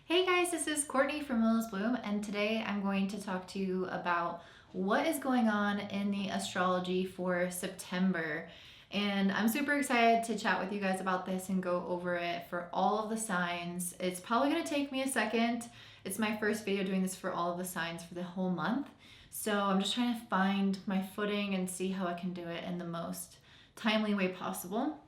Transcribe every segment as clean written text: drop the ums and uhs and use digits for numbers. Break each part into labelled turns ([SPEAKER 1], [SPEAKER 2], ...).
[SPEAKER 1] Hey guys, this is Courtney from Willows Bloom, and today I'm going to talk to you about what is going on in the astrology for September. And I'm super excited to chat with you guys about this and go over it for all of the signs. It's probably going to take me a second. It's my first video doing this for all of the signs for the whole month. So I'm just trying to find my footing and see how I can do it in the most timely way possible.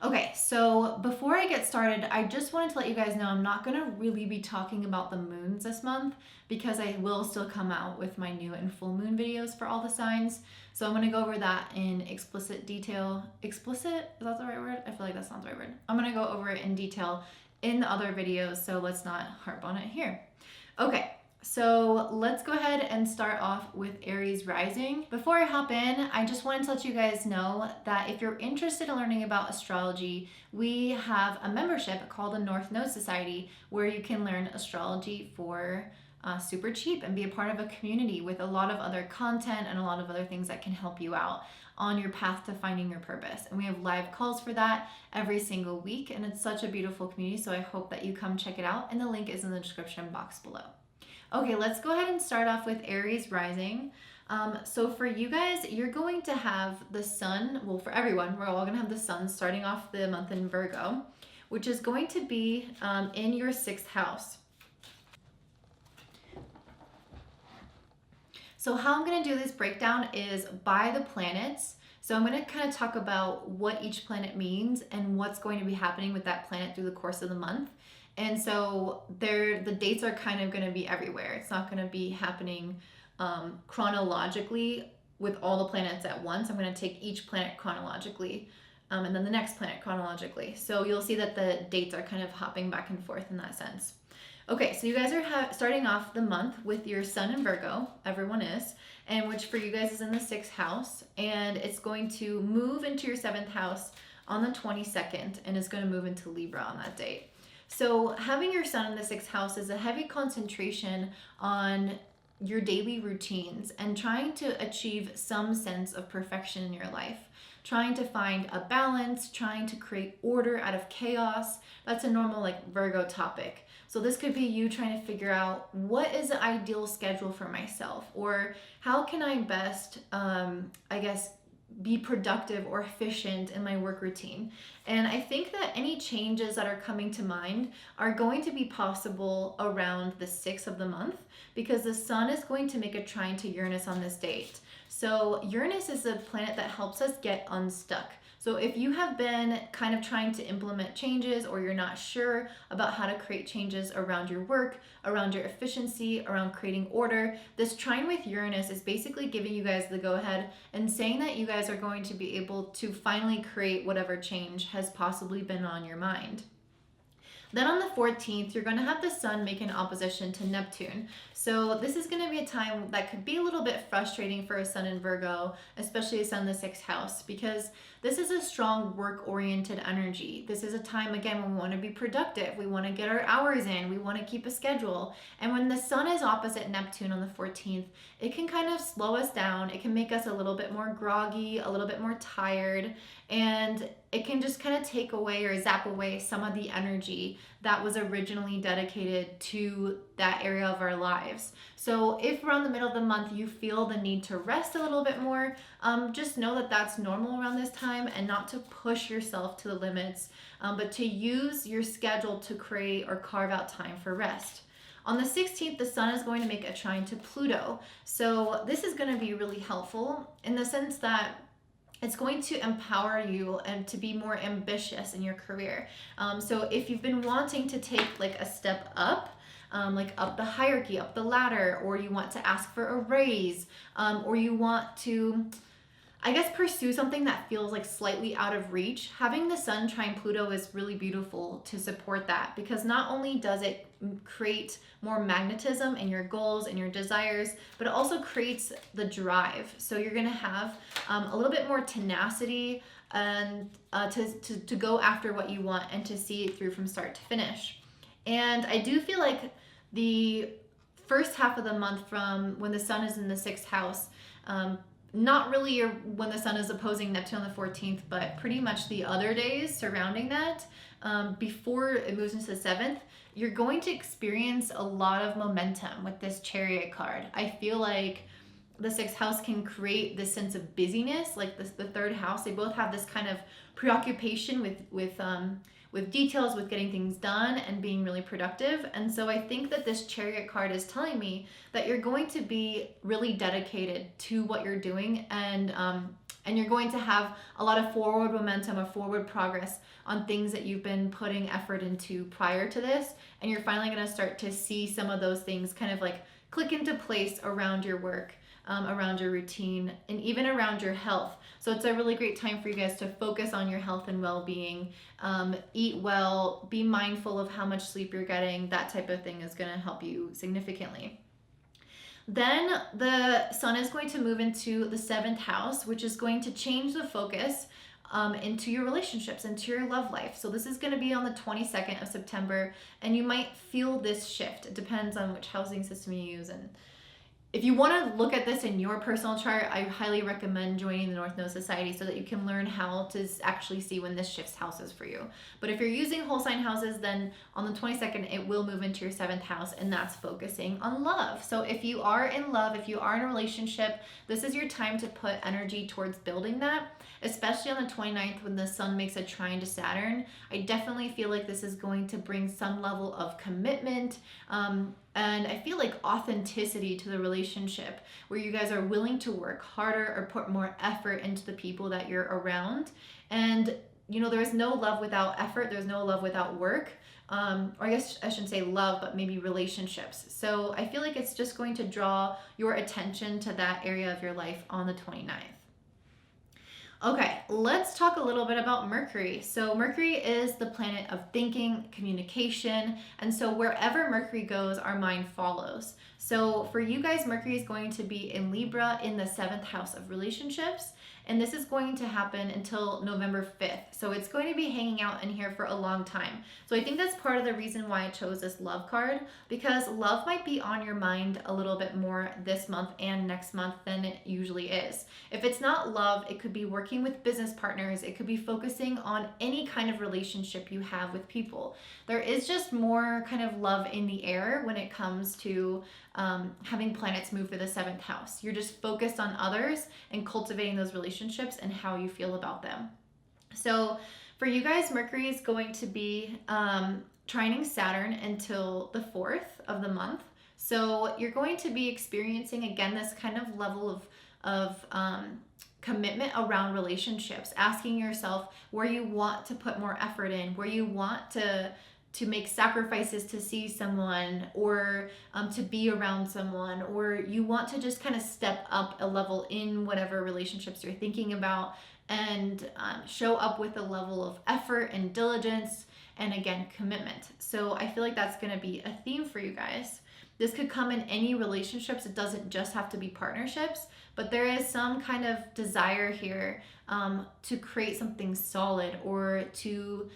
[SPEAKER 1] Okay, so before I get started, I just wanted to let you guys know I'm not going to really be talking about the moons this month because I will still come out with my new and full moon videos for all the signs. So I'm going to go over that in explicit detail. Explicit? Is that the right word? I feel like that's not the right word. I'm going to go over it in detail in the other videos, so let's not harp on it here. Okay. So let's go ahead and start off with Aries Rising. Before I hop in, I just wanted to let you guys know that if you're interested in learning about astrology, we have a membership called the North Node Society where you can learn astrology for super cheap and be a part of a community with a lot of other content and a lot of other things that can help you out on your path to finding your purpose. And we have live calls for that every single week, and it's such a beautiful community, so I hope that you come check it out, and the link is in the description box below. Okay, let's go ahead and start off with Aries Rising. So for you guys, you're going to have the sun, well, for everyone, we're all going to have the sun starting off the month in Virgo, which is going to be in your 6th house. So how I'm going to do this breakdown is by the planets. So I'm going to kind of talk about what each planet means and what's going to be happening with that planet through the course of the month. And so the dates are kind of going to be everywhere. It's not going to be happening chronologically with all the planets at once. I'm going to take each planet chronologically and then the next planet chronologically. So you'll see that the dates are kind of hopping back and forth in that sense. Okay, so you guys are starting off the month with your sun in Virgo. Everyone is. And which for you guys is in the 6th house. And it's going to move into your 7th house on the 22nd and it's going to move into Libra on that date. So having your sun in the 6th house is a heavy concentration on your daily routines and trying to achieve some sense of perfection in your life. Trying to find a balance, trying to create order out of chaos. That's a normal Virgo topic. So this could be you trying to figure out what is the ideal schedule for myself, or how can I best, be productive or efficient in my work routine. And I think that any changes that are coming to mind are going to be possible around the 6th of the month because the sun is going to make a trine to Uranus on this date. So Uranus is a planet that helps us get unstuck. So if you have been kind of trying to implement changes or you're not sure about how to create changes around your work, around your efficiency, around creating order, this trine with Uranus is basically giving you guys the go-ahead and saying that you guys are going to be able to finally create whatever change has possibly been on your mind. Then on the 14th, you're going to have the sun make an opposition to Neptune. So this is going to be a time that could be a little bit frustrating for a sun in Virgo, especially a sun in the 6th house, because this is a strong work-oriented energy. This is a time, again, when we want to be productive. We want to get our hours in. We want to keep a schedule. And when the sun is opposite Neptune on the 14th, it can kind of slow us down. It can make us a little bit more groggy, a little bit more tired, and it can just kind of take away or zap away some of the energy that was originally dedicated to that area of our lives. So if around the middle of the month you feel the need to rest a little bit more, just know that that's normal around this time and not to push yourself to the limits, but to use your schedule to create or carve out time for rest. On the 16th, the sun is going to make a trine to Pluto. So this is going to be really helpful in the sense that it's going to empower you and to be more ambitious in your career. So if you've been wanting to take a step up, up the hierarchy, up the ladder, or you want to ask for a raise, or you want to, pursue something that feels slightly out of reach, having the sun trine Pluto is really beautiful to support that, because not only does it create more magnetism in your goals and your desires, but it also creates the drive. So you're going to have a little bit more tenacity and to go after what you want and to see it through from start to finish. And I do feel like the first half of the month from when the sun is in the 6th house, not really your, when the sun is opposing Neptune on the 14th, but pretty much the other days surrounding that, before it moves into the 7th, you're going to experience a lot of momentum with this Chariot card. I feel like the 6th house can create this sense of busyness, like this, the 3rd house. They both have this kind of preoccupation with details, with getting things done and being really productive. And so I think that this Chariot card is telling me that you're going to be really dedicated to what you're doing, and you're going to have a lot of forward momentum or forward progress on things that you've been putting effort into prior to this. And you're finally going to start to see some of those things kind of like click into place around your work, around your routine, and even around your health. So it's a really great time for you guys to focus on your health and well-being, eat well, be mindful of how much sleep you're getting. That type of thing is going to help you significantly. Then the sun is going to move into the 7th house, which is going to change the focus into your relationships, into your love life. So this is going to be on the 22nd of September, and you might feel this shift. It depends on which housing system you use. And if you want to look at this in your personal chart, I highly recommend joining the North Node Society so that you can learn how to actually see when this shifts houses for you. But if you're using whole sign houses, then on the 22nd, it will move into your 7th house, and that's focusing on love. So if you are in love, if you are in a relationship, this is your time to put energy towards building that, especially on the 29th when the sun makes a trine to Saturn. I definitely feel like this is going to bring some level of commitment, and I feel like authenticity to the relationship, where you guys are willing to work harder or put more effort into the people that you're around. And, you know, there's no love without effort. There's no love without work. Or I guess I shouldn't say love, but maybe relationships. So I feel like it's just going to draw your attention to that area of your life on the 29th. Okay, let's talk a little bit about Mercury. So Mercury is the planet of thinking, communication, and so wherever Mercury goes, our mind follows. So for you guys, Mercury is going to be in Libra in the 7th house of relationships, and this is going to happen until November 5th. So it's going to be hanging out in here for a long time. So I think that's part of the reason why I chose this love card, because love might be on your mind a little bit more this month and next month than it usually is. If it's not love, it could be working with business partners. It could be focusing on any kind of relationship you have with people. There is just more kind of love in the air when it comes to having planets move to the 7th house. You're just focused on others and cultivating those relationships and how you feel about them. So for you guys, Mercury is going to be trining Saturn until the 4th of the month. So you're going to be experiencing, again, this kind of level of commitment around relationships, asking yourself where you want to put more effort in, where you want to make sacrifices to see someone, or to be around someone, or you want to just kind of step up a level in whatever relationships you're thinking about, and show up with a level of effort and diligence, and again, commitment. So I feel like that's going to be a theme for you guys. This could come in any relationships. It doesn't just have to be partnerships, but there is some kind of desire here to create something solid, or to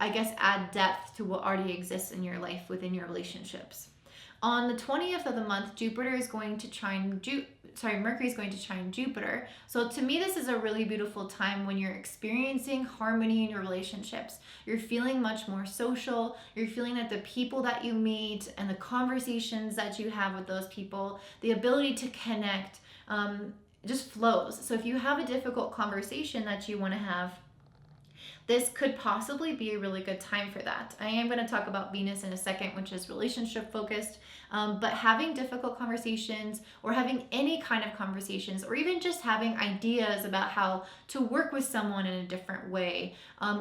[SPEAKER 1] I guess add depth to what already exists in your life within your relationships. On the 20th of the month, Mercury is going to trine Jupiter. So to me, this is a really beautiful time when you're experiencing harmony in your relationships. You're feeling much more social. You're feeling that the people that you meet and the conversations that you have with those people, the ability to connect, just flows. So if you have a difficult conversation that you want to have, this could possibly be a really good time for that. I am going to talk about Venus in a second, which is relationship focused, but having difficult conversations, or having any kind of conversations, or even just having ideas about how to work with someone in a different way,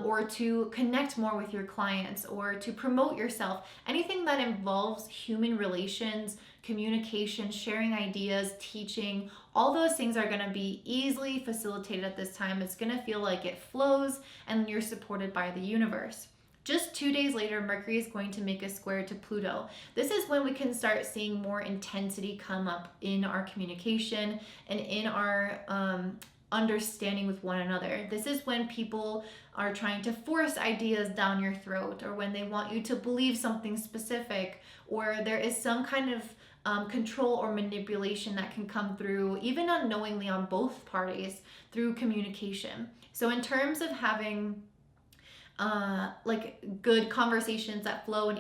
[SPEAKER 1] or to connect more with your clients, or to promote yourself, anything that involves human relations, communication, sharing ideas, teaching, all those things are going to be easily facilitated at this time. It's going to feel like it flows and you're supported by the universe. Just 2 days later, Mercury is going to make a square to Pluto. This is when we can start seeing more intensity come up in our communication and in our understanding with one another. This is when people are trying to force ideas down your throat, or when they want you to believe something specific, or there is some kind of control or manipulation that can come through, even unknowingly on both parties, through communication. So in terms of having like good conversations that flow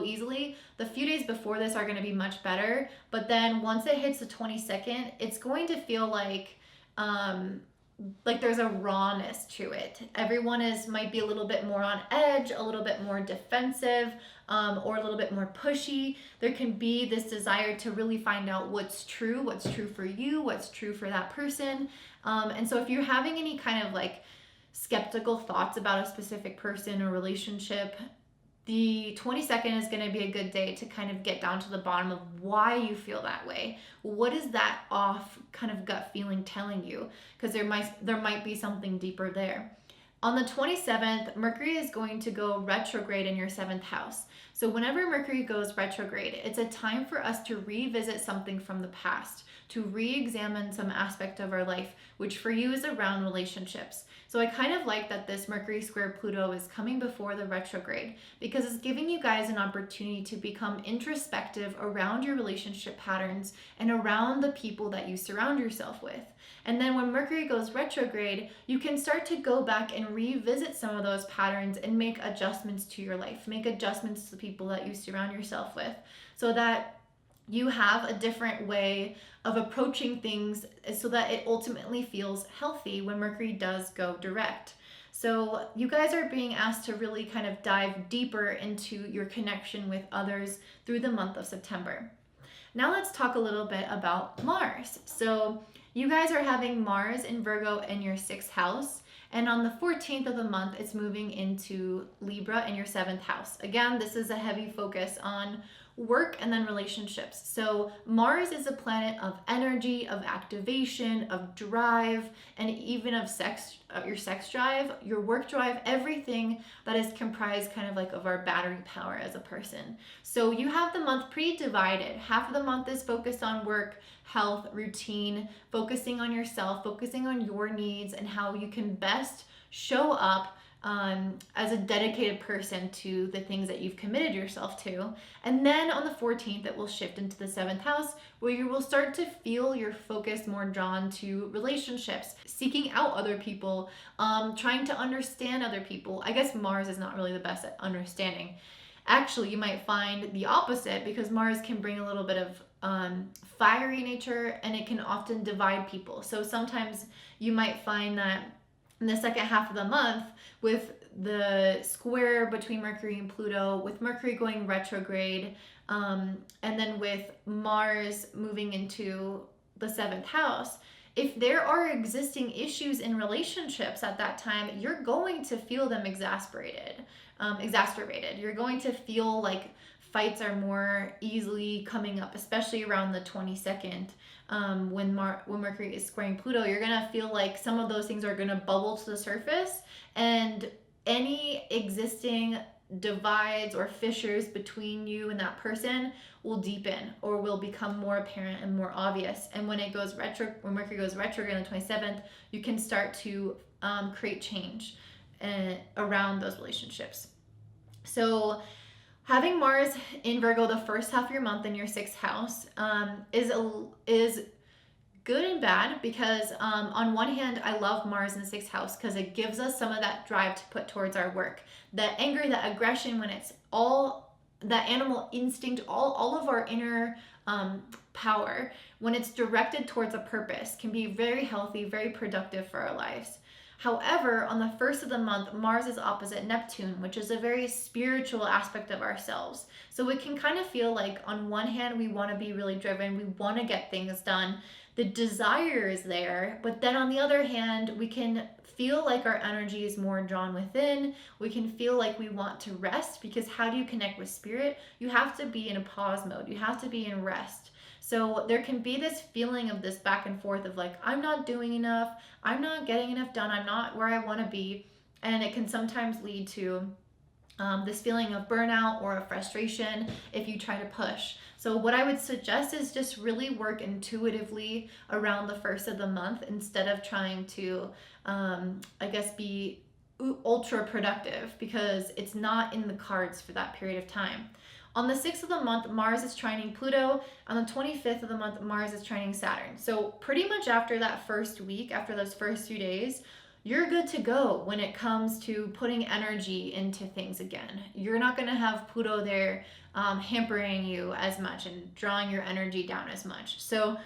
[SPEAKER 1] easily, the few days before this are going to be much better, but then once it hits the 22nd, it's going to feel like there's a rawness to it. Everyone might be a little bit more on edge, a little bit more defensive, or a little bit more pushy. There can be this desire to really find out what's true for you, what's true for that person. And so if you're having any kind of like skeptical thoughts about a specific person or relationship, the 22nd is going to be a good day to kind of get down to the bottom of why you feel that way. What is that off kind of gut feeling telling you? Because there might be something deeper there. On the 27th, Mercury is going to go retrograde in your 7th house. So whenever Mercury goes retrograde, it's a time for us to revisit something from the past, to re-examine some aspect of our life, which for you is around relationships. So I kind of like that this Mercury square Pluto is coming before the retrograde, because it's giving you guys an opportunity to become introspective around your relationship patterns and around the people that you surround yourself with. And then when Mercury goes retrograde, you can start to go back and revisit some of those patterns and make adjustments to your life, make adjustments to the people that you surround yourself with, so that you have a different way of approaching things so that it ultimately feels healthy when Mercury does go direct. So you guys are being asked to really kind of dive deeper into your connection with others through the month of September. Now let's talk a little bit about Mars. So you guys are having Mars in Virgo in your 6th house. And on the 14th of the month, it's moving into Libra in your 7th house. Again, this is a heavy focus on work and then relationships. So Mars is a planet of energy, of activation, of drive, and even of sex, your sex drive, your work drive, everything that is comprised kind of like of our battery power as a person. So you have the month pretty divided. Half of the month is focused on work, health, routine, focusing on yourself, focusing on your needs and how you can best show up as a dedicated person to the things that you've committed yourself to. And then on the 14th, it will shift into the 7th house, where you will start to feel your focus more drawn to relationships, seeking out other people, trying to understand other people. I guess Mars is not really the best at understanding. Actually, you might find the opposite, because Mars can bring a little bit of fiery nature, and it can often divide people. So sometimes you might find that in the second half of the month, with the square between Mercury and Pluto, with Mercury going retrograde, and then with Mars moving into the 7th house, if there are existing issues in relationships at that time, you're going to feel them exacerbated. You're going to feel like fights are more easily coming up, especially around the 22nd. When Mercury is squaring Pluto, you're going to feel like some of those things are going to bubble to the surface, and any existing divides or fissures between you and that person will deepen or will become more apparent and more obvious. And when Mercury goes retrograde on the 27th, you can start to create change around those relationships. So having Mars in Virgo the first half of your month in your 6th house is good and bad, because on one hand, I love Mars in the 6th house because it gives us some of that drive to put towards our work. That anger, that aggression, when it's all that animal instinct, all of our inner power, when it's directed towards a purpose, can be very healthy, very productive for our lives. However, on the first of the month, Mars is opposite Neptune, which is a very spiritual aspect of ourselves. So it can kind of feel like, on one hand, we want to be really driven, we want to get things done, the desire is there, but then on the other hand, we can feel like our energy is more drawn within. We can feel like we want to rest, because how do you connect with spirit? You have to be in a pause mode. You have to be in rest. So there can be this feeling of this back and forth of like, I'm not doing enough, I'm not getting enough done, I'm not where I want to be. And it can sometimes lead to this feeling of burnout or a frustration if you try to push. So what I would suggest is just really work intuitively around the first of the month, instead of trying to, be ultra productive, because it's not in the cards for that period of time. On the 6th of the month, Mars is trining Pluto. On the 25th of the month, Mars is trining Saturn. So pretty much after that first week, after those first few days, you're good to go when it comes to putting energy into things again. You're not going to have Pluto there hampering you as much and drawing your energy down as much. So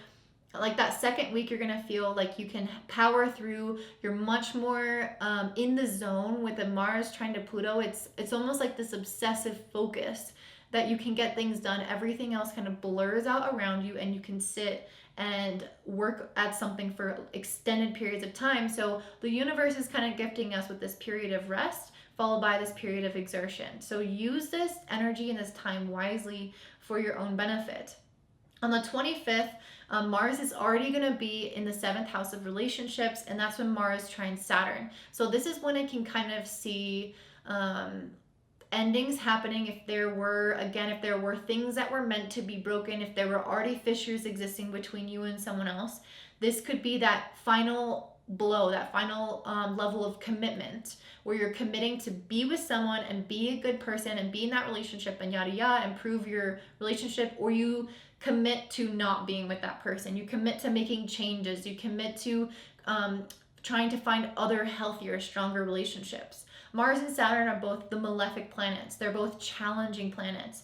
[SPEAKER 1] like that second week, you're gonna feel like you can power through. You're much more in the zone with the Mars trying to Pluto. It's almost like this obsessive focus that you can get things done. Everything else kind of blurs out around you, and you can sit and work at something for extended periods of time. So the universe is kind of gifting us with this period of rest, followed by this period of exertion. So use this energy and this time wisely for your own benefit. On the 25th, Mars is already going to be in the 7th house of relationships, and that's when Mars trines Saturn. So this is when it can kind of see endings happening. If there were things that were meant to be broken, if there were already fissures existing between you and someone else, this could be that final blow, that final level of commitment where you're committing to be with someone and be a good person and be in that relationship and yada yada, improve your relationship, or you commit to not being with that person. You commit to making changes. You commit to trying to find other healthier, stronger relationships. Mars and Saturn are both the malefic planets. They're both challenging planets.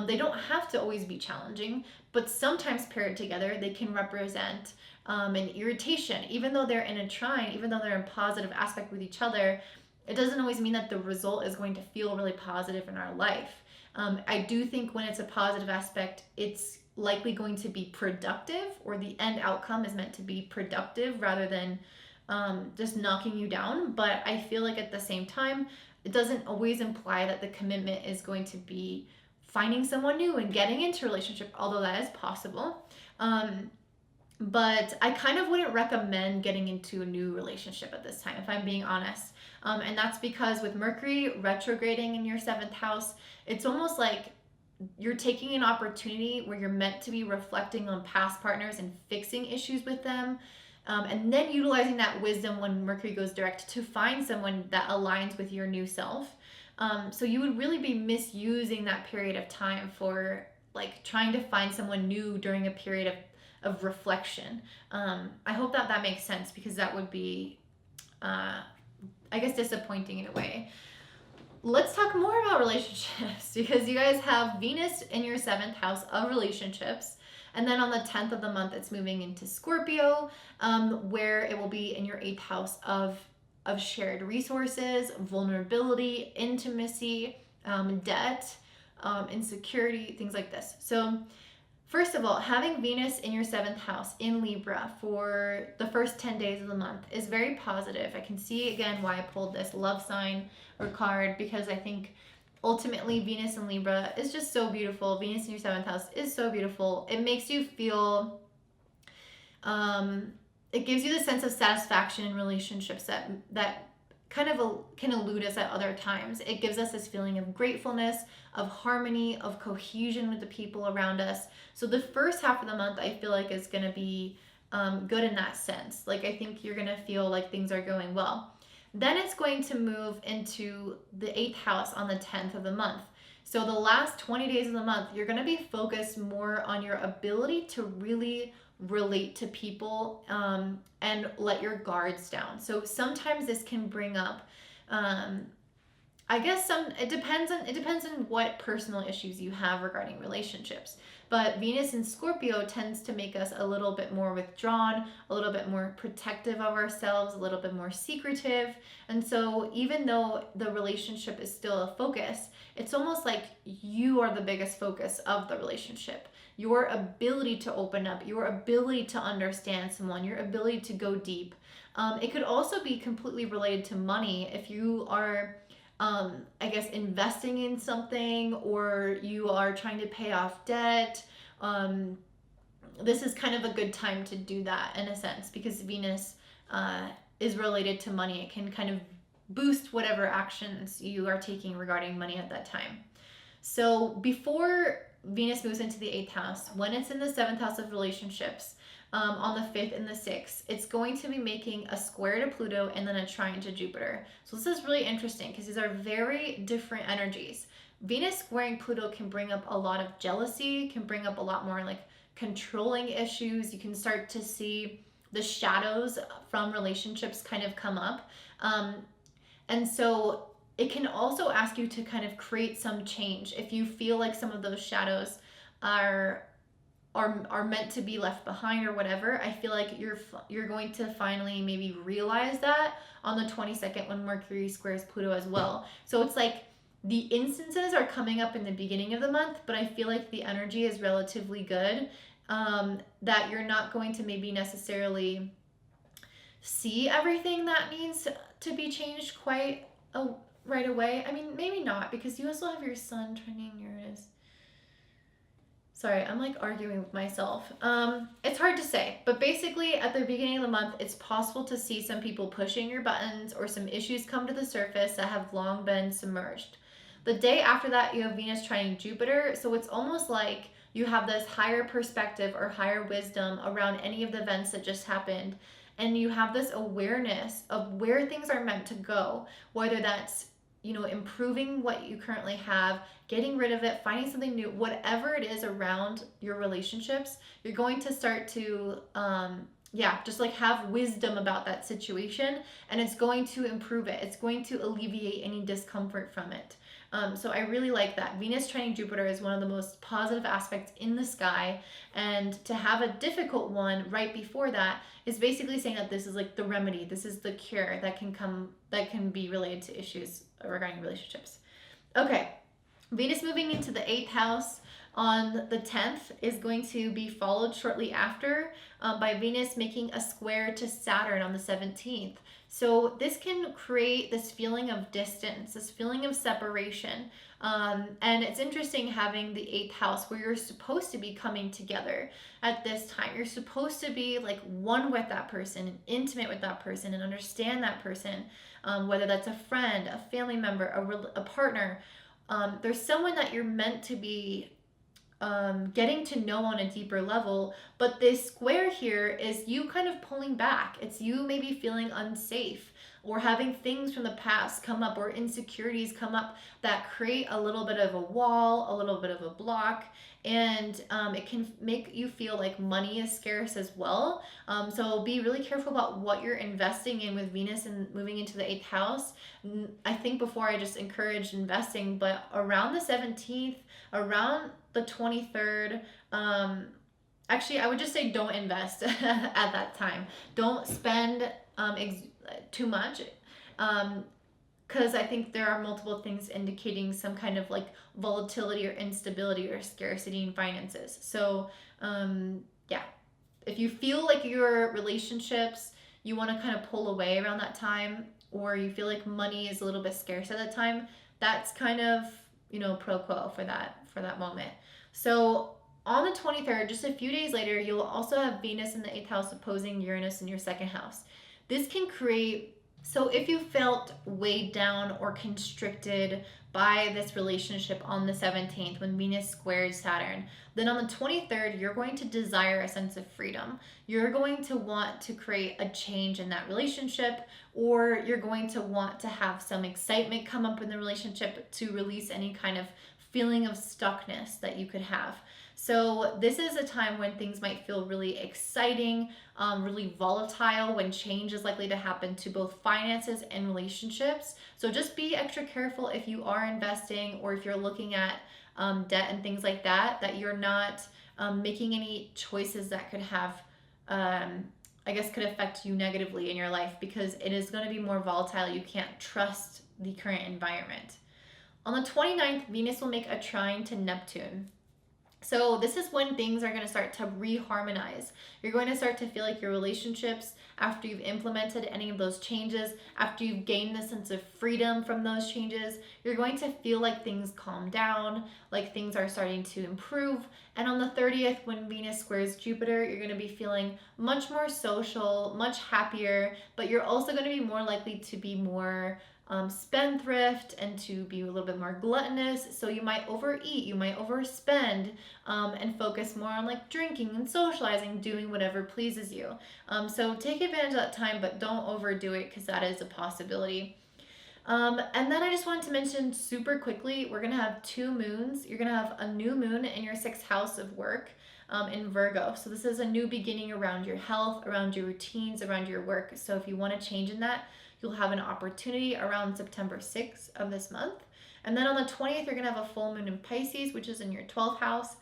[SPEAKER 1] They don't have to always be challenging, but sometimes paired together, they can represent an irritation. Even though they're in a trine, even though they're in positive aspect with each other, it doesn't always mean that the result is going to feel really positive in our life. I do think when it's a positive aspect, it's likely going to be productive, or the end outcome is meant to be productive rather than just knocking you down. But I feel like at the same time, it doesn't always imply that the commitment is going to be finding someone new and getting into a relationship, although that is possible. But I kind of wouldn't recommend getting into a new relationship at this time, if I'm being honest. And that's because with Mercury retrograding in your 7th house, it's almost like you're taking an opportunity where you're meant to be reflecting on past partners and fixing issues with them, and then utilizing that wisdom when Mercury goes direct to find someone that aligns with your new self. So you would really be misusing that period of time for like trying to find someone new during a period of reflection. I hope that makes sense, because that would be, I guess, disappointing in a way. Let's talk more about relationships, because you guys have Venus in your 7th house of relationships. And then on the 10th of the month, it's moving into Scorpio, where it will be in your 8th house of shared resources, vulnerability, intimacy, debt, insecurity, things like this. So first of all, having Venus in your 7th house in Libra for the first 10 days of the month is very positive. I can see again why I pulled this love sign or card, because I think ultimately Venus in Libra is just so beautiful. Venus in your 7th house is so beautiful. It makes you feel, it gives you the sense of satisfaction in relationships that kind of can elude us at other times. It gives us this feeling of gratefulness, of harmony, of cohesion with the people around us. So the first half of the month, I feel like, is going to be good in that sense. Like, I think you're going to feel like things are going well. Then it's going to move into the 8th house on the 10th of the month. So the last 20 days of the month, you're going to be focused more on your ability to really relate to people and let your guards down. So sometimes this can bring up, I guess it depends on what personal issues you have regarding relationships. But Venus in Scorpio tends to make us a little bit more withdrawn, a little bit more protective of ourselves, a little bit more secretive. And so even though the relationship is still a focus, it's almost like you are the biggest focus of the relationship. Your ability to open up, your ability to understand someone, your ability to go deep. It could also be completely related to money. If you are I guess investing in something, or you are trying to pay off debt, this is kind of a good time to do that in a sense, because Venus is related to money. It can kind of boost whatever actions you are taking regarding money at that time. So before Venus moves into the 8th house, when it's in the 7th house of relationships, on the 5th and the 6th, it's going to be making a square to Pluto and then a trine to Jupiter. So this is really interesting, because these are very different energies. Venus squaring Pluto can bring up a lot of jealousy, can bring up a lot more like controlling issues. You can start to see the shadows from relationships kind of come up. And so it can also ask you to kind of create some change. If you feel like some of those shadows are meant to be left behind or whatever, I feel like you're going to finally maybe realize that on the 22nd when Mercury squares Pluto as well. So it's like the instances are coming up in the beginning of the month, but I feel like the energy is relatively good, that you're not going to maybe necessarily see everything that needs to be changed quite right away. I mean, maybe not, because you also have your Sun trining Uranus. Sorry, I'm like arguing with myself. It's hard to say, but basically at the beginning of the month, it's possible to see some people pushing your buttons or some issues come to the surface that have long been submerged. The day after that, you have Venus trining Jupiter, so it's almost like you have this higher perspective or higher wisdom around any of the events that just happened, and you have this awareness of where things are meant to go, whether that's, you know, improving what you currently have, getting rid of it, finding something new, whatever it is around your relationships, you're going to start to just like have wisdom about that situation, and it's going to improve it. It's going to alleviate any discomfort from it. So I really like that. Venus trining Jupiter is one of the most positive aspects in the sky, and to have a difficult one right before that is basically saying that this is like the remedy. This is the cure that can be related to issues regarding relationships. Okay, Venus moving into the 8th house on the 10th is going to be followed shortly after by Venus making a square to Saturn on the 17th. So this can create this feeling of distance, this feeling of separation. And it's interesting having the 8th house where you're supposed to be coming together at this time. You're supposed to be like one with that person and intimate with that person and understand that person, whether that's a friend, a family member, a partner. There's someone that you're meant to be getting to know on a deeper level, but this square here is you kind of pulling back. It's you maybe feeling unsafe or having things from the past come up or insecurities come up that create a little bit of a wall, a little bit of a block, and it can make you feel like money is scarce as well. So be really careful about what you're investing in with Venus and moving into the 8th house. I think before I just encouraged investing, but around the 17th, around the 23rd, actually I would just say don't invest at that time. Don't spend too much, because I think there are multiple things indicating some kind of like volatility or instability or scarcity in finances. So if you feel like your relationships, you want to kind of pull away around that time, or you feel like money is a little bit scarce at that time, that's kind of, you know, pro quo for that moment. So on the 23rd, just a few days later, you'll also have Venus in the 8th house opposing Uranus in your 2nd house. This can create, so if you felt weighed down or constricted by this relationship on the 17th when Venus squares Saturn, then on the 23rd, you're going to desire a sense of freedom. You're going to want to create a change in that relationship, or you're going to want to have some excitement come up in the relationship to release any kind of feeling of stuckness that you could have. So this is a time when things might feel really exciting, really volatile, when change is likely to happen to both finances and relationships. So just be extra careful if you are investing or if you're looking at debt and things like that, that you're not making any choices that could have, could affect you negatively in your life, because it is going to be more volatile. You can't trust the current environment. On the 29th, Venus will make a trine to Neptune. So this is when things are going to start to reharmonize. You're going to start to feel like your relationships, after you've implemented any of those changes, after you've gained the sense of freedom from those changes, you're going to feel like things calm down, like things are starting to improve. And on the 30th, when Venus squares Jupiter, you're going to be feeling much more social, much happier, but you're also going to be more likely to be more spendthrift and to be a little bit more gluttonous. So you might overeat, you might overspend, and focus more on like drinking and socializing, doing whatever pleases you. So take advantage of that time, but don't overdo it, because that is a possibility. And then I just wanted to mention super quickly, we're going to have 2 moons. You're going to have a new moon in your 6th house of work in Virgo. So this is a new beginning around your health, around your routines, around your work. So if you want to change in that, you'll have an opportunity around September 6th of this month. And then on the 20th, you're going to have a full moon in Pisces, which is in your 12th house.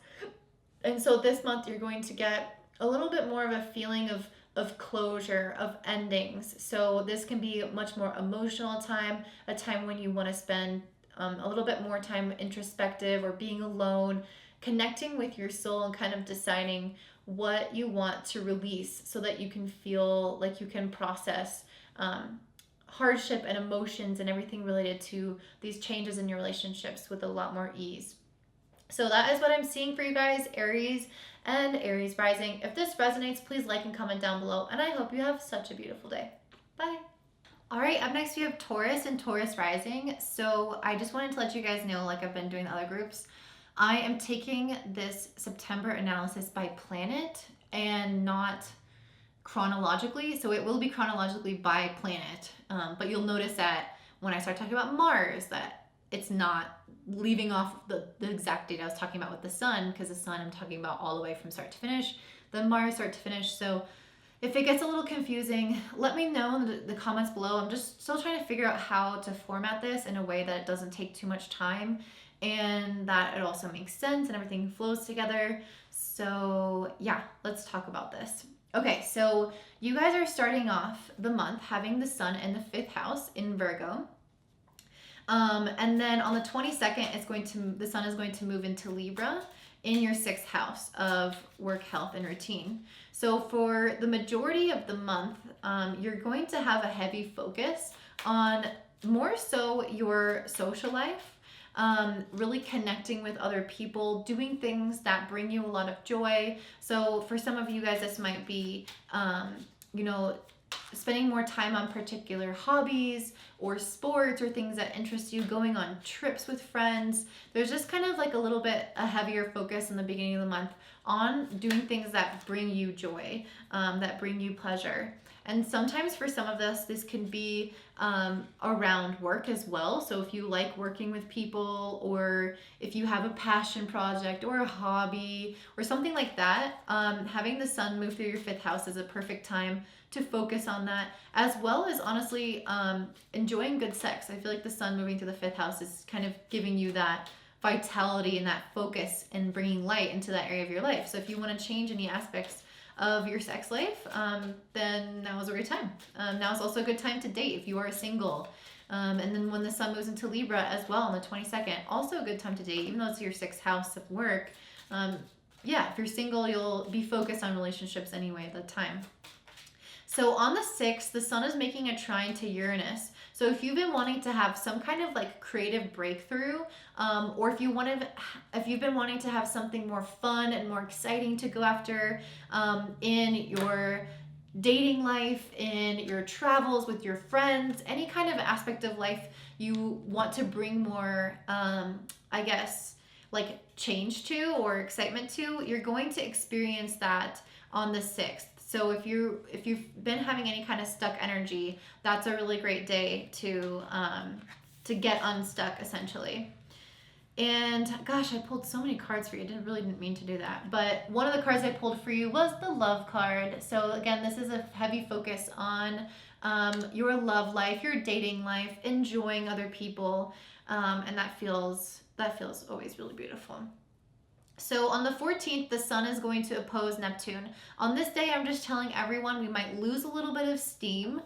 [SPEAKER 1] And so this month, you're going to get a little bit more of a feeling of closure, of endings. So this can be much more emotional time, a time when you want to spend a little bit more time introspective or being alone, connecting with your soul and kind of deciding what you want to release so that you can feel like you can process hardship and emotions and everything related to these changes in your relationships with a lot more ease. So that is what I'm seeing for you guys, Aries and Aries Rising. If this resonates, please like and comment down below, and I hope you have such a beautiful day. Bye. All right, up next we have Taurus and Taurus Rising. So I just wanted to let you guys know, like I've been doing the other groups, I am taking this September analysis by planet and not chronologically. So it will be chronologically by planet, but you'll notice that when I start talking about Mars, that it's not leaving off the exact date I was talking about with the sun, because the sun I'm talking about all the way from start to finish, then Mars start to finish. So if it gets a little confusing, let me know in the comments below. I'm just still trying to figure out how to format this in a way that it doesn't take too much time and that it also makes sense and everything flows together. So yeah, let's talk about this. Okay, so you guys are starting off the month having the sun in the 5th house in Virgo. And then on the 22nd, the sun is going to move into Libra in your 6th house of work, health, and routine. So for the majority of the month, you're going to have a heavy focus on more so your social life, really connecting with other people, doing things that bring you a lot of joy. So for some of you guys, this might be, spending more time on particular hobbies or sports or things that interest you, going on trips with friends. There's just kind of like a heavier focus in the beginning of the month on doing things that bring you joy, that bring you pleasure. And sometimes for some of us, this can be around work as well. So if you like working with people, or if you have a passion project or a hobby or something like that, having the sun move through your 5th house is a perfect time to focus on that, as well as honestly enjoying good sex. I feel like the sun moving through the 5th house is kind of giving you that vitality and that focus and bringing light into that area of your life. So if you want to change any aspects of your sex life, then now is a great time. Now is also a good time to date if you are single. And then when the sun moves into Libra as well on the 22nd, also a good time to date, even though it's your 6th house of work. If you're single, you'll be focused on relationships anyway at that time. So on the 6th, the sun is making a trine to Uranus. So if you've been wanting to have some kind of like creative breakthrough, or if you've been wanting to have something more fun and more exciting to go after in your dating life, in your travels with your friends, any kind of aspect of life you want to bring more, like change to or excitement to, you're going to experience that on the 6th. So if you've been having any kind of stuck energy, that's a really great day to get unstuck essentially. And gosh, I pulled so many cards for you. I really didn't mean to do that. But one of the cards I pulled for you was the love card. So again, this is a heavy focus on your love life, your dating life, enjoying other people, and that feels always really beautiful. So on the 14th, the sun is going to oppose Neptune. On this day, I'm just telling everyone we might lose a little bit of steam.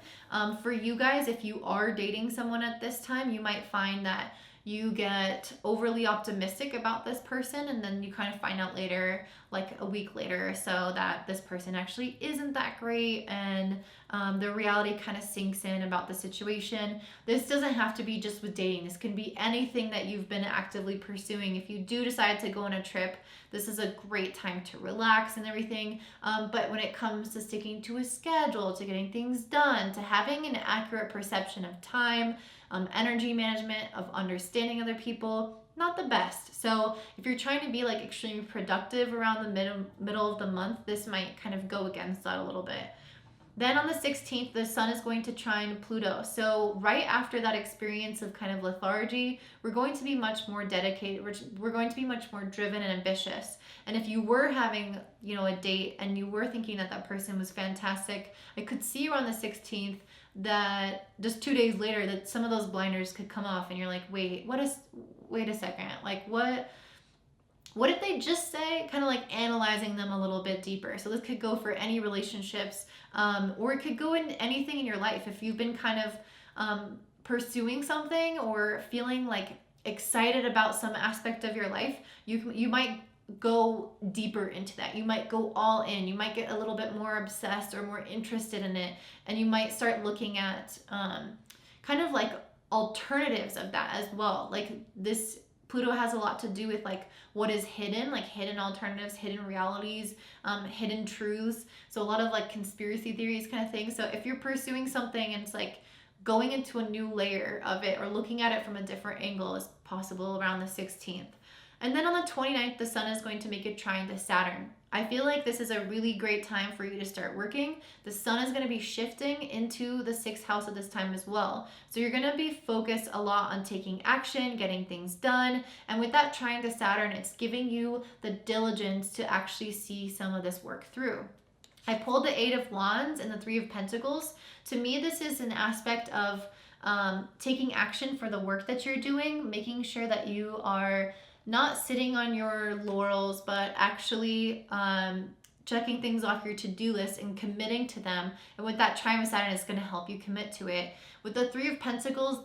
[SPEAKER 1] For you guys, if you are dating someone at this time, you might find that you get overly optimistic about this person, and then you kind of find out later, like a week later or so, that this person actually isn't that great, and the reality kind of sinks in about the situation. This doesn't have to be just with dating. This can be anything that you've been actively pursuing. If you do decide to go on a trip, this is a great time to relax and everything. But when it comes to sticking to a schedule, to getting things done, to having an accurate perception of time, energy management, of understanding other people, not the best. So if you're trying to be like extremely productive around the middle of the month, this might kind of go against that a little bit. Then on the 16th, the sun is going to trine Pluto. So right after that experience of kind of lethargy, we're going to be much more dedicated. We're going to be much more driven and ambitious. And if you were having, a date and you were thinking that that person was fantastic, I could see you on the 16th that just 2 days later that some of those blinders could come off and you're like, wait a second. Like what did they just say? Kind of like analyzing them a little bit deeper. So this could go for any relationships, or it could go in anything in your life. If you've been kind of pursuing something or feeling like excited about some aspect of your life, you might go deeper into that. You might go all in. You might get a little bit more obsessed or more interested in it, and you might start looking at kind of like alternatives of that as well. Like this Pluto has a lot to do with like what is hidden, like hidden alternatives, hidden realities, hidden truths. So a lot of like conspiracy theories kind of thing. So if you're pursuing something and it's like going into a new layer of it or looking at it from a different angle is possible around the 16th. And then on the 29th, the sun is going to make a trine to Saturn. I feel like this is a really great time for you to start working. The sun is going to be shifting into the 6th house at this time as well. So you're going to be focused a lot on taking action, getting things done. And with that trine to Saturn, it's giving you the diligence to actually see some of this work through. I pulled the 8 of Wands and the 3 of Pentacles. To me, this is an aspect of taking action for the work that you're doing, making sure that you are not sitting on your laurels, but actually checking things off your to-do list and committing to them. And with that trine with Saturn, it's going to help you commit to it. With the 3 of Pentacles,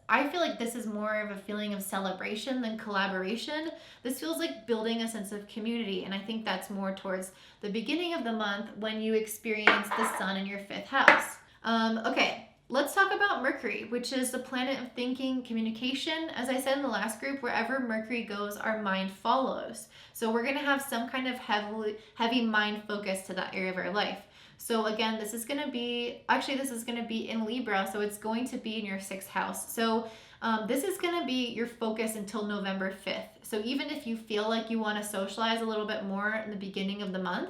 [SPEAKER 1] I feel like this is more of a feeling of celebration than collaboration. This feels like building a sense of community. And I think that's more towards the beginning of the month when you experience the sun in your 5th house. Okay. Let's talk about Mercury, which is the planet of thinking, communication. As I said in the last group, wherever Mercury goes, our mind follows. So we're going to have some kind of heavy mind focus to that area of our life. So again, this is going to be in Libra, so it's going to be in your 6th house. So this is going to be your focus until November 5th. So even if you feel like you want to socialize a little bit more in the beginning of the month,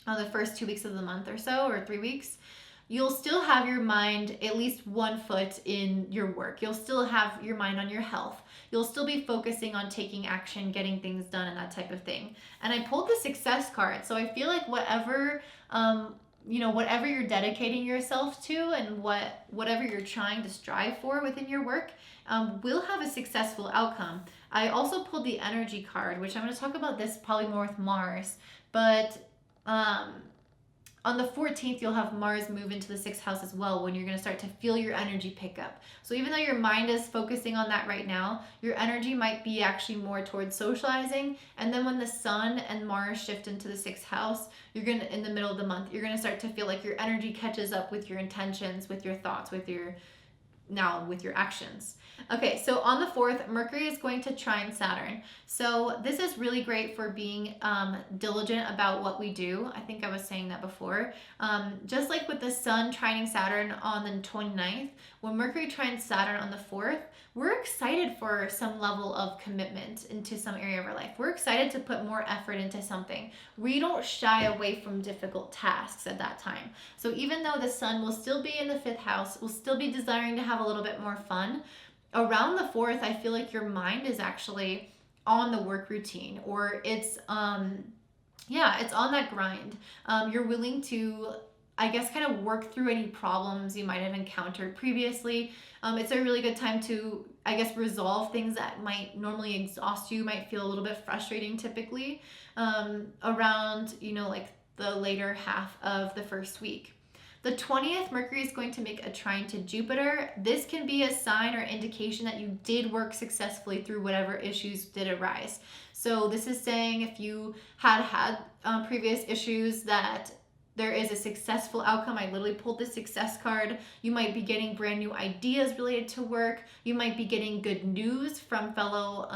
[SPEAKER 1] the first 2 weeks of the month or so, or 3 weeks, you'll still have your mind at least 1 foot in your work. You'll still have your mind on your health. You'll still be focusing on taking action, getting things done, and that type of thing. And I pulled the success card. So I feel like whatever you're dedicating yourself to and whatever you're trying to strive for within your work will have a successful outcome. I also pulled the energy card, which I'm going to talk about this probably more with Mars, but on the 14th, you'll have Mars move into the 6th house as well, when you're going to start to feel your energy pick up. So even though your mind is focusing on that right now, your energy might be actually more towards socializing. And then when the sun and Mars shift into the 6th house, in the middle of the month, you're going to start to feel like your energy catches up with your intentions, with your thoughts, with your actions. Okay, so on the 4th, Mercury is going to trine Saturn. So this is really great for being diligent about what we do. I think I was saying that before. Just like with the sun trining Saturn on the 29th, when Mercury trines Saturn on the 4th, we're excited for some level of commitment into some area of our life. We're excited to put more effort into something. We don't shy away from difficult tasks at that time. So even though the sun will still be in the 5th house, we'll still be desiring to have a little bit more fun. Around the 4th, I feel like your mind is actually on the work routine, or it's on that grind. You're willing to, I guess, kind of work through any problems you might have encountered previously. It's a really good time to, I guess, resolve things that might normally exhaust you, might feel a little bit frustrating typically, around, like the later half of the first week. The 20th, Mercury is going to make a trine to Jupiter. This can be a sign or indication that you did work successfully through whatever issues did arise. So this is saying if you had previous issues, that there is a successful outcome. I literally pulled the success card. You might be getting brand new ideas related to work. You might be getting good news from fellow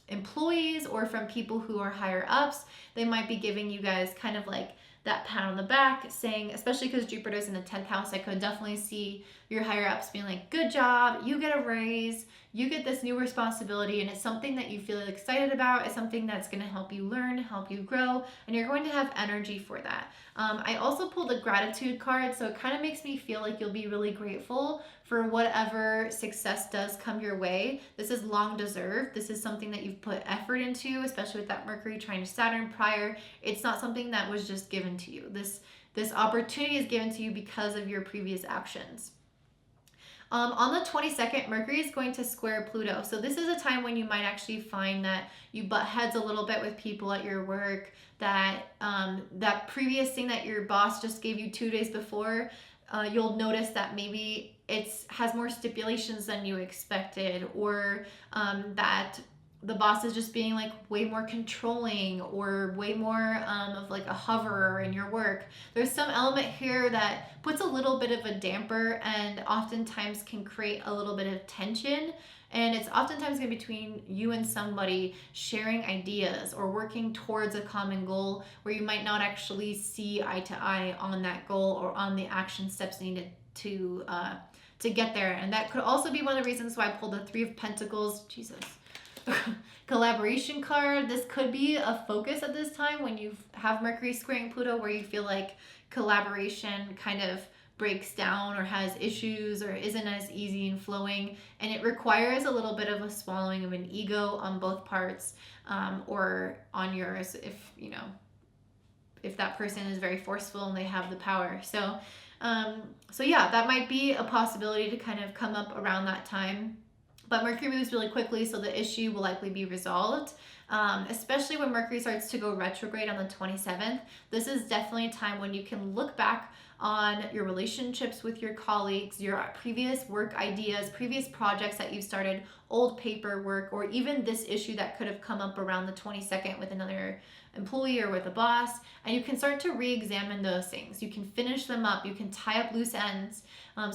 [SPEAKER 1] employees or from people who are higher ups. They might be giving you guys kind of like that pat on the back, saying, especially because Jupiter's in the 10th house, I could definitely see your higher ups being like, good job, you get a raise, you get this new responsibility and it's something that you feel excited about. It's something that's going to help you learn, help you grow, and you're going to have energy for that. I also pulled a gratitude card, so it kind of makes me feel like you'll be really grateful for whatever success does come your way. This is long deserved. This is something that you've put effort into, especially with that Mercury trine Saturn prior. It's not something that was just given to you. This opportunity is given to you because of your previous actions. On the 22nd, Mercury is going to square Pluto. So this is a time when you might actually find that you butt heads a little bit with people at your work, that that previous thing that your boss just gave you 2 days before, you'll notice that maybe it has more stipulations than you expected, or that the boss is just being like way more controlling, or way more of like a hoverer in your work. There's some element here that puts a little bit of a damper and oftentimes can create a little bit of tension. And it's oftentimes going to be between you and somebody sharing ideas or working towards a common goal where you might not actually see eye to eye on that goal or on the action steps needed to get there. And that could also be one of the reasons why I pulled the 3 of Pentacles. Jesus. Collaboration card. This could be a focus at this time when you have Mercury squaring Pluto, where you feel like collaboration kind of breaks down or has issues or isn't as easy and flowing, and it requires a little bit of a swallowing of an ego on both parts, or on yours if that person is very forceful and they have the power. So yeah, that might be a possibility to kind of come up around that time. But Mercury moves really quickly, so the issue will likely be resolved, especially when Mercury starts to go retrograde on the 27th. This is definitely a time when you can look back on your relationships with your colleagues, your previous work ideas, previous projects that you've started, old paperwork, or even this issue that could have come up around the 22nd with another employee or with a boss, and you can start to re-examine those things. You can finish them up. You can tie up loose ends.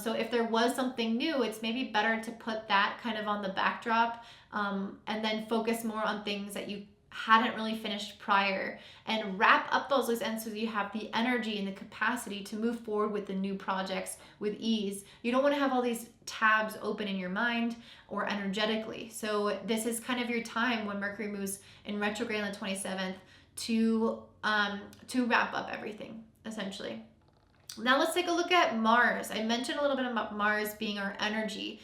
[SPEAKER 1] So if there was something new, it's maybe better to put that kind of on the backdrop, and then focus more on things that you hadn't really finished prior, and wrap up those loose ends so that you have the energy and the capacity to move forward with the new projects with ease. You don't want to have all these tabs open in your mind or energetically. So this is kind of your time when Mercury moves in retrograde on the 27th to wrap up everything, essentially. Now let's take a look at Mars. I mentioned a little bit about Mars being our energy,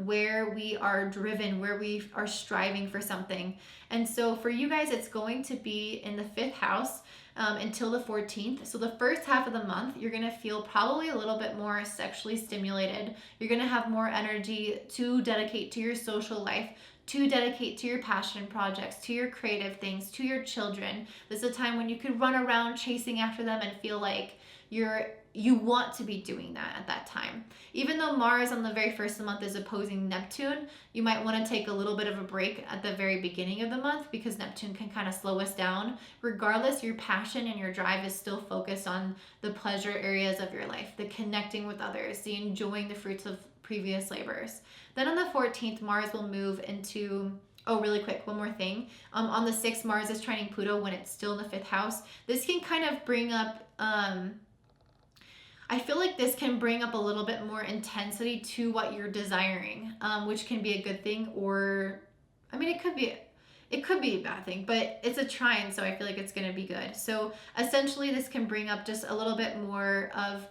[SPEAKER 1] where we are driven, where we are striving for something. And so for you guys, it's going to be in the 5th house until the 14th. So the first half of the month, you're going to feel probably a little bit more sexually stimulated. You're going to have more energy to dedicate to your social life, to dedicate to your passion projects, to your creative things, to your children. This is a time when you could run around chasing after them and feel like you want to be doing that at that time. Even though Mars on the very first of the month is opposing Neptune, you might want to take a little bit of a break at the very beginning of the month because Neptune can kind of slow us down. Regardless, your passion and your drive is still focused on the pleasure areas of your life, the connecting with others, the enjoying the fruits of previous labors. Then on the 14th, Mars will move into... Oh, really quick, one more thing. On the 6th, Mars is trining Pluto when it's still in the 5th house. This can kind of bring up... I feel like this can bring up a little bit more intensity to what you're desiring, which can be a good thing, or, I mean, it could be a bad thing, but it's a trine, so I feel like it's going to be good. So essentially, this can bring up just a little bit more of,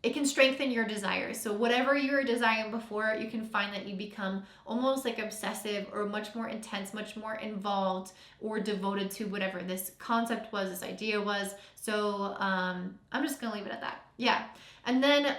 [SPEAKER 1] it can strengthen your desires. So whatever you were desiring before, you can find that you become almost like obsessive or much more intense, much more involved or devoted to whatever this concept was, this idea was. So I'm just going to leave it at that. Yeah. And then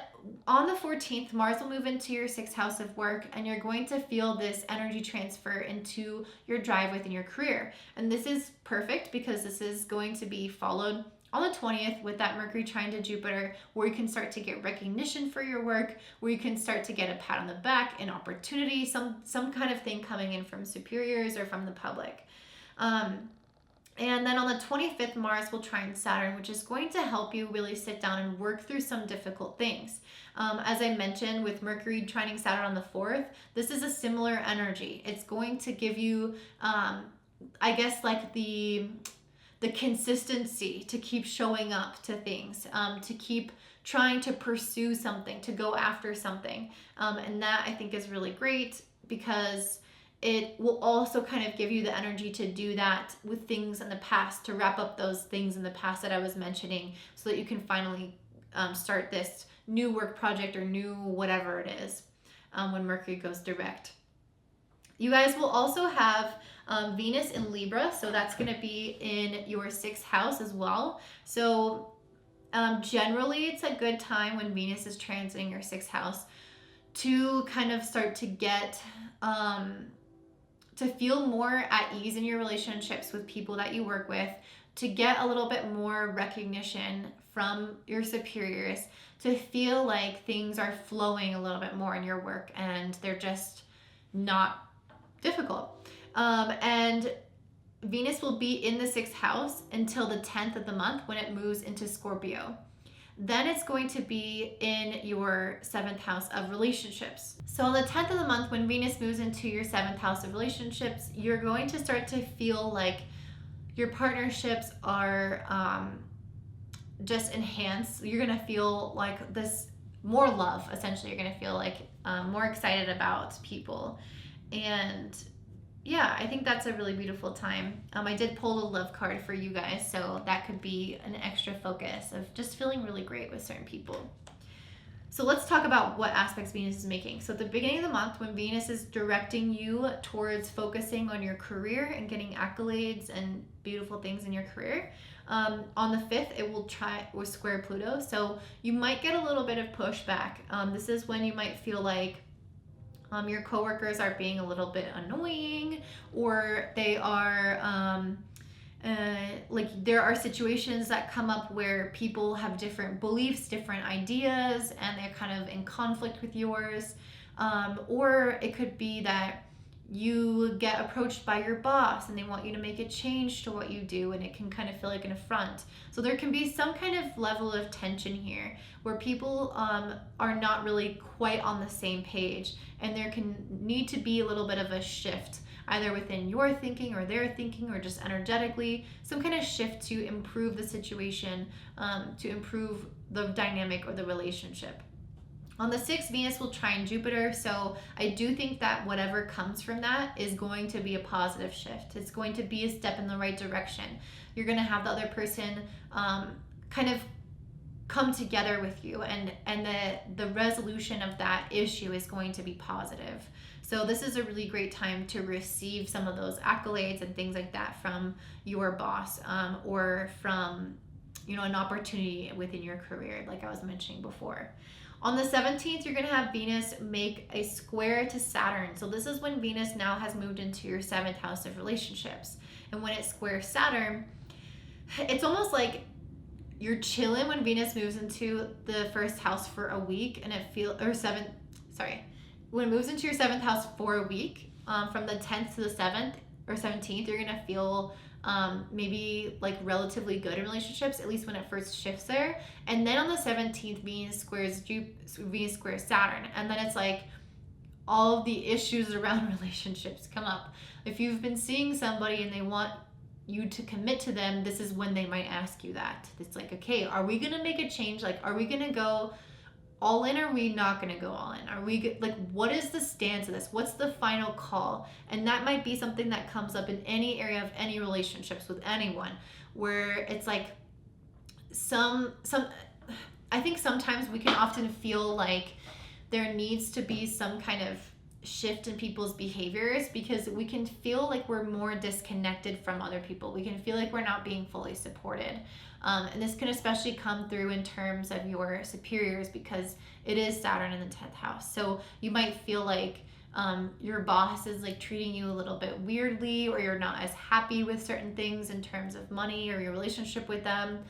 [SPEAKER 1] on the 14th, Mars will move into your 6th house of work, and you're going to feel this energy transfer into your drive within your career. And this is perfect because this is going to be followed on the 20th with that Mercury trine to Jupiter, where you can start to get recognition for your work, where you can start to get a pat on the back, an opportunity, some kind of thing coming in from superiors or from the public. And then on the 25th, Mars will trine Saturn, which is going to help you really sit down and work through some difficult things. As I mentioned, with Mercury trining Saturn on the 4th, this is a similar energy. It's going to give you, I guess, like the consistency to keep showing up to things, to keep trying to pursue something, to go after something. And that I think is really great. because it will also kind of give you the energy to do that with things in the past, to wrap up those things in the past that I was mentioning, so that you can finally start this new work project or new whatever it is when Mercury goes direct. You guys will also have Venus in Libra, so that's going to be in your 6th house as well. So generally, it's a good time when Venus is transiting your 6th house to kind of start to get to feel more at ease in your relationships with people that you work with, to get a little bit more recognition from your superiors, to feel like things are flowing a little bit more in your work and they're just not difficult. And Venus will be in the 6th house until the 10th of the month when it moves into Scorpio. Then it's going to be in your 7th house of relationships. So on the 10th of the month, when Venus moves into your 7th house of relationships, you're going to start to feel like your partnerships are just enhanced. You're going to feel like this more love, essentially. You're going to feel like more excited about people. And yeah, I think that's a really beautiful time. I did pull a love card for you guys, so that could be an extra focus of just feeling really great with certain people. So let's talk about what aspects Venus is making. So at the beginning of the month, when Venus is directing you towards focusing on your career and getting accolades and beautiful things in your career, on the 5th, it will square Pluto. So you might get a little bit of pushback. This is when you might feel like your coworkers are being a little bit annoying, or they are like there are situations that come up where people have different beliefs, different ideas, and they're kind of in conflict with yours. Or it could be that you get approached by your boss and they want you to make a change to what you do, and it can kind of feel like an affront. So there can be some kind of level of tension here where people are not really quite on the same page, and there can need to be a little bit of a shift, either within your thinking or their thinking, or just energetically, some kind of shift to improve the situation, to improve the dynamic or the relationship. On the 6th, Venus will trine Jupiter, so I do think that whatever comes from that is going to be a positive shift. It's going to be a step in the right direction. You're going to have the other person kind of come together with you, and the resolution of that issue is going to be positive. So this is a really great time to receive some of those accolades and things like that from your boss, or from an opportunity within your career, like I was mentioning before. On the 17th, you're going to have Venus make a square to Saturn. So this is when Venus now has moved into your 7th house of relationships. And when it squares Saturn, it's almost like you're chilling when Venus moves into the 1st house for a week, and when it moves into your 7th house for a week, from the 10th to the 7th or 17th, you're going to feel maybe like relatively good in relationships, at least when it first shifts there. And then on the 17th, Venus squares Saturn, and then it's like all of the issues around relationships come up. If you've been seeing somebody and they want you to commit to them, this is when they might ask you that. It's like, okay, are we gonna make a change? Like, are we gonna go all in, or are we not gonna go all in? Are we like, what is the stance of this? What's the final call? And that might be something that comes up in any area of any relationships with anyone, where it's like I think sometimes we can often feel like there needs to be some kind of shift in people's behaviors, because we can feel like we're more disconnected from other people. We can feel like we're not being fully supported. And this can especially come through in terms of your superiors, because it is Saturn in the 10th house. So you might feel like your boss is like treating you a little bit weirdly, or you're not as happy with certain things in terms of money or your relationship with them.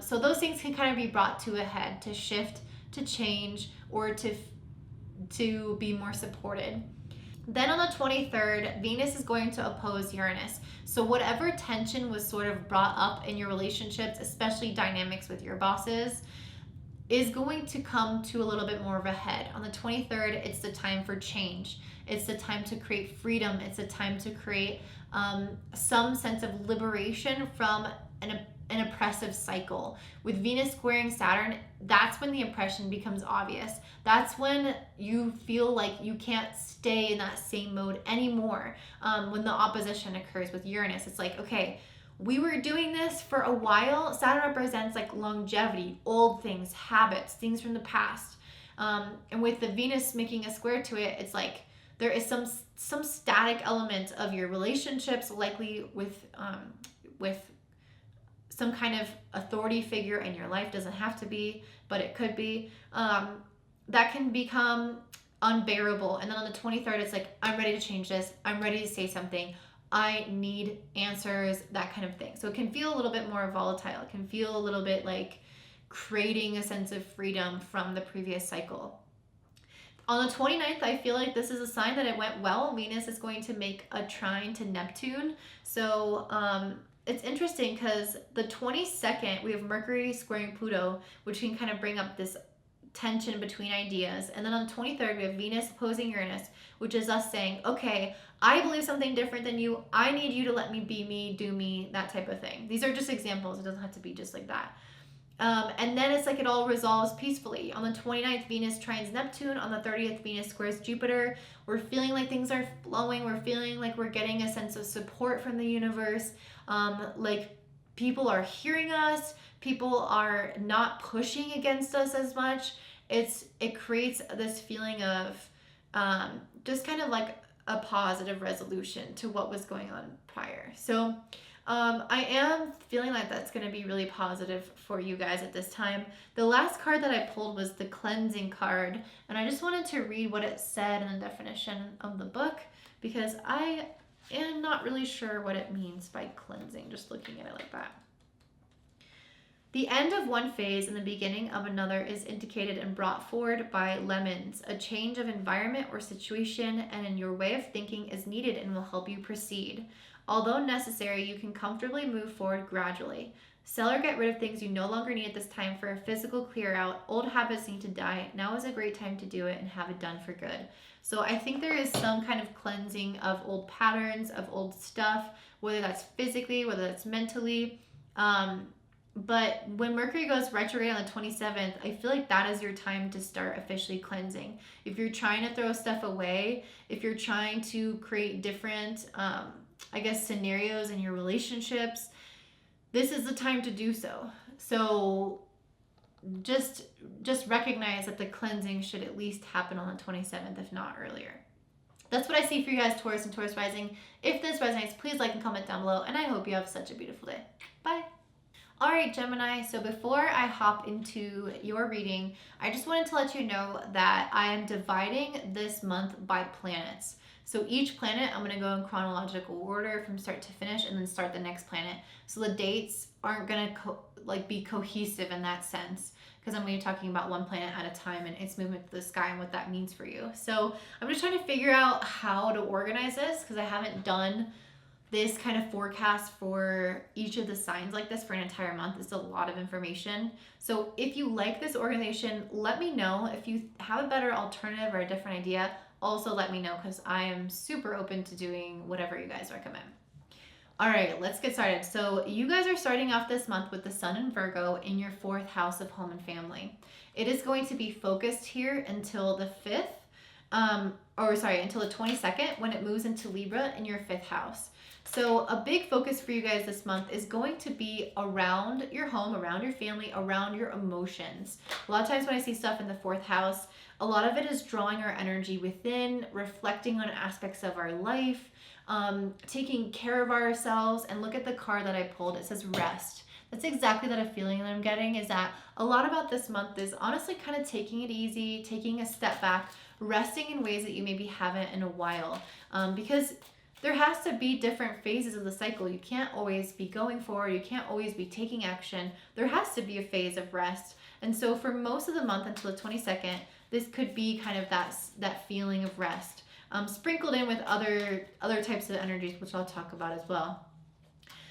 [SPEAKER 1] So those things can kind of be brought to a head, to shift, to change, or to be more supported. Then on the 23rd, Venus is going to oppose Uranus. So whatever tension was sort of brought up in your relationships, especially dynamics with your bosses, is going to come to a little bit more of a head. On the 23rd, it's the time for change. It's the time to create freedom. It's a time to create some sense of liberation from an oppressive cycle. With Venus squaring Saturn, that's when the oppression becomes obvious. That's when you feel like you can't stay in that same mode anymore. When the opposition occurs with Uranus, it's like, okay, we were doing this for a while. Saturn represents like longevity, old things, habits, things from the past. And with the Venus making a square to it, it's like there is some static element of your relationships, likely with some kind of authority figure in your life. Doesn't have to be, but it could be. That can become unbearable. And then on the 23rd, it's like, I'm ready to change this. I'm ready to say something. I need answers, that kind of thing. So it can feel a little bit more volatile. It can feel a little bit like creating a sense of freedom from the previous cycle. On the 29th, I feel like this is a sign that it went well. Venus is going to make a trine to Neptune. So it's interesting because the 22nd, we have Mercury squaring Pluto, which can kind of bring up this tension between ideas. And then on the 23rd, we have Venus opposing Uranus, which is us saying, okay, I believe something different than you. I need you to let me be me, do me, that type of thing. These are just examples. It doesn't have to be just like that. And then it's like it all resolves peacefully. On the 29th, Venus trines Neptune. On the 30th, Venus squares Jupiter. We're feeling like things are flowing. We're feeling like we're getting a sense of support from the universe. Like people are hearing us. People are not pushing against us as much. It creates this feeling of just kind of like a positive resolution to what was going on prior. So I am feeling like that's going to be really positive for you guys at this time. The last card that I pulled was the cleansing card, and I just wanted to read what it said in the definition of the book because I am not really sure what it means by cleansing, just looking at it like that. The end of one phase and the beginning of another is indicated and brought forward by lemons. A change of environment or situation and in your way of thinking is needed and will help you proceed. Although necessary, you can comfortably move forward gradually. Sell or get rid of things you no longer need at this time for a physical clear out. Old habits need to die. Now is a great time to do it and have it done for good. So I think there is some kind of cleansing of old patterns, of old stuff, whether that's physically, whether that's mentally. But when Mercury goes retrograde on the 27th, I feel like that is your time to start officially cleansing. If you're trying to throw stuff away, if you're trying to create different, scenarios in your relationships, this is the time to do so. So just recognize that the cleansing should at least happen on the 27th, if not earlier. That's what I see for you guys, Taurus and Taurus Rising. If this resonates, please like and comment down below, and I hope you have such a beautiful day. Bye. All right, Gemini, so before I hop into your reading, I just wanted to let you know that I am dividing this month by planets. So each planet, I'm going to go in chronological order from start to finish and then start the next planet. So the dates aren't going to be cohesive in that sense because I'm going to be talking about one planet at a time and its movement to the sky and what that means for you. So I'm just trying to figure out how to organize this because I haven't done this kind of forecast for each of the signs like this for an entire month. It's a lot of information. So if you like this organization, let me know. If you have a better alternative or a different idea, also let me know because I am super open to doing whatever you guys recommend. All right, let's get started. So you guys are starting off this month with the Sun in Virgo in your 4th house of home and family. It is going to be focused here until the 5th, until the 22nd when it moves into Libra in your 5th house. So a big focus for you guys this month is going to be around your home, around your family, around your emotions. A lot of times when I see stuff in the 4th house, a lot of it is drawing our energy within, reflecting on aspects of our life, taking care of ourselves. And look at the card that I pulled. It says rest. That's exactly that feeling that I'm getting, is that a lot about this month is honestly kind of taking it easy, taking a step back, resting in ways that you maybe haven't in a while. Because there has to be different phases of the cycle. You can't always be going forward. You can't always be taking action. There has to be a phase of rest. And so for most of the month until the 22nd, this could be kind of that feeling of rest, sprinkled in with other types of energies, which I'll talk about as well.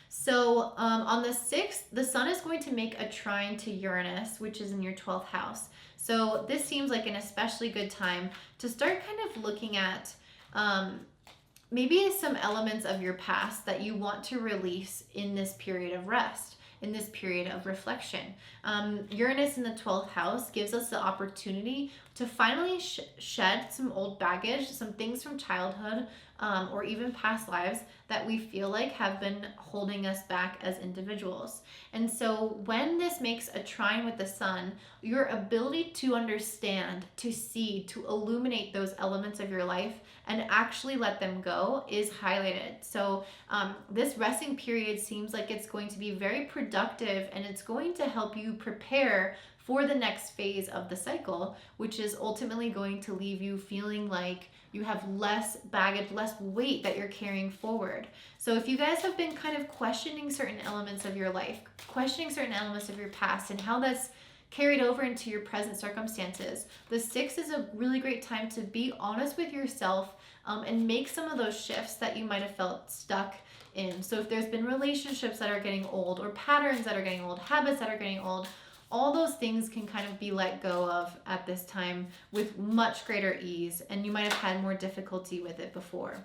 [SPEAKER 1] So on the 6th, the Sun is going to make a trine to Uranus, which is in your 12th house. So this seems like an especially good time to start kind of looking at maybe some elements of your past that you want to release in this period of rest. in this period of reflection. Uranus in the 12th house gives us the opportunity to finally shed some old baggage, some things from childhood, or even past lives that we feel like have been holding us back as individuals. And so when this makes a trine with the sun, your ability to understand, to see, to illuminate those elements of your life and actually let them go is highlighted. So this resting period seems like it's going to be very productive, and it's going to help you prepare for the next phase of the cycle, which is ultimately going to leave you feeling like you have less baggage, less weight that you're carrying forward. So if you guys have been kind of questioning certain elements of your life, questioning certain elements of your past and how that's carried over into your present circumstances, the 6th is a really great time to be honest with yourself and make some of those shifts that you might have felt stuck in. So if there's been relationships that are getting old, or patterns that are getting old, habits that are getting old, all those things can kind of be let go of at this time with much greater ease, and you might have had more difficulty with it before.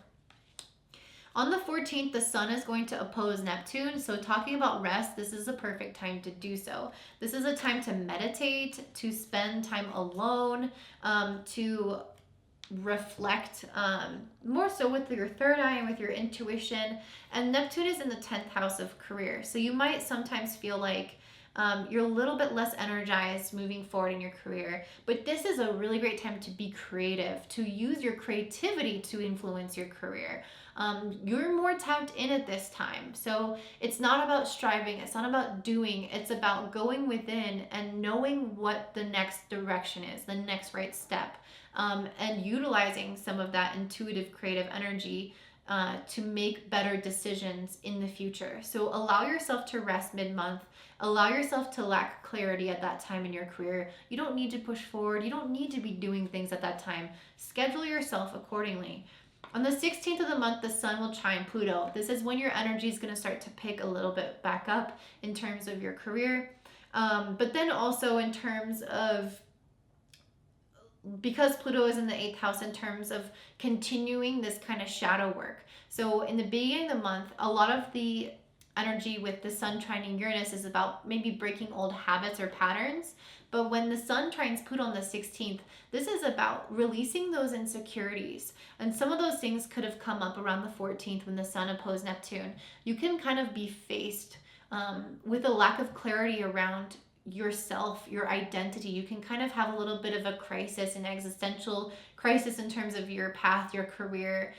[SPEAKER 1] On the 14th, the sun is going to oppose Neptune. So talking about rest, this is a perfect time to do so. This is a time to meditate, to spend time alone, to reflect more so with your third eye and with your intuition. And Neptune is in the 10th house of career. So you might sometimes feel like you're a little bit less energized moving forward in your career, but this is a really great time to be creative, to use your creativity to influence your career. You're more tapped in at this time. So it's not about striving, it's not about doing, it's about going within and knowing what the next direction is, the next right step, and utilizing some of that intuitive creative energy to make better decisions in the future. So allow yourself to rest mid-month. Allow yourself to lack clarity at that time in your career. You don't need to push forward. You don't need to be doing things at that time. Schedule yourself accordingly. On the 16th of the month, the sun will trine Pluto. This is when your energy is going to start to pick a little bit back up in terms of your career. But then also in terms of, because Pluto is in the 8th house, in terms of continuing this kind of shadow work. So in the beginning of the month, a lot of the energy with the sun trining Uranus is about maybe breaking old habits or patterns. But when the sun trines Pluto on the 16th, this is about releasing those insecurities. And some of those things could have come up around the 14th when the sun opposed Neptune. You can kind of be faced with a lack of clarity around yourself, your identity. You can kind of have a little bit of a crisis, an existential crisis in terms of your path, your career,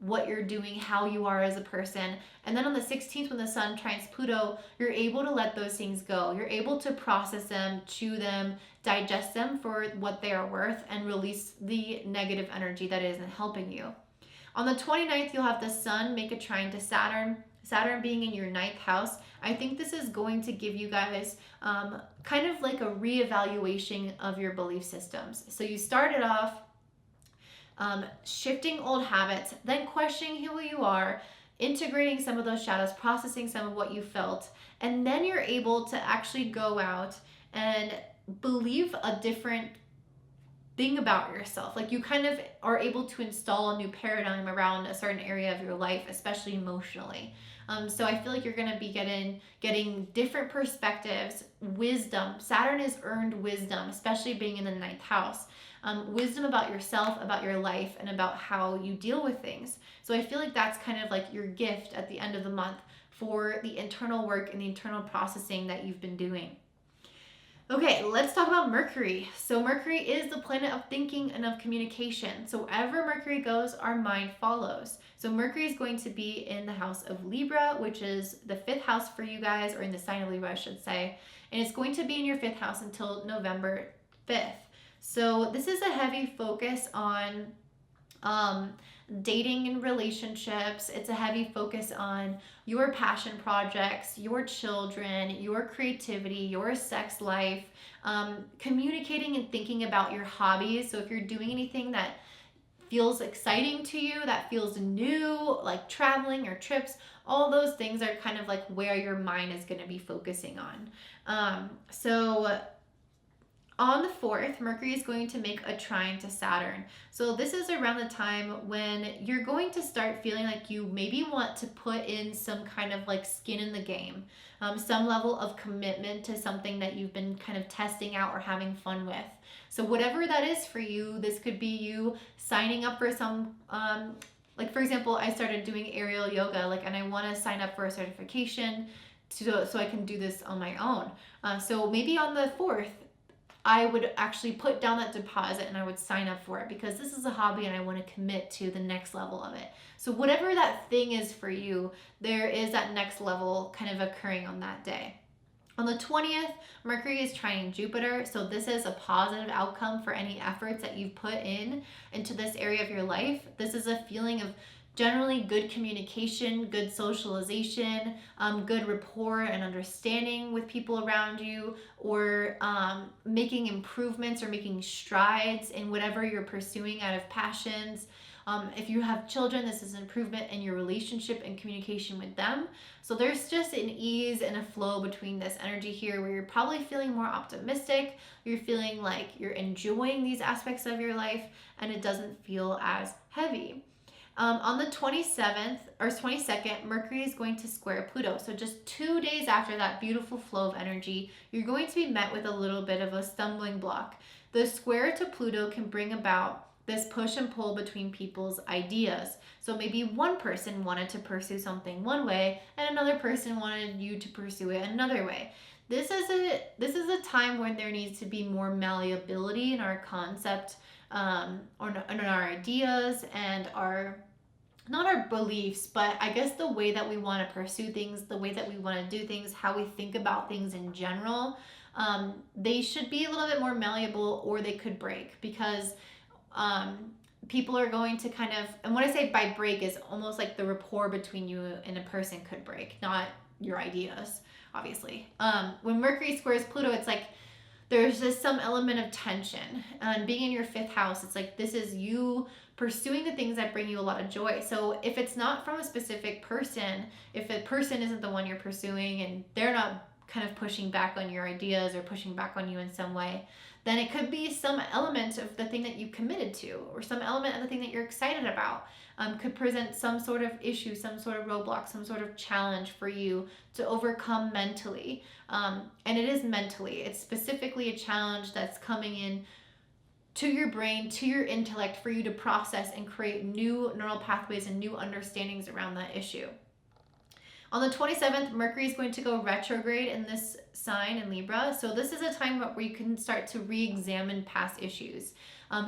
[SPEAKER 1] what you're doing, how you are as a person. And then on the 16th, when the sun trines Pluto, you're able to let those things go. You're able to process them, chew them, digest them for what they are worth, and release the negative energy that isn't helping you. On the 29th, you'll have the sun make a trine to Saturn. Saturn being in your 9th house, I think this is going to give you guys kind of like a reevaluation of your belief systems. So you started off shifting old habits, then questioning who you are, integrating some of those shadows, processing some of what you felt, and then you're able to actually go out and believe a different thing about yourself. Like you kind of are able to install a new paradigm around a certain area of your life, especially emotionally. So I feel like you're going to be getting different perspectives, wisdom. Saturn has earned wisdom, especially being in the 9th house. Wisdom about yourself, about your life, and about how you deal with things. So I feel like that's kind of like your gift at the end of the month for the internal work and the internal processing that you've been doing. Okay, let's talk about Mercury. So Mercury is the planet of thinking and of communication. So wherever Mercury goes, our mind follows. So Mercury is going to be in the house of Libra, which is the 5th house for you guys, or in the sign of Libra, I should say. And it's going to be in your 5th house until November 5th. So this is a heavy focus on dating and relationships. It's a heavy focus on your passion projects, your children, your creativity, your sex life, communicating and thinking about your hobbies. So if you're doing anything that feels exciting to you, that feels new, like traveling or trips, all those things are kind of like where your mind is going to be focusing on. So On the 4th, Mercury is going to make a trine to Saturn. So this is around the time when you're going to start feeling like you maybe want to put in some kind of like skin in the game, some level of commitment to something that you've been kind of testing out or having fun with. So whatever that is for you, this could be you signing up for some, like for example, I started doing aerial yoga, like, and I want to sign up for a certification so I can do this on my own. So maybe on the 4th, I would actually put down that deposit and I would sign up for it because this is a hobby and I want to commit to the next level of it. So whatever that thing is for you, there is that next level kind of occurring on that day. On the 20th, Mercury is trining Jupiter, so this is a positive outcome for any efforts that you've put into this area of your life. This is a feeling of generally good communication, good socialization, good rapport and understanding with people around you, or making improvements or making strides in whatever you're pursuing out of passions. If you have children, this is an improvement in your relationship and communication with them. So there's just an ease and a flow between this energy here where you're probably feeling more optimistic. You're feeling like you're enjoying these aspects of your life and it doesn't feel as heavy. On the 27th or 22nd, Mercury is going to square Pluto. So just 2 days after that beautiful flow of energy, you're going to be met with a little bit of a stumbling block. The square to Pluto can bring about this push and pull between people's ideas. So maybe one person wanted to pursue something one way and another person wanted you to pursue it another way. This is a time when there needs to be more malleability in our concept, or in our ideas and not our beliefs, but I guess the way that we want to pursue things, the way that we want to do things, how we think about things in general. They should be a little bit more malleable or they could break because people are going to kind of, and what I say by break is almost like the rapport between you and a person could break, not your ideas, obviously. When Mercury squares Pluto, it's like there's just some element of tension. And being in your 5th house, it's like this is you pursuing the things that bring you a lot of joy. So if it's not from a specific person, if a person isn't the one you're pursuing and they're not kind of pushing back on your ideas or pushing back on you in some way, then it could be some element of the thing that you committed to or some element of the thing that you're excited about. Could present some sort of issue, some sort of roadblock, some sort of challenge for you to overcome mentally. And it is mentally. It's specifically a challenge that's coming in to your brain, to your intellect for you to process and create new neural pathways and new understandings around that issue. On the 27th, Mercury is going to go retrograde in this sign in Libra. So this is a time where you can start to re-examine past issues.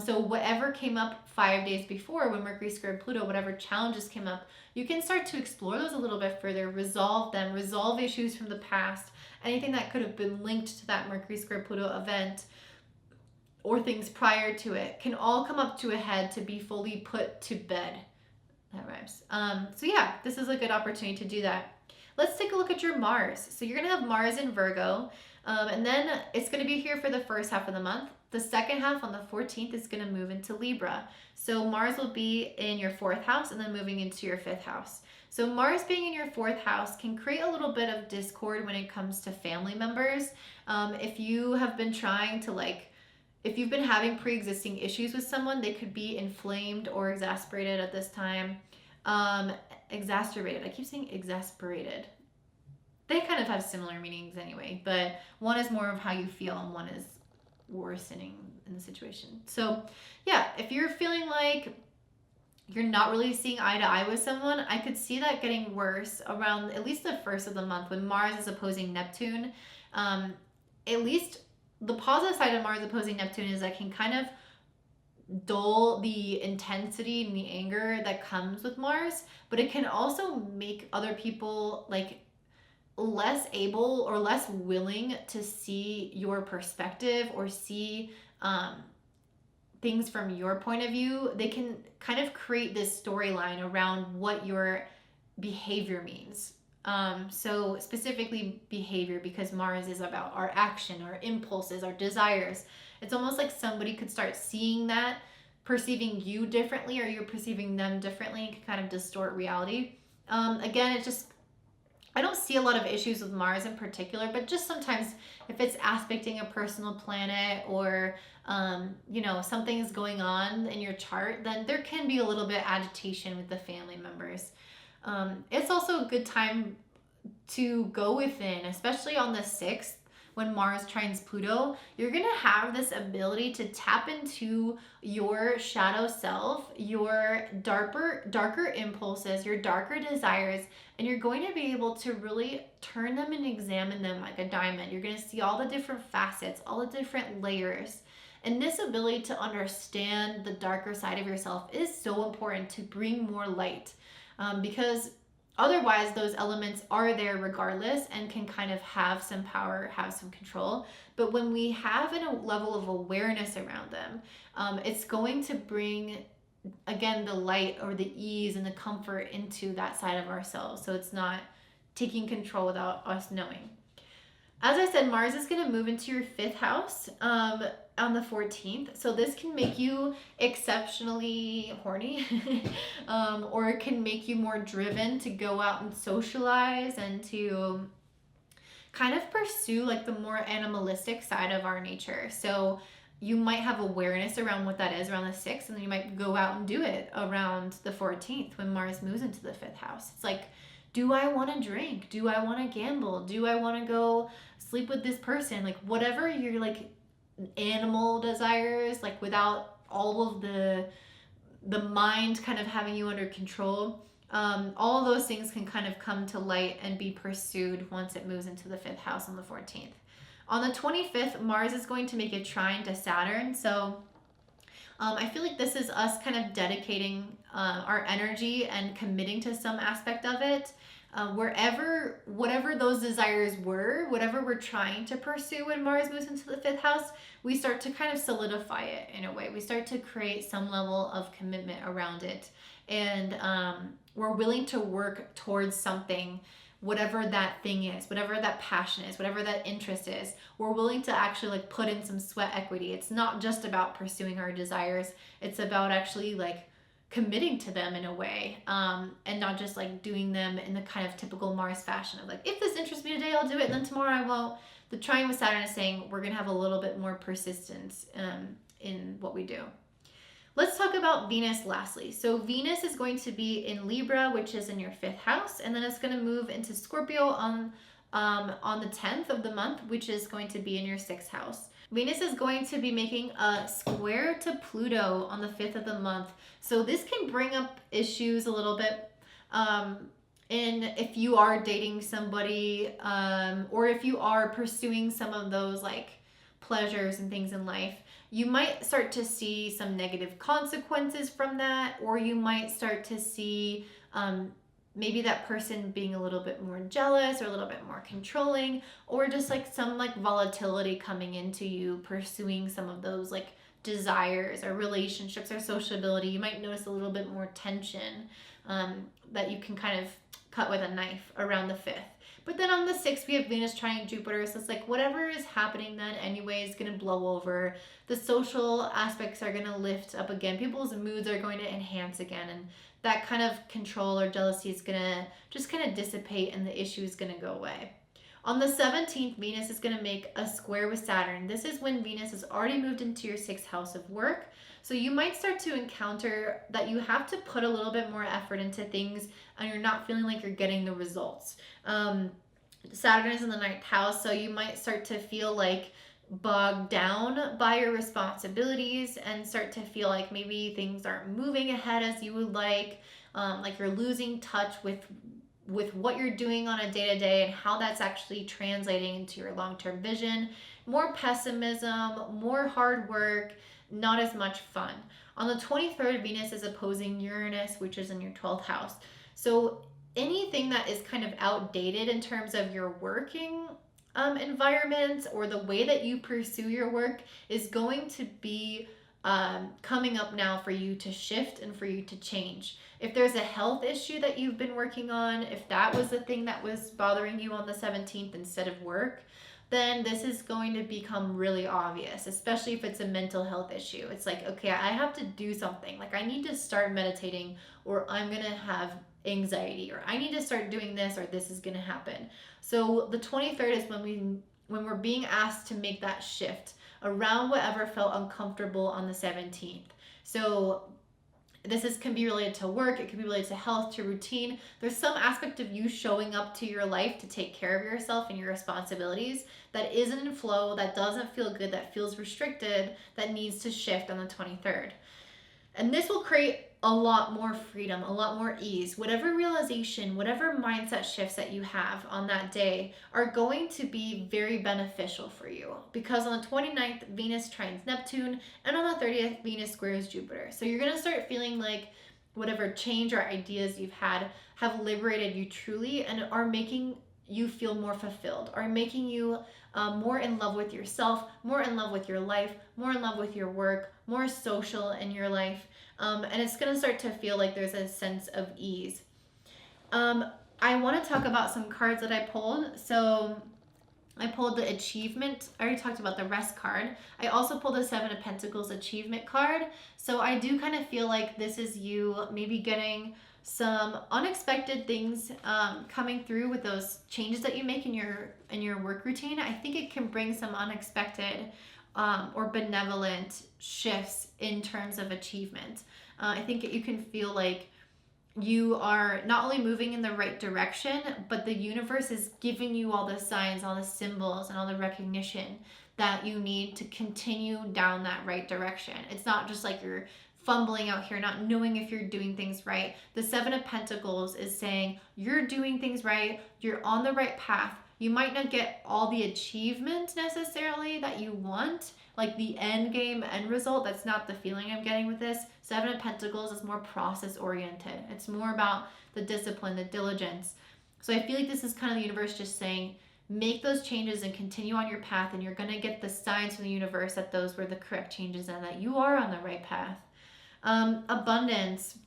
[SPEAKER 1] So whatever came up 5 days before when Mercury squared Pluto, whatever challenges came up, you can start to explore those a little bit further, resolve them, resolve issues from the past, anything that could have been linked to that Mercury squared Pluto event or things prior to it can all come up to a head to be fully put to bed. That rhymes. So yeah, this is a good opportunity to do that. Let's take a look at your Mars. So you're going to have Mars in Virgo, and then it's going to be here for the first half of the month. The second half on the 14th is going to move into Libra. So Mars will be in your 4th house and then moving into your 5th house. So Mars being in your 4th house can create a little bit of discord when it comes to family members. If you have been trying to if you've been having pre-existing issues with someone, they could be inflamed or exasperated at this time. Exacerbated. I keep saying exasperated. They kind of have similar meanings anyway, but one is more of how you feel and one is worsening in the situation. So yeah, if you're feeling like you're not really seeing eye to eye with someone, I could see that getting worse around at least the first of the month when Mars is opposing Neptune. At least the positive side of Mars opposing Neptune is that can kind of dull the intensity and the anger that comes with Mars, but it can also make other people less able or less willing to see your perspective or see things from your point of view. They can kind of create this storyline around what your behavior means. So specifically behavior, because Mars is about our action, our impulses, our desires. It's almost like somebody could start seeing that, perceiving you differently, or you're perceiving them differently, and can kind of distort reality. Again, it's just I don't see a lot of issues with Mars in particular, but just sometimes if it's aspecting a personal planet or, you know, something's going on in your chart, then there can be a little bit agitation with the family members. It's also a good time to go within, especially on the 6th when Mars trines Pluto. You're going to have this ability to tap into your shadow self, your darker impulses, your darker desires, and you're going to be able to really turn them and examine them like a diamond. You're going to see all the different facets, all the different layers. And this ability to understand the darker side of yourself is so important to bring more light, because otherwise those elements are there regardless and can kind of have some power, have some control. But when we have a level of awareness around them, it's going to bring, again, the light or the ease and the comfort into that side of ourselves. So it's not taking control without us knowing. As I said, Mars is going to move into your 5th house on the 14th. So this can make you exceptionally horny or it can make you more driven to go out and socialize and to kind of pursue like the more animalistic side of our nature. So you might have awareness around what that is around the 6th, and then you might go out and do it around the 14th when Mars moves into the 5th house. It's like, do I want to drink? Do I want to gamble? Do I want to go sleep with this person? Like whatever your like animal desires, like without all of the mind kind of having you under control, all of those things can kind of come to light and be pursued once it moves into the 5th house on the 14th. On the 25th, Mars is going to make a trine to Saturn. So I feel like this is us kind of dedicating our energy and committing to some aspect of it. Whatever those desires were, whatever we're trying to pursue when Mars moves into the 5th house, we start to kind of solidify it in a way. We start to create some level of commitment around it. And we're willing to work towards something, whatever that thing is, whatever that passion is, whatever that interest is. We're willing to actually like put in some sweat equity. It's not just about pursuing our desires. It's about actually like committing to them in a way, and not just like doing them in the kind of typical Mars fashion of like, if this interests me today, I'll do it, and then tomorrow I won't. The trine with Saturn is saying we're going to have a little bit more persistence in what we do. Let's talk about Venus lastly. So Venus is going to be in Libra, which is in your 5th house, and then it's going to move into Scorpio on the 10th of the month, which is going to be in your 6th house. Venus is going to be making a square to Pluto on the 5th of the month. So this can bring up issues a little bit. And if you are dating somebody, or if you are pursuing some of those like pleasures and things in life, you might start to see some negative consequences from that, or you might start to see maybe that person being a little bit more jealous or a little bit more controlling, or just like some like volatility coming into you pursuing some of those like desires or relationships or sociability. You might notice a little bit more tension that you can kind of cut with a knife around the 5th. But then on the 6th, we have Venus trining Jupiter. So it's like whatever is happening then anyway is going to blow over. The social aspects are going to lift up again. People's moods are going to enhance again. And that kind of control or jealousy is going to just kind of dissipate and the issue is going to go away. On the 17th, Venus is going to make a square with Saturn. This is when Venus has already moved into your 6th house of work. So you might start to encounter that you have to put a little bit more effort into things and you're not feeling like you're getting the results. Saturn is in the 9th house, so you might start to feel like bogged down by your responsibilities and start to feel like maybe things aren't moving ahead as you would like you're losing touch with what you're doing on a day-to-day and how that's actually translating into your long-term vision. More pessimism, more hard work, not as much fun. On the 23rd, Venus is opposing Uranus, which is in your 12th house. So anything that is kind of outdated in terms of your working environment or the way that you pursue your work is going to be coming up now for you to shift and for you to change. If there's a health issue that you've been working on, if that was the thing that was bothering you on the 17th instead of work, then this is going to become really obvious, especially if it's a mental health issue. It's like, okay, I have to do something. Like I need to start meditating or I'm going to have anxiety, or I need to start doing this, or this is going to happen. So the 23rd is when we're being asked to make that shift around whatever felt uncomfortable on the 17th. So can be related to work, it can be related to health, to routine. There's some aspect of you showing up to your life to take care of yourself and your responsibilities that isn't in flow, that doesn't feel good, that feels restricted, that needs to shift on the 23rd. And this will create a lot more freedom, a lot more ease. Whatever realization, whatever mindset shifts that you have on that day are going to be very beneficial for you, because on the 29th, Venus trines Neptune, and on the 30th, Venus squares Jupiter. So you're going to start feeling like whatever change or ideas you've had have liberated you truly and are making you feel more fulfilled, are making you more in love with yourself, more in love with your life, more in love with your work, more social in your life. And it's going to start to feel like there's a sense of ease. I want to talk about some cards that I pulled. So I pulled the achievement. I already talked about the rest card. I also pulled the 7 of Pentacles achievement card. So I do kind of feel like this is you maybe getting some unexpected things coming through with those changes that you make in your work routine. I think it can bring some unexpected or benevolent shifts in terms of achievement. I think you can feel like you are not only moving in the right direction, but the universe is giving you all the signs, all the symbols, and all the recognition that you need to continue down that right direction. It's not just like you're fumbling out here, not knowing if you're doing things right. The 7 of Pentacles is saying you're doing things right, you're on the right path. You might not get all the achievement necessarily that you want, like the end game, end result. That's not the feeling I'm getting with this. 7 of Pentacles is more process oriented. It's more about the discipline, the diligence. So I feel like this is kind of the universe just saying, make those changes and continue on your path, and you're going to get the signs from the universe that those were the correct changes and that you are on the right path. Abundance.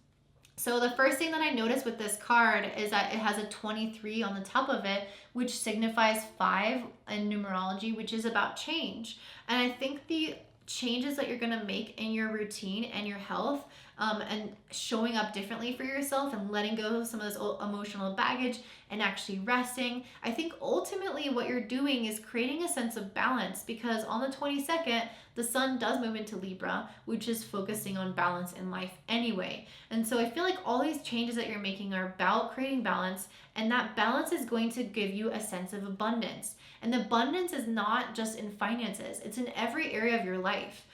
[SPEAKER 1] So the first thing that I noticed with this card is that it has a 23 on the top of it, which signifies 5 in numerology, which is about change. And I think the changes that you're going to make in your routine and your health, and showing up differently for yourself and letting go of some of this emotional baggage and actually resting. I think ultimately what you're doing is creating a sense of balance, because on the 22nd, the sun does move into Libra, which is focusing on balance in life anyway. And so I feel like all these changes that you're making are about creating balance, and that balance is going to give you a sense of abundance. And the abundance is not just in finances, it's in every area of your life.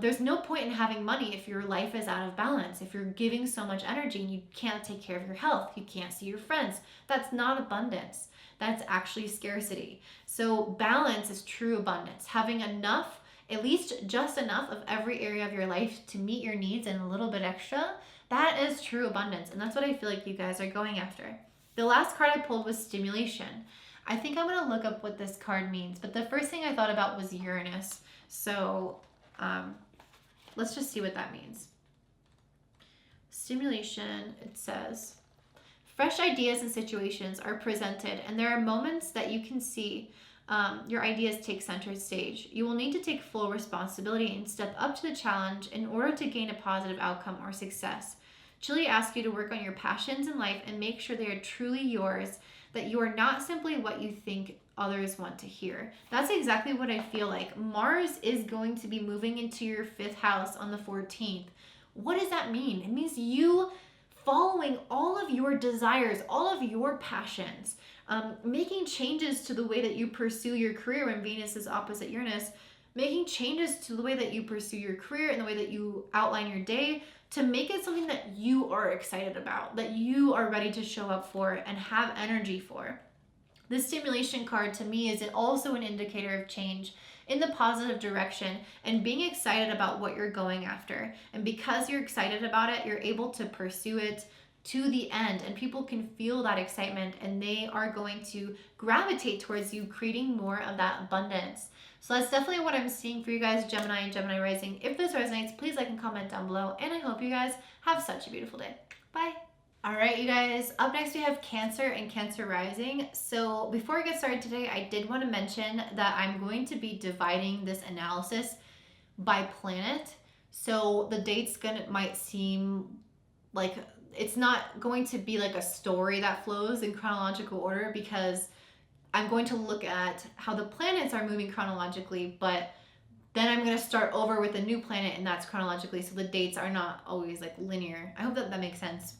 [SPEAKER 1] There's no point in having money if your life is out of balance, if you're giving so much energy and you can't take care of your health, you can't see your friends. That's not abundance. That's actually scarcity. So balance is true abundance. Having enough, at least just enough of every area of your life to meet your needs and a little bit extra, that is true abundance. And that's what I feel like you guys are going after. The last card I pulled was stimulation. I think I'm going to look up what this card means, but the first thing I thought about was Uranus. So let's just see what that means. Stimulation, it says, fresh ideas and situations are presented, and there are moments that you can see your ideas take center stage. You will need to take full responsibility and step up to the challenge in order to gain a positive outcome or success. Chile asks you to work on your passions in life and make sure they are truly yours, that you are not simply what you think others want to hear. That's exactly what I feel like. Mars is going to be moving into your 5th house on the 14th. What does that mean? It means you following all of your desires, all of your passions, making changes to the way that you pursue your career when Venus is opposite Uranus, making changes to the way that you pursue your career and the way that you outline your day to make it something that you are excited about, that you are ready to show up for and have energy for. This stimulation card to me is also an indicator of change in the positive direction and being excited about what you're going after. And because you're excited about it, you're able to pursue it to the end, and people can feel that excitement and they are going to gravitate towards you, creating more of that abundance. So that's definitely what I'm seeing for you guys, Gemini and Gemini Rising. If this resonates, please like and comment down below, and I hope you guys have such a beautiful day. Bye. All right, you guys, up next we have Cancer and Cancer Rising. So before I get started today, I did want to mention that I'm going to be dividing this analysis by planet. So the dates might seem like it's not going to be like a story that flows in chronological order, because I'm going to look at how the planets are moving chronologically, but then I'm going to start over with a new planet, and that's chronologically, so the dates are not always like linear. I hope that makes sense.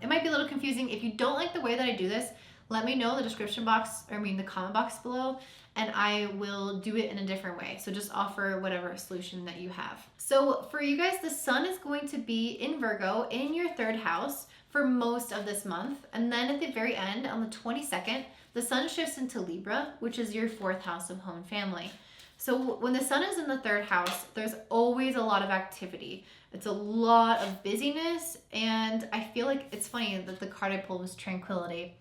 [SPEAKER 1] It might be a little confusing. If you don't like the way that I do this, let me know in the description box, the comment box below, and I will do it in a different way. So just offer whatever solution that you have. So for you guys, the sun is going to be in Virgo in your 3rd house for most of this month. And then at the very end, on the 22nd, the sun shifts into Libra, which is your 4th house of home and family. So when the sun is in the 3rd house, there's always a lot of activity. It's a lot of busyness, and I feel like it's funny that the card I pulled was tranquility.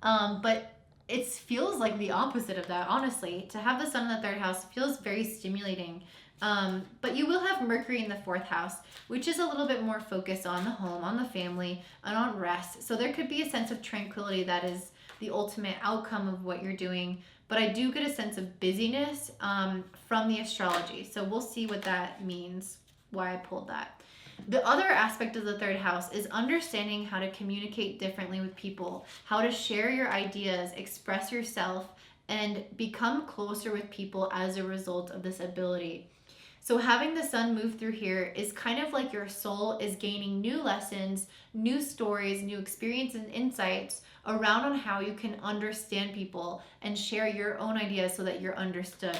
[SPEAKER 1] But it feels like the opposite of that, honestly. To have the sun in the 3rd house feels very stimulating. But you will have Mercury in the 4th house, which is a little bit more focused on the home, on the family, and on rest. So there could be a sense of tranquility that is the ultimate outcome of what you're doing. But I do get a sense of busyness from the astrology. So we'll see what that means, why I pulled that. The other aspect of the 3rd house is understanding how to communicate differently with people, how to share your ideas, express yourself, and become closer with people as a result of this ability. So having the sun move through here is kind of like your soul is gaining new lessons, new stories, new experiences and insights around on how you can understand people and share your own ideas so that you're understood.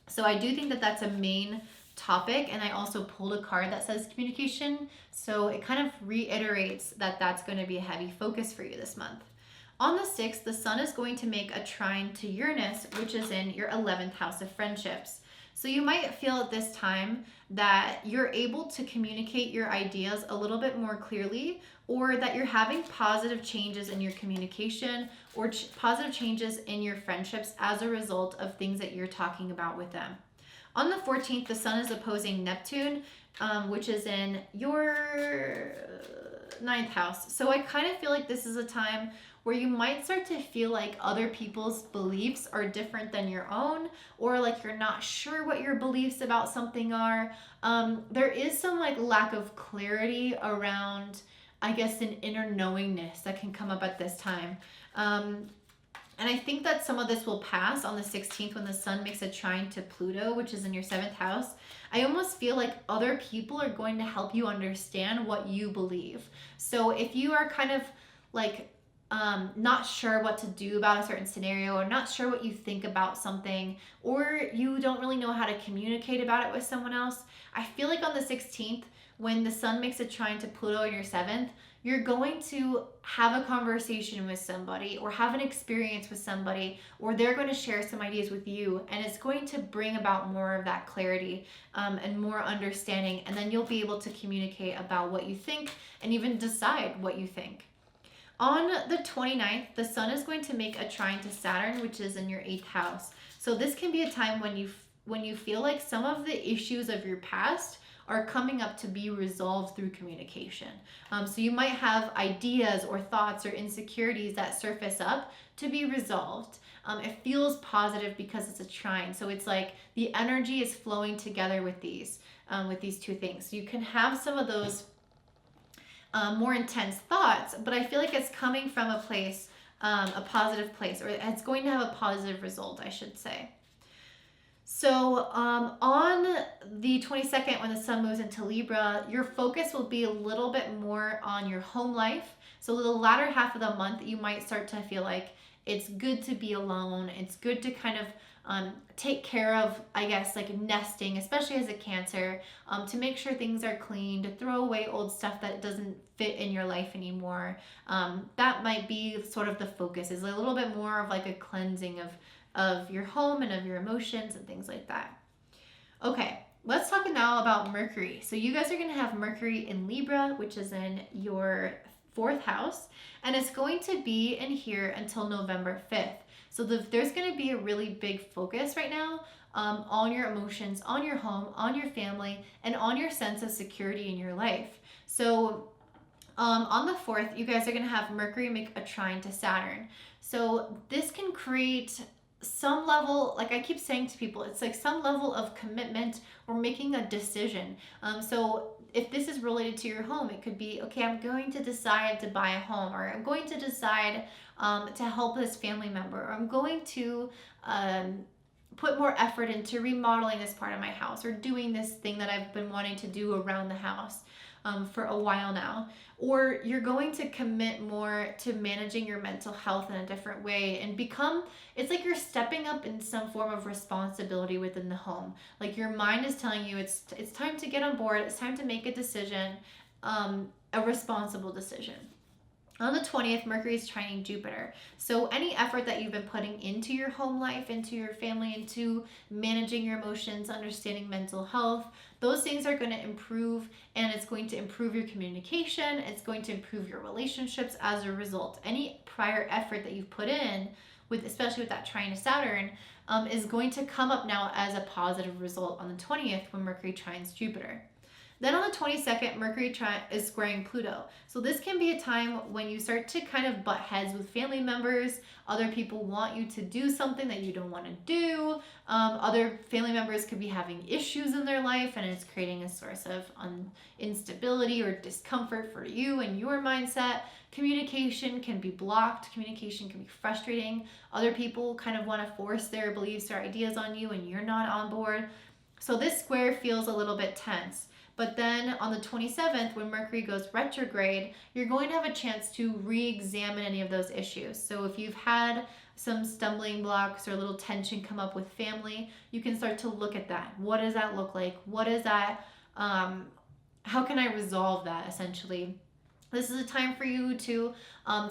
[SPEAKER 1] So I do think that that's a main topic, and I also pulled a card that says communication, so it kind of reiterates that that's going to be a heavy focus for you this month. On the 6th, the sun is going to make a trine to Uranus, which is in your 11th house of friendships. So you might feel at this time that you're able to communicate your ideas a little bit more clearly, or that you're having positive changes in your communication or positive changes in your friendships as a result of things that you're talking about with them. On the 14th, the sun is opposing Neptune, which is in your 9th house. So I kind of feel like this is a time where you might start to feel like other people's beliefs are different than your own, or like you're not sure what your beliefs about something are. There is some like lack of clarity around, I guess, an inner knowingness that can come up at this time. And I think that some of this will pass on the 16th when the sun makes a trine to Pluto, which is in your 7th house. I almost feel like other people are going to help you understand what you believe. So if you are kind of like not sure what to do about a certain scenario, or not sure what you think about something, or you don't really know how to communicate about it with someone else, I feel like on the 16th, when the sun makes a trine to Pluto in your 7th, you're going to have a conversation with somebody, or have an experience with somebody, or they're going to share some ideas with you, and it's going to bring about more of that clarity and more understanding, and then you'll be able to communicate about what you think and even decide what you think. On the 29th, the sun is going to make a trine to Saturn, which is in your 8th house. So this can be a time when you feel like some of the issues of your past are coming up to be resolved through communication. So you might have ideas or thoughts or insecurities that surface up to be resolved. It feels positive because it's a trine. So it's like the energy is flowing together with these two things. So you can have some of those more intense thoughts, but I feel like it's coming from a place, a positive place, or it's going to have a positive result, I should say. So on the 22nd, when the sun moves into Libra, your focus will be a little bit more on your home life. So the latter half of the month, you might start to feel like it's good to be alone. It's good to kind of take care of, I guess, like nesting, especially as a Cancer, to make sure things are clean, to throw away old stuff that doesn't fit in your life anymore. That might be sort of the focus, is a little bit more of like a cleansing of your home and of your emotions and things like that. Okay, let's talk now about Mercury. So you guys are going to have Mercury in Libra, which is in your 4th house, and it's going to be in here until November 5th. So there's going to be a really big focus right now on your emotions, on your home, on your family, and on your sense of security in your life. So on the 4th, you guys are going to have Mercury make a trine to Saturn. So this can create some level, like I keep saying to people, it's like some level of commitment or making a decision. So if this is related to your home, it could be, okay, I'm going to decide to buy a home, or I'm going to decide to help this family member, or I'm going to put more effort into remodeling this part of my house, or doing this thing that I've been wanting to do around the house for a while now. Or you're going to commit more to managing your mental health in a different way and it's like you're stepping up in some form of responsibility within the home. Like your mind is telling you it's time to get on board, it's time to make a decision, a responsible decision. On the 20th, Mercury is trining Jupiter. So any effort that you've been putting into your home life, into your family, into managing your emotions, understanding mental health, those things are going to improve, and it's going to improve your communication. It's going to improve your relationships as a result. Any prior effort that you've put in, especially with that trine to Saturn, is going to come up now as a positive result on the 20th when Mercury trines Jupiter. Then on the 22nd, Mercury is squaring Pluto. So this can be a time when you start to kind of butt heads with family members. Other people want you to do something that you don't want to do. Other family members could be having issues in their life, and it's creating a source of instability or discomfort for you and your mindset. Communication can be blocked. Communication can be frustrating. Other people kind of want to force their beliefs or ideas on you, and you're not on board. So this square feels a little bit tense. But then on the 27th, when Mercury goes retrograde, you're going to have a chance to re-examine any of those issues. So if you've had some stumbling blocks or a little tension come up with family, you can start to look at that. What does that look like? What is that? How can I resolve that, essentially? This is a time for you to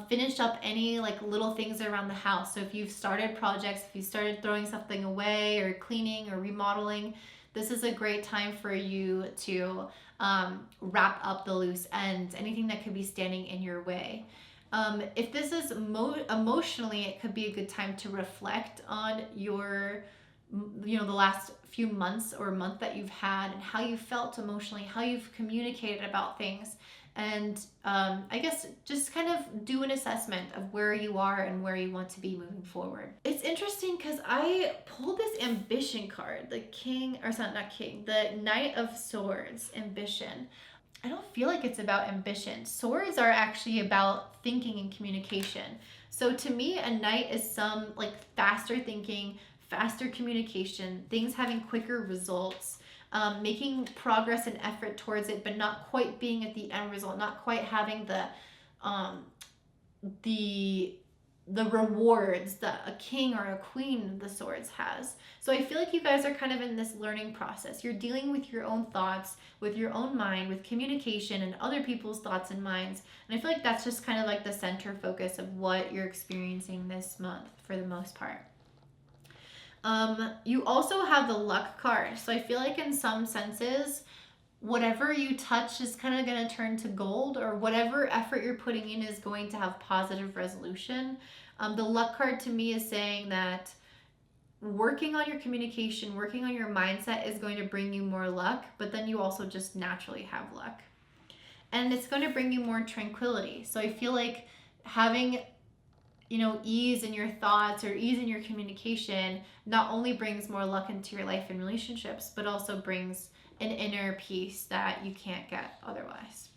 [SPEAKER 1] finish up any like little things around the house. So if you've started projects, if you started throwing something away or cleaning or remodeling, this is a great time for you to wrap up the loose ends, anything that could be standing in your way. If this is emotionally, it could be a good time to reflect on your, the last few months or month that you've had and how you felt emotionally, how you've communicated about things. And I guess just kind of do an assessment of where you are and where you want to be moving forward. It's interesting because I pulled this ambition card, the Knight of Swords, ambition. I don't feel like it's about ambition. Swords are actually about thinking and communication. So to me, a knight is some like faster thinking, faster communication, things having quicker results. Making progress and effort towards it, but not quite being at the end result, not quite having the rewards that a king or a queen of the swords has. So I feel like you guys are kind of in this learning process. You're dealing with your own thoughts, with your own mind, with communication and other people's thoughts and minds. And I feel like that's just kind of like the center focus of what you're experiencing this month for the most part. You also have the luck card. So I feel like in some senses, whatever you touch is kind of going to turn to gold, or whatever effort you're putting in is going to have positive resolution. The luck card to me is saying that working on your communication, working on your mindset is going to bring you more luck, but then you also just naturally have luck. And it's going to bring you more tranquility. So I feel like having ease in your thoughts or ease in your communication not only brings more luck into your life and relationships, but also brings an inner peace that you can't get otherwise.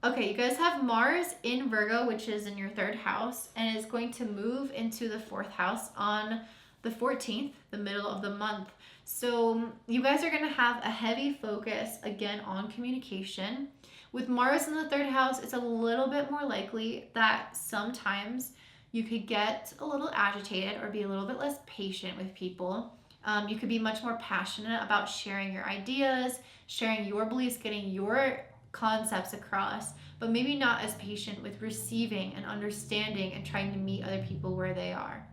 [SPEAKER 1] Okay, you guys have Mars in Virgo, which is in your 3rd house, and is going to move into the 4th house on the 14th, the middle of the month. So you guys are going to have a heavy focus again on communication. With Mars in the 3rd house, it's a little bit more likely that sometimes you could get a little agitated or be a little bit less patient with people. You could be much more passionate about sharing your ideas, sharing your beliefs, getting your concepts across, but maybe not as patient with receiving and understanding and trying to meet other people where they are.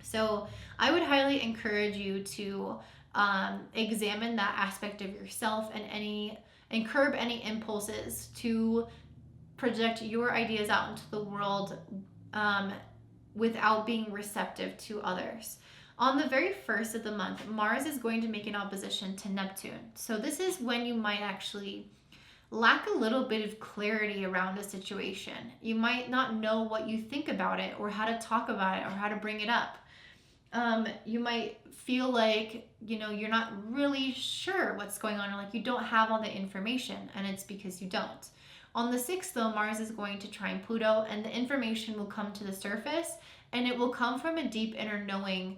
[SPEAKER 1] So I would highly encourage you to examine that aspect of yourself and curb any impulses to project your ideas out into the world without being receptive to others. On the very first of the month, Mars is going to make an opposition to Neptune. So this is when you might actually lack a little bit of clarity around a situation. You might not know what you think about it or how to talk about it or how to bring it up. You might feel like, you know, you're not really sure what's going on, or like you don't have all the information, and it's because you don't. On the 6th, though, Mars is going to trine Pluto, and the information will come to the surface, and it will come from a deep inner knowing,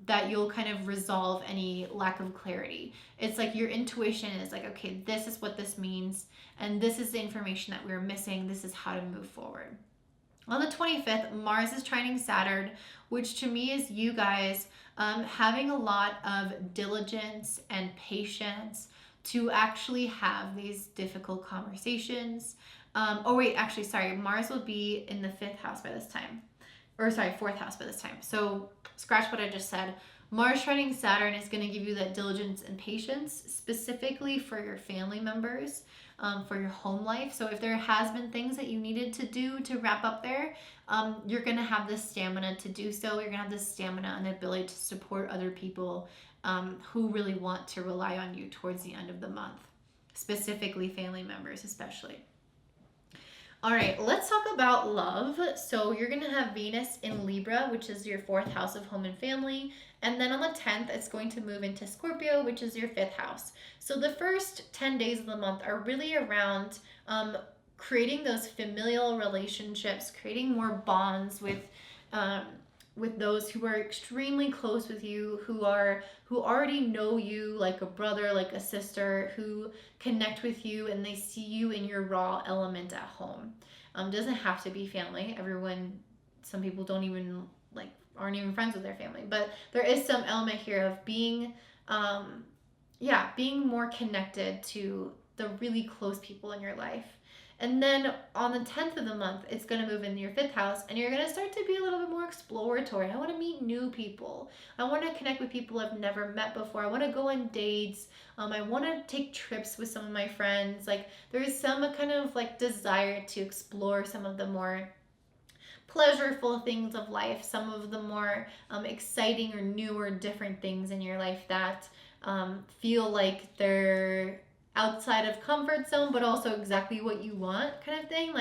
[SPEAKER 1] that you'll kind of resolve any lack of clarity. It's like your intuition is like, okay, this is what this means, and this is the information that we're missing. This is how to move forward. On the 25th, Mars is trining Saturn, which to me is you guys having a lot of diligence and patience to actually have these difficult conversations. Mars will be in the 5th house by this time. Or sorry, 4th house by this time. So scratch what I just said. Mars trining Saturn is going to give you that diligence and patience, specifically for your family members, for your home life. So if there has been things that you needed to do to wrap up there, you're going to have the stamina to do so. You're going to have the stamina and the ability to support other people who really want to rely on you towards the end of the month, specifically family members especially. All right, let's talk about love. So you're going to have Venus in Libra, which is your 4th house of home and family. And then on the 10th, it's going to move into Scorpio, which is your 5th house. So the first 10 days of the month are really around creating those familial relationships, creating more bonds with those who are extremely close with you, who already know you like a brother, like a sister, who connect with you and they see you in your raw element at home. Doesn't have to be family. Some people don't even aren't even friends with their family, but there is some element here of being more connected to the really close people in your life. And then on the 10th of the month, it's going to move into your 5th house, and you're going to start to be a little bit more exploratory. I want to meet new people. I want to connect with people I've never met before. I want to go on dates. I want to take trips with some of my friends. Like, there is some kind of desire to explore some of the more pleasureful things of life, some of the more exciting or new or different things in your life that feel like they're outside of comfort zone, but also exactly what you want, kind of thing.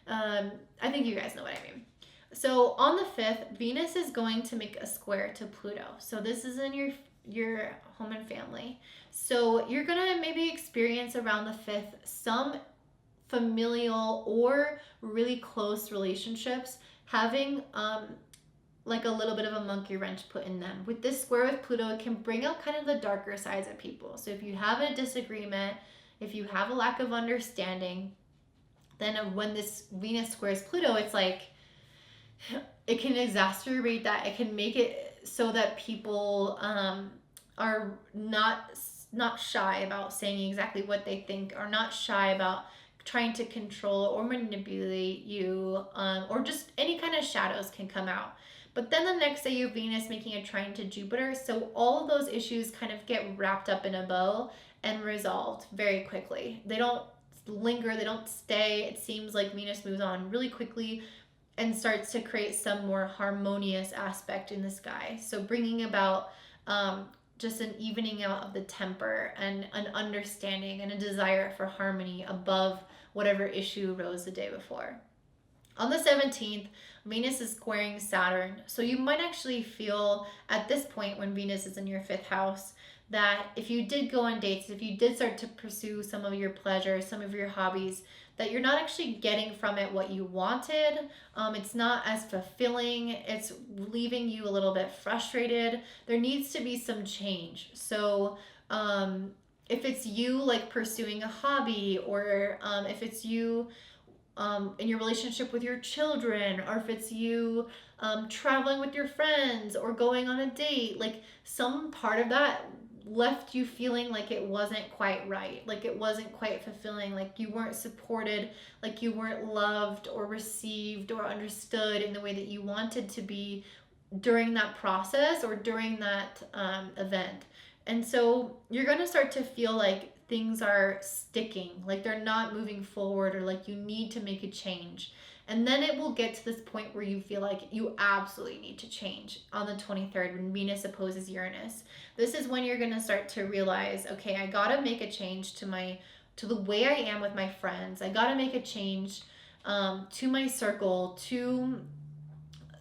[SPEAKER 1] I think you guys know what I mean. So on the 5th, Venus is going to make a square to Pluto. So this is in your home and family. So you're going to maybe experience around the 5th some familial or really close relationships having a little bit of a monkey wrench put in them. With this square with Pluto, it can bring out kind of the darker sides of people. So if you have a disagreement, if you have a lack of understanding, then when this Venus squares Pluto, it's it can exacerbate that. It can make it so that people are not shy about saying exactly what they think, or not shy about trying to control or manipulate you, or just any kind of shadows can come out. But then the next day, you have Venus making a trine to Jupiter. So all of those issues kind of get wrapped up in a bow and resolved very quickly. They don't linger, they don't stay. It seems like Venus moves on really quickly and starts to create some more harmonious aspect in the sky. So bringing about just an evening out of the temper and an understanding and a desire for harmony above whatever issue arose the day before. On the 17th, Venus is squaring Saturn. So you might actually feel at this point, when Venus is in your 5th house, that if you did go on dates, if you did start to pursue some of your pleasures, some of your hobbies, that you're not actually getting from it what you wanted. It's not as fulfilling. It's leaving you a little bit frustrated. There needs to be some change. So if it's you pursuing a hobby, or if it's you in your relationship with your children, or if it's you traveling with your friends or going on a date, some part of that left you feeling like it wasn't quite right, it wasn't quite fulfilling, you weren't supported, you weren't loved or received or understood in the way that you wanted to be during that process or during that event. And so you're going to start to feel like things are sticking, they're not moving forward, or you need to make a change. And then it will get to this point where you feel like you absolutely need to change on the 23rd, when Venus opposes Uranus. This is when you're going to start to realize, okay, I got to make a change to the way I am with my friends. I got to make a change to my circle, to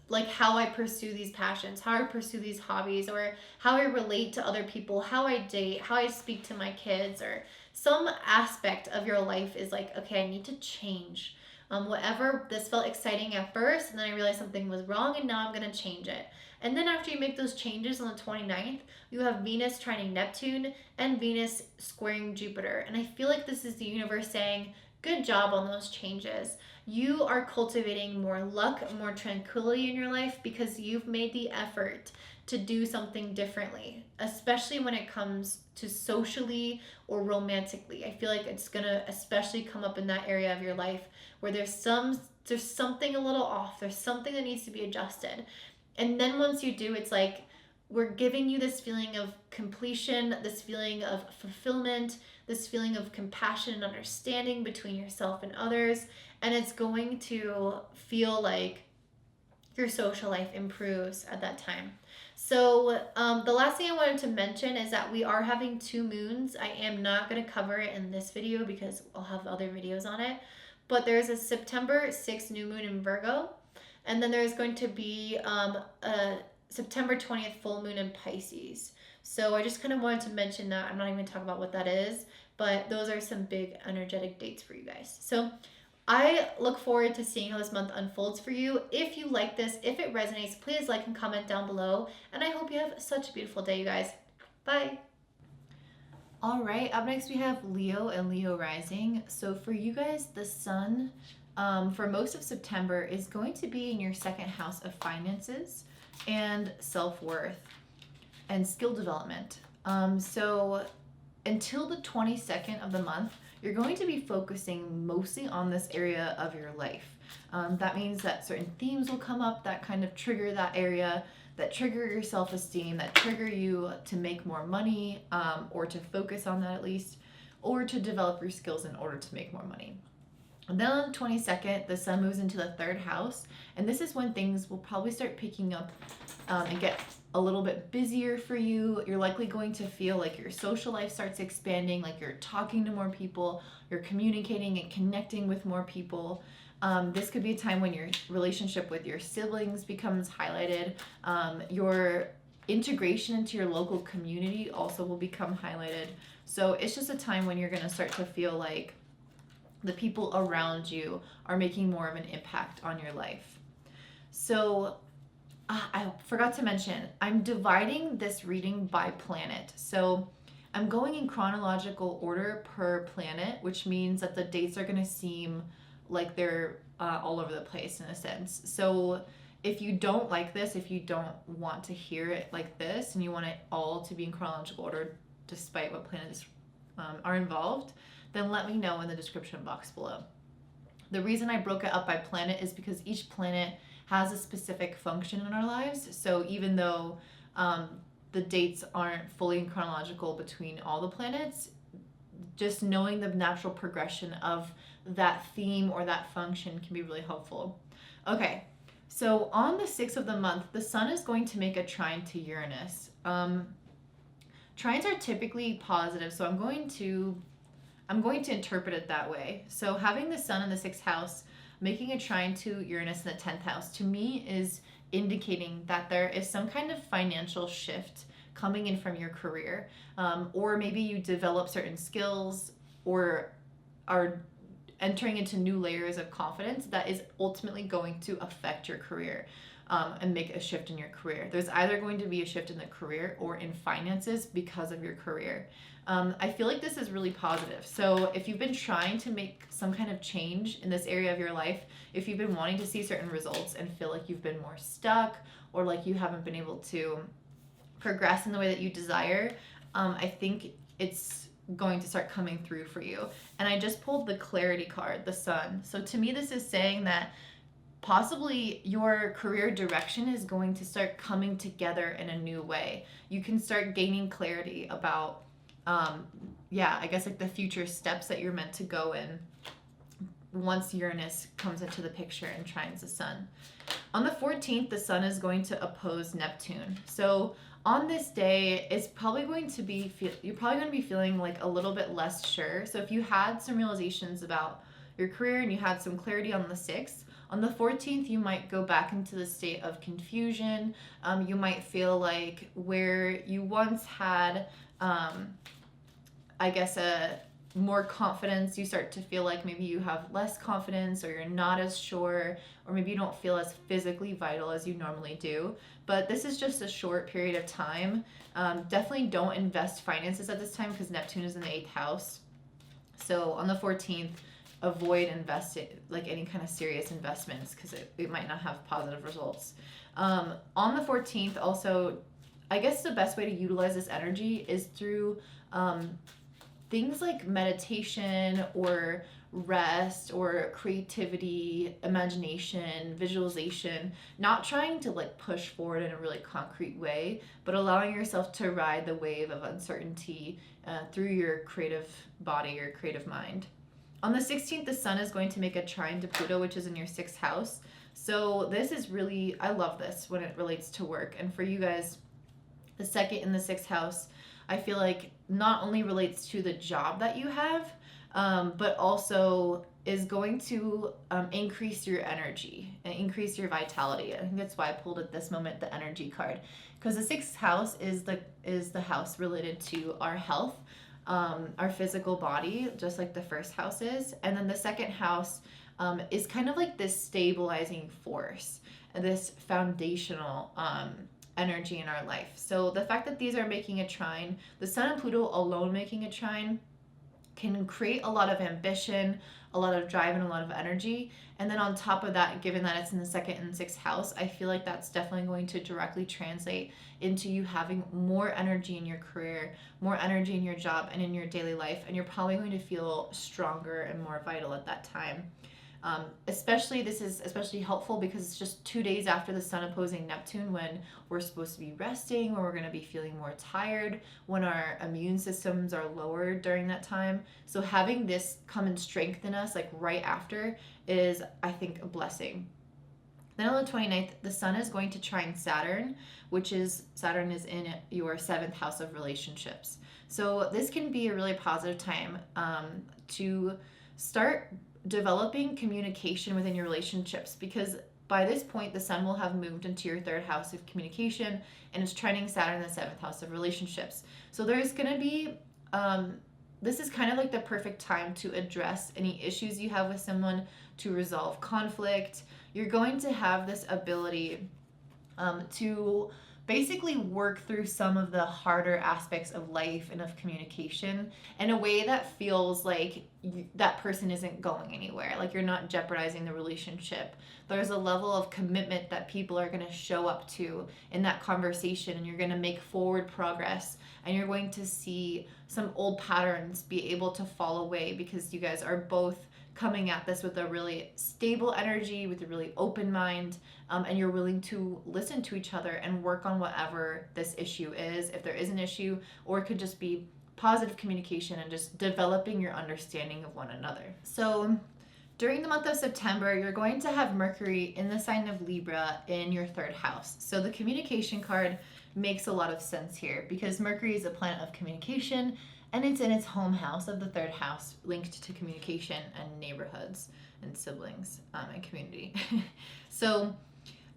[SPEAKER 1] like how I pursue these passions, how I pursue these hobbies, or how I relate to other people, how I date, how I speak to my kids, or some aspect of your life is like, okay, I need to change. Whatever, this felt exciting at first, and then I realized something was wrong, and now I'm going to change it. And then after you make those changes on the 29th, you have Venus trining Neptune and Venus squaring Jupiter. And I feel like this is the universe saying, good job on those changes. You are cultivating more luck, more tranquility in your life because you've made the effort to do something differently, especially when it comes to socially or romantically. I feel like it's gonna especially come up in that area of your life where there's something a little off. There's something that needs to be adjusted. And then once you do, it's like we're giving you this feeling of completion, this feeling of fulfillment, this feeling of compassion and understanding between yourself and others. And it's going to feel like your social life improves at that time. So the last thing I wanted to mention is that we are having 2 moons. I am not going to cover it in this video because I'll have other videos on it. But there's a September 6th new moon in Virgo. And then there's going to be a September 20th full moon in Pisces. So I just kind of wanted to mention that. I'm not even going to talk about what that is. But those are some big energetic dates for you guys. So I look forward to seeing how this month unfolds for you. If you like this, if it resonates, please like and comment down below. And I hope you have such a beautiful day, you guys. Bye. All right, up next we have Leo and Leo Rising. So for you guys, the sun for most of September is going to be in your 2nd house of finances and self-worth and skill development. So until the 22nd of the month, you're going to be focusing mostly on this area of your life. That means that certain themes will come up that kind of trigger that area, that trigger your self-esteem, that trigger you to make more money, or to focus on that at least, or to develop your skills in order to make more money. And then on the 22nd, the sun moves into the 3rd house, and this is when things will probably start picking up and get a little bit busier for you. You're likely going to feel like your social life starts expanding, like you're talking to more people, you're communicating and connecting with more people. This could be a time when your relationship with your siblings becomes highlighted. Your integration into your local community also will become highlighted. So it's just a time when you're going to start to feel like the people around you are making more of an impact on your life. So I forgot to mention, I'm dividing this reading by planet. So I'm going in chronological order per planet, which means that the dates are going to seem like they're all over the place in a sense. So if you don't like this, if you don't want to hear it like this, and you want it all to be in chronological order despite what planets are involved, then let me know in the description box below. The reason I broke it up by planet is because each planet has a specific function in our lives. So even though the dates aren't fully chronological between all the planets, just knowing the natural progression of that theme or that function can be really helpful. Okay, so on the 6th of the month, the sun is going to make a trine to Uranus. Trines are typically positive, so I'm going to interpret it that way. So having the sun in the 6th house, making a trine to Uranus in the 10th house, to me is indicating that there is some kind of financial shift coming in from your career. Or maybe you develop certain skills or are entering into new layers of confidence that is ultimately going to affect your career and make a shift in your career. There's either going to be a shift in the career or in finances because of your career. I feel like this is really positive. So if you've been trying to make some kind of change in this area of your life, if you've been wanting to see certain results and feel like you've been more stuck or like you haven't been able to progress in the way that you desire, I think it's going to start coming through for you. And I just pulled the clarity card, the sun. So to me, this is saying that possibly your career direction is going to start coming together in a new way. You can start gaining clarity about I guess like the future steps that you're meant to go in once Uranus comes into the picture and trines the sun. On the 14th, the sun is going to oppose Neptune. So on this day, it's probably going to be, you're probably going to be feeling like a little bit less sure. So if you had some realizations about your career and you had some clarity on the 6th, On the 14th, you might go back into the state of confusion. You might feel like where you once had, I guess, a more confidence, you start to feel like maybe you have less confidence, or you're not as sure, or maybe you don't feel as physically vital as you normally do. But this is just a short period of time. Definitely don't invest finances at this time because Neptune is in the 8th house. So on the 14th, avoid investing, like any kind of serious investments, because it might not have positive results. On the 14th, also, I guess the best way to utilize this energy is through things like meditation or rest or creativity, imagination, visualization, not trying to like push forward in a really concrete way, but allowing yourself to ride the wave of uncertainty through your creative body or creative mind. On the 16th, the sun is going to make a trine to Pluto, which is in your 6th house. So this is really, I love this when it relates to work. And for you guys, the 2nd in the 6th house, I feel like not only relates to the job that you have, but also is going to increase your energy and increase your vitality. I think that's why I pulled at this moment the energy card, because the 6th house is the house related to our health, our physical body, just like the 1st house is. And then the 2nd house is kind of like this stabilizing force, this foundational energy in our life. So the fact that these are making a trine, the sun and Pluto alone making a trine, can create a lot of ambition, a lot of drive, and a lot of energy. And then on top of that, given that it's in the 2nd and 6th house, I feel like that's definitely going to directly translate into you having more energy in your career, more energy in your job and in your daily life. And you're probably going to feel stronger and more vital at that time. This is especially helpful because it's just 2 days after the sun opposing Neptune, when we're supposed to be resting, when we're going to be feeling more tired, when our immune systems are lower during that time. So having this come and strengthen us like right after is, I think, a blessing. Then on the 29th, the sun is going to trine Saturn, Saturn is in your 7th house of relationships. So this can be a really positive time to start developing communication within your relationships, because by this point the sun will have moved into your 3rd house of communication and is trining Saturn in the 7th house of relationships. So there's going to be this is kind of like the perfect time to address any issues you have with someone, to resolve conflict. You're going to have this ability to basically work through some of the harder aspects of life and of communication in a way that feels like that person isn't going anywhere, like you're not jeopardizing the relationship. There's a level of commitment that people are going to show up to in that conversation, and you're going to make forward progress, and you're going to see some old patterns be able to fall away, because you guys are both coming at this with a really stable energy, with a really open mind, and you're willing to listen to each other and work on whatever this issue is, if there is an issue, or it could just be positive communication and just developing your understanding of one another. So during the month of September, you're going to have Mercury in the sign of Libra in your 3rd house. So the communication card makes a lot of sense here, because Mercury is a planet of communication, and it's in its home house of the 3rd house, linked to communication and neighborhoods and siblings and community. So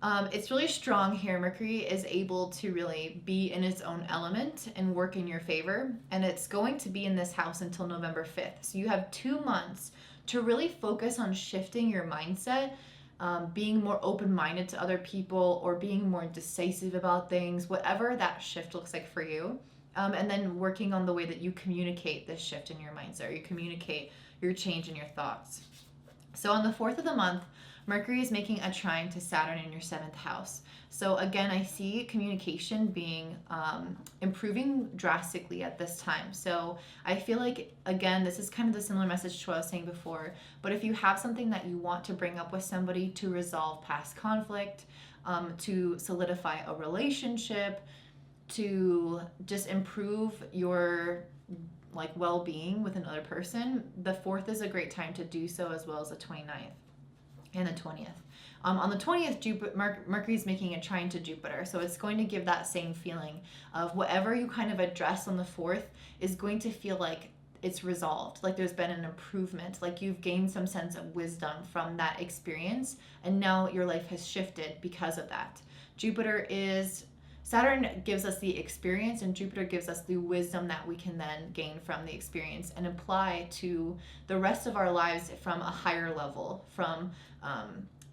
[SPEAKER 1] it's really strong here. Mercury is able to really be in its own element and work in your favor. And it's going to be in this house until November 5th. So you have 2 months to really focus on shifting your mindset, being more open-minded to other people, or being more decisive about things, whatever that shift looks like for you. And then working on the way that you communicate this shift in your mindset, or you communicate your change in your thoughts. So on the 4th of the month, Mercury is making a trine to Saturn in your 7th house. So again, I see communication being improving drastically at this time. So I feel like, again, this is kind of the similar message to what I was saying before, but if you have something that you want to bring up with somebody to resolve past conflict, to solidify a relationship, to just improve your like well-being with another person, the 4th is a great time to do so, as well as the 29th and the 20th. On the 20th, Mercury is making a trine to Jupiter, so it's going to give that same feeling of whatever you kind of address on the 4th is going to feel like it's resolved, like there's been an improvement, like you've gained some sense of wisdom from that experience, and now your life has shifted because of that. Saturn gives us the experience, and Jupiter gives us the wisdom that we can then gain from the experience and apply to the rest of our lives from a higher level, from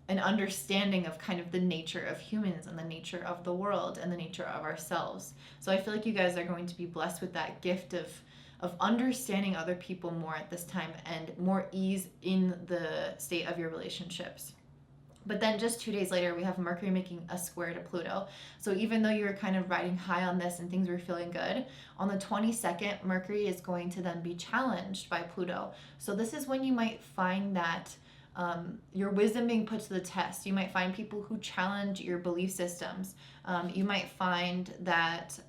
[SPEAKER 1] an understanding of kind of the nature of humans and the nature of the world and the nature of ourselves. So I feel like you guys are going to be blessed with that gift of understanding other people more at this time and more ease in the state of your relationships. But then just 2 days later, we have Mercury making a square to Pluto. So even though you were kind of riding high on this and things were feeling good, on the 22nd, Mercury is going to then be challenged by Pluto. So this is when you might find that your wisdom being put to the test. You might find people who challenge your belief systems. You might find that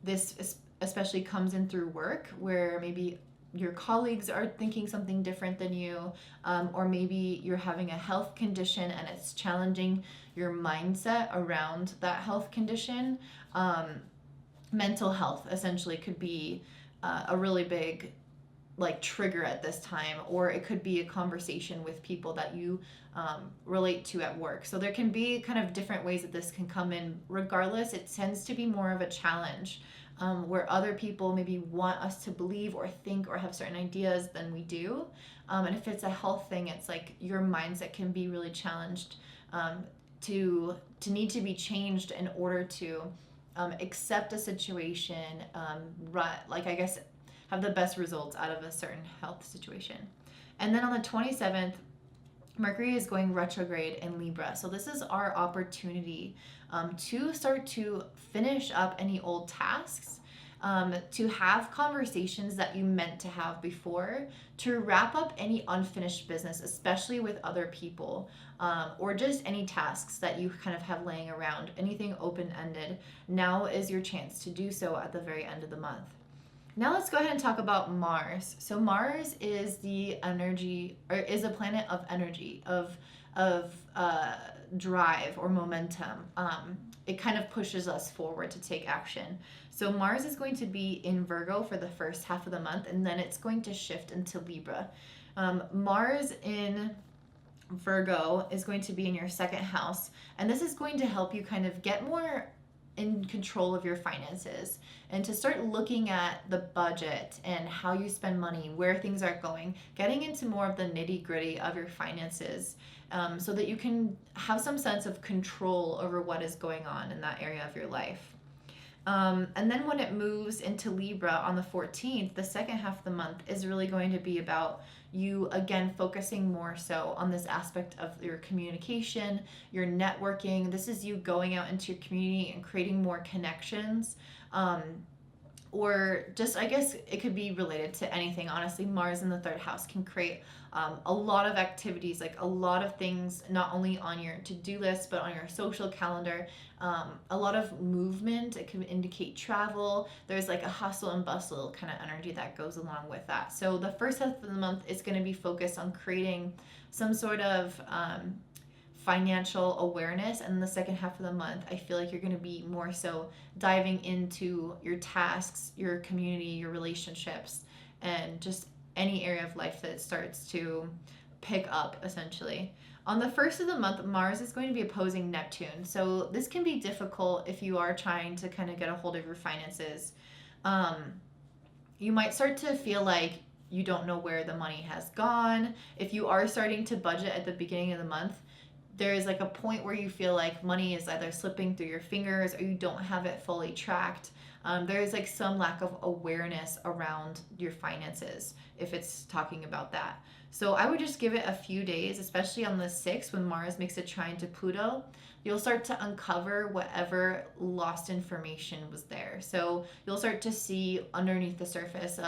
[SPEAKER 1] this especially comes in through work, where maybe your colleagues are thinking something different than you, or maybe you're having a health condition and it's challenging your mindset around that health condition. Mental health essentially could be a really big trigger at this time, or it could be a conversation with people that you relate to at work. So there can be kind of different ways that this can come in. Regardless, it tends to be more of a challenge, where other people maybe want us to believe or think or have certain ideas than we do. And if it's a health thing, it's like your mindset can be really challenged, to need to be changed in order to accept a situation, have the best results out of a certain health situation. And then on the 27th, Mercury is going retrograde in Libra. So this is our opportunity to start to finish up any old tasks, to have conversations that you meant to have before, to wrap up any unfinished business, especially with other people, or just any tasks that you kind of have laying around, anything open-ended. Now is your chance to do so at the very end of the month. Now let's go ahead and talk about Mars. So Mars is the energy, or is a planet of energy, of drive or momentum. It kind of pushes us forward to take action. So Mars is going to be in Virgo for the first half of the month, and then it's going to shift into Libra. Mars in Virgo is going to be in your second house, and this is going to help you kind of get more in control of your finances and to start looking at the budget and how you spend money, where things are going, getting into more of the nitty-gritty of your finances, so that you can have some sense of control over what is going on in that area of your life. And then when it moves into Libra on the 14th, the second half of the month is really going to be about you, again, focusing more so on this aspect of your communication, your networking. This is you going out into your community and creating more connections. Or just, I guess it could be related to anything. Honestly, Mars in the third house can create a lot of activities, like a lot of things, not only on your to-do list, but on your social calendar. A lot of movement. It can indicate travel. There's like a hustle and bustle kind of energy that goes along with that. So the first half of the month is going to be focused on creating some sort of financial awareness, and in the second half of the month, I feel like you're going to be more so diving into your tasks, your community, your relationships, and just any area of life that starts to pick up, essentially. On the first of the month, Mars is going to be opposing Neptune, so this can be difficult if you are trying to kind of get a hold of your finances. You might start to feel like you don't know where the money has gone. If you are starting to budget at the beginning of the month, there is like a point where you feel like money is either slipping through your fingers or you don't have it fully tracked. There is like some lack of awareness around your finances if it's talking about that. So I would just give it a few days, especially on the 6th when Mars makes a trine to Pluto. You'll start to uncover whatever lost information was there. So you'll start to see underneath the surface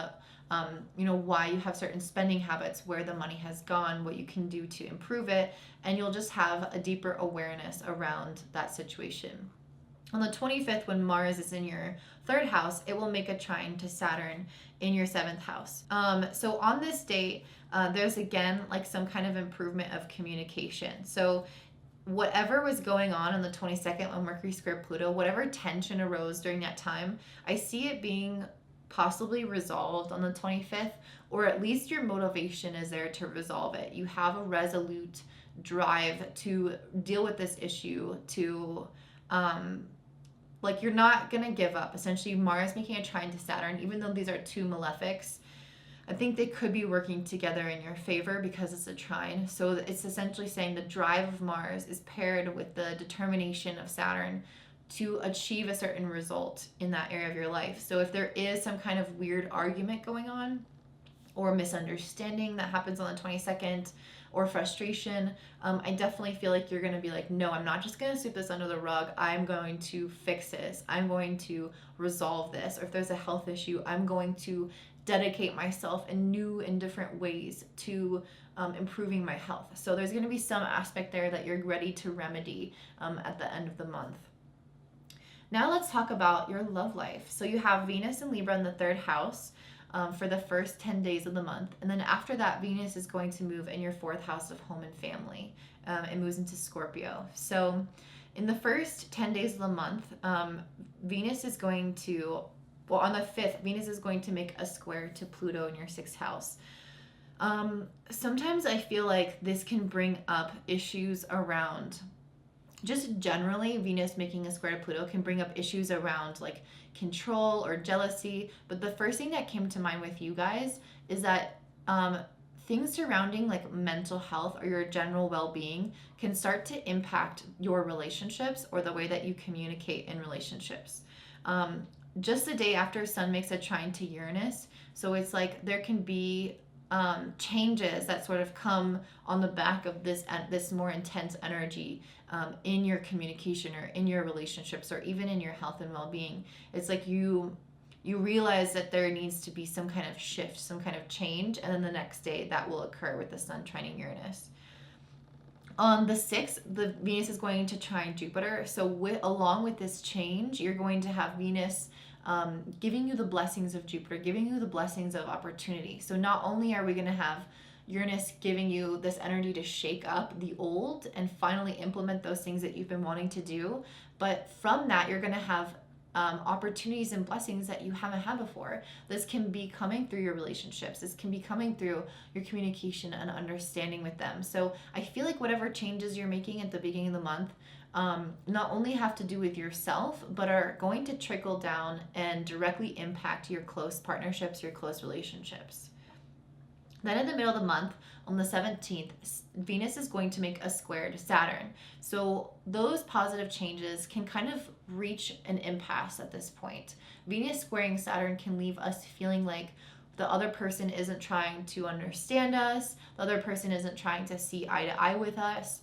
[SPEAKER 1] why you have certain spending habits, where the money has gone, what you can do to improve it, and you'll just have a deeper awareness around that situation. On the 25th, when Mars is in your third house, it will make a trine to Saturn in your 7th house. So on this date, there's again like some kind of improvement of communication. So whatever was going on the 22nd when Mercury squared Pluto, whatever tension arose during that time, I see it being possibly resolved on the 25th, or at least your motivation is there to resolve it. You have a resolute drive to deal with this issue, to like you're not gonna give up. Essentially, Mars making a trine to Saturn, even though these are two malefics, I think they could be working together in your favor because it's a trine. So it's essentially saying the drive of Mars is paired with the determination of Saturn to achieve a certain result in that area of your life. So if there is some kind of weird argument going on or misunderstanding that happens on the 22nd, or frustration, I definitely feel like you're going to be like, no, I'm not just going to sweep this under the rug. I'm going to fix this. I'm going to resolve this. Or if there's a health issue, I'm going to dedicate myself in new and different ways to improving my health. So there's going to be some aspect there that you're ready to remedy at the end of the month. Now let's talk about your love life. So you have Venus and Libra in the 3rd house for the first 10 days of the month. And then after that, Venus is going to move in your 4th house of home and family. It moves into Scorpio. So in the first 10 days of the month, Venus is going to, well, on the 5th, Venus is going to make a square to Pluto in your 6th house. Sometimes I feel like this can bring up issues around, just generally, Venus making a square to Pluto can bring up issues around like control or jealousy. But the first thing that came to mind with you guys is that things surrounding like mental health or your general well-being can start to impact your relationships or the way that you communicate in relationships. Just the day after Sun makes a trine to Uranus, so it's like there can be changes that sort of come on the back of this more intense energy in your communication or in your relationships or even in your health and well-being. It's like you realize that there needs to be some kind of shift, some kind of change, and then the next day that will occur with the Sun trining Uranus. On the 6th, the Venus is going to trine Jupiter. So along with this change, you're going to have Venus giving you the blessings of Jupiter, giving you the blessings of opportunity. So not only are we going to have Uranus giving you this energy to shake up the old and finally implement those things that you've been wanting to do, but from that, you're going to have opportunities and blessings that you haven't had before. This can be coming through your relationships. This can be coming through your communication and understanding with them. So I feel like whatever changes you're making at the beginning of the month not only have to do with yourself, but are going to trickle down and directly impact your close partnerships, your close relationships. Then in the middle of the month, on the 17th, Venus is going to make a square to Saturn. So those positive changes can kind of reach an impasse at this point. Venus squaring Saturn can leave us feeling like the other person isn't trying to understand us, the other person isn't trying to see eye to eye with us,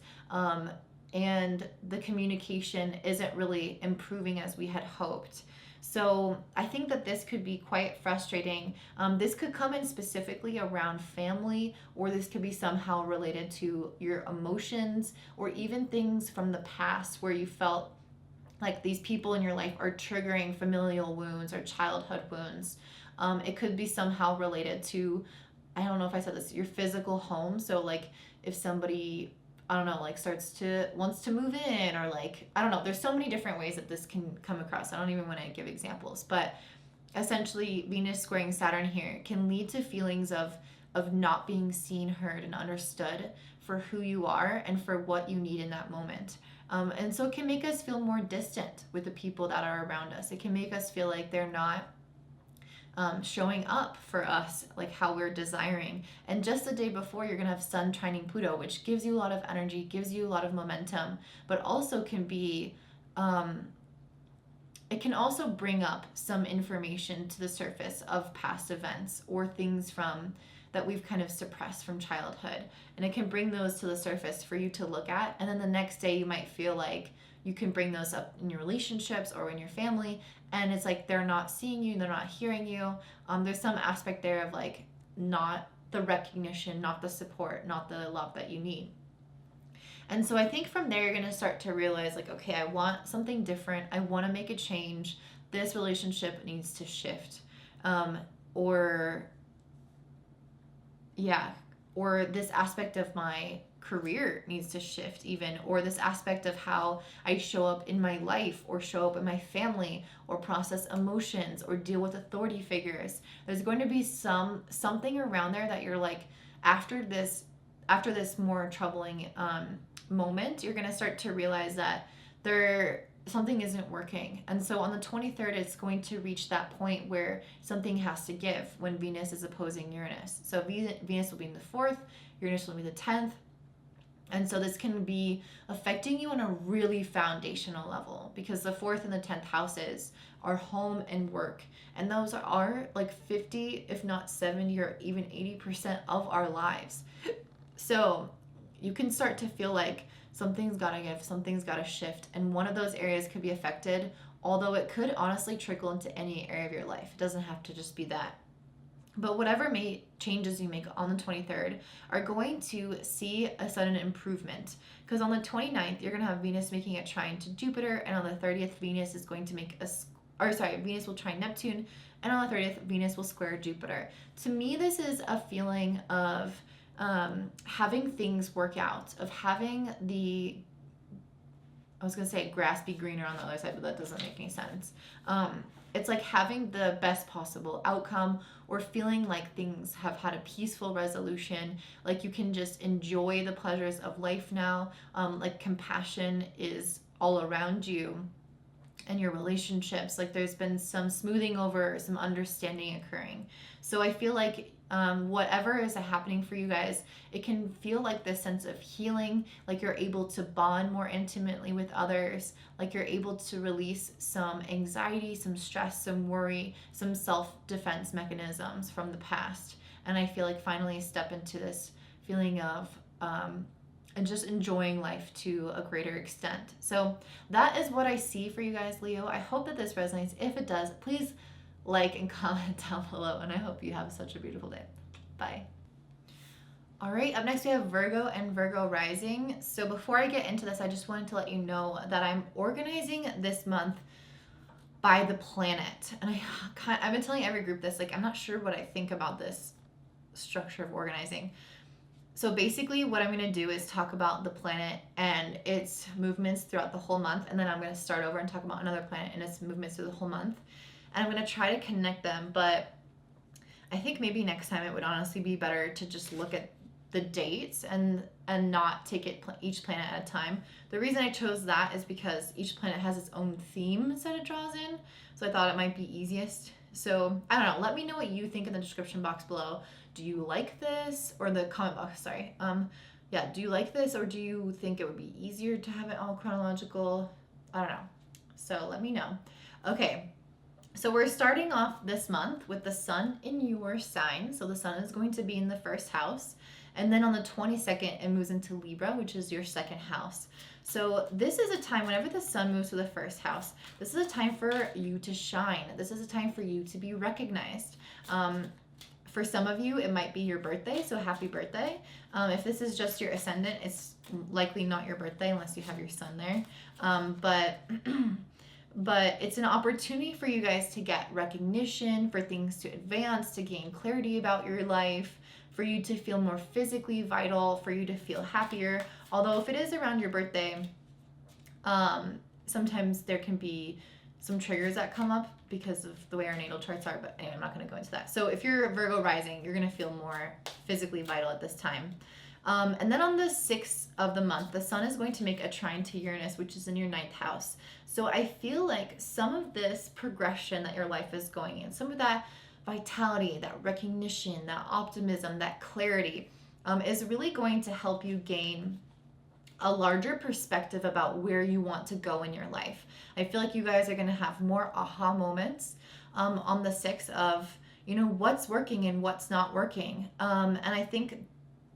[SPEAKER 1] and the communication isn't really improving as we had hoped. So I think that this could be quite frustrating. This could come in specifically around family, or this could be somehow related to your emotions, or even things from the past where you felt like these people in your life are triggering familial wounds or childhood wounds. It could be somehow related to, I don't know if I said this, your physical home. So like if somebody, I don't know, like wants to move in, or like, I don't know, there's so many different ways that this can come across. I don't even want to give examples, but essentially Venus squaring Saturn here can lead to feelings of not being seen, heard, and understood for who you are and for what you need in that moment. And so it can make us feel more distant with the people that are around us. It can make us feel like they're not showing up for us like how we're desiring. And just the day before, you're gonna have Sun trining Pluto, which gives you a lot of energy, gives you a lot of momentum, but also can be it can also bring up some information to the surface of past events or things from that we've kind of suppressed from childhood, and it can bring those to the surface for you to look at. And then the next day you might feel like you can bring those up in your relationships or in your family, and it's like they're not seeing you, they're not hearing you. There's some aspect there of like not the recognition, not the support, not the love that you need. And so I think from there you're going to start to realize like, okay, I want something different. I want to make a change. This relationship needs to shift. Or this aspect of my career needs to shift even, or this aspect of how I show up in my life or show up in my family or process emotions or deal with authority figures. There's going to be something around there that you're like, after this more troubling moment, you're going to start to realize that something isn't working. And so on the 23rd, it's going to reach that point where something has to give when Venus is opposing Uranus. So Venus will be in the 4th, Uranus will be the 10th. And so this can be affecting you on a really foundational level, because the 4th and the 10th houses are home and work. And those are like 50, if not 70 or even 80% of our lives. So you can start to feel like something's got to give, something's got to shift. And one of those areas could be affected, although it could honestly trickle into any area of your life. It doesn't have to just be that. But whatever changes you make on the 23rd are going to see a sudden improvement. Because on the 29th, you're going to have Venus making a trine to Jupiter. And on the 30th, Venus is going to Venus will trine Neptune. And on the 30th, Venus will square Jupiter. To me, this is a feeling of having things work out, of having I was going to say grass be greener on the other side, but that doesn't make any sense. It's like having the best possible outcome, or feeling like things have had a peaceful resolution, like you can just enjoy the pleasures of life now, like compassion is all around you and your relationships, like there's been some smoothing over, some understanding occurring. So I feel like whatever is happening for you guys, it can feel like this sense of healing, like you're able to bond more intimately with others, like you're able to release some anxiety, some stress, some worry, some self-defense mechanisms from the past. And I feel like finally step into this feeling of and just enjoying life to a greater extent. So that is what I see for you guys, Leo. I hope that this resonates. If it does, please like and comment down below, and I hope you have such a beautiful day. Bye. All right, up next we have Virgo and Virgo Rising. So before I get into this, I just wanted to let you know that I'm organizing this month by the planet. And I've been telling every group this, like, I'm not sure what I think about this structure of organizing. So basically what I'm going to do is talk about the planet and its movements throughout the whole month, and then I'm going to start over and talk about another planet and its movements through the whole month. And I'm going to try to connect them, but I think maybe next time it would honestly be better to just look at the dates and not take it each planet at a time. The reason I chose that is because each planet has its own theme that it draws in, so I thought it might be easiest. So I don't know, let me know what you think in the description box below. Do you like this? Or the comment box, sorry. Yeah, do you like this, or do you think it would be easier to have it all chronological? I don't know. So let me know. Okay. So we're starting off this month with the sun in your sign. So the sun is going to be in the first house. And then on the 22nd, it moves into Libra, which is your second house. So this is a time, whenever the sun moves to the first house, this is a time for you to shine. This is a time for you to be recognized. For some of you, it might be your birthday, so happy birthday. If this is just your ascendant, it's likely not your birthday unless you have your sun there. But it's an opportunity for you guys to get recognition, for things to advance, to gain clarity about your life, for you to feel more physically vital, for you to feel happier. Although if it is around your birthday, sometimes there can be some triggers that come up because of the way our natal charts are, but anyway, I'm not going to go into that. So if you're a Virgo rising, you're going to feel more physically vital at this time. And then on the 6th of the month, the sun is going to make a trine to Uranus, which is in your 9th house. So I feel like some of this progression that your life is going in, some of that vitality, that recognition, that optimism, that clarity is really going to help you gain a larger perspective about where you want to go in your life. I feel like you guys are going to have more aha moments on the 6th of, what's working and what's not working. And I think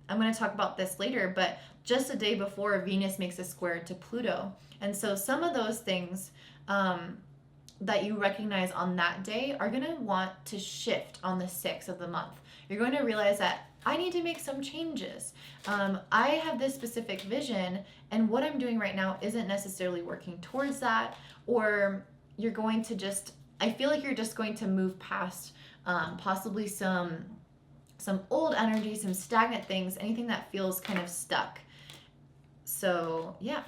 [SPEAKER 1] I'm going to talk about this later, but just a day before, Venus makes a square to Pluto. And so some of those things that you recognize on that day are going to want to shift on the 6th of the month. You're going to realize that I need to make some changes. I have this specific vision, and what I'm doing right now isn't necessarily working towards that, or you're going to I feel like you're just going to move past possibly some old energy, some stagnant things, anything that feels kind of stuck. So yeah.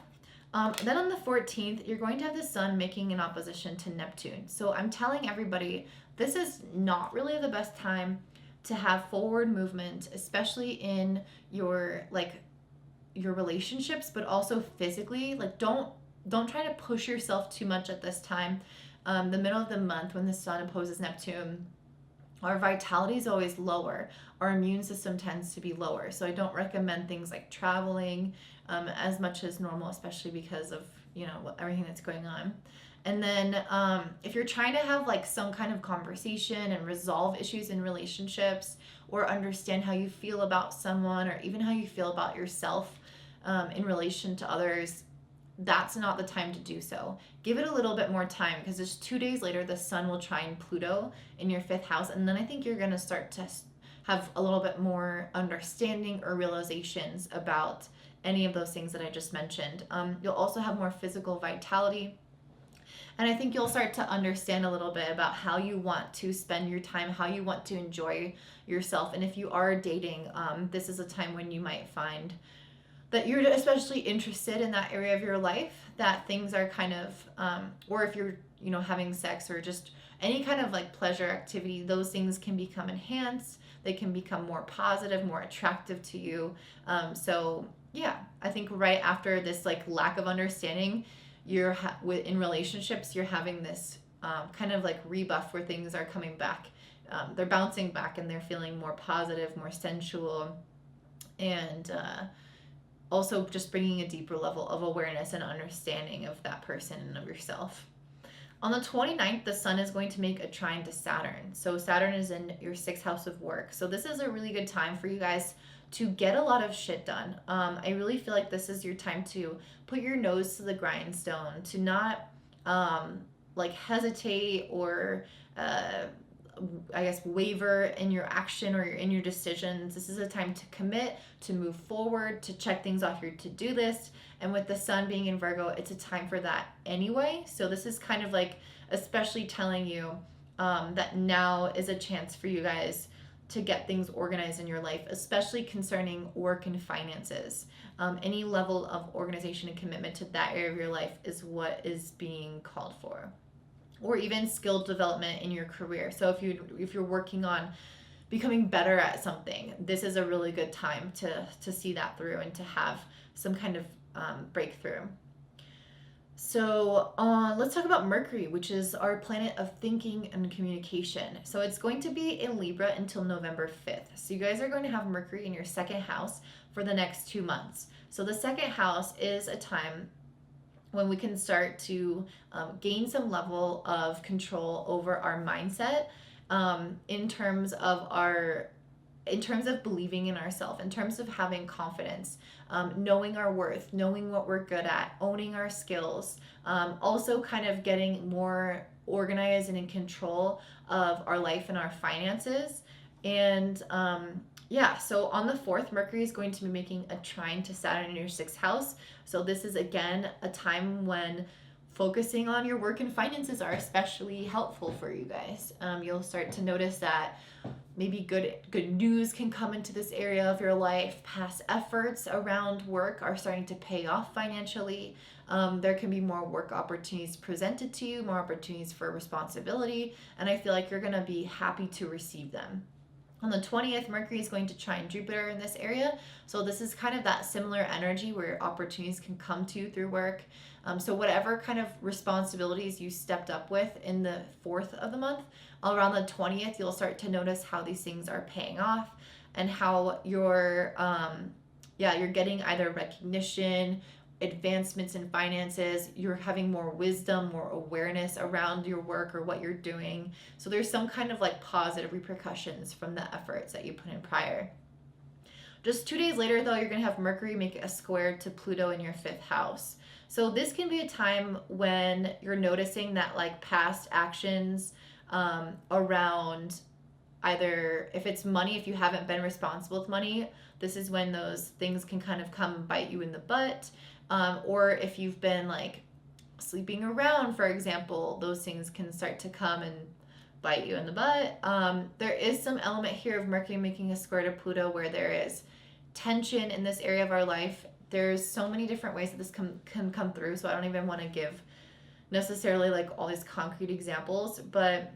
[SPEAKER 1] Then on the 14th, you're going to have the sun making an opposition to Neptune. So I'm telling everybody, this is not really the best time to have forward movement, especially in your your relationships, but also physically. Like don't try to push yourself too much at this time. The middle of the month when the sun opposes Neptune, our vitality is always lower. Our immune system tends to be lower. So I don't recommend things like traveling as much as normal, especially because of, everything that's going on. And then if you're trying to have like some kind of conversation and resolve issues in relationships or understand how you feel about someone or even how you feel about yourself in relation to others, that's not the time to do so. Give it a little bit more time because just 2 days later, the sun will trine Pluto in your 5th house. And then I think you're going to start to have a little bit more understanding or realizations about any of those things that I just mentioned. You'll also have more physical vitality. And I think you'll start to understand a little bit about how you want to spend your time, how you want to enjoy yourself. And if you are dating, this is a time when you might find that you're especially interested in that area of your life, that things are kind of, or if you're, having sex or just any kind of like pleasure activity, those things can become enhanced. They can become more positive, more attractive to you. So yeah, I think right after this like lack of understanding, you're in relationships, you're having this kind of like rebuff where things are coming back. They're bouncing back and they're feeling more positive, more sensual, and also just bringing a deeper level of awareness and understanding of that person and of yourself. On the 29th, the sun is going to make a trine to Saturn. So Saturn is in your 6th house of work. So this is a really good time for you guys to get a lot of shit done. I really feel like this is your time to put your nose to the grindstone, to not hesitate or waver in your action or in your decisions. This is a time to commit, to move forward, to check things off your to-do list. And with the sun being in Virgo, it's a time for that anyway. So this is kind of like especially telling you that now is a chance for you guys to get things organized in your life, especially concerning work and finances. Any level of organization and commitment to that area of your life is what is being called for. Or even skill development in your career. So if you're working on becoming better at something, this is a really good time to see that through and to have some kind of breakthrough. So let's talk about Mercury, which is our planet of thinking and communication. So it's going to be in Libra until November 5th. So you guys are going to have Mercury in your 2nd house for the next 2 months. So the 2nd house is a time when we can start to gain some level of control over our mindset in terms of believing in ourselves, in terms of having confidence, knowing our worth, knowing what we're good at, owning our skills, also kind of getting more organized and in control of our life and our finances. And so on the 4th, Mercury is going to be making a trine to Saturn in your 6th house. So this is, again, a time when focusing on your work and finances are especially helpful for you guys. You'll start to notice that maybe good news can come into this area of your life. Past efforts around work are starting to pay off financially. There can be more work opportunities presented to you, more opportunities for responsibility, and I feel like you're going to be happy to receive them. On the 20th, Mercury is going to trine Jupiter in this area. So this is kind of that similar energy where opportunities can come to you through work. So whatever kind of responsibilities you stepped up with in the 4th of the month, around the 20th, you'll start to notice how these things are paying off and how you're getting either recognition, advancements in finances, you're having more wisdom, more awareness around your work or what you're doing. So there's some kind of like positive repercussions from the efforts that you put in prior. Just 2 days later, though, you're going to have Mercury make a square to Pluto in your 5th house. So this can be a time when you're noticing that like past actions around either if it's money, if you haven't been responsible with money, this is when those things can kind of come bite you in the butt. Or if you've been like sleeping around, for example, those things can start to come and bite you in the butt. There is some element here of Mercury making a square to Pluto where there is tension in this area of our life there's so many different ways that this can come through, so I don't even want to give necessarily like all these concrete examples, but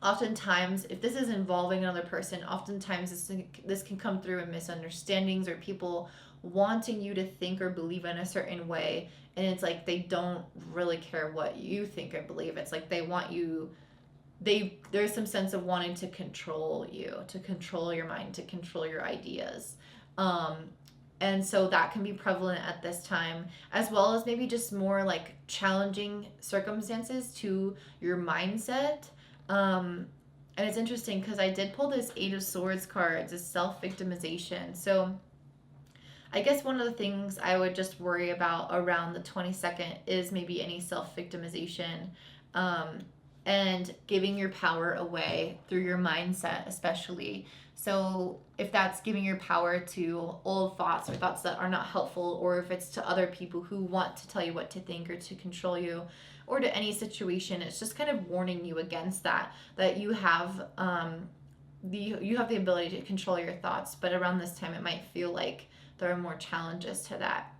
[SPEAKER 1] oftentimes if this is involving another person, oftentimes this can come through in misunderstandings or people wanting you to think or believe in a certain way, and it's like they don't really care what you think or believe. It's like they want you, there's some sense of wanting to control you, to control your mind, to control your ideas. And so that can be prevalent at this time, as well as maybe just more like challenging circumstances to your mindset. And it's interesting because I did pull this Eight of Swords card, this self-victimization. So I guess one of the things I would just worry about around the 22nd is maybe any self-victimization, and giving your power away through your mindset, especially. So if that's giving your power to old thoughts or thoughts that are not helpful, or if it's to other people who want to tell you what to think or to control you, or to any situation, it's just kind of warning you against that you have you have the ability to control your thoughts, but around this time it might feel like there are more challenges to that.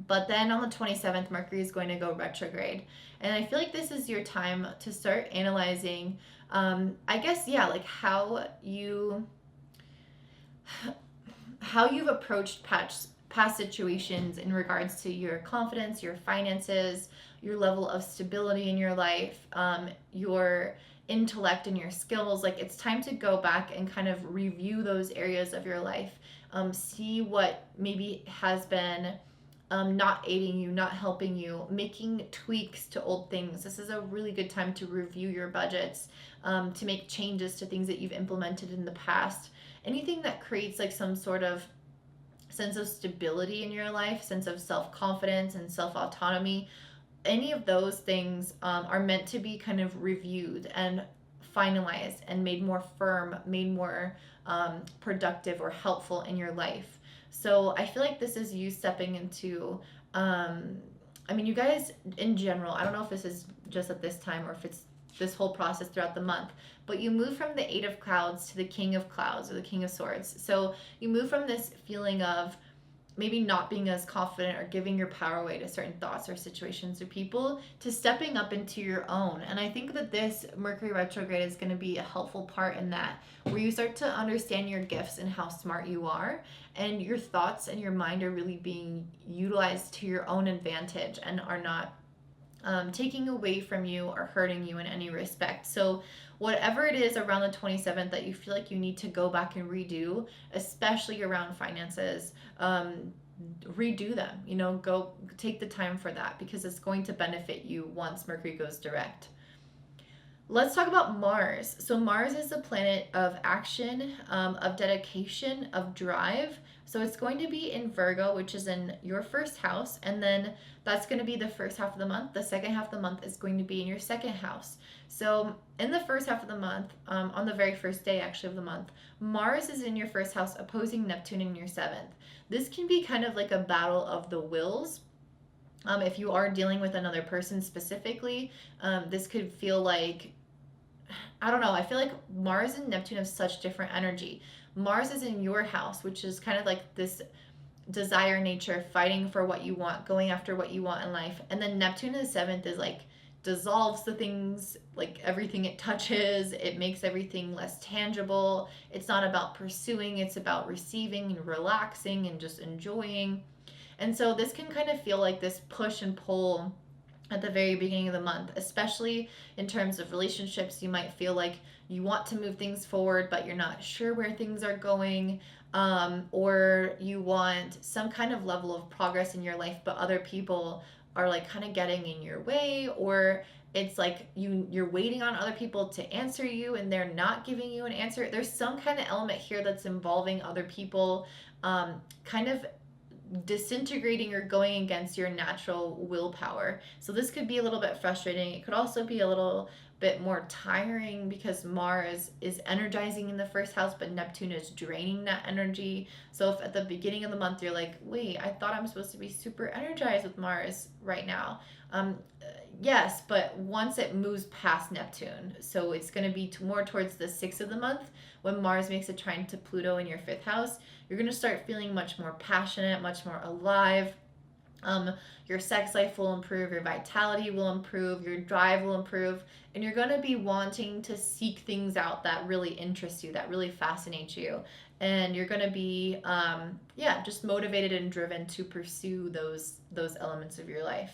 [SPEAKER 1] But then on the 27th, Mercury is going to go retrograde. And I feel like this is your time to start analyzing, I guess, yeah, like how you've approached past situations in regards to your confidence, your finances, your level of stability in your life, your intellect and your skills. Like it's time to go back and kind of review those areas of your life, see what maybe has been not aiding you, not helping you, making tweaks to old things. This is a really good time to review your budgets, to make changes to things that you've implemented in the past. Anything that creates like some sort of sense of stability in your life, sense of self-confidence and self-autonomy, any of those things are meant to be kind of reviewed and finalized and made more firm, made more productive or helpful in your life. So I feel like this is you stepping into, I mean, you guys in general, I don't know if this is just at this time or if it's this whole process throughout the month, but you move from the Eight of Clouds to the King of Clouds or the King of Swords. So you move from this feeling of maybe not being as confident or giving your power away to certain thoughts or situations or people to stepping up into your own. And I think that this Mercury retrograde is going to be a helpful part in that, where you start to understand your gifts and how smart you are, and your thoughts and your mind are really being utilized to your own advantage and are not taking away from you or hurting you in any respect. So whatever it is around the 27th that you feel like you need to go back and redo, especially around finances, redo them. Go take the time for that, because it's going to benefit you once Mercury goes direct. Let's talk about Mars. So Mars is the planet of action, of dedication, of drive. So it's going to be in Virgo, which is in your first house, and then that's going to be the first half of the month. The second half of the month is going to be in your second house. So in the first half of the month, on the very first day actually of the month, Mars is in your first house opposing Neptune in your seventh. This can be kind of like a battle of the wills. If you are dealing with another person specifically, this could feel like, I don't know, I feel like Mars and Neptune have such different energy. Mars is in your house, which is kind of like this desire nature, fighting for what you want, going after what you want in life. And then Neptune in the seventh is like dissolves the things, like everything it touches. It makes everything less tangible. It's not about pursuing, it's about receiving and relaxing and just enjoying. And so this can kind of feel like this push and pull at the very beginning of the month, especially in terms of relationships. You might feel like you want to move things forward, but you're not sure where things are going, or you want some kind of level of progress in your life, but other people are like kind of getting in your way, or it's like you're waiting on other people to answer you and they're not giving you an answer. There's some kind of element here that's involving other people, kind of disintegrating or going against your natural willpower. So this could be a little bit frustrating. It could also be a little bit more tiring because Mars is energizing in the first house, but Neptune is draining that energy. So if at the beginning of the month you're like, wait, I thought I'm supposed to be super energized with Mars right now. Yes, but once it moves past Neptune, so it's going to be more towards the 6th of the month when Mars makes a trine to Pluto in your 5th house, you're going to start feeling much more passionate, much more alive. Your sex life will improve, your vitality will improve, your drive will improve, and you're going to be wanting to seek things out that really interest you, that really fascinate you. And you're going to be, just motivated and driven to pursue those elements of your life.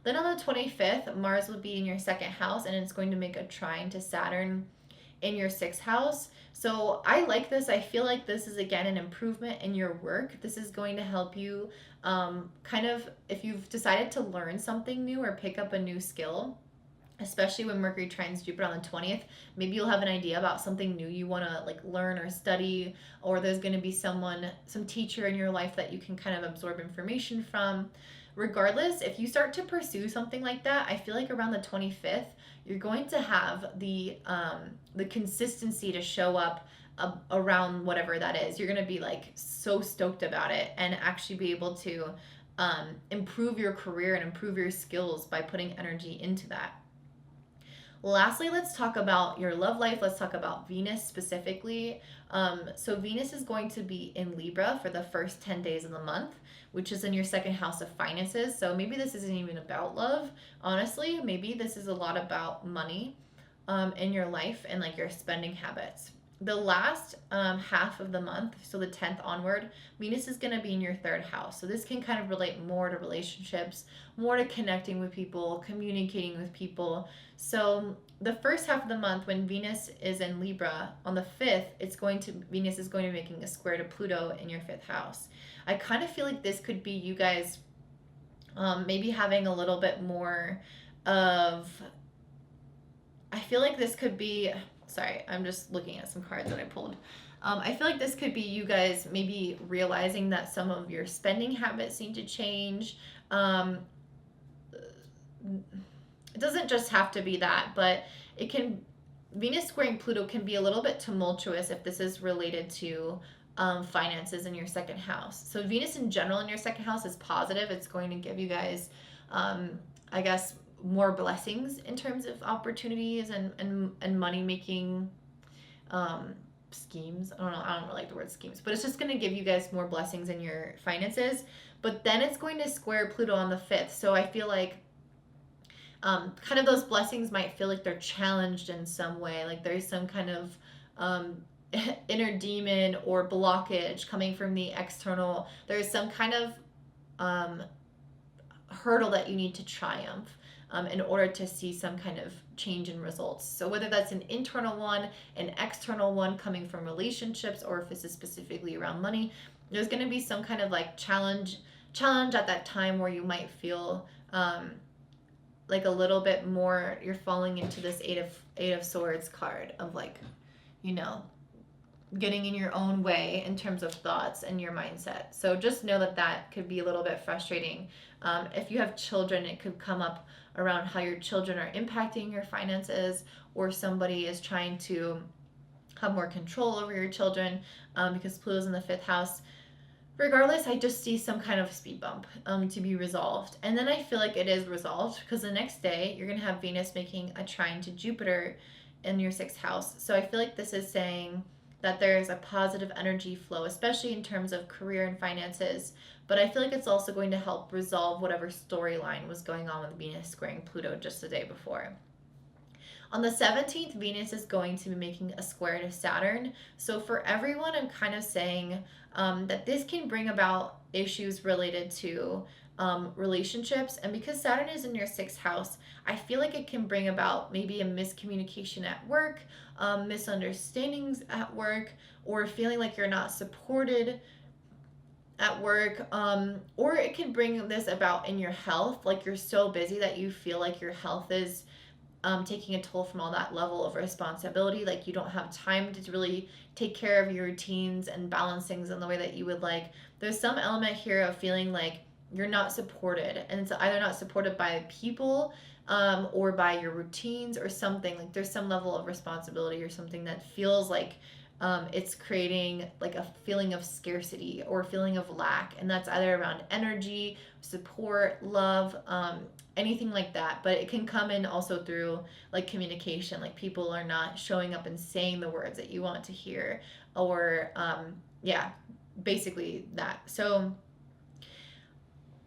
[SPEAKER 1] Then on the 25th, Mars will be in your 2nd house, and it's going to make a trine to Saturn in your 6th house. So I like this. I feel like this is, again, an improvement in your work. This is going to help you kind of, if you've decided to learn something new or pick up a new skill, especially when Mercury trines Jupiter on the 20th, maybe you'll have an idea about something new you want to like learn or study, or there's going to be some teacher in your life that you can kind of absorb information from. Regardless, if you start to pursue something like that, I feel like around the 25th, you're going to have the consistency to show up around whatever that is. You're going to be like so stoked about it and actually be able to improve your career and improve your skills by putting energy into that. Lastly, let's talk about your love life. Let's talk about Venus specifically. So Venus is going to be in Libra for the first 10 days of the month, which is in your 2nd house of finances. So maybe this isn't even about love, honestly. Maybe this is a lot about money in your life and like your spending habits. The last half of the month, so the 10th onward, Venus is going to be in your 3rd house. So this can kind of relate more to relationships, more to connecting with people, communicating with people. So the first half of the month, when Venus is in Libra, on the 5th, Venus is going to be making a square to Pluto in your 5th house. I kind of feel like this could be you guys maybe having a little bit more of, I feel like this could be, sorry, I'm just looking at some cards that I pulled. I feel like this could be you guys maybe realizing that some of your spending habits need to change. It doesn't just have to be that, but it can, Venus squaring Pluto can be a little bit tumultuous if this is related to finances in your 2nd house. So Venus in general in your 2nd house is positive. It's going to give you guys, I guess, more blessings in terms of opportunities and money making schemes. I don't really like the word schemes, but it's just going to give you guys more blessings in your finances. But then it's going to square Pluto on the 5th. So I feel like kind of those blessings might feel like they're challenged in some way. Like there's some kind of inner demon or blockage coming from the external. There's some kind of hurdle that you need to triumph in order to see some kind of change in results. So whether that's an internal one, an external one coming from relationships, or if this is specifically around money, there's going to be some kind of like challenge at that time where you might feel like a little bit more, you're falling into this eight of swords card of like, getting in your own way in terms of thoughts and your mindset. So just know that could be a little bit frustrating. If you have children, it could come up around how your children are impacting your finances, or somebody is trying to have more control over your children because Pluto's in the 5th house. Regardless, I just see some kind of speed bump to be resolved. And then I feel like it is resolved because the next day you're going to have Venus making a trine to Jupiter in your 6th house. So I feel like this is saying that there's a positive energy flow, especially in terms of career and finances. But I feel like it's also going to help resolve whatever storyline was going on with Venus squaring Pluto just the day before. On the 17th, Venus is going to be making a square to Saturn. So for everyone, I'm kind of saying that this can bring about issues related to relationships. And because Saturn is in your 6th house, I feel like it can bring about maybe a miscommunication at work, misunderstandings at work, or feeling like you're not supported at work, or it can bring this about in your health, like you're so busy that you feel like your health is taking a toll from all that level of responsibility. Like you don't have time to really take care of your routines and balance things in the way that you would like. There's some element here of feeling like you're not supported, and it's either not supported by people or by your routines or something. Like there's some level of responsibility or something that feels like it's creating like a feeling of scarcity or a feeling of lack, and that's either around energy, support, love, anything like that. But it can come in also through like communication, like people are not showing up and saying the words that you want to hear, or yeah, basically that. So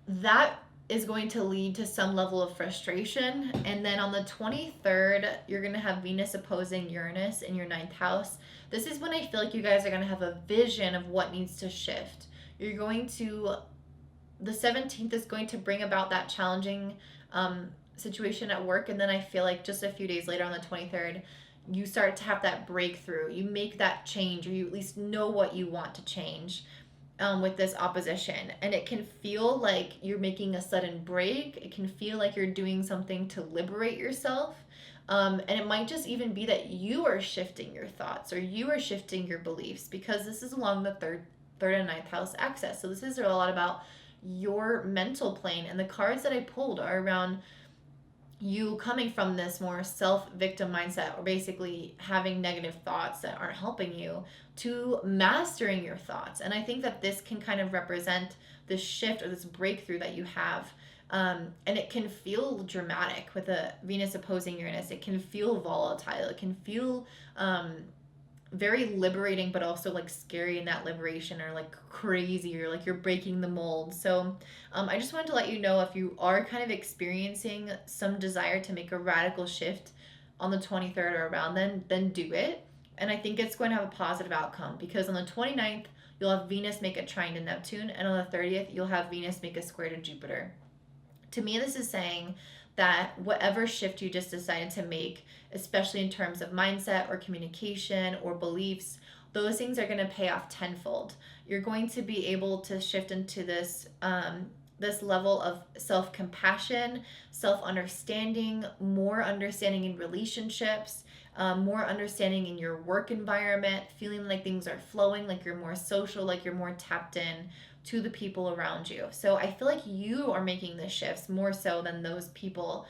[SPEAKER 1] that is going to lead to some level of frustration. And then on the 23rd, you're going to have Venus opposing Uranus in your 9th house. This is when I feel like you guys are going to have a vision of what needs to shift. You're going to, the 17th is going to bring about that challenging situation at work. And then I feel like just a few days later on the 23rd, you start to have that breakthrough. You make that change, or you at least know what you want to change. With this opposition, and it can feel like you're making a sudden break. It can feel like you're doing something to liberate yourself, and it might just even be that you are shifting your thoughts or you are shifting your beliefs, because this is along the third and 9th house axis. So this is a lot about your mental plane, and the cards that I pulled are around you coming from this more self-victim mindset, or basically having negative thoughts that aren't helping you, to mastering your thoughts. And I think that this can kind of represent this shift or this breakthrough that you have. And it can feel dramatic with a Venus opposing Uranus. It can feel volatile. It can feel very liberating, but also like scary in that liberation, or like crazy, or like you're breaking the mold. So I just wanted to let you know, if you are kind of experiencing some desire to make a radical shift on the 23rd or around then do it. And I think it's going to have a positive outcome, because on the 29th, you'll have Venus make a trine to Neptune, and on the 30th, you'll have Venus make a square to Jupiter. To me, this is saying that whatever shift you just decided to make, especially in terms of mindset or communication or beliefs, those things are going to pay off tenfold. You're going to be able to shift into this this level of self-compassion, self-understanding, more understanding in relationships, more understanding in your work environment, feeling like things are flowing, like you're more social, like you're more tapped in to the people around you. So I feel like you are making the shifts more so than those people,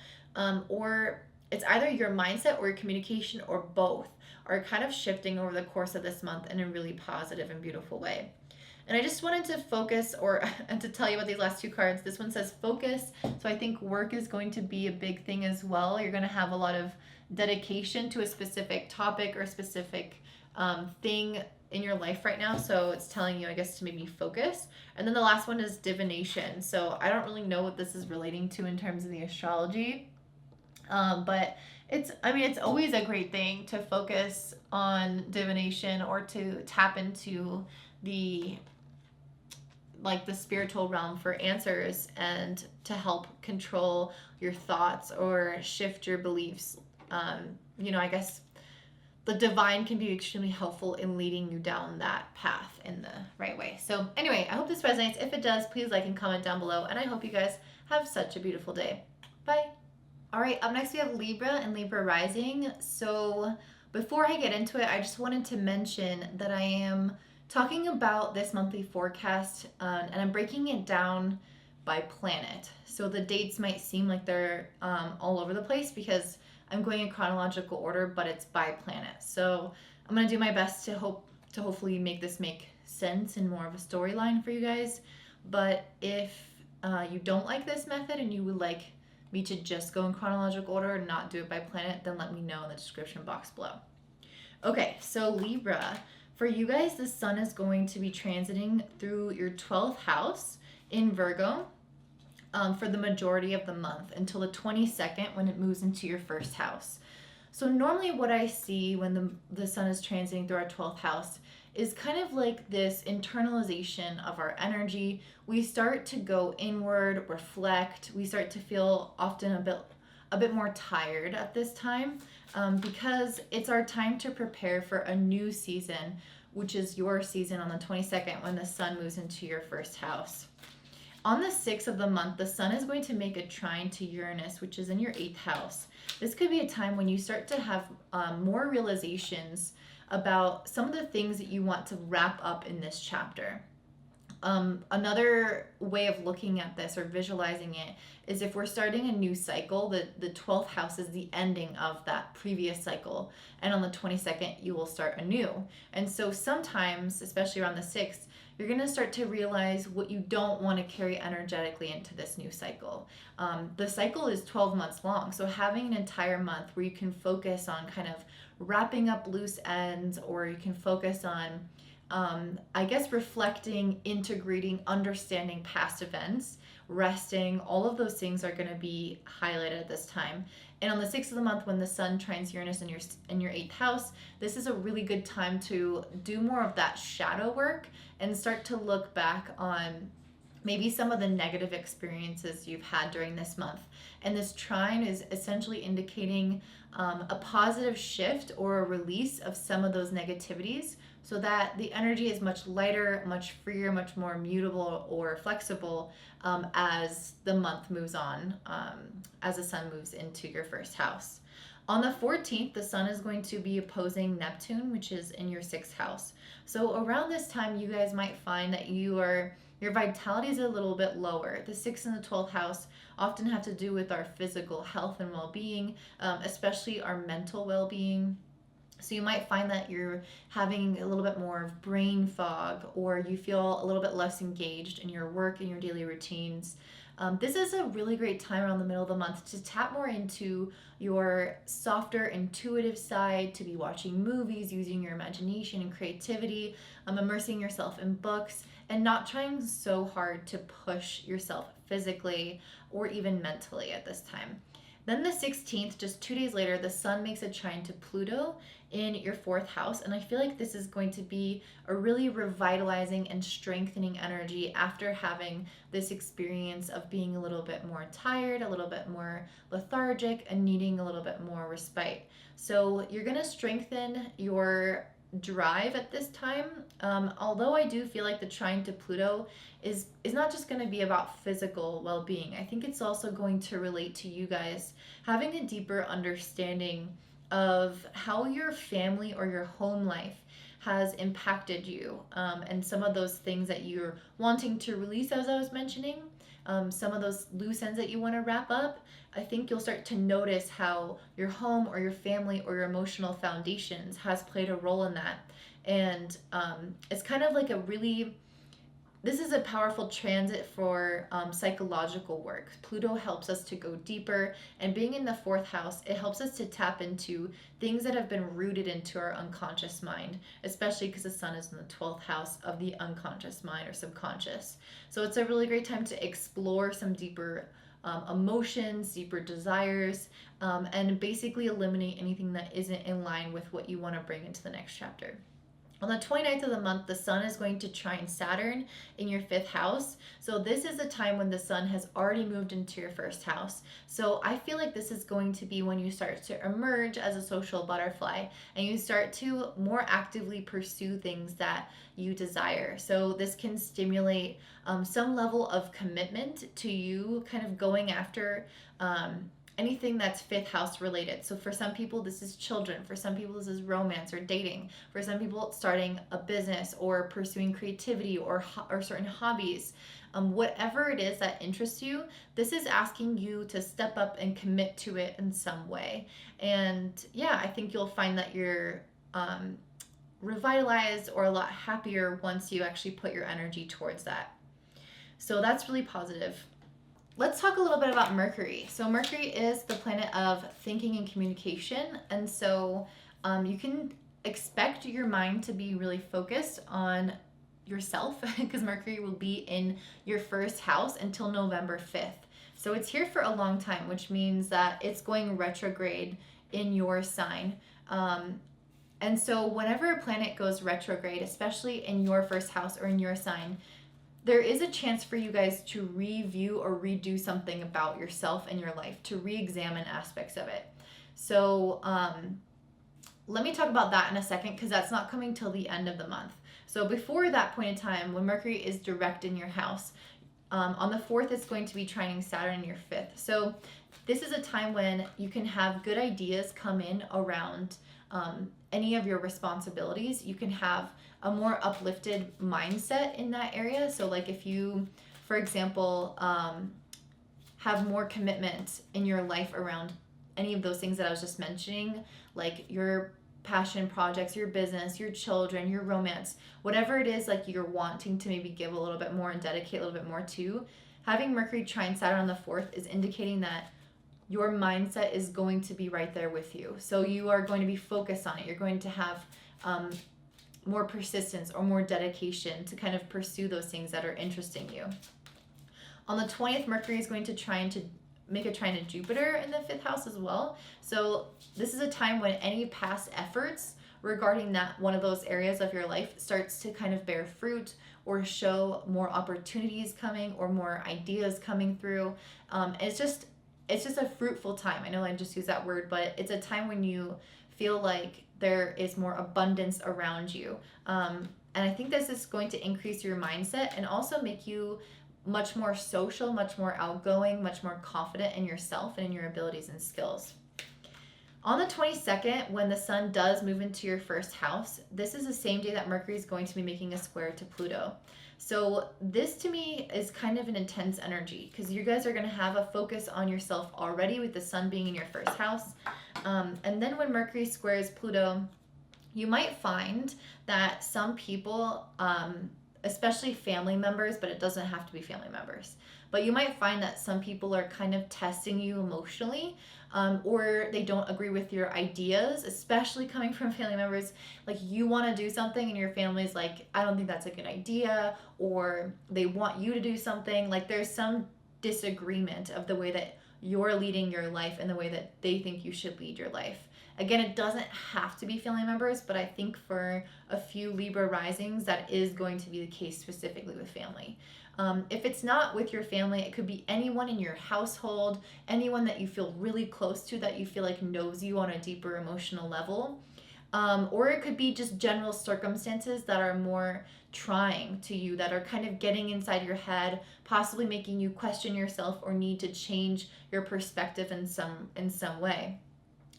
[SPEAKER 1] or it's either your mindset or your communication, or both are kind of shifting over the course of this month in a really positive and beautiful way. And I just wanted to focus, and to tell you about these last two cards. This one says focus. So I think work is going to be a big thing as well. You're going to have a lot of dedication to a specific topic or a specific thing in your life right now. So it's telling you, I guess, to maybe focus. And then the last one is divination. So I don't really know what this is relating to in terms of the astrology. But it's always a great thing to focus on divination, or to tap into the spiritual realm for answers, and to help control your thoughts or shift your beliefs. I guess the divine can be extremely helpful in leading you down that path in the right way. So anyway, I hope this resonates. If it does, please like and comment down below, and I hope you guys have such a beautiful day. Bye. All right, up next we have Libra and Libra Rising. So before I get into it, I just wanted to mention that I am talking about this monthly forecast, and I'm breaking it down by planet. So the dates might seem like they're all over the place, because I'm going in chronological order, but it's by planet. So I'm going to do my best to hopefully make this make sense and more of a storyline for you guys. But if you don't like this method and you would like me to just go in chronological order and not do it by planet, then let me know in the description box below. Okay, so Libra, for you guys, the sun is going to be transiting through your 12th house in Virgo for the majority of the month until the 22nd, when it moves into your first house. So normally what I see when the sun is transiting through our 12th house is kind of like this internalization of our energy. We start to go inward, reflect. We start to feel often a bit more tired at this time, because it's our time to prepare for a new season, which is your season on the 22nd, when the sun moves into your first house. On the 6th of the month, the sun is going to make a trine to Uranus, which is in your 8th house. This could be a time when you start to have more realizations about some of the things that you want to wrap up in this chapter. Another way of looking at this or visualizing it is if we're starting a new cycle, the 12th house is the ending of that previous cycle. And on the 22nd, you will start anew. And so sometimes, especially around the 6th, you're going to start to realize what you don't want to carry energetically into this new cycle. The cycle is 12 months long. So having an entire month where you can focus on kind of wrapping up loose ends, or you can focus on I guess reflecting, integrating, understanding past events, resting, all of those things are going to be highlighted at this time. And on the 6th of the month, when the sun trines Uranus in your 8th house, this is a really good time to do more of that shadow work and start to look back on maybe some of the negative experiences you've had during this month. And this trine is essentially indicating a positive shift or a release of some of those negativities, so that the energy is much lighter, much freer, much more mutable or flexible as the month moves on, as the sun moves into your first house. On the 14th, the sun is going to be opposing Neptune, which is in your 6th house. So around this time, you guys might find that your vitality is a little bit lower. The 6th and the 12th house often have to do with our physical health and well-being, especially our mental well-being. So you might find that you're having a little bit more of brain fog, or you feel a little bit less engaged in your work and your daily routines. This is a really great time around the middle of the month to tap more into your softer, intuitive side, to be watching movies, using your imagination and creativity, immersing yourself in books, and not trying so hard to push yourself physically or even mentally at this time. Then the 16th, just 2 days later, the sun makes a trine to Pluto in your 4th house. And I feel like this is going to be a really revitalizing and strengthening energy after having this experience of being a little bit more tired, a little bit more lethargic, and needing a little bit more respite. So you're going to strengthen your drive at this time. Although I do feel like the trine to Pluto is not just going to be about physical well-being. I think it's also going to relate to you guys having a deeper understanding of how your family or your home life has impacted you, and some of those things that you're wanting to release, as I was mentioning, some of those loose ends that you want to wrap up. I think you'll start to notice how your home or your family or your emotional foundations has played a role in that. And it's kind of like this is a powerful transit for psychological work. Pluto helps us to go deeper, and being in the 4th house, it helps us to tap into things that have been rooted into our unconscious mind, especially because the sun is in the 12th house of the unconscious mind or subconscious. So it's a really great time to explore some deeper emotions, deeper desires, and basically eliminate anything that isn't in line with what you want to bring into the next chapter. On the 29th of the month, the sun is going to trine Saturn in your 5th house. So this is a time when the sun has already moved into your 1st house. So I feel like this is going to be when you start to emerge as a social butterfly and you start to more actively pursue things that you desire. So this can stimulate some level of commitment to you kind of going after anything that's 5th house related. So for some people, this is children. For some people, this is romance or dating. For some people, it's starting a business or pursuing creativity or certain hobbies. Whatever it is that interests you, this is asking you to step up and commit to it in some way. And yeah, I think you'll find that you're revitalized or a lot happier once you actually put your energy towards that. So that's really positive. Let's talk a little bit about Mercury. So Mercury is the planet of thinking and communication. And so you can expect your mind to be really focused on yourself because Mercury will be in your 1st house until November 5th. So it's here for a long time, which means that it's going retrograde in your sign. And so whenever a planet goes retrograde, especially in your 1st house or in your sign, there is a chance for you guys to review or redo something about yourself and your life, to re-examine aspects of it. So let me talk about that in a second because that's not coming till the end of the month. So before that point in time, when Mercury is direct in your house, on the 4th, it's going to be trining Saturn in your 5th. So this is a time when you can have good ideas come in around any of your responsibilities. You can have a more uplifted mindset in that area. So like if you, for example, have more commitment in your life around any of those things that I was just mentioning, like your passion projects, your business, your children, your romance, whatever it is like you're wanting to maybe give a little bit more and dedicate a little bit more to, having Mercury trine Saturn on the 4th is indicating that your mindset is going to be right there with you. So you are going to be focused on it. You're going to have more persistence or more dedication to kind of pursue those things that are interesting you. On the 20th, Mercury is going to make a trine to Jupiter in the 5th house as well. So this is a time when any past efforts regarding that one of those areas of your life starts to kind of bear fruit or show more opportunities coming or more ideas coming through. It's just a fruitful time. I know I just used that word, but it's a time when you feel like there is more abundance around you. And I think this is going to increase your mindset and also make you much more social, much more outgoing, much more confident in yourself and in your abilities and skills. On the 22nd, when the sun does move into your 1st house, this is the same day that Mercury is going to be making a square to Pluto. So this to me is kind of an intense energy because you guys are going to have a focus on yourself already with the sun being in your 1st house. And then when Mercury squares Pluto, you might find that some people, especially family members, but it doesn't have to be family members, but you might find that some people are kind of testing you emotionally, or they don't agree with your ideas, especially coming from family members. Like you want to do something and your family's like, I don't think that's a good idea, or they want you to do something. Like there's some disagreement of the way that you're leading your life and the way that they think you should lead your life. Again, it doesn't have to be family members, but I think for a few Libra risings, that is going to be the case specifically with family. If it's not with your family, it could be anyone in your household, anyone that you feel really close to, that you feel like knows you on a deeper emotional level. Or it could be just general circumstances that are more trying to you, that are kind of getting inside your head, possibly making you question yourself or need to change your perspective in some way.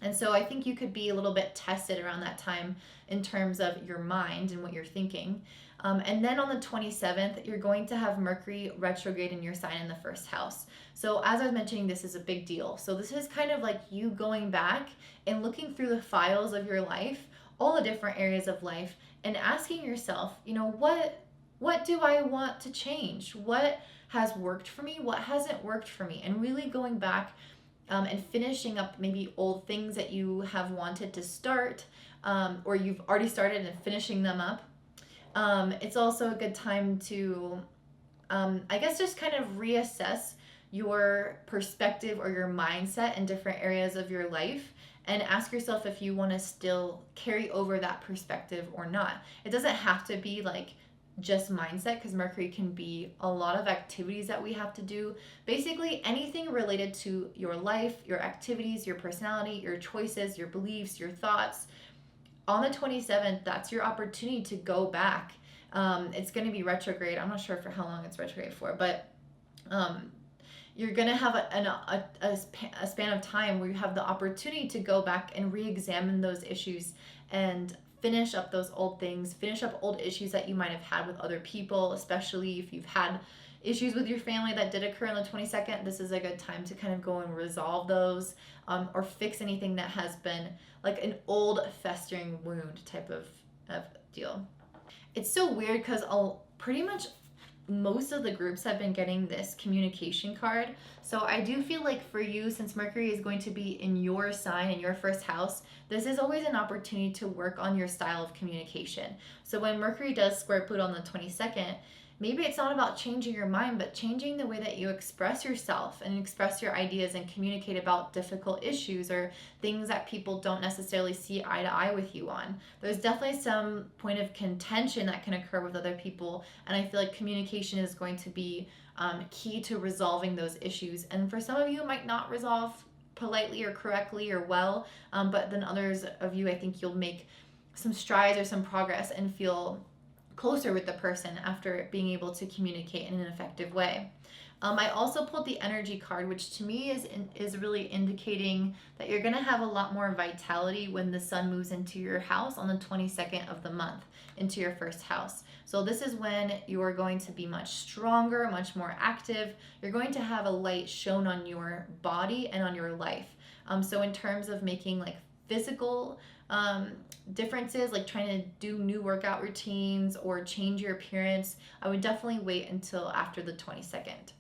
[SPEAKER 1] And so I think you could be a little bit tested around that time in terms of your mind and what you're thinking. And then on the 27th, you're going to have Mercury retrograde in your sign in the 1st house. So as I was mentioning, this is a big deal. So this is kind of like you going back and looking through the files of your life, all the different areas of life, and asking yourself, what do I want to change? What has worked for me? What hasn't worked for me? And really going back and finishing up maybe old things that you have wanted to start, or you've already started and finishing them up. It's also a good time to, I guess, just kind of reassess your perspective or your mindset in different areas of your life and ask yourself if you want to still carry over that perspective or not. It doesn't have to be like just mindset, because Mercury can be a lot of activities that we have to do. Basically anything related to your life, your activities, your personality, your choices, your beliefs, your thoughts. On the 27th, that's your opportunity to go back. It's going to be retrograde. I'm not sure for how long it's retrograde for, but you're going to have a span of time where you have the opportunity to go back and re-examine those issues and finish up those old things, finish up old issues that you might have had with other people, especially if you've had issues with your family that did occur on the 22nd. This is a good time to kind of go and resolve those, or fix anything that has been like an old festering wound type of deal. It's so weird because pretty much most of the groups have been getting this communication card. So I do feel like for you, since Mercury is going to be in your sign, in your 1st house, this is always an opportunity to work on your style of communication. So when Mercury does square Pluto on the 22nd, maybe it's not about changing your mind, but changing the way that you express yourself and express your ideas and communicate about difficult issues or things that people don't necessarily see eye to eye with you on. There's definitely some point of contention that can occur with other people, and I feel like communication is going to be key to resolving those issues. And for some of you, it might not resolve politely or correctly or well, but then others of you, I think you'll make some strides or some progress and feel closer with the person after being able to communicate in an effective way. I also pulled the energy card, which to me is really indicating that you're going to have a lot more vitality when the sun moves into your house on the 22nd of the month, into your first house. So this is when you're going to be much stronger, much more active. You're going to have a light shown on your body and on your life. So in terms of making like physical differences, like trying to do new workout routines or change your appearance, I would definitely wait until after the 22nd.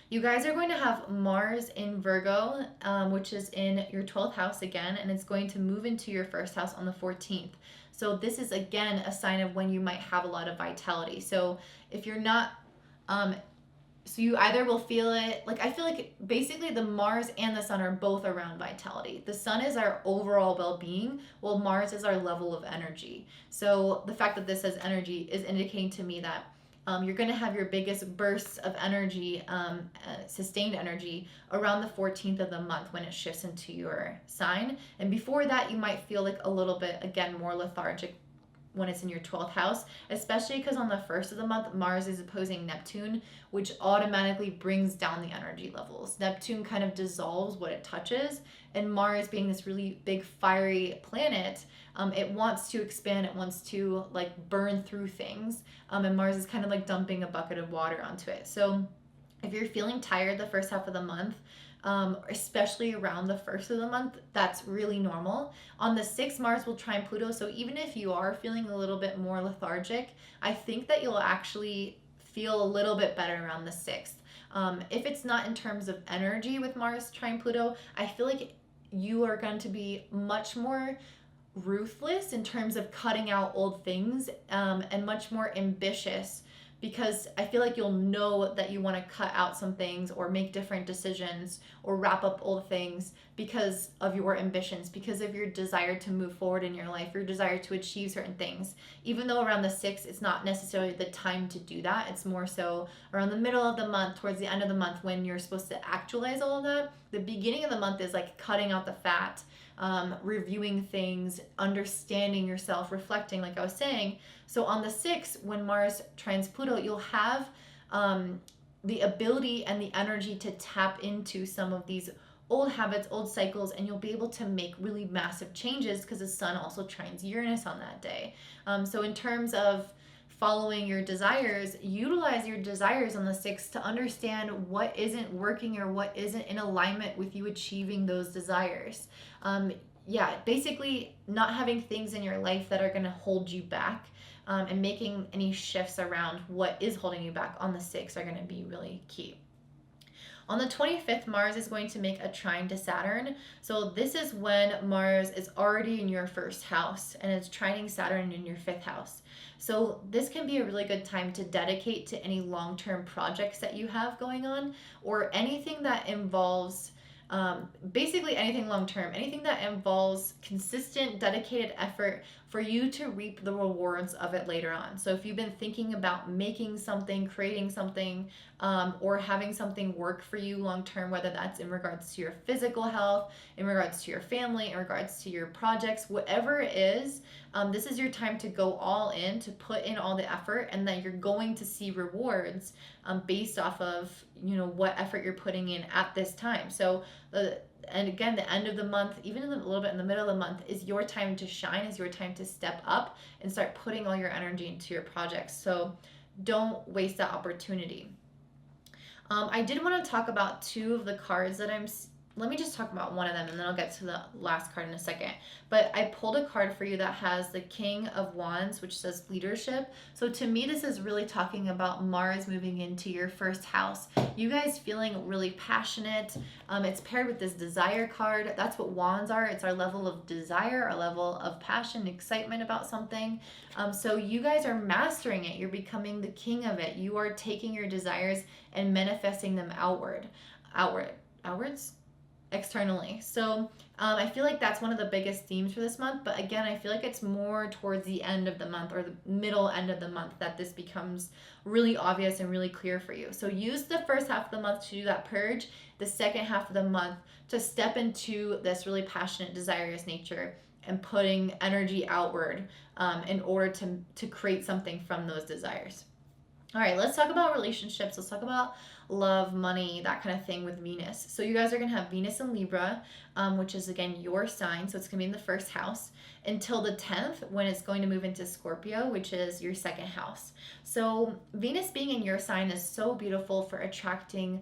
[SPEAKER 1] You guys are going to have Mars in Virgo, which is in your 12th house again, and it's going to move into your first house on the 14th. So this is again a sign of when you might have a lot of vitality. So if you're not, so you either will feel it, like I feel like basically the Mars and the sun are both around vitality. The sun is our overall well-being, while Mars is our level of energy. So the fact that this says energy is indicating to me that you're going to have your biggest bursts of energy, sustained energy, around the 14th of the month when it shifts into your sign. And before that, you might feel like a little bit, again, more lethargic when it's in your 12th house, especially because on the 1st of the month, Mars is opposing Neptune, which automatically brings down the energy levels. Neptune kind of dissolves what it touches, and Mars being this really big fiery planet, it wants to expand, it wants to like burn through things, and Mars is kind of like dumping a bucket of water onto it. So if you're feeling tired the first half of the month, especially around the 1st of the month, that's really normal. On the 6th, Mars will trine Pluto, so even if you are feeling a little bit more lethargic, I think that you'll actually feel a little bit better around the 6th. If it's not in terms of energy with Mars trine Pluto, I feel like you are going to be much more ruthless in terms of cutting out old things, and much more ambitious, because I feel like you'll know that you want to cut out some things or make different decisions or wrap up old things because of your ambitions, because of your desire to move forward in your life, your desire to achieve certain things. Even though around the 6th, it's not necessarily the time to do that. It's more so around the middle of the month, towards the end of the month, when you're supposed to actualize all of that. The beginning of the month is like cutting out the fat, reviewing things, understanding yourself, reflecting, like I was saying. So on the 6th, when Mars trines Pluto, you'll have the ability and the energy to tap into some of these old habits, old cycles, and you'll be able to make really massive changes because the sun also trines Uranus on that day. So in terms of following your desires, utilize your desires on the 6th to understand what isn't working or what isn't in alignment with you achieving those desires. Basically not having things in your life that are going to hold you back, and making any shifts around what is holding you back on the 6th are going to be really key. On the 25th, Mars is going to make a trine to Saturn. So this is when Mars is already in your first house and it's trining Saturn in your 5th house. So this can be a really good time to dedicate to any long-term projects that you have going on, or anything that involves basically anything long-term, anything that involves consistent, dedicated effort for you to reap the rewards of it later on. So if you've been thinking about making something, creating something, or having something work for you long-term, whether that's in regards to your physical health, in regards to your family, in regards to your projects, whatever it is, this is your time to go all in, to put in all the effort, and that you're going to see rewards based off of, what effort you're putting in at this time. So and again, the end of the month, even a little bit in the middle of the month, is your time to shine, is your time to step up and start putting all your energy into your projects. So don't waste that opportunity. I did want to talk about two of the cards that let me just talk about one of them, and then I'll get to the last card in a second. But I pulled a card for you that has the King of Wands, which says leadership. So to me, this is really talking about Mars moving into your first house. You guys feeling really passionate. It's paired with this desire card. That's what wands are. It's our level of desire, our level of passion, excitement about something. So you guys are mastering it. You're becoming the king of it. You are taking your desires and manifesting them outwards? Externally. So I feel like that's one of the biggest themes for this month. But again, I feel like it's more towards the end of the month, or the middle end of the month, that this becomes really obvious and really clear for you. So use the first half of the month to do that purge, the second half of the month to step into this really passionate, desirous nature and putting energy outward in order to create something from those desires. All right, let's talk about relationships. Let's talk about love, money, that kind of thing with Venus. So you guys are going to have Venus in Libra, which is, again, your sign. So it's going to be in the first house until the 10th, when it's going to move into Scorpio, which is your second house. So Venus being in your sign is so beautiful for attracting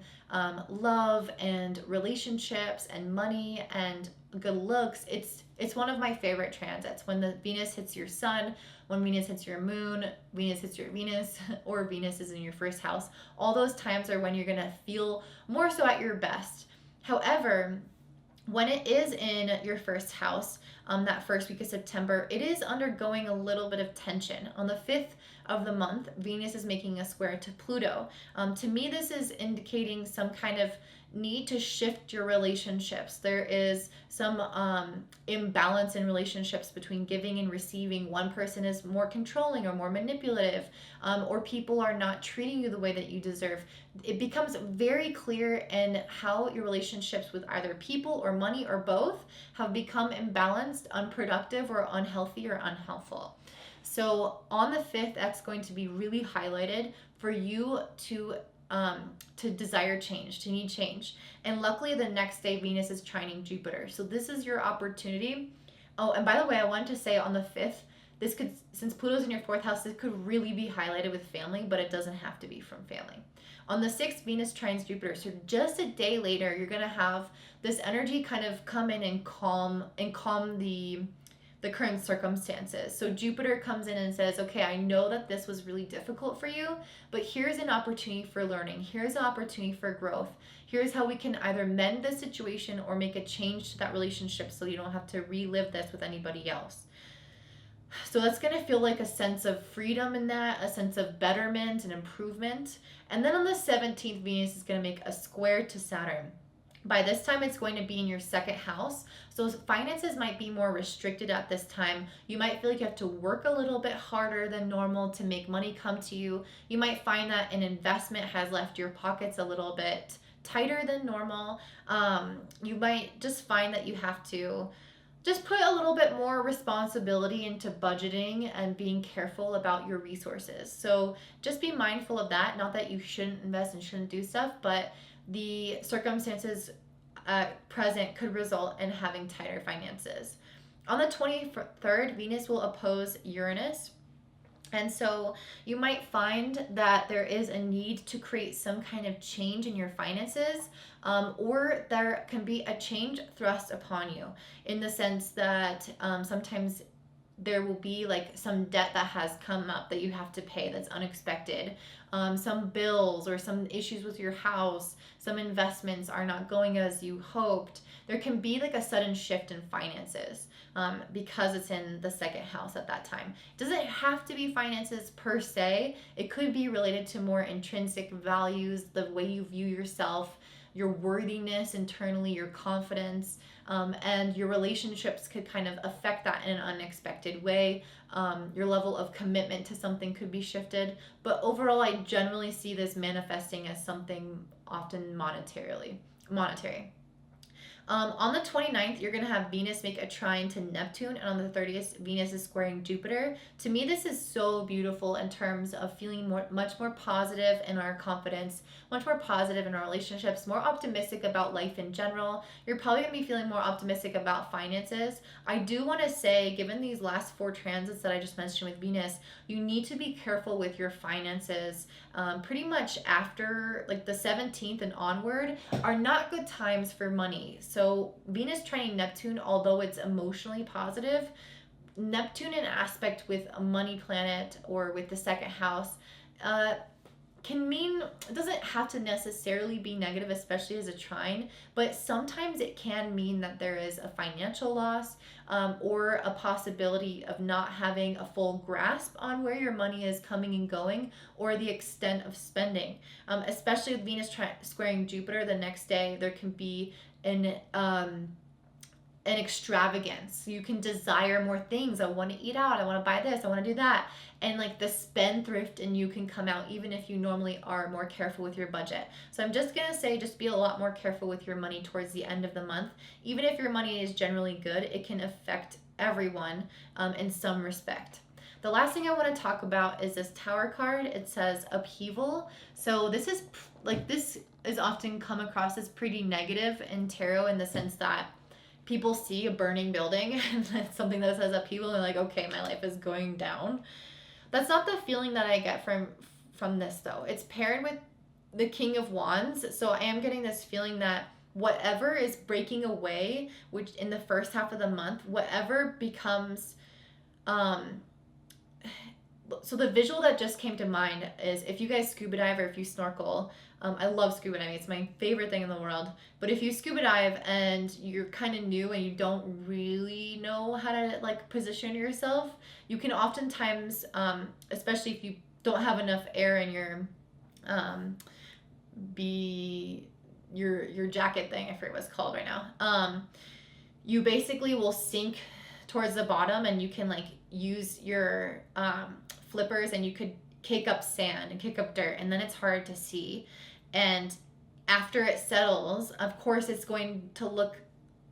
[SPEAKER 1] love and relationships and money and good looks. It's one of my favorite transits. When the Venus hits your sun, when Venus hits your moon, Venus hits your Venus, or Venus is in your first house, all those times are when you're going to feel more so at your best. However, when it is in your first house, that first week of September, it is undergoing a little bit of tension. On the 5th of the month, Venus is making a square to Pluto. To me, this is indicating some kind of need to shift your relationships. There is some imbalance in relationships between giving and receiving. One person is more controlling or more manipulative, or people are not treating you the way that you deserve. It becomes very clear in how your relationships with either people or money or both have become imbalanced, unproductive, or unhealthy or unhelpful. So on the 5th, that's going to be really highlighted for you to desire change, to need change. And luckily the next day Venus is trining Jupiter. So this is your opportunity. Oh, and by the way, I wanted to say on the 5th, this could, since Pluto's in your 4th house, this could really be highlighted with family, but it doesn't have to be from family. On the 6th, Venus trines Jupiter. So just a day later, you're going to have this energy kind of come in and calm the current circumstances. So Jupiter comes in and says, okay, I know that this was really difficult for you, but here's an opportunity for learning. Here's an opportunity for growth. Here's how we can either mend the situation or make a change to that relationship so you don't have to relive this with anybody else. So that's going to feel like a sense of freedom in that, a sense of betterment and improvement. And then on the 17th, Venus is going to make a square to Saturn. By this time, it's going to be in your second house. So finances might be more restricted at this time. You might feel like you have to work a little bit harder than normal to make money come to you. You might find that an investment has left your pockets a little bit tighter than normal. You might just find that you have to just put a little bit more responsibility into budgeting and being careful about your resources. So just be mindful of that. Not that you shouldn't invest and shouldn't do stuff, but the circumstances present could result in having tighter finances. On the 23rd, Venus will oppose Uranus. And so you might find that there is a need to create some kind of change in your finances, or there can be a change thrust upon you in the sense that sometimes there will be like some debt that has come up that you have to pay that's unexpected. Some bills or some issues with your house, some investments are not going as you hoped. There can be like a sudden shift in finances because it's in the second house at that time. It doesn't have to be finances per se. It could be related to more intrinsic values, the way you view yourself, your worthiness internally, your confidence, and your relationships could kind of affect that in an unexpected way. Your level of commitment to something could be shifted. But overall, I generally see this manifesting as something often monetary. On the 29th, you're going to have Venus make a trine to Neptune, and on the 30th, Venus is squaring Jupiter. To me, this is so beautiful in terms of feeling much more positive in our confidence, much more positive in our relationships, more optimistic about life in general. You're probably going to be feeling more optimistic about finances. I do want to say, given these last 4 transits that I just mentioned with Venus, you need to be careful with your finances. Pretty much after like the 17th and onward are not good times for money. So Venus trining Neptune, although it's emotionally positive, Neptune in aspect with a money planet or with the second house can mean, it doesn't have to necessarily be negative, especially as a trine, but sometimes it can mean that there is a financial loss or a possibility of not having a full grasp on where your money is coming and going or the extent of spending. Especially with Venus squaring Jupiter the next day, there can be an extravagance. You can desire more things. I want to eat out. I want to buy this. I want to do that. And like the spendthrift in you can come out even if you normally are more careful with your budget. So I'm just going to say just be a lot more careful with your money towards the end of the month. Even if your money is generally good, it can affect everyone in some respect. The last thing I want to talk about is this Tower card. It says upheaval. So this is often come across as pretty negative in tarot, in the sense that people see a burning building and it's something that says upheaval and they're like, okay, my life is going down. That's not the feeling that I get from this, though. It's paired with the King of Wands, so I am getting this feeling that whatever is breaking away, which in the first half of the month, whatever becomes so the visual that just came to mind is, if you guys scuba dive or if you snorkel, I love scuba diving, it's my favorite thing in the world. But if you scuba dive and you're kind of new and you don't really know how to like position yourself, you can oftentimes, especially if you don't have enough air in your your jacket thing, I forget what it's called right now, you basically will sink towards the bottom, and you can like use your flippers and you could kick up sand and kick up dirt, and then it's hard to see. And after it settles, of course it's going to look,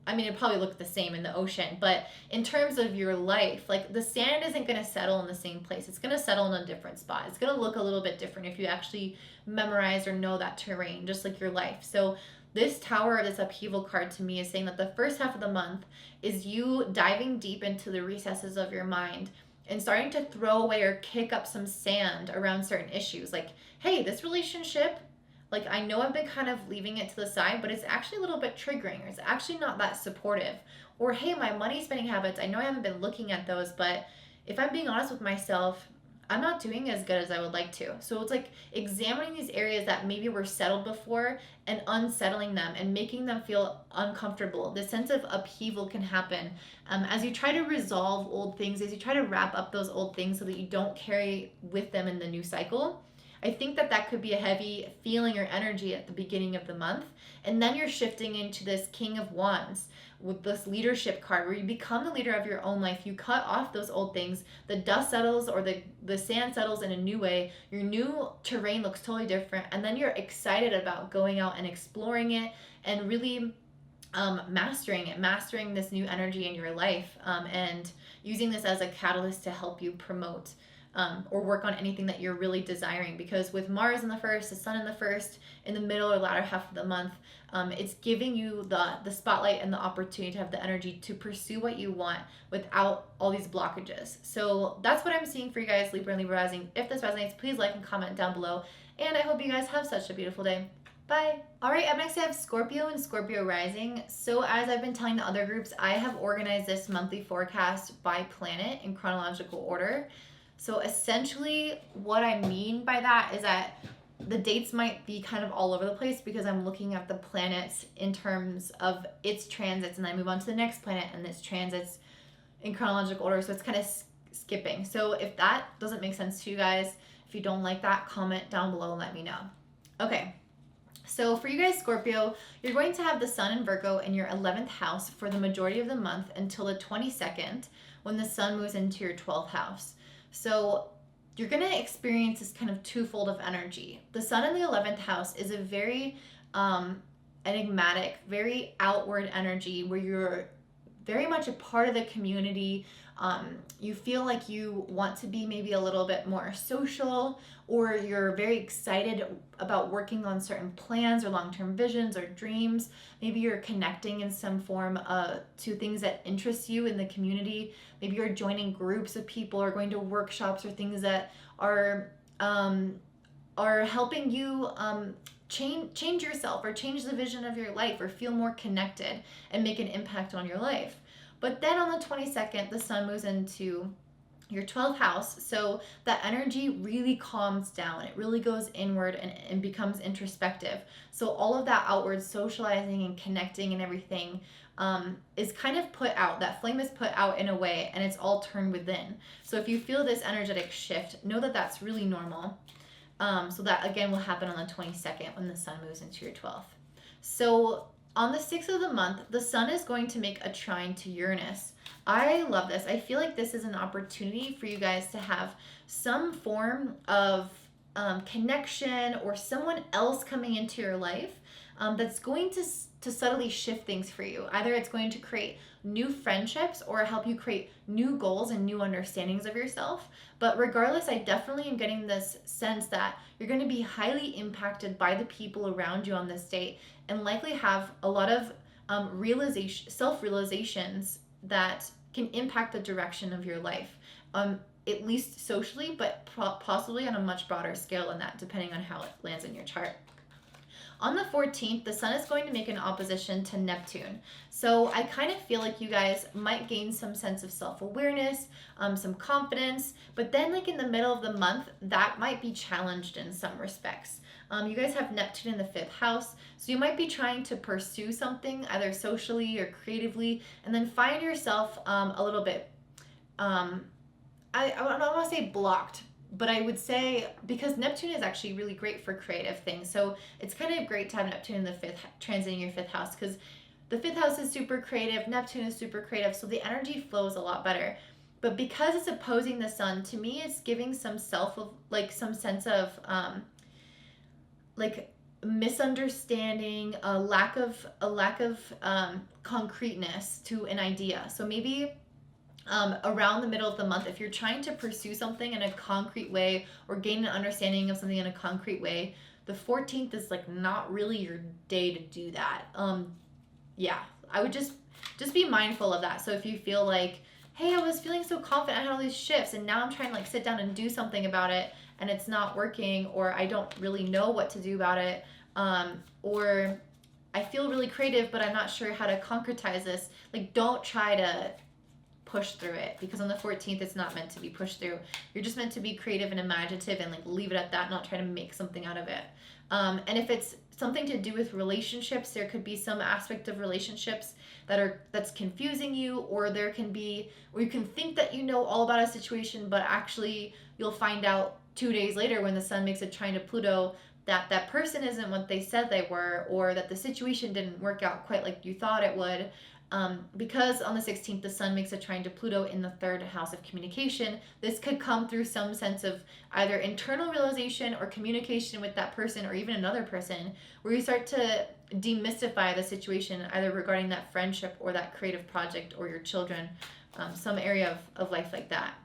[SPEAKER 1] I mean, it probably look the same in the ocean, but in terms of your life, like the sand isn't going to settle in the same place. It's going to settle in a different spot. It's going to look a little bit different if you actually memorize or know that terrain, just like your life. So this Tower, this upheaval card to me is saying that the first half of the month is you diving deep into the recesses of your mind and starting to throw away or kick up some sand around certain issues. Like, hey, this relationship, like, I know I've been kind of leaving it to the side, but it's actually a little bit triggering, or it's actually not that supportive. Or, hey, my money spending habits, I know I haven't been looking at those, but if I'm being honest with myself, I'm not doing as good as I would like to. So it's like examining these areas that maybe were settled before and unsettling them and making them feel uncomfortable. The sense of upheaval can happen as you try to resolve old things, as you try to wrap up those old things so that you don't carry with them in the new cycle. I think that could be a heavy feeling or energy at the beginning of the month. And then you're shifting into this King of Wands with this leadership card where you become the leader of your own life. You cut off those old things. The dust settles, or the sand settles in a new way. Your new terrain looks totally different. And then you're excited about going out and exploring it and really mastering this new energy in your life, and using this as a catalyst to help you promote or work on anything that you're really desiring. Because with Mars in the first, the Sun in the first, in the middle or latter half of the month, it's giving you the spotlight and the opportunity to have the energy to pursue what you want without all these blockages. So that's what I'm seeing for you guys, Libra and Libra Rising. If this resonates, please like and comment down below. And I hope you guys have such a beautiful day. Bye. All right, up next I have Scorpio and Scorpio Rising. So as I've been telling the other groups, I have organized this monthly forecast by planet in chronological order. So essentially what I mean by that is that the dates might be kind of all over the place because I'm looking at the planets in terms of its transits, and then I move on to the next planet and its transits in chronological order. So it's kind of skipping. So if that doesn't make sense to you guys, if you don't like that, comment down below and let me know. Okay. So for you guys, Scorpio, you're going to have the Sun in Virgo in your 11th house for the majority of the month until the 22nd, when the Sun moves into your 12th house. So you're going to experience this kind of twofold of energy. The Sun in the 11th house is a very enigmatic, very outward energy where you're very much a part of the community. You feel like you want to be maybe a little bit more social, or you're very excited about working on certain plans or long-term visions or dreams. Maybe you're connecting in some form to things that interest you in the community. Maybe you're joining groups of people or going to workshops or things that are helping you change yourself or change the vision of your life or feel more connected and make an impact on your life. But then on the 22nd, the Sun moves into your 12th house. So that energy really calms down. It really goes inward and becomes introspective. So all of that outward socializing and connecting and everything is kind of put out. That flame is put out in a way, and it's all turned within. So if you feel this energetic shift, know that that's really normal. So that again will happen on the 22nd when the Sun moves into your 12th. So on the 6th of the month, the Sun is going to make a trine to Uranus. I love this. I feel like this is an opportunity for you guys to have some form of connection or someone else coming into your life that's going to subtly shift things for you. Either it's going to create new friendships or help you create new goals and new understandings of yourself. But regardless, I definitely am getting this sense that you're going to be highly impacted by the people around you on this date, and likely have a lot of self-realizations that can impact the direction of your life, at least socially, but possibly on a much broader scale than that, depending on how it lands in your chart. On the 14th, the sun is going to make an opposition to Neptune. So I kind of feel like you guys might gain some sense of self-awareness, some confidence, but then like in the middle of the month, that might be challenged in some respects. You guys have Neptune in the 5th house, so you might be trying to pursue something either socially or creatively, and then find yourself a little bit, I don't want to say blocked, but I would say, because Neptune is actually really great for creative things, so it's kind of great to have Neptune in the 5th, transiting your 5th house, because the 5th house is super creative, Neptune is super creative, so the energy flows a lot better. But because it's opposing the sun, to me, it's giving some some sense of misunderstanding, a lack of concreteness to an idea. So maybe around the middle of the month, if you're trying to pursue something in a concrete way or gain an understanding of something in a concrete way, the 14th is like not really your day to do that. Yeah, I would just be mindful of that. So if you feel like, hey, I was feeling so confident, I had all these shifts, and now I'm trying to like sit down and do something about it, and it's not working, or I don't really know what to do about it, or I feel really creative, but I'm not sure how to concretize this. Like, don't try to push through it, because on the 14th it's not meant to be pushed through. You're just meant to be creative and imaginative and like leave it at that, not try to make something out of it. And if it's something to do with relationships, there could be some aspect of relationships that's confusing you, or there can be, or you can think that you know all about a situation, but actually you'll find out 2 days later when the sun makes a trine to Pluto that that person isn't what they said they were, or that the situation didn't work out quite like you thought it would. Because on the 16th, the sun makes a trine to Pluto in the 3rd house of communication. This could come through some sense of either internal realization or communication with that person or even another person, where you start to demystify the situation, either regarding that friendship or that creative project or your children, some area of life like that.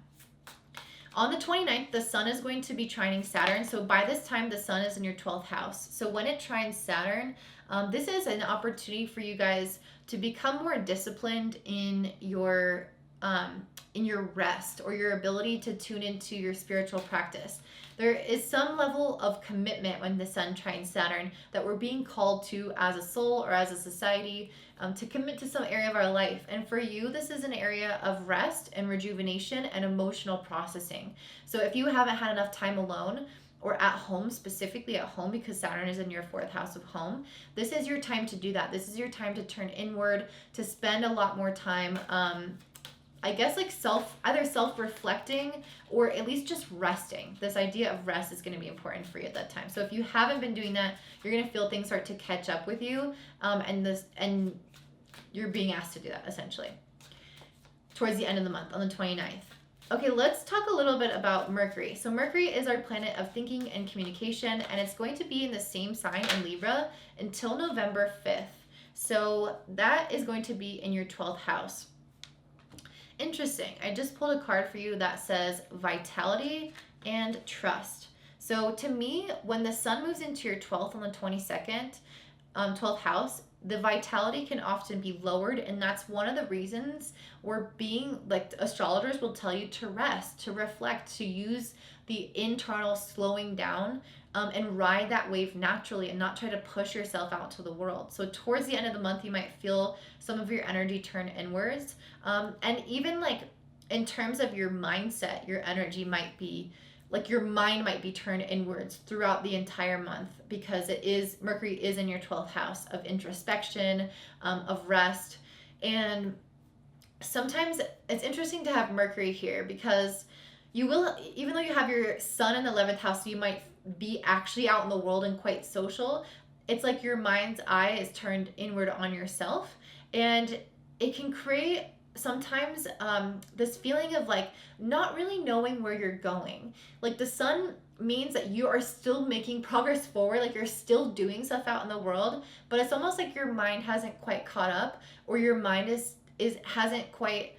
[SPEAKER 1] On the 29th, the sun is going to be trining Saturn. So by this time, the sun is in your 12th house. So when it trines Saturn, this is an opportunity for you guys to become more disciplined in your rest, or your ability to tune into your spiritual practice. There is some level of commitment when the sun trines Saturn that we're being called to as a soul or as a society, to commit to some area of our life. And for you, this is an area of rest and rejuvenation and emotional processing. So if you haven't had enough time alone, or at home, specifically at home, because Saturn is in your 4th house of home, this is your time to do that. This is your time to turn inward, to spend a lot more time, I guess, like either self-reflecting or at least just resting. This idea of rest is going to be important for you at that time. So if you haven't been doing that, you're going to feel things start to catch up with you, and you're being asked to do that essentially towards the end of the month on the 29th. Okay, let's talk a little bit about Mercury. So Mercury is our planet of thinking and communication, and it's going to be in the same sign in Libra until November 5th. So that is going to be in your 12th house. Interesting. I just pulled a card for you that says vitality and trust. So to me, when the sun moves into your 12th on the 22nd, 12th house, the vitality can often be lowered, and that's one of the reasons we're being, like, astrologers will tell you to rest, to reflect, to use the internal slowing down, and ride that wave naturally and not try to push yourself out to the world. So towards the end of the month, you might feel some of your energy turn inwards, and even like in terms of your mindset, your energy might be like, your mind might be turned inwards throughout the entire month, because Mercury is in your 12th house of introspection, of rest. And sometimes it's interesting to have Mercury here, because you will, even though you have your sun in the 11th house, so you might be actually out in the world and quite social, it's like your mind's eye is turned inward on yourself, and it can create sometimes this feeling of like not really knowing where you're going. Like the sun means that you are still making progress forward, like you're still doing stuff out in the world, but it's almost like your mind hasn't quite caught up, or your mind is hasn't quite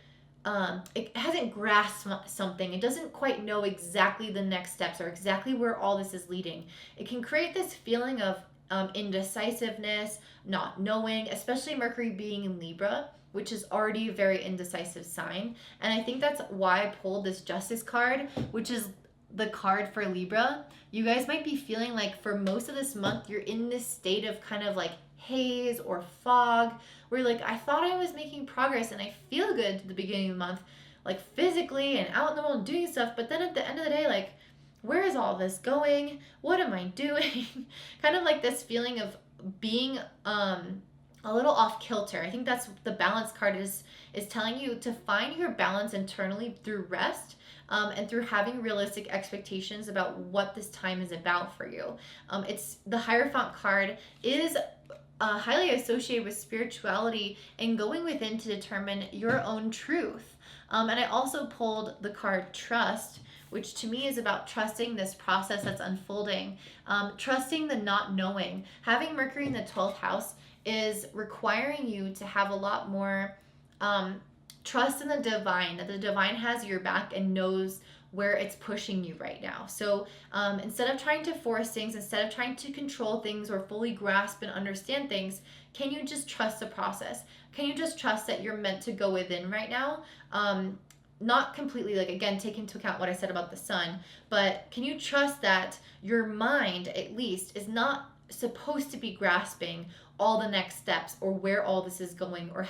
[SPEAKER 1] it hasn't grasped something. It doesn't quite know exactly the next steps or exactly where all this is leading. It can create this feeling of indecisiveness, not knowing, especially Mercury being in Libra, which is already a very indecisive sign. And I think that's why I pulled this Justice card, which is the card for Libra. You guys might be feeling like for most of this month, you're in this state of kind of like haze or fog, where like, I thought I was making progress and I feel good at the beginning of the month, like physically and out in the world doing stuff. But then at the end of the day, like, where is all this going? What am I doing? Kind of like this feeling of being a little off kilter. I think that's the balance card is telling you to find your balance internally through rest, and through having realistic expectations about what this time is about for you. It's the Hierophant card is highly associated with spirituality and going within to determine your own truth. And I also pulled the card Trust, which to me is about trusting this process that's unfolding, trusting the not knowing. Having Mercury in the 12th house is requiring you to have a lot more trust in the divine, that the divine has your back and knows where it's pushing you right now. So instead of trying to force things, instead of trying to control things or fully grasp and understand things, can you just trust the process? Can you just trust that you're meant to go within right now? Not completely, like, again, take into account what I said about the sun, but can you trust that your mind, at least, is not supposed to be grasping all the next steps or where all this is going or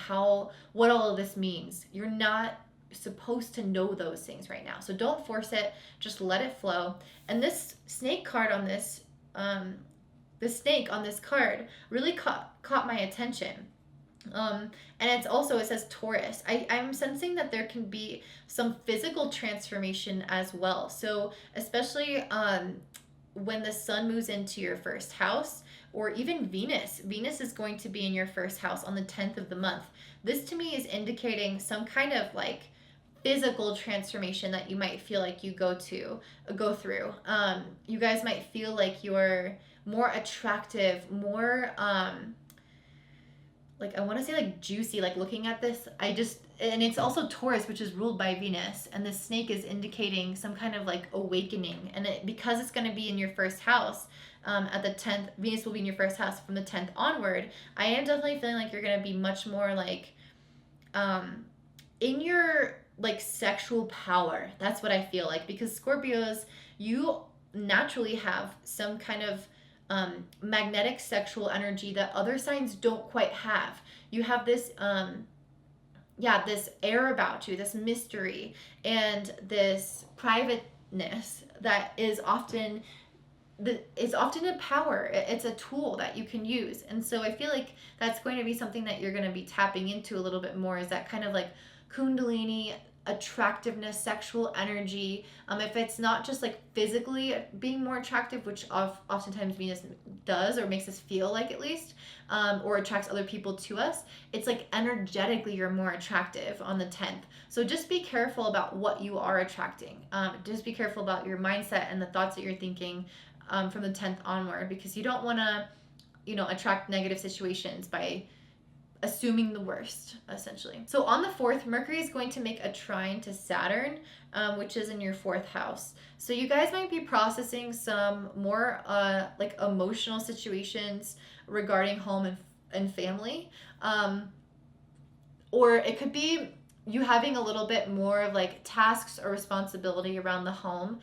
[SPEAKER 1] what all of this means? You're not supposed to know those things right now. So don't force it, just let it flow. And this snake card on this, the snake on this card really caught my attention. And it's also, it says Taurus. I'm sensing that there can be some physical transformation as well. So especially when the sun moves into your first house, or even Venus is going to be in your first house on the 10th of the month. This to me is indicating some kind of like physical transformation that you might feel like you go through. You guys might feel like you're more attractive, more like, I want to say like juicy, like looking at this, and it's also Taurus, which is ruled by Venus, and the snake is indicating some kind of like awakening. And because it's going to be in your first house, at the 10th, Venus will be in your first house from the 10th onward. I am definitely feeling like you're going to be much more like, in your like sexual power. That's what I feel like, because Scorpios, you naturally have some kind of magnetic sexual energy that other signs don't quite have. You have this this air about you, this mystery and this privateness that is often a power. It's a tool that you can use. And so I feel like that's going to be something that you're going to be tapping into a little bit more, is that kind of like Kundalini attractiveness, sexual energy. If it's not just like physically being more attractive, which oftentimes Venus does or makes us feel like, at least, or attracts other people to us, it's like energetically you're more attractive on the 10th. So just be careful about what you are attracting. Just be careful about your mindset and the thoughts that you're thinking from the 10th onward, because you don't want to, attract negative situations by assuming the worst, essentially. So on the 4th, Mercury is going to make a trine to Saturn, which is in your 4th house. So you guys might be processing some more like emotional situations regarding home and family. Or it could be you having a little bit more of like tasks or responsibility around the home.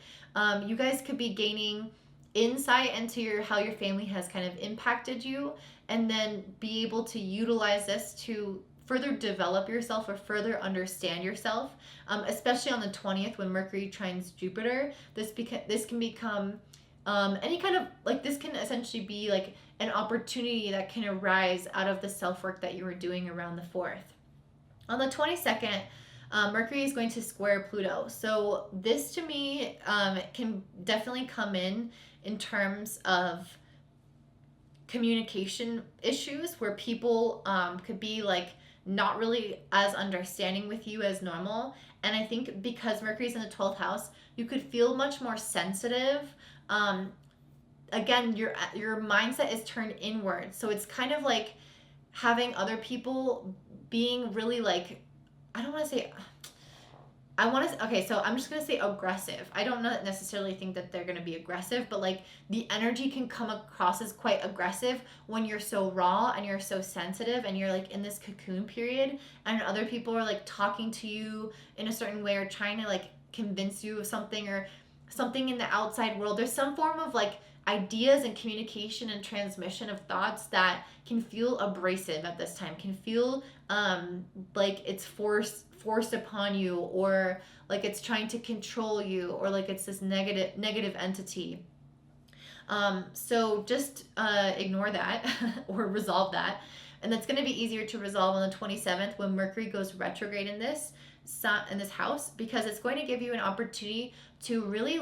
[SPEAKER 1] You guys could be gaining insight into how your family has kind of impacted you, and then be able to utilize this to further develop yourself or further understand yourself, especially on the 20th when Mercury trines Jupiter. This can become any kind of like, this can essentially be like an opportunity that can arise out of the self-work that you were doing around the 4th. On the 22nd, Mercury is going to square Pluto. So this to me can definitely come in terms of communication issues, where people could be like not really as understanding with you as normal. And I think because Mercury's in the 12th house, you could feel much more sensitive. Again, your mindset is turned inward. So it's kind of like having other people being really like, I don't want to say, okay, so I'm just going to say aggressive. I don't necessarily think that they're going to be aggressive, but like the energy can come across as quite aggressive when you're so raw and you're so sensitive and you're like in this cocoon period, and other people are like talking to you in a certain way or trying to like convince you of something, or something in the outside world. There's some form of like ideas and communication and transmission of thoughts that can feel abrasive at this time, can feel like it's forced upon you, or like it's trying to control you, or like it's this negative entity. So just ignore that or resolve that. And that's going to be easier to resolve on the 27th when Mercury goes retrograde in this house, because it's going to give you an opportunity to really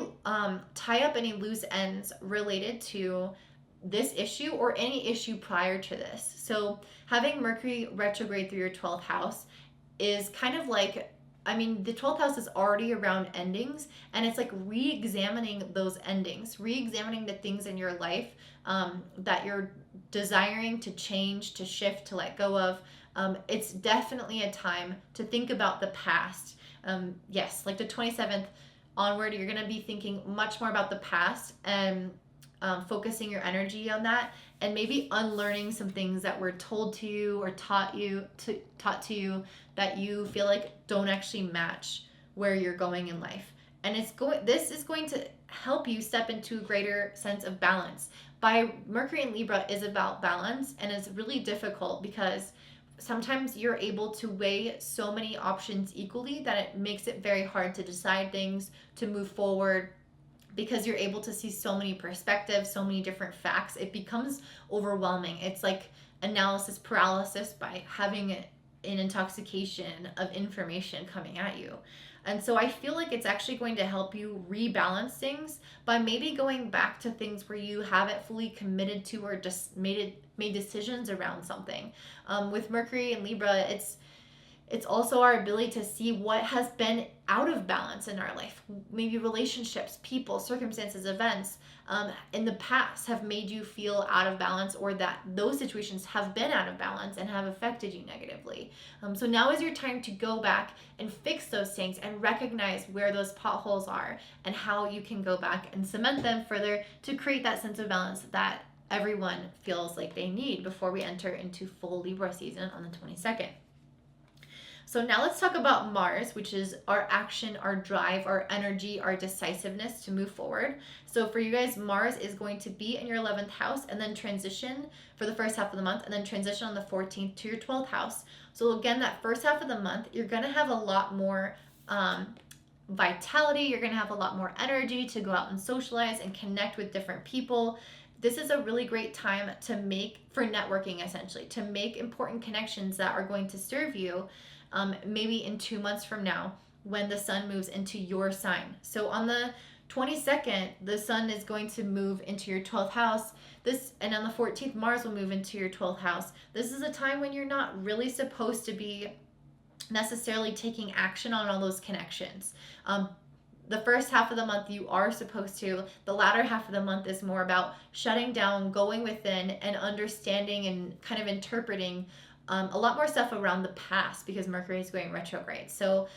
[SPEAKER 1] tie up any loose ends related to this issue or any issue prior to this. So having Mercury retrograde through your 12th house is kind of like, I mean, the 12th house is already around endings, and it's like re-examining those endings, re-examining the things in your life that you're desiring to change, to shift, to let go of. It's definitely a time to think about the past. Yes, like the 27th onward, you're going to be thinking much more about the past and focusing your energy on that, and maybe unlearning some things that were told to you or taught to you that you feel like don't actually match where you're going in life. And this is going to help you step into a greater sense of balance. Mercury in Libra is about balance, and it's really difficult because sometimes you're able to weigh so many options equally that it makes it very hard to decide things, to move forward, because you're able to see so many perspectives, so many different facts. It becomes overwhelming. It's like analysis paralysis by having an intoxication of information coming at you. And so I feel like it's actually going to help you rebalance things by maybe going back to things where you haven't fully committed to or just made decisions around something. With Mercury and Libra, it's also our ability to see what has been out of balance in our life. Maybe relationships, people, circumstances, events in the past have made you feel out of balance, or that those situations have been out of balance and have affected you negatively. So now is your time to go back and fix those things and recognize where those potholes are and how you can go back and cement them further to create that sense of balance that everyone feels like they need before we enter into full Libra season on the 22nd. So now let's talk about Mars, which is our action, our drive, our energy, our decisiveness to move forward. So for you guys, Mars is going to be in your 11th house and then transition for the first half of the month, and then transition on the 14th to your 12th house. So again, that first half of the month, you're going to have a lot more vitality. You're going to have a lot more energy to go out and socialize and connect with different people. This is a really great time for networking, essentially, to make important connections that are going to serve you maybe in 2 months from now when the sun moves into your sign. So on the 22nd, the sun is going to move into your 12th house. And on the 14th, Mars will move into your 12th house. This is a time when you're not really supposed to be necessarily taking action on all those connections. The first half of the month you are supposed to. The latter half of the month is more about shutting down, going within, and understanding and kind of interpreting a lot more stuff around the past, because Mercury is going retrograde. So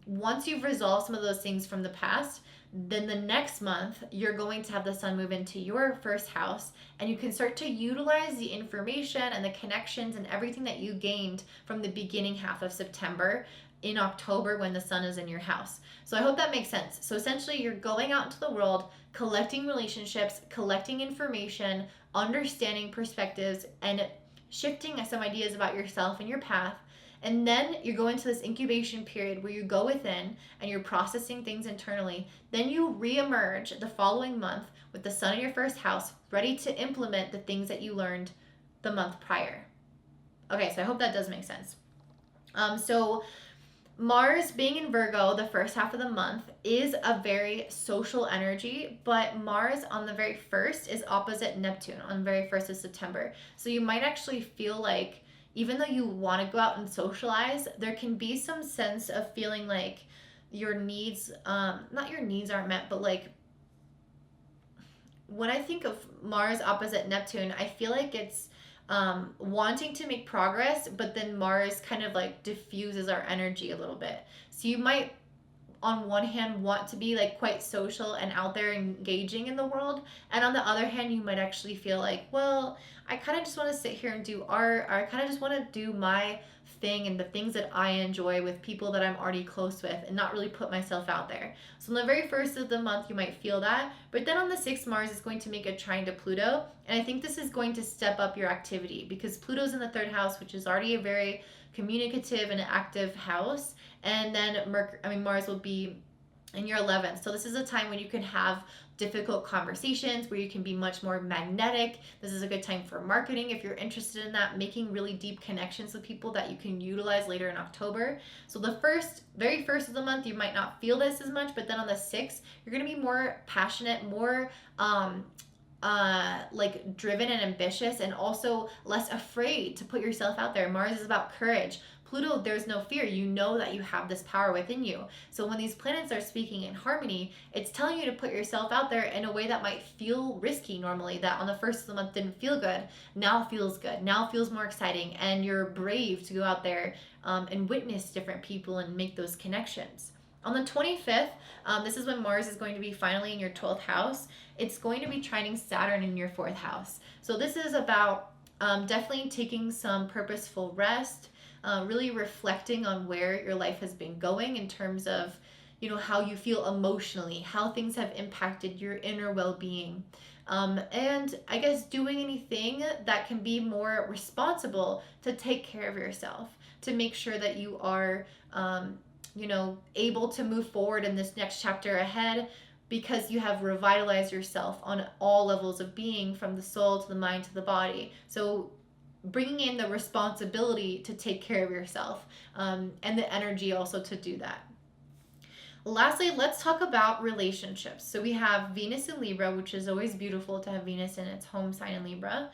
[SPEAKER 1] once you've resolved some of those things from the past, then the next month you're going to have the sun move into your first house, and you can start to utilize the information and the connections and everything that you gained from the beginning half of September in October when the sun is in your house. So I hope that makes sense. So essentially you're going out into the world, collecting relationships, collecting information, understanding perspectives, and shifting some ideas about yourself and your path. And then you go into this incubation period where you go within and you're processing things internally. Then you re-emerge the following month with the sun in your first house, ready to implement the things that you learned the month prior. Okay, so I hope that does make sense. So Mars being in Virgo the first half of the month is a very social energy, but Mars on the very first is opposite Neptune on the very 1st of September. So you might actually feel like even though you want to go out and socialize, there can be some sense of feeling like your needs, not your needs aren't met, but like when I think of Mars opposite Neptune, I feel like it's wanting to make progress, but then Mars kind of like diffuses our energy a little bit. So you might, on one hand, want to be like quite social and out there engaging in the world, and on the other hand, you might actually feel like, well, I kind of just want to sit here and do art, or I kind of just want to do my thing and the things that I enjoy with people that I'm already close with, and not really put myself out there. So on the very first of the month, you might feel that, but then on the 6th, Mars is going to make a trine to Pluto, and I think this is going to step up your activity because Pluto's in the 3rd house, which is already a very communicative and active house, and then Mars will be in your 11th. So this is a time when you can have difficult conversations, where you can be much more magnetic. This is a good time for marketing if you're interested in that, making really deep connections with people that you can utilize later in October. So the very first of the month, you might not feel this as much, but then on the 6th, you're going to be more passionate, more like driven and ambitious, and also less afraid to put yourself out there. Mars is about courage. Pluto, there's no fear. You know that you have this power within you. So when these planets are speaking in harmony, it's telling you to put yourself out there in a way that might feel risky normally, that on the 1st of the month didn't feel good, now feels good, now feels more exciting, and you're brave to go out there and witness different people and make those connections. On the 25th, this is when Mars is going to be finally in your 12th house. It's going to be trining Saturn in your 4th house. So this is about definitely taking some purposeful rest, really reflecting on where your life has been going in terms of, how you feel emotionally, how things have impacted your inner well-being. And I guess doing anything that can be more responsible to take care of yourself, to make sure that you are, able to move forward in this next chapter ahead, because you have revitalized yourself on all levels of being, from the soul to the mind to the body. So bringing in the responsibility to take care of yourself, and the energy also to do that. Lastly, let's talk about relationships. So we have Venus in Libra, which is always beautiful to have Venus in its home sign in Libra.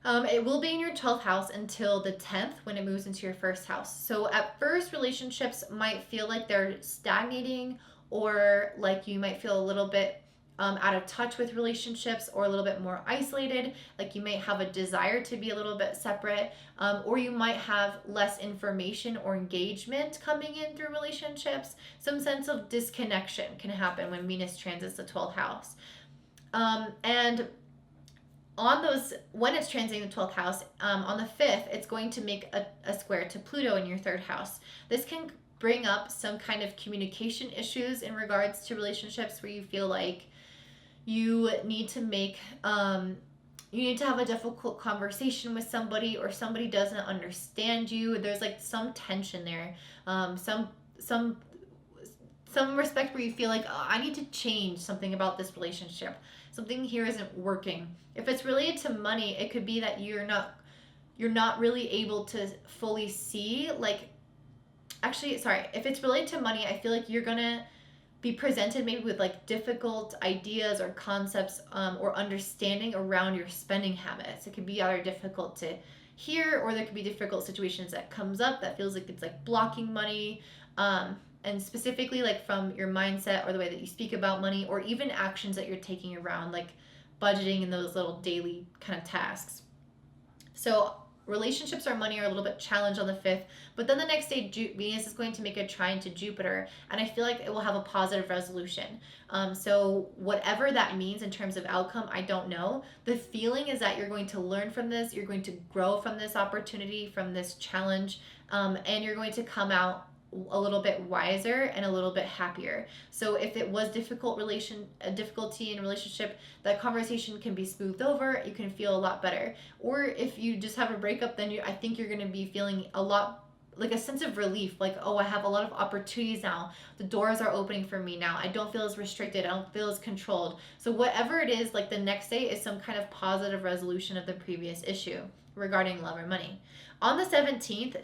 [SPEAKER 1] It will be in your 12th house until the 10th, when it moves into your 1st house. So at first, relationships might feel like they're stagnating, or like you might feel a little bit out of touch with relationships, or a little bit more isolated, like you may have a desire to be a little bit separate, or you might have less information or engagement coming in through relationships. Some sense of disconnection can happen when Venus transits the 12th house. And on those, when it's transiting the 12th house, on the 5th, it's going to make a square to Pluto in your 3rd house. This can bring up some kind of communication issues in regards to relationships, where you feel like you need to have a difficult conversation with somebody, or somebody doesn't understand you. There's like some tension there, some respect where you feel like, oh, I need to change something about this relationship. Something here isn't working. If it's related to money, it could be that you're not really able to fully see, if it's related to money, I feel like you're gonna be presented maybe with like difficult ideas or concepts, or understanding around your spending habits. It could be either difficult to hear, or there could be difficult situations that comes up that feels like it's like blocking money, and specifically like from your mindset or the way that you speak about money, or even actions that you're taking around like budgeting and those little daily kind of tasks. So relationships or money are a little bit challenged on the 5th, but then the next day Venus is going to make a trine to Jupiter, and I feel like it will have a positive resolution. So whatever that means in terms of outcome, I don't know. The feeling is that you're going to learn from this, you're going to grow from this opportunity, from this challenge, and you're going to come out a little bit wiser and a little bit happier. So if it was difficulty in relationship, that conversation can be smoothed over. You can feel a lot better. Or if you just have a breakup, then I think you're going to be feeling a lot like a sense of relief, like, oh, I have a lot of opportunities now. The doors are opening for me now. I don't feel as restricted. I don't feel as controlled. So whatever it is, like the next day is some kind of positive resolution of the previous issue regarding love or money. On the 17th,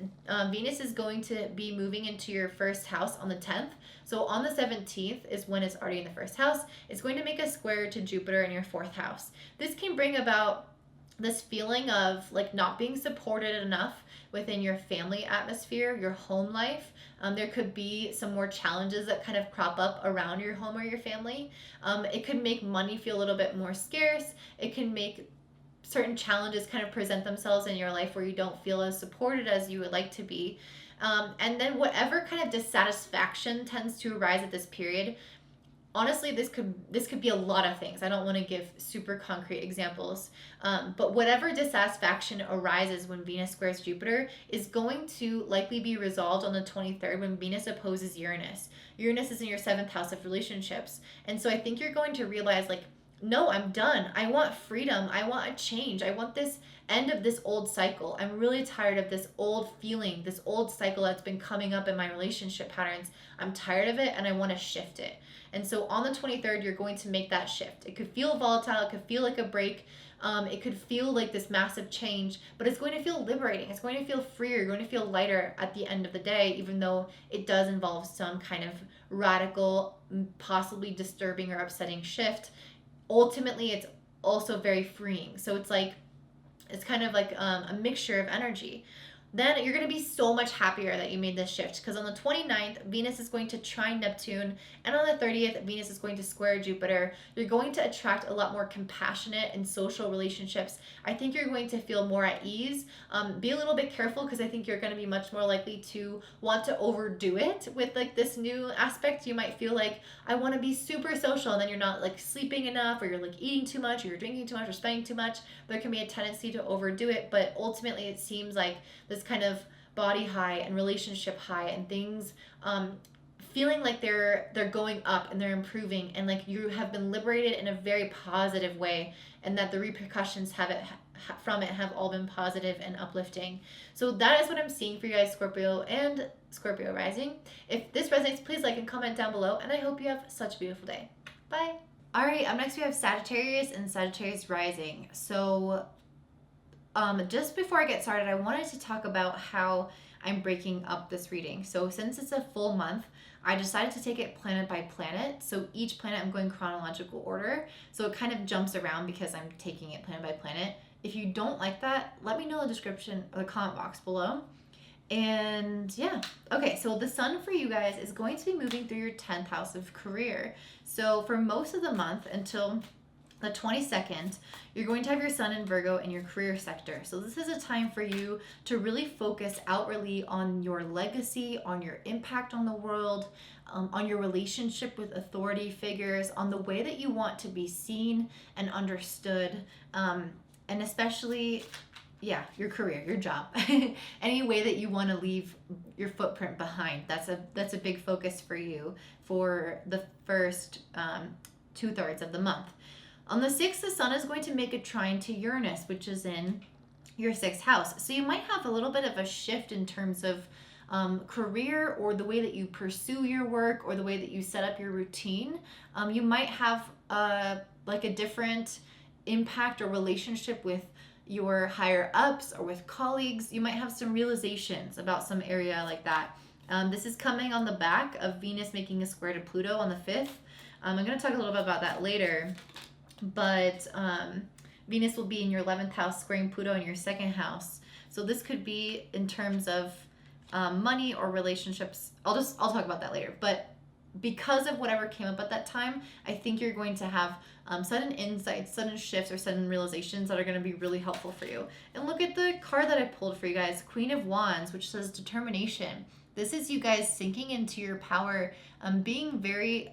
[SPEAKER 1] Venus is going to be moving into your 1st house on the 10th. So on the 17th is when it's already in the 1st house. It's going to make a square to Jupiter in your 4th house. This can bring about this feeling of like not being supported enough within your family atmosphere, your home life. There could be some more challenges that kind of crop up around your home or your family. It could make money feel a little bit more scarce. It can make certain challenges kind of present themselves in your life where you don't feel as supported as you would like to be. And then whatever kind of dissatisfaction tends to arise at this period, honestly, this could be a lot of things. I don't want to give super concrete examples, but whatever dissatisfaction arises when Venus squares Jupiter is going to likely be resolved on the 23rd when Venus opposes Uranus. Uranus is in your 7th house of relationships, and so I think you're going to realize, like, no, I'm done. I want freedom. I want a change. I want this end of this old cycle. I'm really tired of this old feeling, this old cycle that's been coming up in my relationship patterns. I'm tired of it and I want to shift it. And so on the 23rd, you're going to make that shift. It could feel volatile. It could feel like a break. It could feel like this massive change, but it's going to feel liberating. It's going to feel freer. You're going to feel lighter at the end of the day, even though it does involve some kind of radical, possibly disturbing or upsetting shift. Ultimately, it's also very freeing. So it's like, it's kind of like a mixture of energy. Then you're going to be so much happier that you made this shift, because on the 29th, Venus is going to trine Neptune, and on the 30th, Venus is going to square Jupiter. You're going to attract a lot more compassionate and social relationships. I think you're going to feel more at ease. Be a little bit careful, because I think you're going to be much more likely to want to overdo it with like this new aspect. You might feel like, I want to be super social, and then you're not like sleeping enough, or you're like eating too much, or you're drinking too much, or spending too much. There can be a tendency to overdo it, but ultimately it seems like this kind of body high and relationship high and things feeling like they're going up and they're improving, and like you have been liberated in a very positive way, and that the repercussions from it have all been positive and uplifting. So that is what I'm seeing for you guys, Scorpio and Scorpio Rising. If this resonates, please like and comment down below, and I hope you have such a beautiful day. Bye. All right, up next we have Sagittarius and Sagittarius Rising. So just before I get started, I wanted to talk about how I'm breaking up this reading. So since it's a full month, I decided to take it planet by planet. So each planet I'm going chronological order. So it kind of jumps around because I'm taking it planet by planet. If you don't like that, let me know in the description or the comment box below. And yeah, okay, so the sun for you guys is going to be moving through your 10th house of career. So for most of the month until the 22nd, you're going to have your sun in Virgo in your career sector. So this is a time for you to really focus outwardly on your legacy, on your impact on the world, on your relationship with authority figures, on the way that you want to be seen and understood, and especially, yeah, your career, your job, any way that you want to leave your footprint behind. That's a big focus for you for the first 2/3 of the month. On the 6th, the sun is going to make a trine to Uranus, which is in your 6th house. So you might have a little bit of a shift in terms of career, or the way that you pursue your work, or the way that you set up your routine. You might have like a different impact or relationship with your higher ups or with colleagues. You might have some realizations about some area like that. This is coming on the back of Venus making a square to Pluto on the 5th. I'm going to talk a little bit about that later. But Venus will be in your 11th house, squaring Pluto in your 2nd house. So this could be in terms of money or relationships. I'll talk about that later. But because of whatever came up at that time, I think you're going to have sudden insights, sudden shifts, or sudden realizations that are going to be really helpful for you. And look at the card that I pulled for you guys, Queen of Wands, which says determination. This is you guys sinking into your power, being very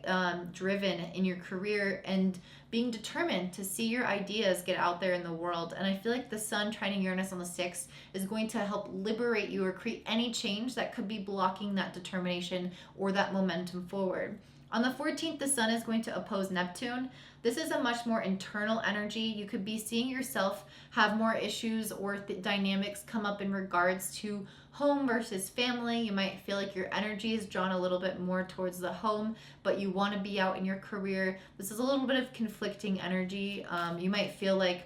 [SPEAKER 1] driven in your career, and being determined to see your ideas get out there in the world. And I feel like the sun trining Uranus on the 6th is going to help liberate you or create any change that could be blocking that determination or that momentum forward. On the 14th, the sun is going to oppose Neptune. This is a much more internal energy. You could be seeing yourself have more issues or dynamics come up in regards to home versus family. You might feel like your energy is drawn a little bit more towards the home, but you want to be out in your career. This is a little bit of conflicting energy. You might feel like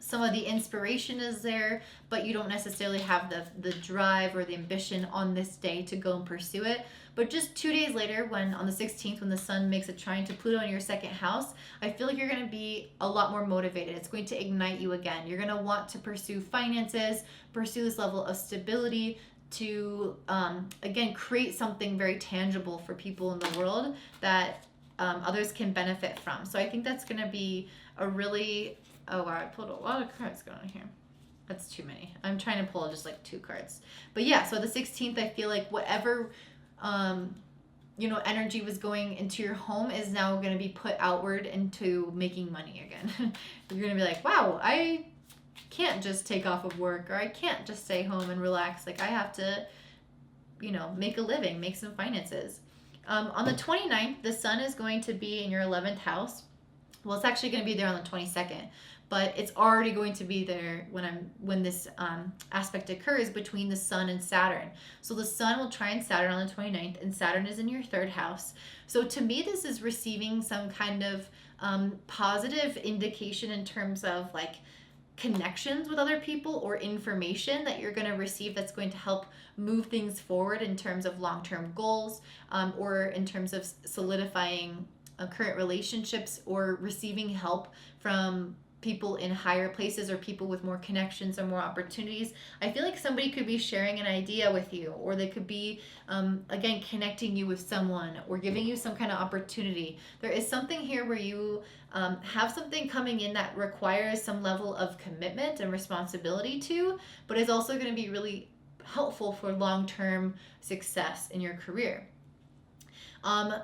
[SPEAKER 1] Some of the inspiration is there, but you don't necessarily have the drive or the ambition on this day to go and pursue it. But just 2 days later, when on the 16th, when the sun makes a trine to Pluto in your second house, I feel like you're going to be a lot more motivated. It's going to ignite you again. You're going to want to pursue finances, pursue this level of stability, to again create something very tangible for people in the world that others can benefit from. So I think that's going to be a really, oh wow, I pulled a lot of cards going on here. That's too many. I'm trying to pull just like 2 cards. But yeah, so the 16th, I feel like whatever energy was going into your home is now going to be put outward into making money again. You're going to be like, wow, I can't just take off of work, or I can't just stay home and relax. Like I have to, make a living, make some finances. On the 29th, the sun is going to be in your 11th house. Well, it's actually going to be there on the 22nd, but it's already going to be there when this aspect occurs between the sun and Saturn. So the sun will trine Saturn on the 29th, and Saturn is in your 3rd house. So to me, this is receiving some kind of positive indication in terms of like connections with other people or information that you're going to receive that's going to help move things forward in terms of long-term goals, or in terms of solidifying current relationships, or receiving help from people in higher places or people with more connections or more opportunities. I feel like somebody could be sharing an idea with you, or they could be again connecting you with someone or giving you some kind of opportunity. There is something here where you have something coming in that requires some level of commitment and responsibility to, but is also going to be really helpful for long-term success in your career.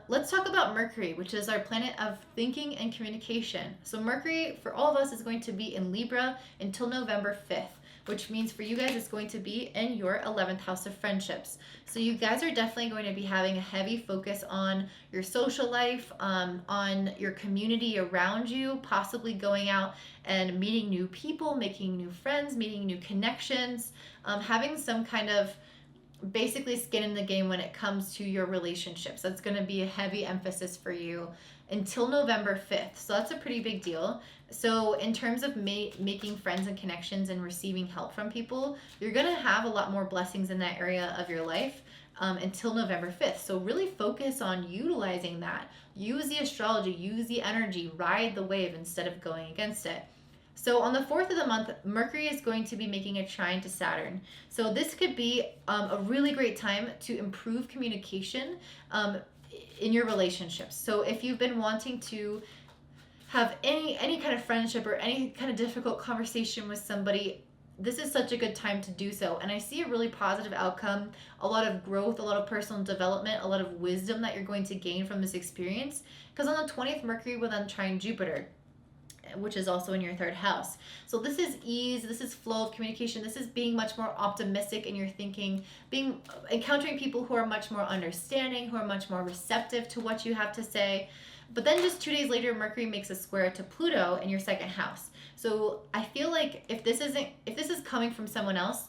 [SPEAKER 1] Let's talk about Mercury, which is our planet of thinking and communication. So Mercury, for all of us, is going to be in Libra until November 5th, which means for you guys, it's going to be in your 11th house of friendships. So you guys are definitely going to be having a heavy focus on your social life, on your community around you, possibly going out and meeting new people, making new friends, meeting new connections, having some kind of basically skin in the game when it comes to your relationships. That's going to be a heavy emphasis for you until November 5th. So that's a pretty big deal. So in terms of making friends and connections and receiving help from people, you're going to have a lot more blessings in that area of your life until November 5th. So really focus on utilizing that. Use the astrology, use the energy, ride the wave instead of going against it. So on the 4th of the month, Mercury is going to be making a trine to Saturn. So this could be a really great time to improve communication in your relationships. So if you've been wanting to have any kind of friendship or any kind of difficult conversation with somebody, this is such a good time to do so. And I see a really positive outcome, a lot of growth, a lot of personal development, a lot of wisdom that you're going to gain from this experience. Because on the 20th, Mercury will then trine Jupiter, which is also in your 3rd house. So this is ease, this is flow of communication, this is being much more optimistic in your thinking, encountering people who are much more understanding, who are much more receptive to what you have to say. But then just 2 days later, Mercury makes a square to Pluto in your 2nd house. So I feel like if this is coming from someone else,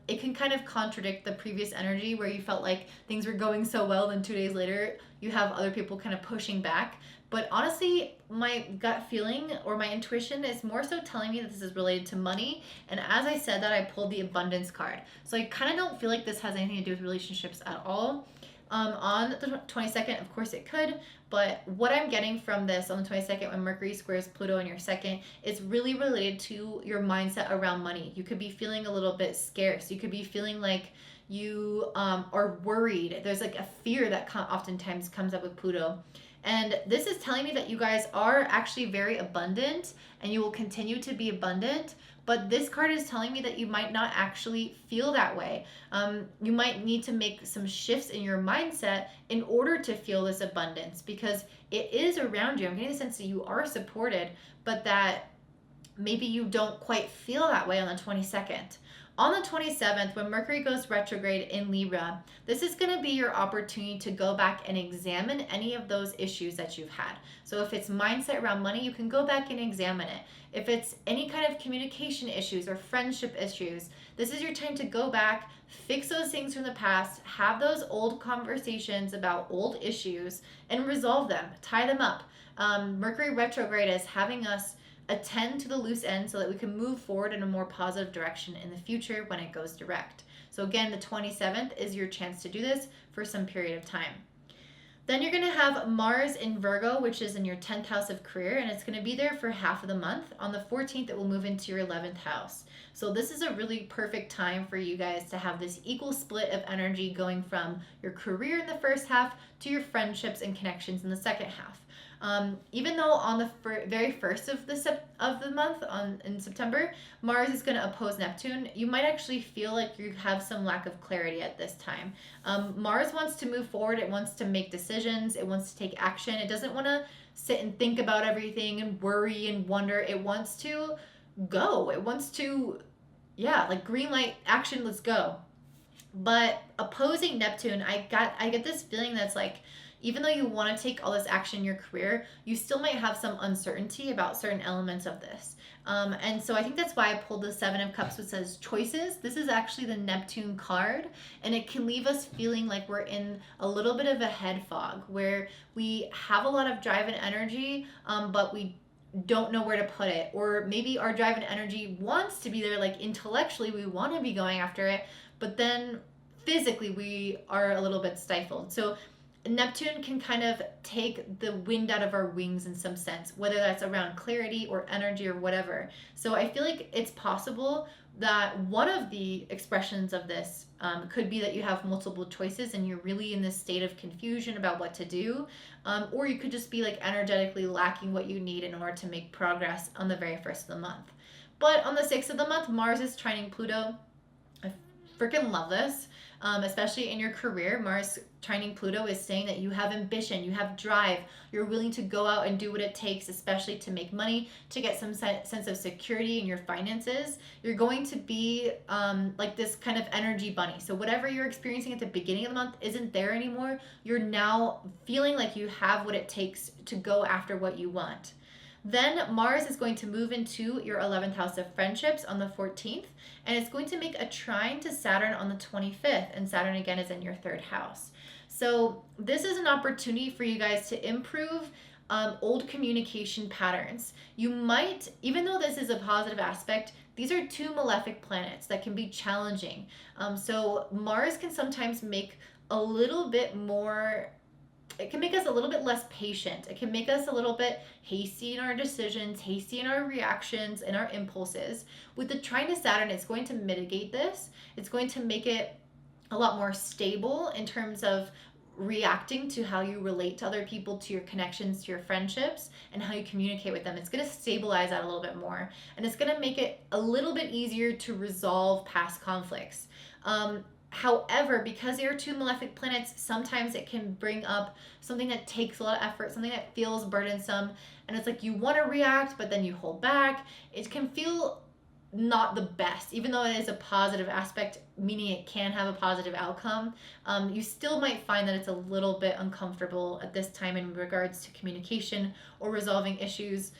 [SPEAKER 1] it can kind of contradict the previous energy where you felt like things were going so well, then 2 days later you have other people kind of pushing back. But honestly, my gut feeling or my intuition is more so telling me that this is related to money. And as I said that, I pulled the abundance card. So I kind of don't feel like this has anything to do with relationships at all. On the 22nd, of course it could, but what I'm getting from this on the 22nd when Mercury squares Pluto in your 2nd is really related to your mindset around money. You could be feeling a little bit scarce. You could be feeling like you are worried. There's like a fear that oftentimes comes up with Pluto. And this is telling me that you guys are actually very abundant and you will continue to be abundant. But this card is telling me that you might not actually feel that way. You might need to make some shifts in your mindset in order to feel this abundance, because it is around you. I'm getting the sense that you are supported, but that maybe you don't quite feel that way on the 22nd. On the 27th, when Mercury goes retrograde in Libra, this is going to be your opportunity to go back and examine any of those issues that you've had. So if it's mindset around money, you can go back and examine it. If it's any kind of communication issues or friendship issues, this is your time to go back, fix those things from the past, have those old conversations about old issues, and resolve them, tie them up. Mercury retrograde is having us attend to the loose ends so that we can move forward in a more positive direction in the future when it goes direct. So again, the 27th is your chance to do this for some period of time. Then you're going to have Mars in Virgo, which is in your 10th house of career, and it's going to be there for half of the month. On the 14th, it will move into your 11th house. So this is a really perfect time for you guys to have this equal split of energy going from your career in the first half to your friendships and connections in the second half. Even though on the very first of the month in September, Mars is going to oppose Neptune, you might actually feel like you have some lack of clarity at this time. Mars wants to move forward. It wants to make decisions. It wants to take action. It doesn't want to sit and think about everything and worry and wonder. It wants to go. It wants to, like green light, action, let's go. But opposing Neptune, I get this feeling that's like, even though you want to take all this action in your career, you still might have some uncertainty about certain elements of this. And so I think that's why I pulled the Seven of Cups, which says choices. This is actually the Neptune card, and it can leave us feeling like we're in a little bit of a head fog where we have a lot of drive and energy, but we don't know where to put it. Or maybe our drive and energy wants to be there, like intellectually we want to be going after it, but then physically we are a little bit stifled. So Neptune can kind of take the wind out of our wings in some sense, whether that's around clarity or energy or whatever. So I feel like it's possible that one of the expressions of this could be that you have multiple choices and you're really in this state of confusion about what to do. Or you could just be like energetically lacking what you need in order to make progress on the very first of the month. But on the 6th of the month, Mars is trining Pluto. I freaking love this. Especially in your career, Mars trining Pluto is saying that you have ambition, you have drive, you're willing to go out and do what it takes, especially to make money, to get some sense of security in your finances. You're going to be like this kind of energy bunny. So whatever you're experiencing at the beginning of the month isn't there anymore. You're now feeling like you have what it takes to go after what you want. Then Mars is going to move into your 11th house of friendships on the 14th, and it's going to make a trine to Saturn on the 25th, and Saturn again is in your 3rd house. So this is an opportunity for you guys to improve old communication patterns. You might, even though this is a positive aspect, these are two malefic planets that can be challenging. So Mars can sometimes make a little bit more, it can make us a little bit less patient. It can make us a little bit hasty in our decisions, hasty in our reactions and our impulses. With the trine to Saturn, it's going to mitigate this. It's going to make it a lot more stable in terms of reacting to how you relate to other people, to your connections, to your friendships, and how you communicate with them. It's going to stabilize that a little bit more, and it's going to make it a little bit easier to resolve past conflicts. However, because they are two malefic planets, sometimes it can bring up something that takes a lot of effort, something that feels burdensome, and it's like you want to react, but then you hold back. It can feel not the best, even though it is a positive aspect, meaning it can have a positive outcome. You still might find that it's a little bit uncomfortable at this time in regards to communication or resolving issues.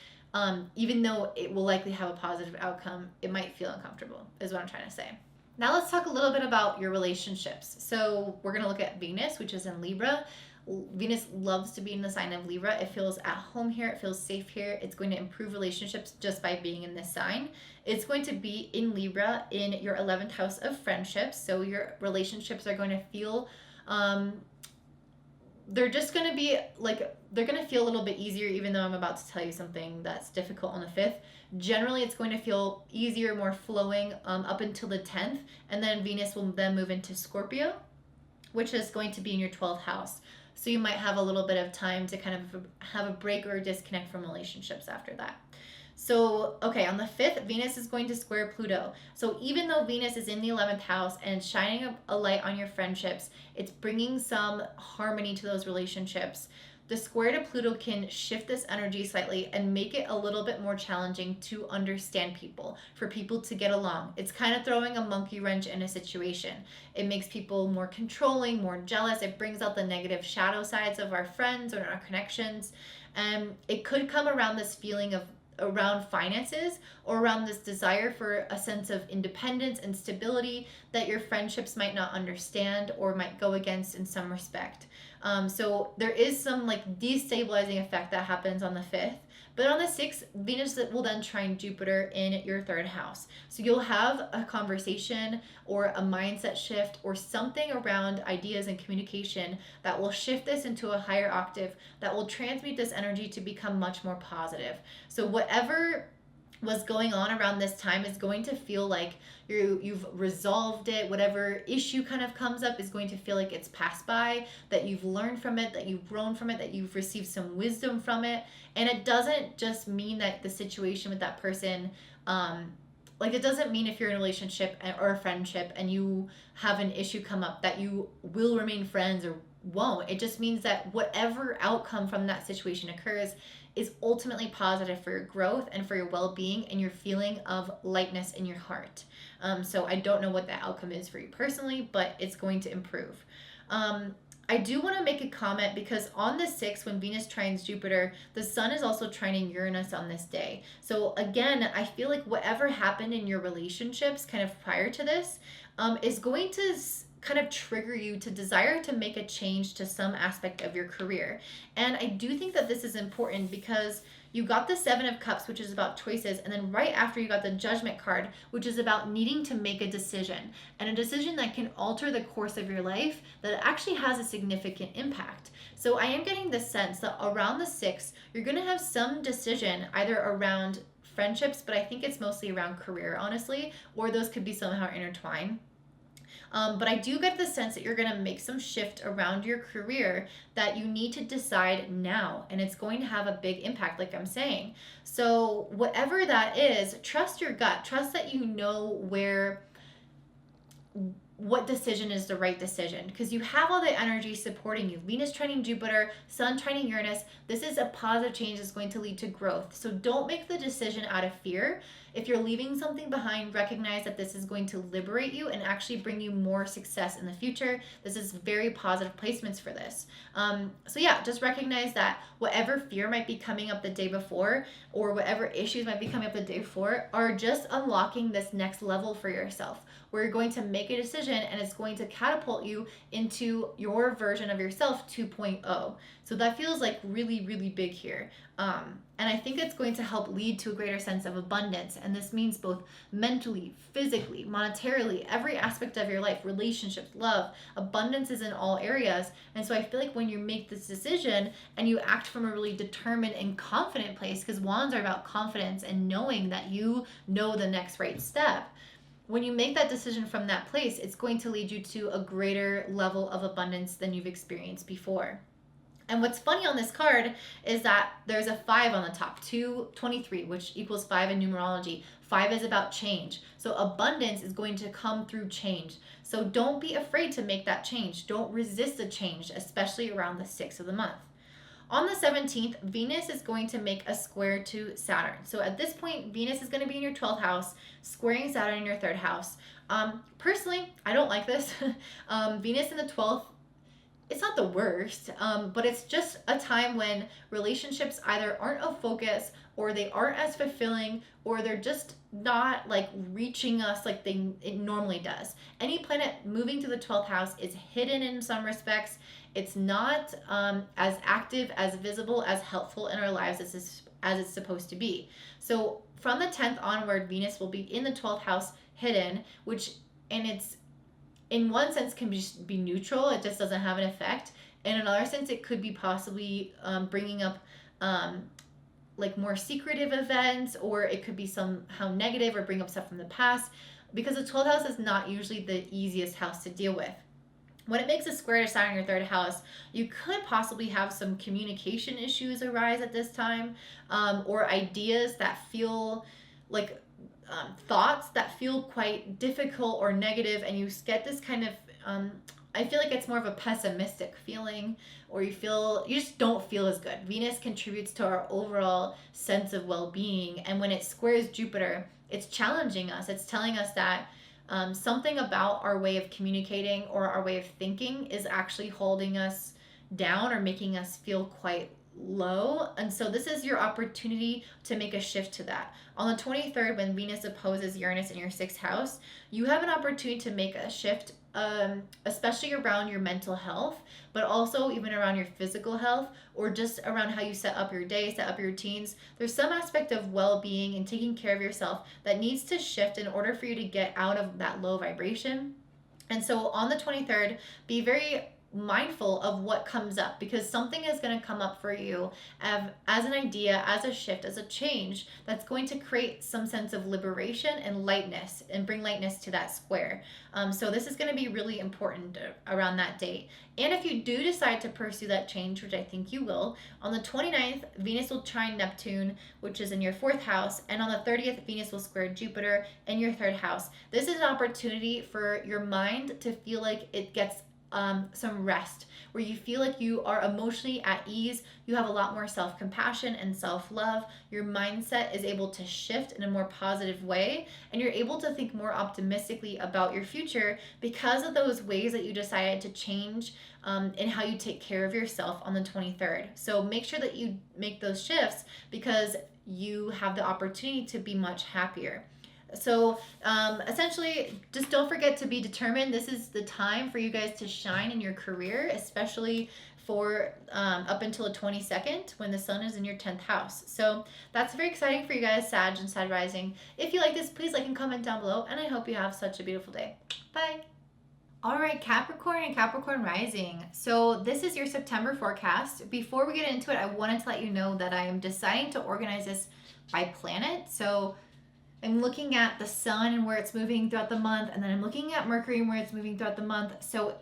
[SPEAKER 1] Even though it will likely have a positive outcome, it might feel uncomfortable, is what I'm trying to say. Now let's talk a little bit about your relationships. So we're going to look at Venus, which is in Libra. Venus loves to be in the sign of Libra. It feels at home here. It feels safe here. It's going to improve relationships just by being in this sign. It's going to be in Libra in your 11th house of friendships. So your relationships are going to feel, they're just going to be like, they're going to feel a little bit easier, even though I'm about to tell you something that's difficult on the 5th. Generally, it's going to feel easier, more flowing up until the 10th. And then Venus will then move into Scorpio, which is going to be in your 12th house. So you might have a little bit of time to kind of have a break or disconnect from relationships after that. So, okay, on the 5th, Venus is going to square Pluto. So even though Venus is in the 11th house and shining a light on your friendships, it's bringing some harmony to those relationships. The square to Pluto can shift this energy slightly and make it a little bit more challenging to understand people, for people to get along. It's kind of throwing a monkey wrench in a situation. It makes people more controlling, more jealous. It brings out the negative shadow sides of our friends or our connections. And it could come around this feeling of around finances or around this desire for a sense of independence and stability that your friendships might not understand or might go against in some respect. So there is some like destabilizing effect that happens on the 5th. But on the 6th, Venus will then trine Jupiter in your 3rd house. So you'll have a conversation or a mindset shift or something around ideas and communication that will shift this into a higher octave, that will transmute this energy to become much more positive. So whatever was going on around this time is going to feel like you've resolved it. Whatever issue kind of comes up is going to feel like it's passed by, that you've learned from it, that you've grown from it, that you've received some wisdom from it. And it doesn't just mean that the situation with that person, like it doesn't mean if you're in a relationship or a friendship and you have an issue come up that you will remain friends or won't. It just means that whatever outcome from that situation occurs is ultimately positive for your growth and for your well-being and your feeling of lightness in your heart. So I don't know what that outcome is for you personally, but it's going to improve. I do want to make a comment because on the 6th, when Venus trines Jupiter, the sun is also trining Uranus on this day. So again, I feel like whatever happened in your relationships kind of prior to this is going to kind of trigger you to desire to make a change to some aspect of your career. And I do think that this is important because you got the 7 of Cups, which is about choices, and then right after you got the Judgment card, which is about needing to make a decision, and a decision that can alter the course of your life that actually has a significant impact. So I am getting the sense that around the 6th, you're going to have some decision either around friendships, but I think it's mostly around career, honestly, or those could be somehow intertwined. But I do get the sense that you're going to make some shift around your career that you need to decide now, and it's going to have a big impact, like I'm saying. So whatever that is, trust your gut. Trust that you know what decision is the right decision, because you have all the energy supporting you. Venus trining Jupiter, Sun trining Uranus. This is a positive change that's going to lead to growth. So don't make the decision out of fear. If you're leaving something behind, recognize that this is going to liberate you and actually bring you more success in the future. This is very positive placements for this. So yeah, just recognize that whatever fear might be coming up the day before or whatever issues might be coming up the day before are just unlocking this next level for yourself, where you're going to make a decision and it's going to catapult you into your version of yourself 2.0. So that feels like really, really big here. And I think it's going to help lead to a greater sense of abundance. And this means both mentally, physically, monetarily, every aspect of your life, relationships, love, abundance is in all areas. And so I feel like when you make this decision and you act from a really determined and confident place, because wands are about confidence and knowing that you know the next right step. When you make that decision from that place, it's going to lead you to a greater level of abundance than you've experienced before. And what's funny on this card is that there's a 5 on the top, 223, which equals 5 in numerology. 5 is about change. So abundance is going to come through change. So don't be afraid to make that change. Don't resist the change, especially around the 6th of the month. On the 17th, Venus is going to make a square to Saturn. So at this point, Venus is going to be in your 12th house, squaring Saturn in your 3rd house. Personally, I don't like this. Venus in the 12th, it's not the worst, but it's just a time when relationships either aren't a focus or they aren't as fulfilling or they're just not like reaching us like it normally does. Any planet moving to the 12th house is hidden in some respects. It's not as active, as visible, as helpful in our lives as it's supposed to be. So from the 10th onward, Venus will be in the 12th house hidden, it's in one sense can be neutral. It just doesn't have an effect. In another sense, it could be possibly bringing up like more secretive events, or it could be somehow negative or bring up stuff from the past, because the 12th house is not usually the easiest house to deal with. When it makes a square to Saturn in your 3rd house, you could possibly have some communication issues arise at this time, or ideas that feel like thoughts that feel quite difficult or negative, and you get this kind of I feel like it's more of a pessimistic feeling, or you just don't feel as good. Venus contributes to our overall sense of well-being, and when it squares Jupiter, it's challenging us. It's telling us that something about our way of communicating or our way of thinking is actually holding us down or making us feel quite low. And so this is your opportunity to make a shift to that. On the 23rd, when Venus opposes Uranus in your 6th house, you have an opportunity to make a shift especially around your mental health, but also even around your physical health, or just around how you set up your day, set up your routines. There's some aspect of well-being and taking care of yourself that needs to shift in order for you to get out of that low vibration. And so on the 23rd, be very mindful of what comes up, because something is going to come up for you as an idea, as a shift, as a change that's going to create some sense of liberation and lightness, and bring lightness to that square. So this is going to be really important around that date. And if you do decide to pursue that change, which I think you will, on the 29th, Venus will trine Neptune, which is in your 4th house. And on the 30th, Venus will square Jupiter in your 3rd house. This is an opportunity for your mind to feel like it gets some rest, where you feel like you are emotionally at ease. You have a lot more self-compassion and self-love. Your mindset is able to shift in a more positive way, and you're able to think more optimistically about your future because of those ways that you decided to change in how you take care of yourself on the 23rd. So make sure that you make those shifts, because you have the opportunity to be much happier. So essentially, just don't forget to be determined. This is the time for you guys to shine in your career, especially for up until the 22nd, when the sun is in your 10th house. So that's very exciting for you guys, Sag and Sag Rising. If you like this, please like and comment down below, and I hope you have such a beautiful day. Bye. All right, Capricorn and Capricorn Rising. So this is your September forecast. Before we get into it, I wanted to let you know that I am deciding to organize this by planet. So I'm looking at the sun and where it's moving throughout the month, and then I'm looking at Mercury and where it's moving throughout the month. So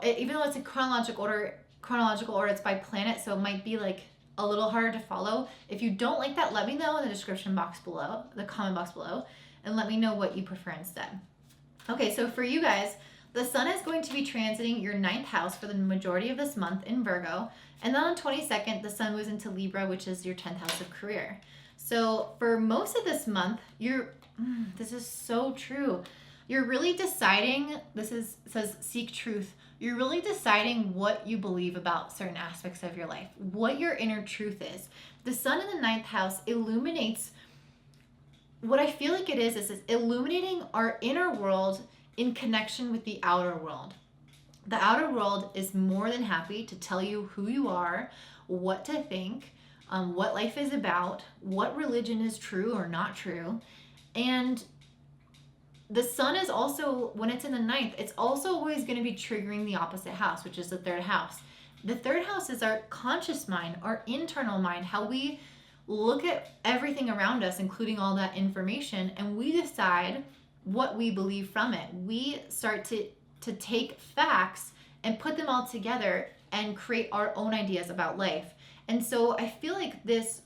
[SPEAKER 1] even though it's a chronological order, it's by planet, so it might be like a little harder to follow. If you don't like that, let me know in the description box below, the comment box below, and let me know what you prefer instead. Okay, so for you guys, the sun is going to be transiting your 9th house for the majority of this month in Virgo, and then on the 22nd, the sun moves into Libra, which is your 10th house of career. So for most of this month, this is so true. You're really deciding, says seek truth. You're really deciding what you believe about certain aspects of your life, what your inner truth is. The sun in the 9th house illuminates, what I feel like it is illuminating our inner world in connection with the outer world. The outer world is more than happy to tell you who you are, what to think, what life is about, what religion is true or not true. And the sun is also, when it's in the 9th, it's also always going to be triggering the opposite house, which is the 3rd house. The 3rd house is our conscious mind, our internal mind, how we look at everything around us, including all that information, and we decide what we believe from it. We start to take facts and put them all together and create our own ideas about life. And so I feel like this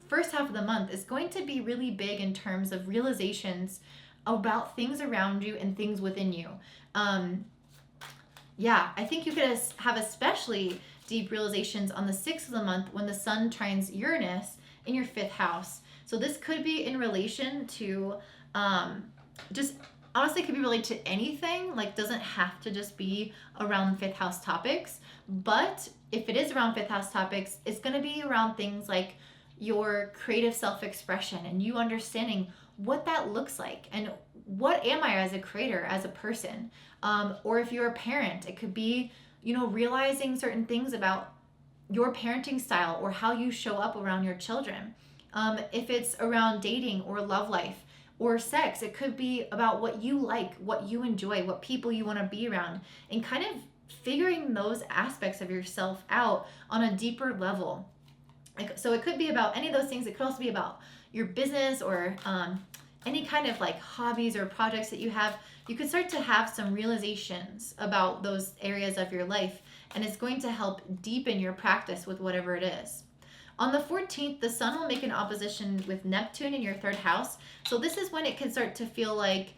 [SPEAKER 1] first half of the month is going to be really big in terms of realizations about things around you and things within you. I think you could have especially deep realizations on the 6th of the month when the sun trines Uranus in your 5th house. So this could be in relation to just honestly could be related to anything, like doesn't have to just be around 5th house topics. But if it is around 5th house topics, it's going to be around things like your creative self-expression and you understanding what that looks like and what am I as a creator, as a person. Or if you're a parent, it could be, realizing certain things about your parenting style or how you show up around your children. If it's around dating or love life or sex, it could be about what you like, what you enjoy, what people you want to be around, and kind of figuring those aspects of yourself out on a deeper level. So it could be about any of those things. It could also be about your business or any kind of like hobbies or projects that you have. You could start to have some realizations about those areas of your life, and it's going to help deepen your practice with whatever it is. On the 14th, the sun will make an opposition with Neptune in your 3rd house. So this is when it can start to feel like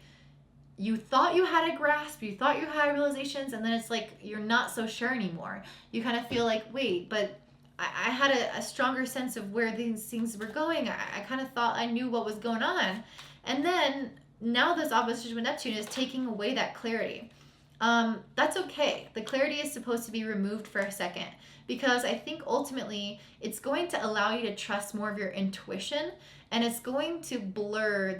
[SPEAKER 1] you thought you had a grasp, you thought you had realizations, and then it's like you're not so sure anymore. You kind of feel like, wait, but I had a stronger sense of where these things were going. I kind of thought I knew what was going on. And then now this opposition with Neptune is taking away that clarity. That's okay. The clarity is supposed to be removed for a second, because I think ultimately it's going to allow you to trust more of your intuition, and it's going to blur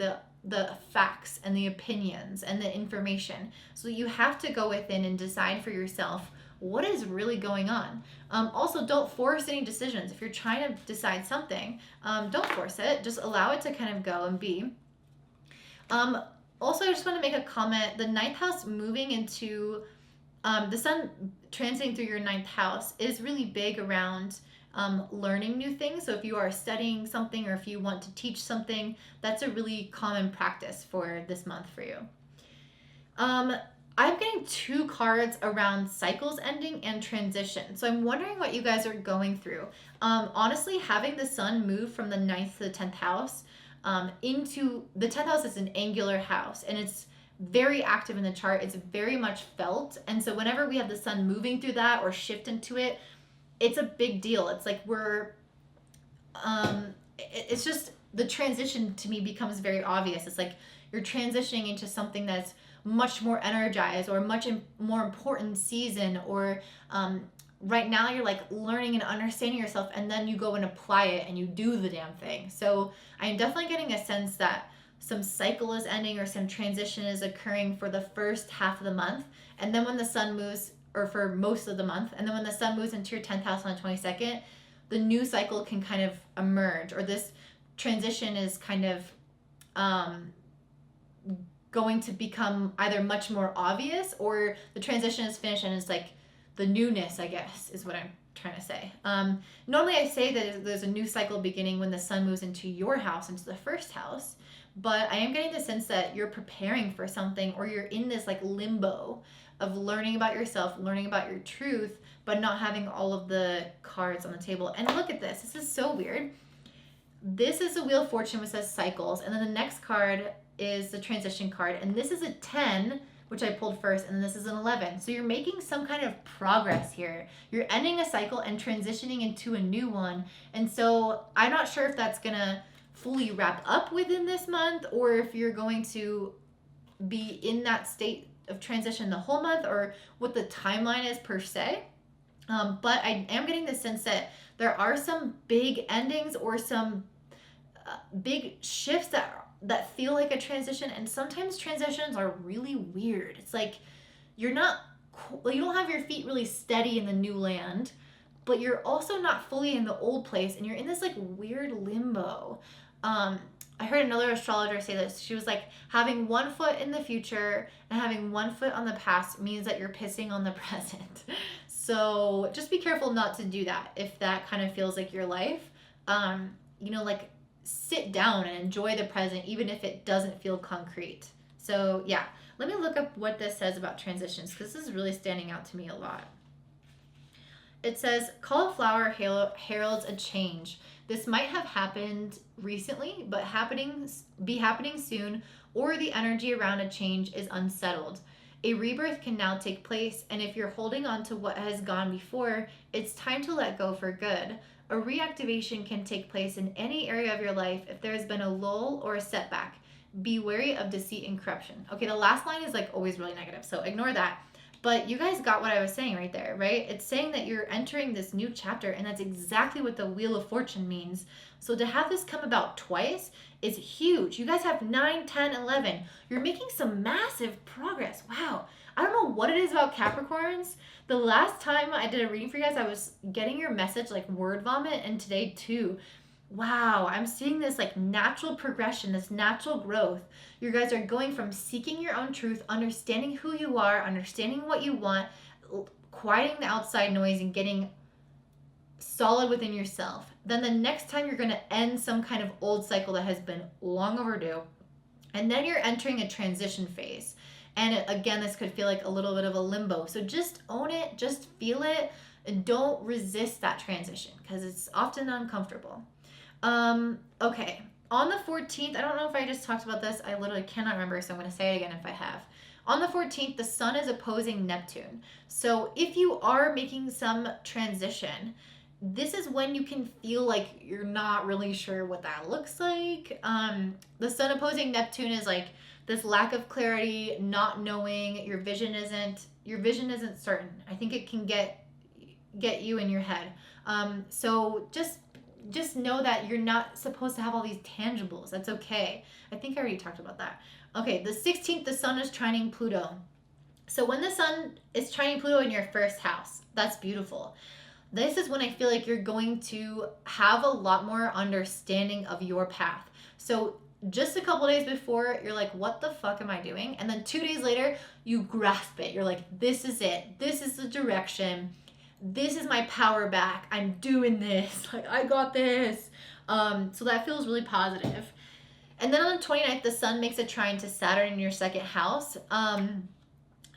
[SPEAKER 1] the facts and the opinions and the information. So you have to go within and decide for yourself what is really going on. Also, don't force any decisions. If you're trying to decide something, don't force it. Just allow it to kind of go and be. Also, I just want to make a comment. The ninth house moving into the sun transiting through your ninth house is really big around learning new things. So if you are studying something or if you want to teach something, that's a really common practice for this month for you. I'm getting 2 cards around cycles ending and transition. So I'm wondering what you guys are going through. Honestly, having the sun move from the 9th to the 10th house into the 10th house is an angular house, and it's very active in the chart. It's very much felt. And so whenever we have the sun moving through that or shift into it, it's a big deal. It's like it's just the transition to me becomes very obvious. It's like you're transitioning into something that's much more energized or much more important season, or right now you're like learning and understanding yourself, and then you go and apply it and you do the damn thing. So I'm definitely getting a sense that some cycle is ending or some transition is occurring for the first half of the month, and then when the sun moves, or for most of the month, and then when the sun moves into your 10th house on the 22nd, the new cycle can kind of emerge, or this transition is kind of going to become either much more obvious, or the transition is finished and it's like the newness, I guess, is what I'm trying to say. Normally I say that there's a new cycle beginning when the sun moves into your house, into the first house, but I am getting the sense that you're preparing for something, or you're in this like limbo of learning about yourself, learning about your truth, but not having all of the cards on the table. And look at this. This is so weird. This is the Wheel of Fortune, which says cycles, and then the next card is the transition card, and this is a 10, which I pulled first, and then this is an 11. So you're making some kind of progress here. You're ending a cycle and transitioning into a new one. And so I'm not sure if that's gonna fully wrap up within this month, or if you're going to be in that state of transition the whole month, or what the timeline is per se. But I am getting the sense that there are some big endings or some big shifts that feel like a transition. And sometimes transitions are really weird. It's like you don't have your feet really steady in the new land, but you're also not fully in the old place, and you're in this like weird limbo. I heard another astrologer say this. She was like, having one foot in the future and having one foot on the past means that you're pissing on the present. So just be careful not to do that if that kind of feels like your life. Like sit down and enjoy the present, even if it doesn't feel concrete. So yeah, let me look up what this says about transitions, because this is really standing out to me a lot. It says, cauliflower heralds a change. This might have happened recently, but be happening soon, or the energy around a change is unsettled. A rebirth can now take place, and if you're holding on to what has gone before, it's time to let go for good. A reactivation can take place in any area of your life if there has been a lull or a setback. Be wary of deceit and corruption. Okay, the last line is like always really negative, so ignore that. But you guys got what I was saying right there, right? It's saying that you're entering this new chapter, and that's exactly what the Wheel of Fortune means. So to have this come about twice is huge. You guys have 9, 10, 11. You're making some massive progress. Wow. I don't know what it is about Capricorns. The last time I did a reading for you guys, I was getting your message like word vomit, and today too. Wow, I'm seeing this like natural progression, this natural growth. You guys are going from seeking your own truth, understanding who you are, understanding what you want, quieting the outside noise, and getting solid within yourself. Then the next time you're going to end some kind of old cycle that has been long overdue. And then you're entering a transition phase. And again, this could feel like a little bit of a limbo. So just own it, just feel it, and don't resist that transition, because it's often uncomfortable. Okay. On the 14th, I don't know if I just talked about this. I literally cannot remember, so I'm going to say it again if I have. On the 14th, the sun is opposing Neptune. So if you are making some transition, this is when you can feel like you're not really sure what that looks like. The sun opposing Neptune is like this lack of clarity, not knowing, your vision isn't certain. I think it can get you in your head. So just just know that you're not supposed to have all these tangibles. That's okay. I think I already talked about that. Okay, the 16th, the sun is trining Pluto. So when the sun is trining Pluto in your first house, that's beautiful. This is when I feel like you're going to have a lot more understanding of your path. So just a couple days before, you're like, what the fuck am I doing? And then 2 days later, you grasp it. You're like, this is it. This is the direction. This is my power back. I'm doing this. Like, I got this. So that feels really positive. And then on the 29th, the sun makes a trine to Saturn in your second house.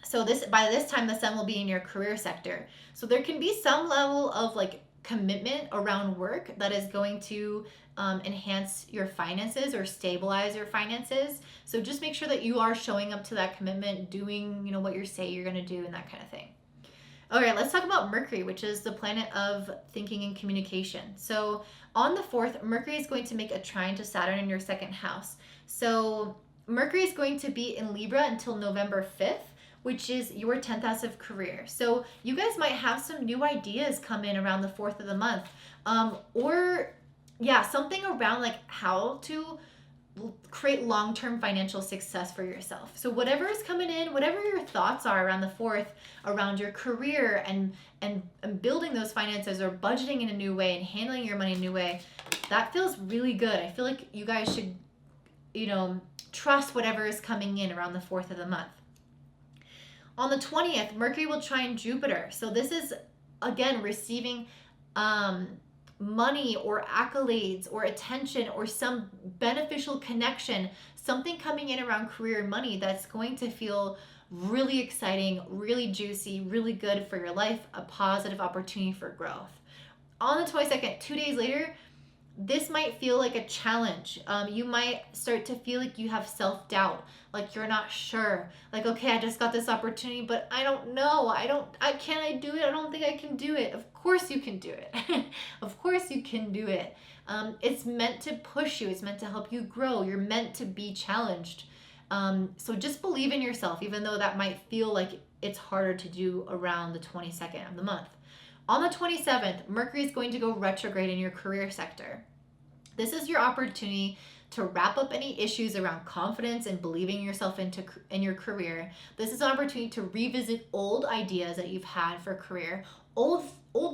[SPEAKER 1] So by this time, the sun will be in your career sector. So there can be some level of like commitment around work that is going to enhance your finances or stabilize your finances. So just make sure that you are showing up to that commitment, doing, you know, what you say you're going to do and that kind of thing. All right, let's talk about Mercury, which is the planet of thinking and communication. So on the 4th, Mercury is going to make a trine to Saturn in your second house. So Mercury is going to be in Libra until November 5th, which is your 10th house of career. So you guys might have some new ideas come in around the 4th of the month. Or yeah, something around like how to create long-term financial success for yourself. So whatever is coming in, whatever your thoughts are around the 4th, around your career and building those finances or budgeting in a new way and handling your money in a new way, that feels really good. I feel like you guys should, you know, trust whatever is coming in around the 4th of the month. On the 20th, Mercury will trine Jupiter. So this is, again, receiving money or accolades or attention or some beneficial connection, something coming in around career and money that's going to feel really exciting, really juicy, really good for your life, a positive opportunity for growth. On the 22nd, 2 days later, this might feel like a challenge. You might start to feel like you have self-doubt, like you're not sure. Like, okay, I just got this opportunity, but I don't know. Can I do it? I don't think I can do it. Of course you can do it. Of course you can do it. It's meant to push you. It's meant to help you grow. You're meant to be challenged. So just believe in yourself, even though that might feel like it's harder to do around the 22nd of the month. On the 27th, Mercury is going to go retrograde in your career sector. This is your opportunity to wrap up any issues around confidence and believing in yourself in your career. This is an opportunity to revisit old ideas that you've had for career, old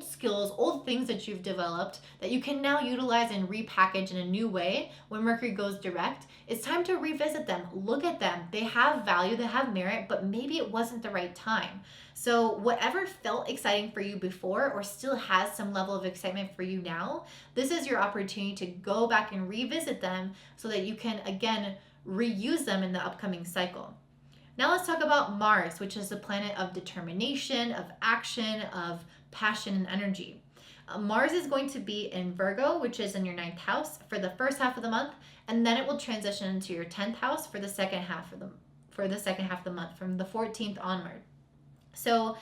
[SPEAKER 1] skills, old things that you've developed that you can now utilize and repackage in a new way when Mercury goes direct. It's time to revisit them, look at them. They have value, they have merit, but maybe it wasn't the right time. So whatever felt exciting for you before or still has some level of excitement for you now, this is your opportunity to go back and revisit them so that you can, again, reuse them in the upcoming cycle. Now let's talk about Mars, which is the planet of determination, of action, of passion and energy. Mars is going to be in Virgo, which is in your 9th house for the first half of the month, and then it will transition into your 10th house for the second half of the month, from the 14th onward. So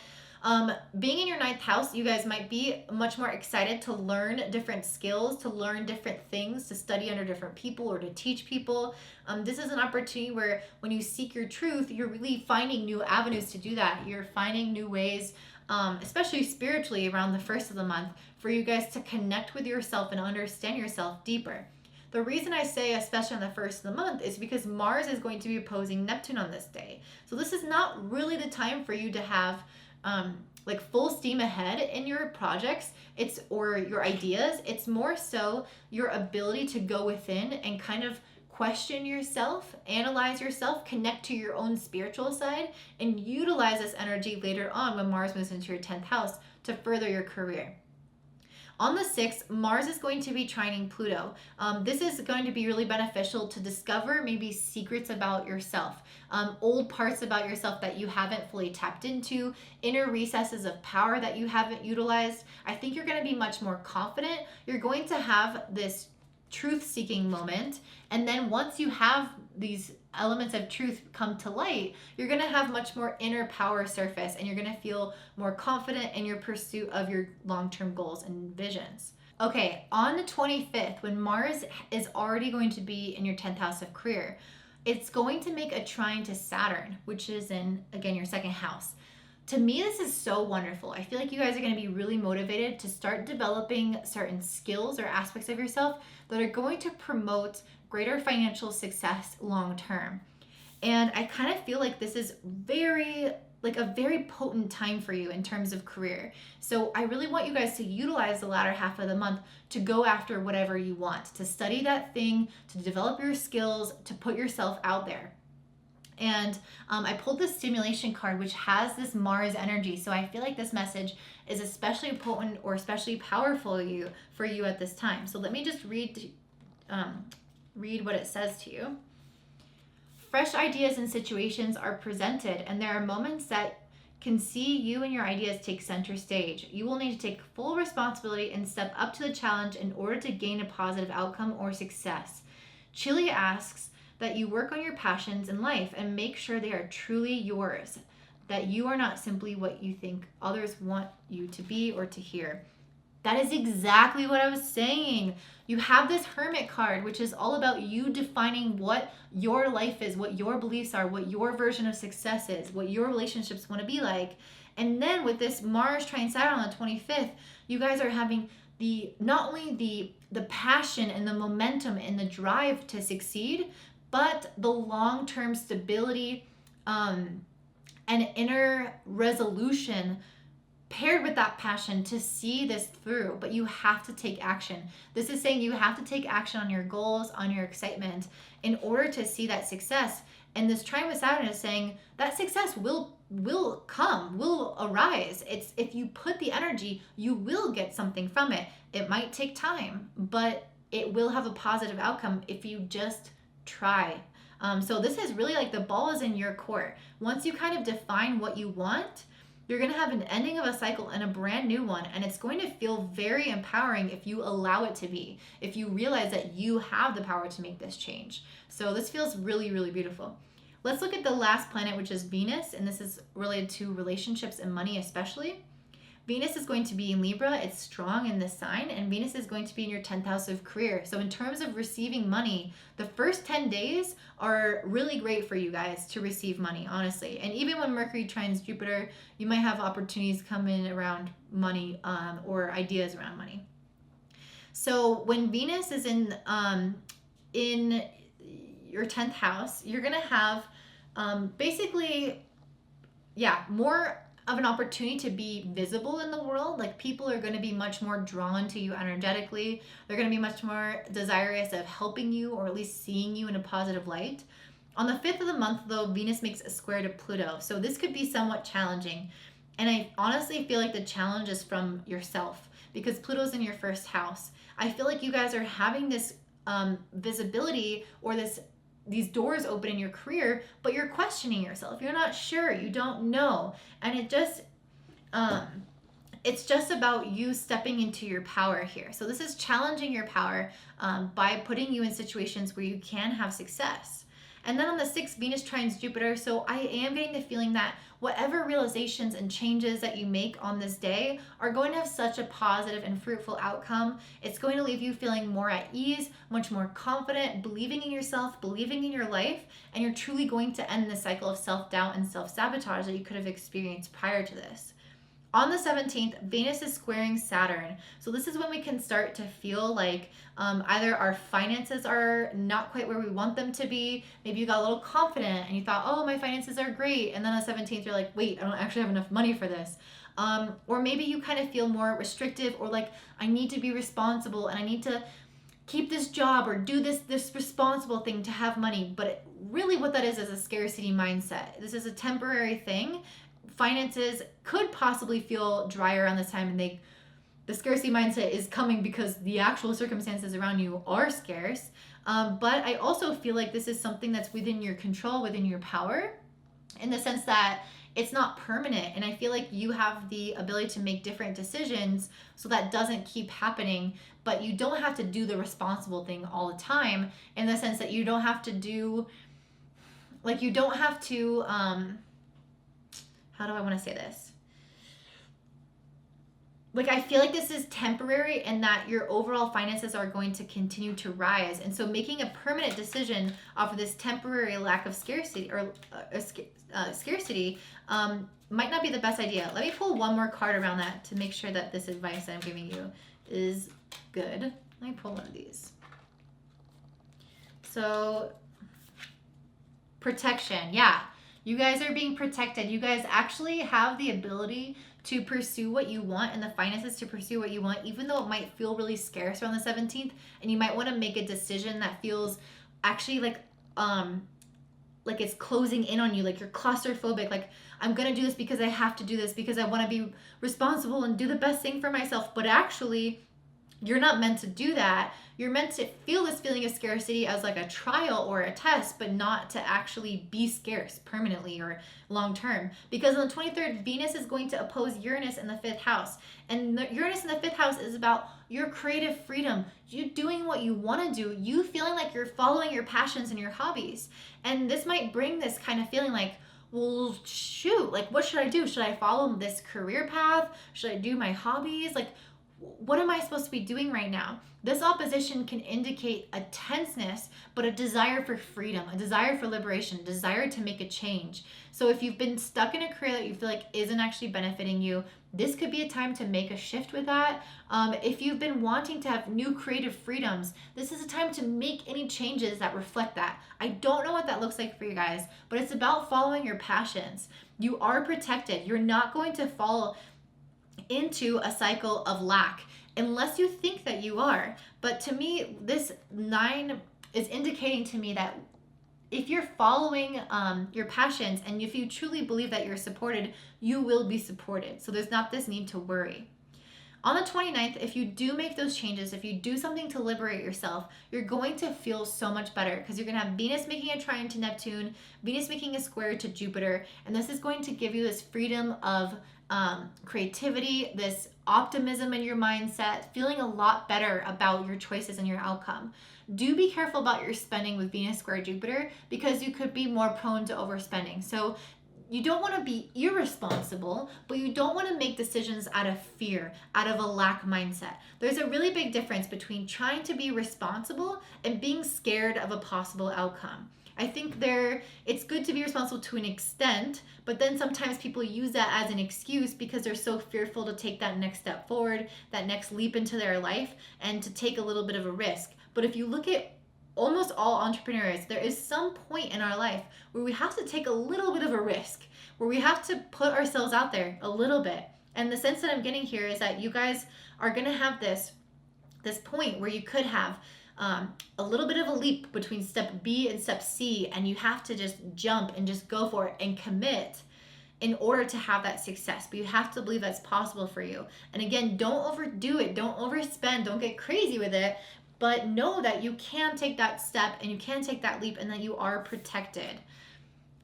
[SPEAKER 1] being in your 9th house, you guys might be much more excited to learn different skills, to learn different things, to study under different people or to teach people. This is an opportunity where when you seek your truth, you're really finding new avenues to do that. You're finding new ways, especially spiritually around the 1st of the month, for you guys to connect with yourself and understand yourself deeper. The reason I say especially on the 1st of the month is because Mars is going to be opposing Neptune on this day. So this is not really the time for you to have like full steam ahead in your projects or your ideas. It's more so your ability to go within and kind of question yourself, analyze yourself, connect to your own spiritual side, and utilize this energy later on when Mars moves into your 10th house to further your career. On the 6th, Mars is going to be trining Pluto. This is going to be really beneficial to discover maybe secrets about yourself, old parts about yourself that you haven't fully tapped into, inner recesses of power that you haven't utilized. I think you're going to be much more confident. You're going to have this truth-seeking moment, and then once you have these elements of truth come to light, you're going to have much more inner power surface, and you're going to feel more confident in your pursuit of your long-term goals and visions. Okay, on the 25th, when Mars is already going to be in your 10th house of career, it's going to make a trine to Saturn, which is in, again, your second house. to me, this is so wonderful. I feel like you guys are going to be really motivated to start developing certain skills or aspects of yourself that are going to promote greater financial success long term. And I kind of feel like this is like a very potent time for you in terms of career. So I really want you guys to utilize the latter half of the month to go after whatever you want, to study that thing, to develop your skills, to put yourself out there. And I pulled the stimulation card, which has this Mars energy. So I feel like this message is especially potent or especially powerful for you at this time. So let me just read what it says to you. Fresh ideas and situations are presented, and there are moments that can see you and your ideas take center stage. You will need to take full responsibility and step up to the challenge in order to gain a positive outcome or success. Chile asks that you work on your passions in life and make sure they are truly yours, that you are not simply what you think others want you to be or to hear. That is exactly what I was saying. You have this Hermit card, which is all about you defining what your life is, what your beliefs are, what your version of success is, what your relationships want to be like. And then with this Mars trine Saturn on the 25th, you guys are having not only the passion and the momentum and the drive to succeed, but the long-term stability and inner resolution paired with that passion to see this through. But you have to take action. This is saying you have to take action on your goals, on your excitement, in order to see that success. And this trine with Saturn is saying that success will come, will arise. It's if you put the energy, you will get something from it. It might take time, but it will have a positive outcome if you just try. So this is really like the ball is in your court. Once you kind of define what you want, you're going to have an ending of a cycle and a brand new one. And it's going to feel very empowering if you allow it to be, if you realize that you have the power to make this change. So this feels really, really beautiful. Let's look at the last planet, which is Venus. And this is related to relationships and money especially. Venus is going to be in Libra. It's strong in this sign, and Venus is going to be in your 10th house of career. So in terms of receiving money, the first 10 days are really great for you guys to receive money, honestly. And even when Mercury trines Jupiter, you might have opportunities come in around money or ideas around money. So when Venus is in your 10th house, you're going to have more of an opportunity to be visible in the world. Like people are going to be much more drawn to you energetically. They're going to be much more desirous of helping you or at least seeing you in a positive light. On the 5th of the month, though, Venus makes a square to Pluto. So this could be somewhat challenging. And I honestly feel like the challenge is from yourself because Pluto's in your first house. I feel like you guys are having this visibility or these doors open in your career, but you're questioning yourself. You're not sure. You don't know. And it's just about you stepping into your power here. So this is challenging your power by putting you in situations where you can have success. And then on the 6th, Venus trines Jupiter. So I am getting the feeling that whatever realizations and changes that you make on this day are going to have such a positive and fruitful outcome. It's going to leave you feeling more at ease, much more confident, believing in yourself, believing in your life, and you're truly going to end the cycle of self-doubt and self-sabotage that you could have experienced prior to this. On the 17th, Venus is squaring Saturn. So this is when we can start to feel like either our finances are not quite where we want them to be. Maybe you got a little confident and you thought, oh, my finances are great. And then on the 17th, you're like, wait, I don't actually have enough money for this. Or maybe you kind of feel more restrictive or like, I need to be responsible and I need to keep this job or do this responsible thing to have money. But really what that is a scarcity mindset. This is a temporary thing. Finances could possibly feel dry around this time, and the scarcity mindset is coming because the actual circumstances around you are scarce. But I also feel like this is something that's within your control, within your power, in the sense that it's not permanent. And I feel like you have the ability to make different decisions so that doesn't keep happening. But you don't have to do the responsible thing all the time, in the sense that you don't have to do, like you don't have to, how do I want to say this? Like, I feel like this is temporary and that your overall finances are going to continue to rise. And so making a permanent decision off of this temporary lack of scarcity or scarcity might not be the best idea. Let me pull one more card around that to make sure that this advice that I'm giving you is good. Let me pull one of these. So, protection. Yeah, you guys are being protected. You guys actually have the ability to pursue what you want and the finances to pursue what you want, even though it might feel really scarce around the 17th. And you might want to make a decision that feels actually like it's closing in on you, like you're claustrophobic, like I'm gonna do this because I have to do this because I want to be responsible and do the best thing for myself. But actually, you're not meant to do that. You're meant to feel this feeling of scarcity as like a trial or a test, but not to actually be scarce permanently or long term. Because on the 23rd, Venus is going to oppose Uranus in the 5th house. And Uranus in the 5th house is about your creative freedom, you doing what you want to do, you feeling like you're following your passions and your hobbies. And this might bring this kind of feeling like, well, shoot, like what should I do? Should I follow this career path? Should I do my hobbies? Like, what am I supposed to be doing right now? This opposition can indicate a tenseness, but a desire for freedom, a desire for liberation, a desire to make a change. So if you've been stuck in a career that you feel like isn't actually benefiting you, this could be a time to make a shift with that. If you've been wanting to have new creative freedoms, this is a time to make any changes that reflect that. I don't know what that looks like for you guys, but it's about following your passions. You are protected. You're not going to fall into a cycle of lack unless you think that you are. But to me, this 9 is indicating to me that if you're following your passions and if you truly believe that you're supported, you will be supported. So there's not this need to worry. On the 29th, if you do make those changes, if you do something to liberate yourself, you're going to feel so much better because you're going to have Venus making a trine to Neptune, Venus making a square to Jupiter, and this is going to give you this freedom of creativity, this optimism in your mindset, feeling a lot better about your choices and your outcome. Do be careful about your spending with Venus square Jupiter because you could be more prone to overspending. So you don't want to be irresponsible, but you don't want to make decisions out of fear, out of a lack mindset. There's a really big difference between trying to be responsible and being scared of a possible outcome. I think it's good to be responsible to an extent, but then sometimes people use that as an excuse because they're so fearful to take that next step forward, that next leap into their life, and to take a little bit of a risk. But if you look at almost all entrepreneurs, there is some point in our life where we have to take a little bit of a risk, where we have to put ourselves out there a little bit. And the sense that I'm getting here is that you guys are going to have this point where you could have a little bit of a leap between step B and step C, and you have to just jump and just go for it and commit in order to have that success. But you have to believe that's possible for you. And again, don't overdo it, don't overspend, don't get crazy with it, but know that you can take that step and you can take that leap and that you are protected.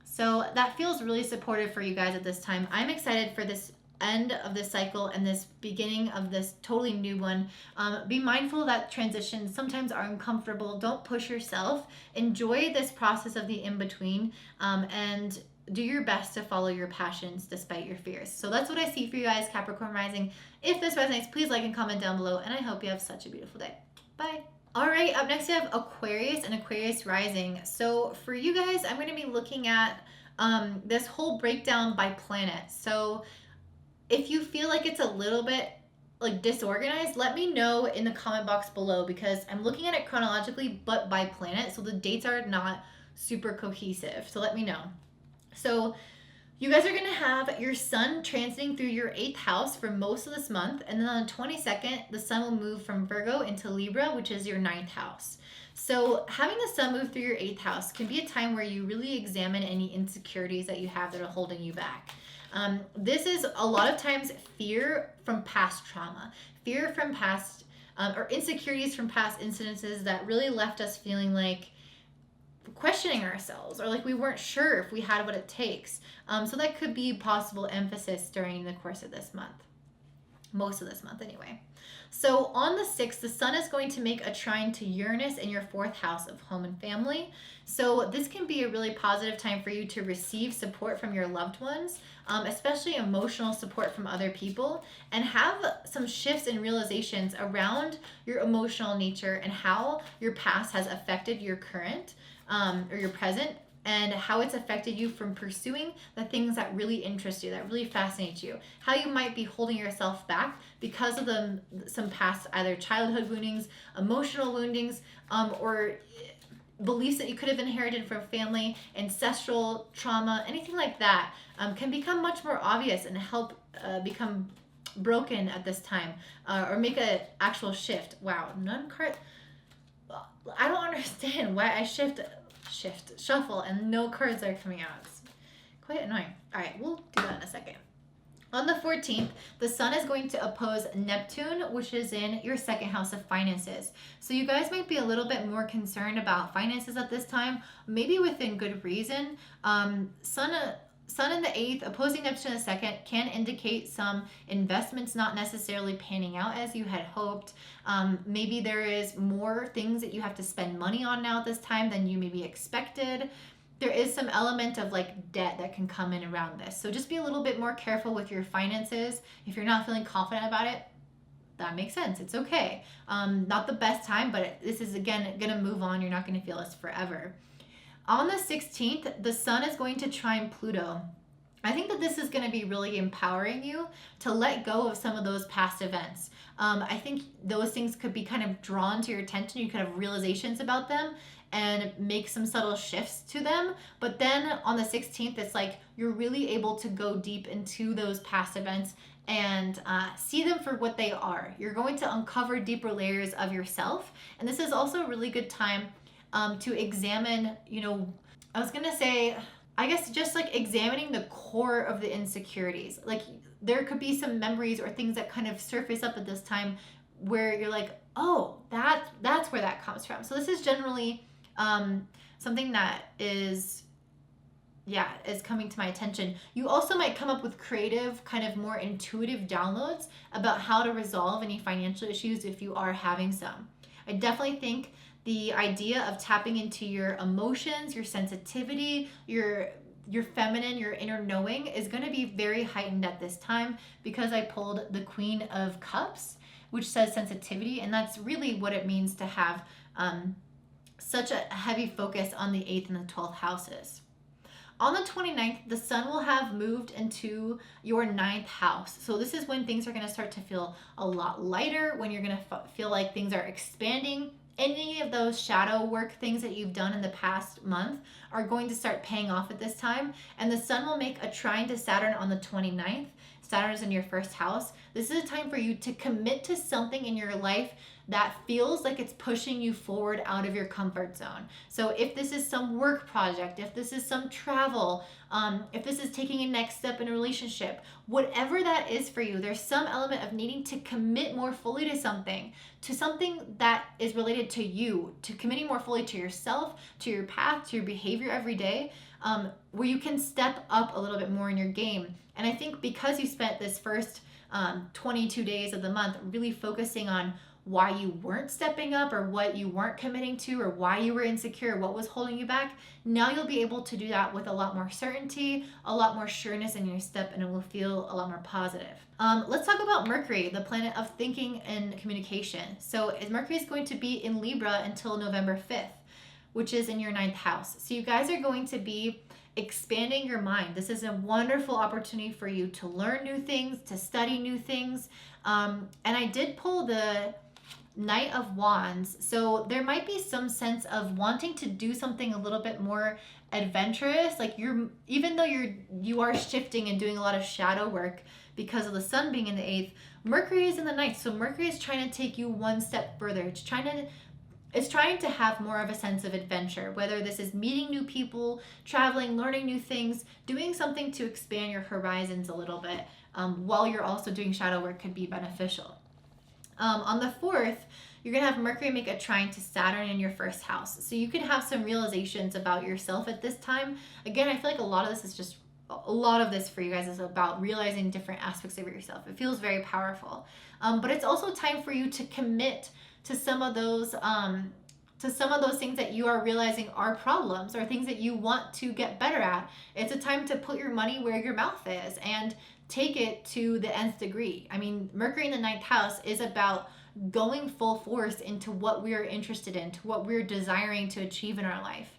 [SPEAKER 1] So that feels really supportive for you guys at this time. I'm excited for this end of this cycle and this beginning of this totally new one. Be mindful that transitions sometimes are uncomfortable. Don't push yourself. Enjoy this process of the in-between, and do your best to follow your passions despite your fears. So that's what I see for you guys, Capricorn Rising. If this resonates, please like and comment down below, and I hope you have such a beautiful day. Bye. All right, up next we have Aquarius and Aquarius Rising. So for you guys, I'm going to be looking at this whole breakdown by planet. So if you feel like it's a little bit like disorganized, let me know in the comment box below because I'm looking at it chronologically but by planet, so the dates are not super cohesive. So let me know. So you guys are going to have your sun transiting through your 8th house for most of this month, and then on the 22nd, the sun will move from Virgo into Libra, which is your 9th house. So having the sun move through your 8th house can be a time where you really examine any insecurities that you have that are holding you back. This is a lot of times fear from past trauma, fear from past or insecurities from past incidences that really left us feeling like questioning ourselves or like we weren't sure if we had what it takes. So that could be possible emphasis during the course of this month, most of this month anyway. So on the 6th, the sun is going to make a trine to Uranus in your 4th house of home and family. So this can be a really positive time for you to receive support from your loved ones, especially emotional support from other people, and have some shifts and realizations around your emotional nature and how your past has affected your current or your present and how it's affected you from pursuing the things that really interest you, that really fascinate you. How you might be holding yourself back because of some past either childhood woundings, emotional woundings, or beliefs that you could have inherited from family, ancestral trauma, anything like that, can become much more obvious and help become broken at this time, or make an actual shift. Wow, none card. I don't understand why I shuffle, and no cards are coming out. It's quite annoying. All right, we'll do that in a second. On the 14th, the sun is going to oppose Neptune, which is in your second house of finances. So you guys might be a little bit more concerned about finances at this time, maybe within good reason. Sun in the 8th, opposing Neptune in the 2nd, can indicate some investments not necessarily panning out as you had hoped. Maybe there is more things that you have to spend money on now at this time than you maybe expected. There is some element of like debt that can come in around this. So just be a little bit more careful with your finances. If you're not feeling confident about it, that makes sense. It's okay. Not the best time, but this is, again, going to move on. You're not going to feel this forever. On the 16th, the sun is going to trine Pluto. I think that this is going to be really empowering you to let go of some of those past events. I think those things could be kind of drawn to your attention. You could have realizations about them and make some subtle shifts to them. But then on the 16th, it's like you're really able to go deep into those past events and see them for what they are. You're going to uncover deeper layers of yourself. And this is also a really good time to examine, I was going to say, I guess just like examining the core of the insecurities. Like there could be some memories or things that kind of surface up at this time where you're like, oh, that's where that comes from. So this is generally something that is coming to my attention. You also might come up with creative, kind of more intuitive downloads about how to resolve any financial issues if you are having some. I definitely think the idea of tapping into your emotions, your sensitivity, your feminine, your inner knowing is going to be very heightened at this time because I pulled the Queen of Cups, which says sensitivity, and that's really what it means to have such a heavy focus on the 8th and the 12th houses. On the 29th, the sun will have moved into your 9th house. So this is when things are going to start to feel a lot lighter, when you're going to feel like things are expanding. Any of those shadow work things that you've done in the past month are going to start paying off at this time. And the sun will make a trine to Saturn on the 29th. Saturn is in your first house. This is a time for you to commit to something in your life that feels like it's pushing you forward out of your comfort zone. So if this is some work project, if this is some travel, if this is taking a next step in a relationship, whatever that is for you, there's some element of needing to commit more fully to something that is related to you, to committing more fully to yourself, to your path, to your behavior every day, where you can step up a little bit more in your game. And I think because you spent this first 22 days of the month really focusing on why you weren't stepping up or what you weren't committing to or why you were insecure, what was holding you back, now you'll be able to do that with a lot more certainty, a lot more sureness in your step, and it will feel a lot more positive. Let's talk about Mercury, the planet of thinking and communication. So Mercury is going to be in Libra until November 5th, which is in your 9th house. So you guys are going to be expanding your mind. This is a wonderful opportunity for you to learn new things, to study new things. And I did pull the Knight of Wands. So there might be some sense of wanting to do something a little bit more adventurous. Like even though you are shifting and doing a lot of shadow work because of the sun being in the 8th, Mercury is in the 9th. So Mercury is trying to take you one step further. It's trying to have more of a sense of adventure, whether this is meeting new people, traveling, learning new things, doing something to expand your horizons a little bit, while you're also doing shadow work could be beneficial. On the 4th, you're going to have Mercury make a trine to Saturn in your first house. So you can have some realizations about yourself at this time. Again, I feel like a lot of this for you guys is about realizing different aspects of yourself. It feels very powerful. But it's also time for you to commit to some of those things that you are realizing are problems or things that you want to get better at. It's a time to put your money where your mouth is and take it to the nth degree. I mean, Mercury in the 9th house is about going full force into what we are interested in, to what we're desiring to achieve in our life.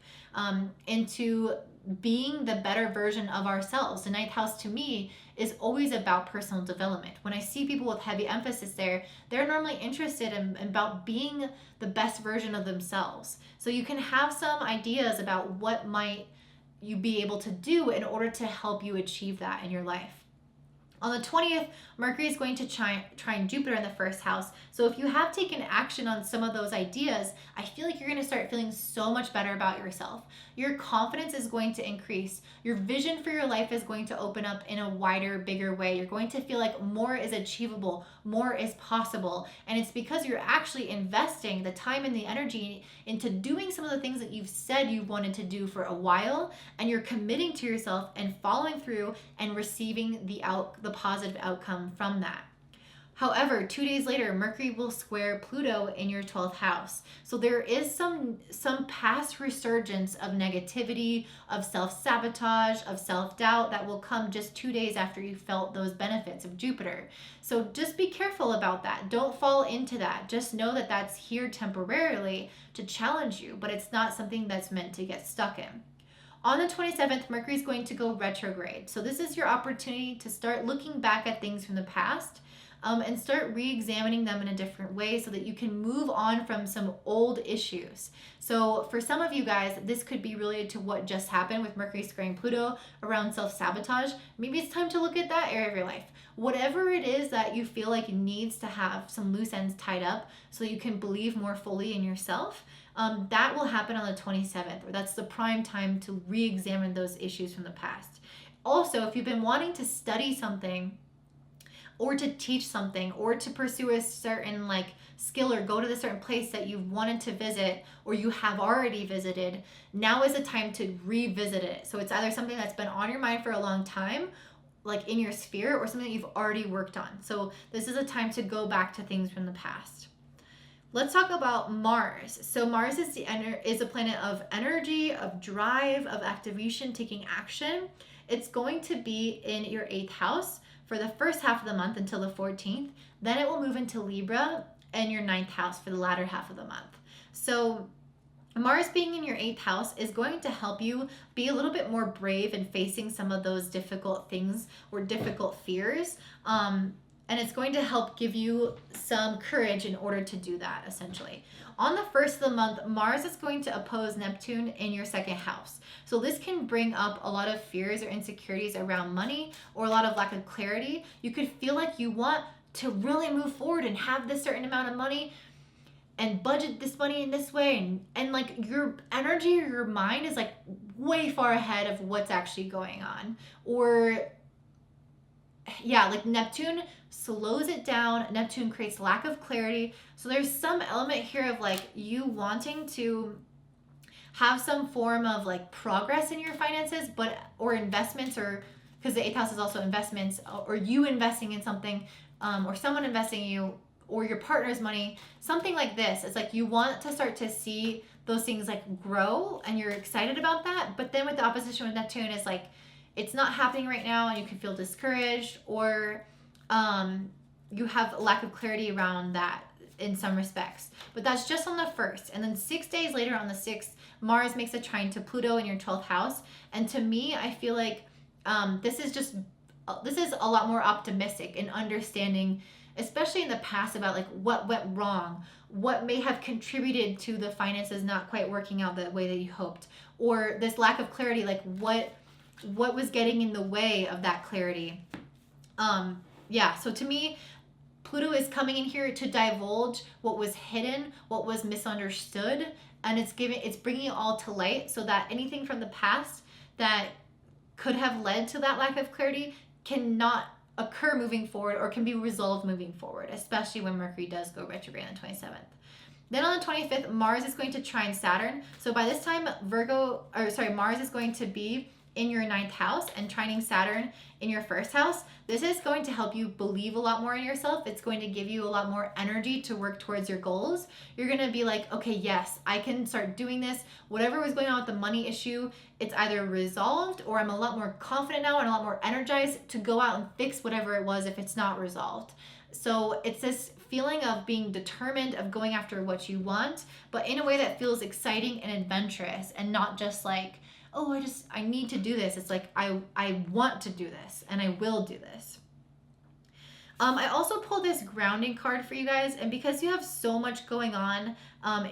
[SPEAKER 1] into being the better version of ourselves. The ninth house to me is always about personal development. When I see people with heavy emphasis there, they're normally interested in about being the best version of themselves. So you can have some ideas about what might you be able to do in order to help you achieve that in your life. On the 20th, Mercury is going to trine Jupiter in the first house. So if you have taken action on some of those ideas, I feel like you're going to start feeling so much better about yourself. Your confidence is going to increase. Your vision for your life is going to open up in a wider, bigger way. You're going to feel like more is achievable, more is possible. And it's because you're actually investing the time and the energy into doing some of the things that you've said you wanted to do for a while, and you're committing to yourself and following through and receiving the positive outcome from that. However, 2 days later, Mercury will square Pluto in your 12th house. So there is some past resurgence of negativity, of self-sabotage, of self-doubt that will come just 2 days after you felt those benefits of Jupiter. So just be careful about that. Don't fall into that. Just know that that's here temporarily to challenge you, but it's not something that's meant to get stuck in. On the 27th, Mercury is going to go retrograde. So this is your opportunity to start looking back at things from the past and start re-examining them in a different way so that you can move on from some old issues. So for some of you guys, this could be related to what just happened with Mercury squaring Pluto around self-sabotage. Maybe it's time to look at that area of your life. Whatever it is that you feel like needs to have some loose ends tied up so you can believe more fully in yourself, that will happen on the 27th, or that's the prime time to re-examine those issues from the past. Also, if you've been wanting to study something or to teach something or to pursue a certain skill or go to the certain place that you've wanted to visit or you have already visited, now is the time to revisit it. So it's either something that's been on your mind for a long time, like in your sphere, or something that you've already worked on. So this is a time to go back to things from the past. Let's talk about Mars. So Mars is a planet of energy, of drive, of activation, taking action. It's going to be in your 8th house for the first half of the month until the 14th. Then it will move into Libra and your 9th house for the latter half of the month. So Mars being in your 8th house is going to help you be a little bit more brave in facing some of those difficult things or difficult fears. And it's going to help give you some courage in order to do that, essentially. On the first of the month, Mars is going to oppose Neptune in your 2nd house. So this can bring up a lot of fears or insecurities around money or a lot of lack of clarity. You could feel like you want to really move forward and have this certain amount of money and budget this money in this way. And your energy or your mind is way far ahead of what's actually going on. Or Neptune slows it down. Neptune creates lack of clarity. So there's some element here of you wanting to have some form of progress in your finances, or investments, or because the 8th house is also investments, or you investing in something, or someone investing in you, or your partner's money, something like this. It's you want to start to see those things grow, and you're excited about that. But then with the opposition with Neptune, it's it's not happening right now, and you can feel discouraged, or you have a lack of clarity around that in some respects. But that's just on the 1st. And then 6 days later on the 6th, Mars makes a trine to Pluto in your 12th house. And to me, I feel this is a lot more optimistic in understanding, especially in the past, about what went wrong, what may have contributed to the finances not quite working out the way that you hoped, or this lack of clarity, what was getting in the way of that clarity. So to me, Pluto is coming in here to divulge what was hidden, what was misunderstood, and it's bringing it all to light so that anything from the past that could have led to that lack of clarity cannot occur moving forward, or can be resolved moving forward, especially when Mercury does go retrograde on the 27th. Then on the 25th, Mars is going to trine Saturn. So by this time, Mars is going to be in your 9th house and trining Saturn in your 1st house. This is going to help you believe a lot more in yourself. It's going to give you a lot more energy to work towards your goals. You're going to be okay, yes, I can start doing this. Whatever was going on with the money issue, it's either resolved, or I'm a lot more confident now and a lot more energized to go out and fix whatever it was if it's not resolved. So it's this feeling of being determined, of going after what you want, but in a way that feels exciting and adventurous, and not just like, oh, I need to do this. It's like, I want to do this, and I will do this. I also pulled this grounding card for you guys, and because you have so much going on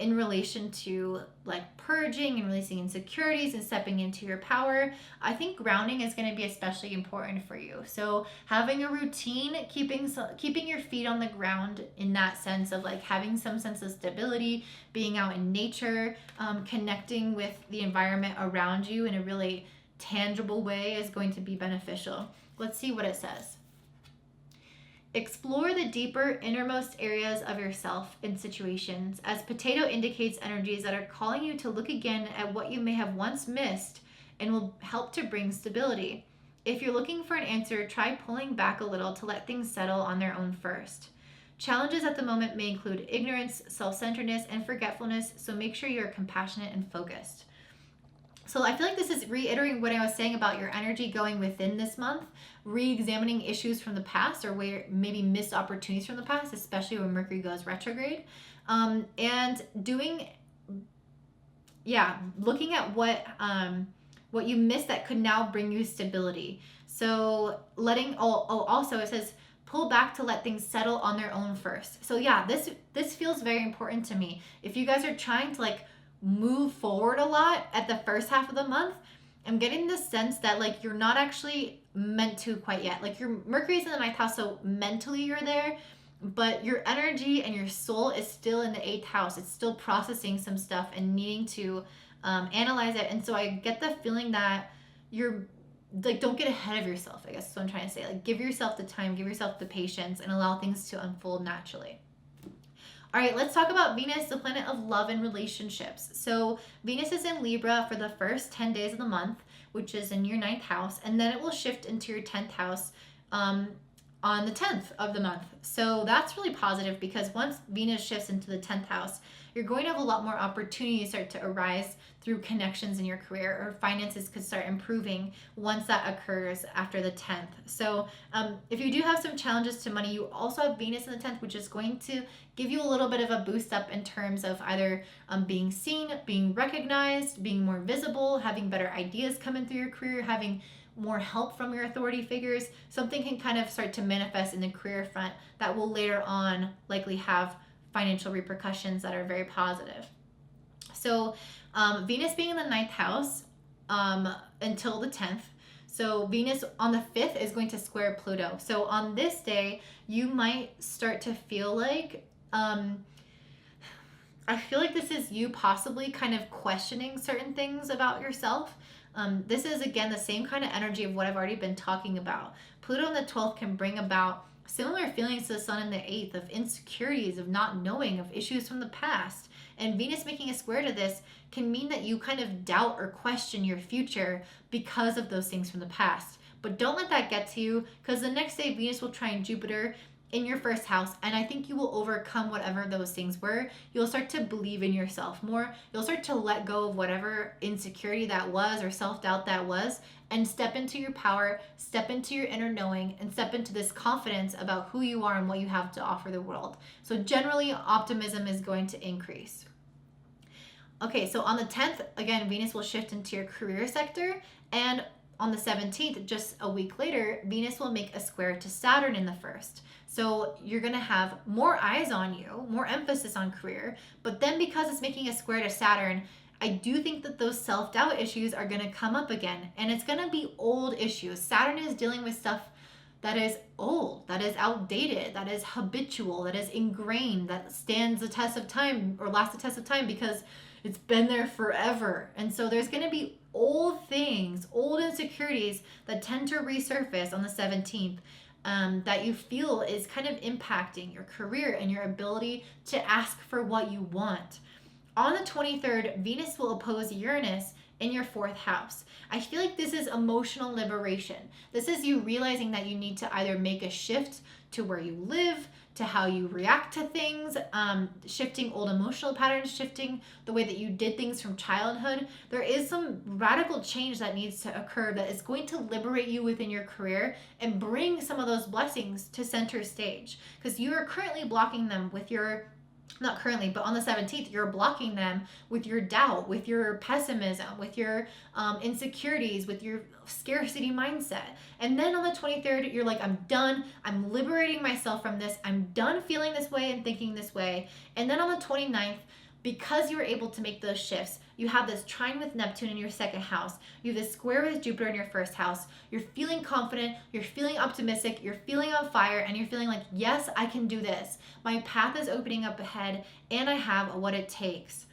[SPEAKER 1] in relation to like purging and releasing insecurities and stepping into your power, I think grounding is going to be especially important for you. So having a routine, keeping your feet on the ground in that sense of like having some sense of stability, being out in nature, connecting with the environment around you in a really tangible way is going to be beneficial. Let's see what it says. Explore the deeper, innermost areas of yourself in situations, as potato indicates energies that are calling you to look again at what you may have once missed and will help to bring stability. If you're looking for an answer, try pulling back a little to let things settle on their own first. Challenges at the moment may include ignorance, self-centeredness, and forgetfulness, so make sure you're compassionate and focused. So I feel like this is reiterating what I was saying about your energy going within this month, re-examining issues from the past or where maybe missed opportunities from the past, especially when Mercury goes retrograde, and looking at what you missed that could now bring you stability. So also it says pull back to let things settle on their own first. So yeah, this feels very important to me. If you guys are trying to like move forward a lot at the first half of the month, I'm getting the sense that like you're not actually meant to quite yet. Like your Mercury's in the 9th house, so mentally you're there, but your energy and your soul is still in the 8th house. It's still processing some stuff and needing to analyze it. And so I get the feeling that you're like, don't get ahead of yourself, I guess is what I'm trying to say. Like give yourself the time, give yourself the patience, and allow things to unfold naturally. All right, let's talk about Venus, the planet of love and relationships. So Venus is in Libra for the first 10 days of the month, which is in your 9th house, and then it will shift into your 10th house on the 10th of the month. So that's really positive, because once Venus shifts into the 10th house, you're going to have a lot more opportunities start to arise through connections in your career, or finances could start improving once that occurs after the 10th. So if you do have some challenges to money, you also have Venus in the 10th, which is going to give you a little bit of a boost up in terms of either being seen, being recognized, being more visible, having better ideas coming through your career, having more help from your authority figures. Something can kind of start to manifest in the career front that will later on likely have financial repercussions that are very positive. So Venus being in the 9th house until the 10th. So Venus on the 5th is going to square Pluto. So on this day, you might start to feel like, I feel like this is you possibly kind of questioning certain things about yourself. This is, again, the same kind of energy of what I've already been talking about. Pluto in the 12th can bring about similar feelings to the Sun in the 8th, of insecurities, of not knowing, of issues from the past. And Venus making a square to this can mean that you kind of doubt or question your future because of those things from the past. But don't let that get to you, because the next day Venus will trine Jupiter in your 1st house, and I think you will overcome whatever those things were. You'll start to believe in yourself more. You'll start to let go of whatever insecurity that was or self-doubt that was, and step into your power, step into your inner knowing, and step into this confidence about who you are and what you have to offer the world. So generally, optimism is going to increase. Okay, so on the 10th, again, Venus will shift into your career sector, and on the 17th, just a week later, Venus will make a square to Saturn in the 1st. So you're going to have more eyes on you, more emphasis on career, but then because it's making a square to Saturn, I do think that those self-doubt issues are going to come up again, and it's going to be old issues. Saturn is dealing with stuff that is old, that is outdated, that is habitual, that is ingrained, that stands the test of time or lasts the test of time because it's been there forever. And so there's going to be old things, old insecurities that tend to resurface on the 17th. That you feel is kind of impacting your career and your ability to ask for what you want. On the 23rd, Venus will oppose Uranus in your 4th house. I feel like this is emotional liberation. This is you realizing that you need to either make a shift to where you live, to how you react to things, shifting old emotional patterns, shifting the way that you did things from childhood. There is some radical change that needs to occur that is going to liberate you within your career and bring some of those blessings to center stage, because you are currently blocking them with your, not currently, but on the 17th, you're blocking them with your doubt, with your pessimism, with your insecurities, with your scarcity mindset. And then on the 23rd, you're like, I'm done. I'm liberating myself from this. I'm done feeling this way and thinking this way. And then on the 29th, because you were able to make those shifts, you have this trine with Neptune in your second house. You have this square with Jupiter in your first house. You're feeling confident. You're feeling optimistic. You're feeling on fire. And you're feeling like, yes, I can do this. My path is opening up ahead. And I have what it takes.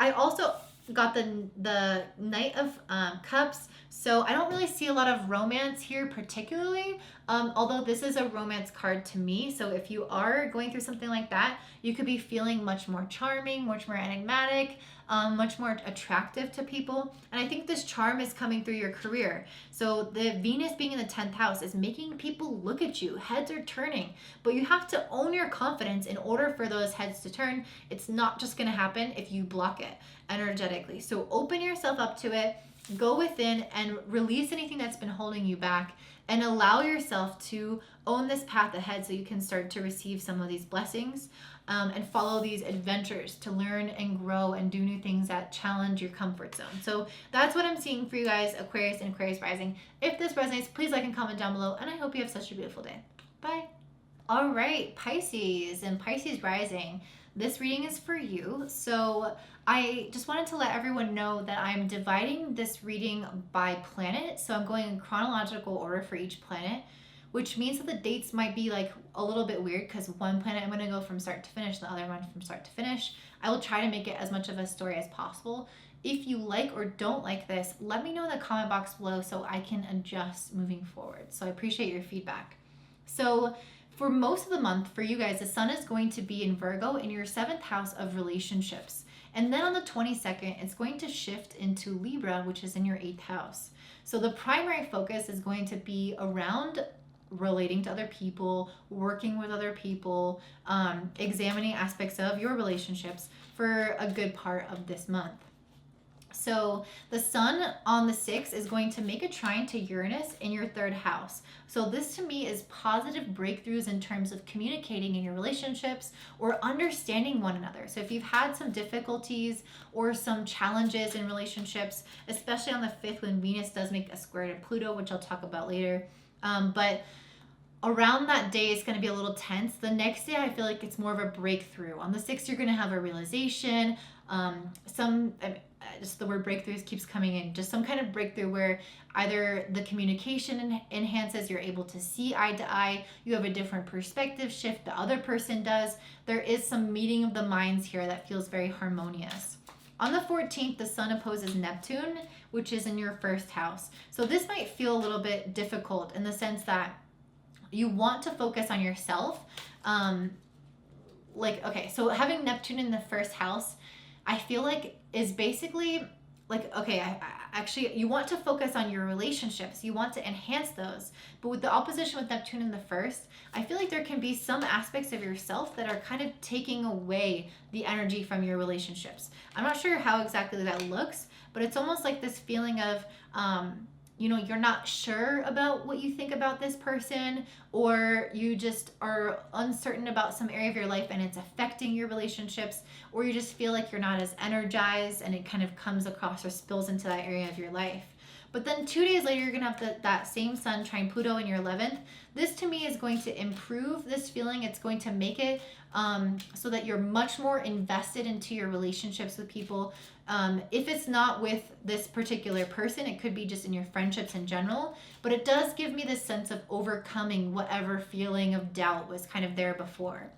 [SPEAKER 1] I also got the Knight of Cups. So I don't really see a lot of romance here particularly, although this is a romance card to me. So if you are going through something like that, you could be feeling much more charming, much more enigmatic, much more attractive to people. And I think this charm is coming through your career. So the Venus being in the 10th house is making people look at you. Heads are turning, but you have to own your confidence in order for those heads to turn. It's not just going to happen if you block it energetically. So open yourself up to it. Go within and release anything that's been holding you back, and allow yourself to own this path ahead so you can start to receive some of these blessings, and follow these adventures to learn and grow and do new things that challenge your comfort zone. So that's what I'm seeing for you guys, Aquarius and Aquarius Rising. If this resonates, please like and comment down below, and I hope you have such a beautiful day. Bye. All right, Pisces and Pisces Rising. This reading is for you. So I just wanted to let everyone know that I'm dividing this reading by planet. So I'm going in chronological order for each planet, which means that the dates might be like a little bit weird, because one planet I'm going to go from start to finish, the other one from start to finish. I will try to make it as much of a story as possible. If you like or don't like this, let me know in the comment box below so I can adjust moving forward. So I appreciate your feedback. So for most of the month, for you guys, the sun is going to be in Virgo in your 7th house of relationships. And then on the 22nd, it's going to shift into Libra, which is in your 8th house. So the primary focus is going to be around relating to other people, working with other people, examining aspects of your relationships for a good part of this month. So the sun on the 6th is going to make a trine to Uranus in your 3rd house. So this to me is positive breakthroughs in terms of communicating in your relationships or understanding one another. So if you've had some difficulties or some challenges in relationships, especially on the 5th when Venus does make a square to Pluto, which I'll talk about later, but around that day it's going to be a little tense. The next day I feel like it's more of a breakthrough. On the 6th you're going to have a realization, just the word breakthroughs keeps coming in, just some kind of breakthrough where either the communication enhances, you're able to see eye to eye, you have a different perspective shift, the other person does. There is some meeting of the minds here that feels very harmonious. On the 14th, the sun opposes Neptune, which is in your 1st house. So this might feel a little bit difficult in the sense that you want to focus on yourself. So having Neptune in the 1st house, I feel like is basically like, actually you want to focus on your relationships. You want to enhance those. But with the opposition with Neptune in the 1st, I feel like there can be some aspects of yourself that are kind of taking away the energy from your relationships. I'm not sure how exactly that looks, but it's almost like this feeling of, you're not sure about what you think about this person, or you just are uncertain about some area of your life and it's affecting your relationships, or you just feel like you're not as energized and it kind of comes across or spills into that area of your life. But then 2 days later, you're going to have that same sun trine Pluto in your 11th. This to me is going to improve this feeling. It's going to make it so that you're much more invested into your relationships with people. If it's not with this particular person, it could be just in your friendships in general. But it does give me this sense of overcoming whatever feeling of doubt was kind of there before.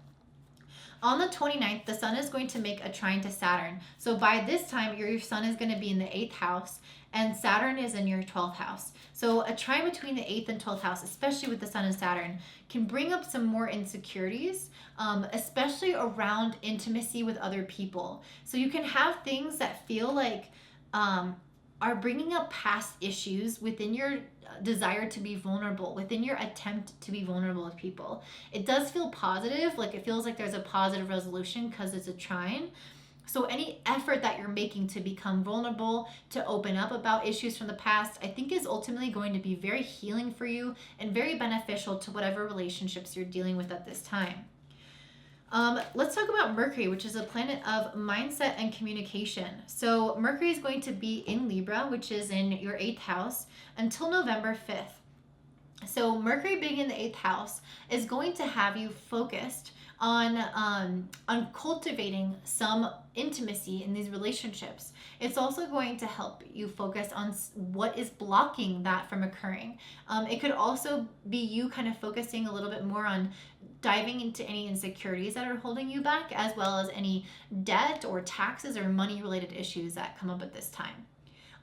[SPEAKER 1] On the 29th, the sun is going to make a trine to Saturn. So by this time, your sun is going to be in the 8th house, and Saturn is in your 12th house. So a trine between the 8th and 12th house, especially with the sun and Saturn, can bring up some more insecurities, especially around intimacy with other people. So you can have things that feel like are bringing up past issues within your desire to be vulnerable, within your attempt to be vulnerable with people. It does feel positive, like it feels like there's a positive resolution because it's a trine. So any effort that you're making to become vulnerable, to open up about issues from the past, I think is ultimately going to be very healing for you and very beneficial to whatever relationships you're dealing with at this time. Let's talk about Mercury, which is a planet of mindset and communication. So Mercury is going to be in Libra, which is in your 8th house, until November 5th. So Mercury being in the 8th house is going to have you focused on cultivating some intimacy in these relationships. It's also going to help you focus on what is blocking that from occurring. It could also be you kind of focusing a little bit more on diving into any insecurities that are holding you back, as well as any debt or taxes or money related issues that come up at this time.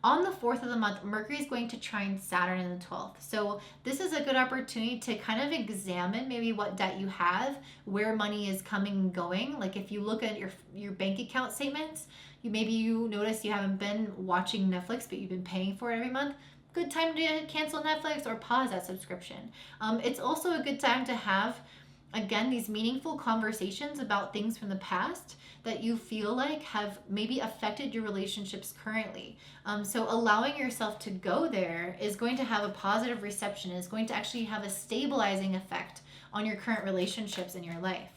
[SPEAKER 1] On the 4th of the month, Mercury is going to trine Saturn in the 12th. So this is a good opportunity to kind of examine maybe what debt you have, where money is coming and going. Like if you look at your bank account statements, maybe you notice you haven't been watching Netflix, but you've been paying for it every month. Good time to cancel Netflix or pause that subscription. It's also a good time to have, again, these meaningful conversations about things from the past that you feel like have maybe affected your relationships currently. So allowing yourself to go there is going to have a positive reception, is going to actually have a stabilizing effect on your current relationships in your life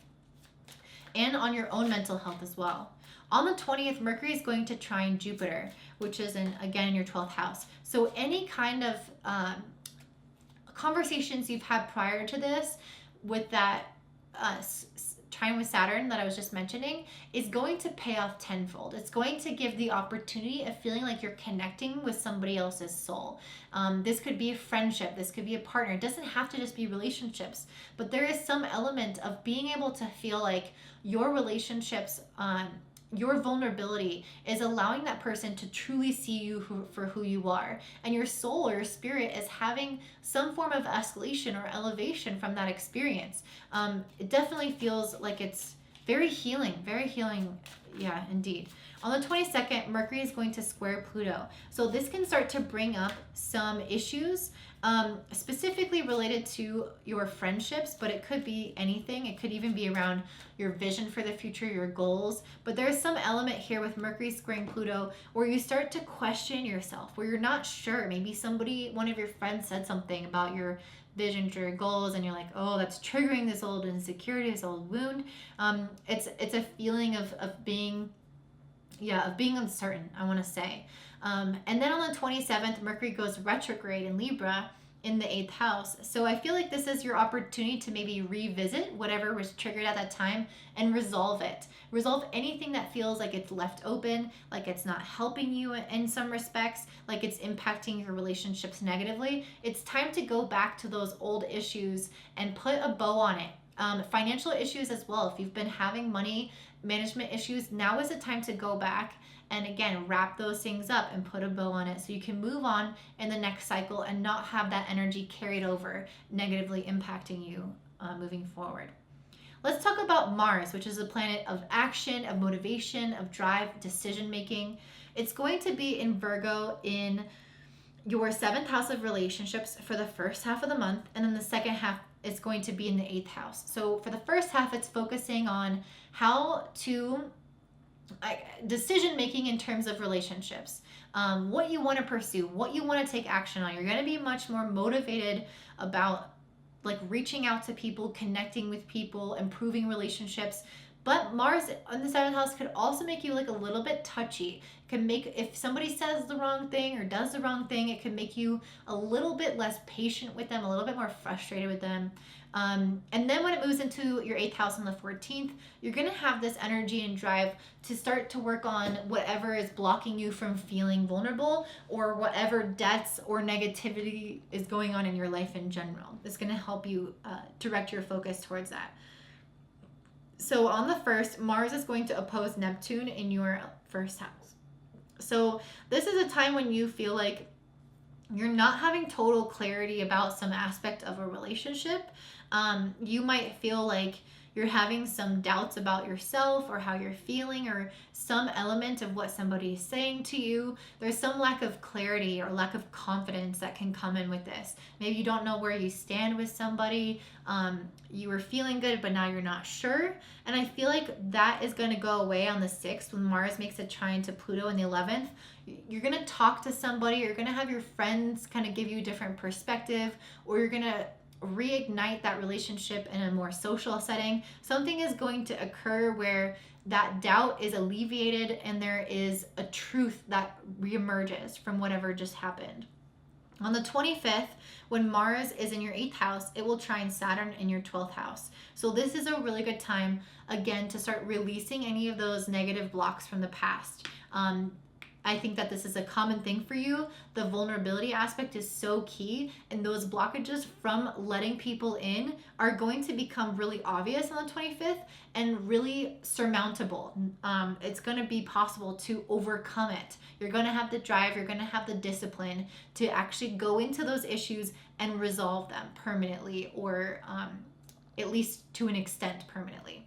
[SPEAKER 1] and on your own mental health as well. On the 20th, Mercury is going to trine Jupiter, which is again in your 12th house. So any kind of conversations you've had prior to this with that trine with Saturn that I was just mentioning is going to pay off tenfold. It's going to give the opportunity of feeling like you're connecting with somebody else's soul. This could be a friendship. This could be a partner. It doesn't have to just be relationships, but there is some element of being able to feel like your relationships, your vulnerability is allowing that person to truly see you for who you are. And your soul or your spirit is having some form of escalation or elevation from that experience. It definitely feels like it's very healing, yeah, indeed. On the 22nd, Mercury is going to square Pluto. So this can start to bring up some issues specifically related to your friendships, but it could be anything. It could even be around your vision for the future, your goals. But there's some element here with Mercury squaring Pluto where you start to question yourself, where you're not sure. Maybe one of your friends said something about your vision or your goals, and you're like, oh, that's triggering this old insecurity, this old wound. It's a feeling of being uncertain, I want to say. And then on the 27th, Mercury goes retrograde in Libra in the 8th house. So I feel like this is your opportunity to maybe revisit whatever was triggered at that time and resolve it. Resolve anything that feels like it's left open, like it's not helping you in some respects, like it's impacting your relationships negatively. It's time to go back to those old issues and put a bow on it. Financial issues as well. If you've been having money management issues, now is the time to go back and again wrap those things up and put a bow on it so you can move on in the next cycle and not have that energy carried over, negatively impacting you moving forward. Let's talk about Mars, which is a planet of action, of motivation, of drive, decision making. It's going to be in Virgo in your 7th house of relationships for the first half of the month, and then the second half it's going to be in the 8th house. So for the first half, it's focusing on how to decision making in terms of relationships, what you want to pursue, what you want to take action on. You're going to be much more motivated about like reaching out to people, connecting with people, improving relationships. But Mars in the 7th house could also make you like a little bit touchy. It can make, if somebody says the wrong thing or does the wrong thing, it can make you a little bit less patient with them, a little bit more frustrated with them. And then when it moves into your 8th house on the 14th, you're going to have this energy and drive to start to work on whatever is blocking you from feeling vulnerable, or whatever debts or negativity is going on in your life in general. It's going to help you direct your focus towards that. So on the 1st, Mars is going to oppose Neptune in your 1st house. So this is a time when you feel like you're not having total clarity about some aspect of a relationship. You might feel like you're having some doubts about yourself or how you're feeling or some element of what somebody is saying to you. There's some lack of clarity or lack of confidence that can come in with this. Maybe you don't know where you stand with somebody. You were feeling good, but now you're not sure. And I feel like that is going to go away on the 6th when Mars makes a trine to Pluto in the 11th. You're going to talk to somebody, you're going to have your friends kind of give you a different perspective, or you're going to reignite that relationship in a more social setting. Something is going to occur where that doubt is alleviated and there is a truth that reemerges from whatever just happened. On the 25th, when Mars is in your 8th house, it will trine Saturn in your 12th house. So this is a really good time, again, to start releasing any of those negative blocks from the past. I think that this is a common thing for you. The vulnerability aspect is so key, and those blockages from letting people in are going to become really obvious on the 25th and really surmountable. It's going to be possible to overcome it. You're going to have the drive, you're going to have the discipline to actually go into those issues and resolve them permanently, or at least to an extent permanently.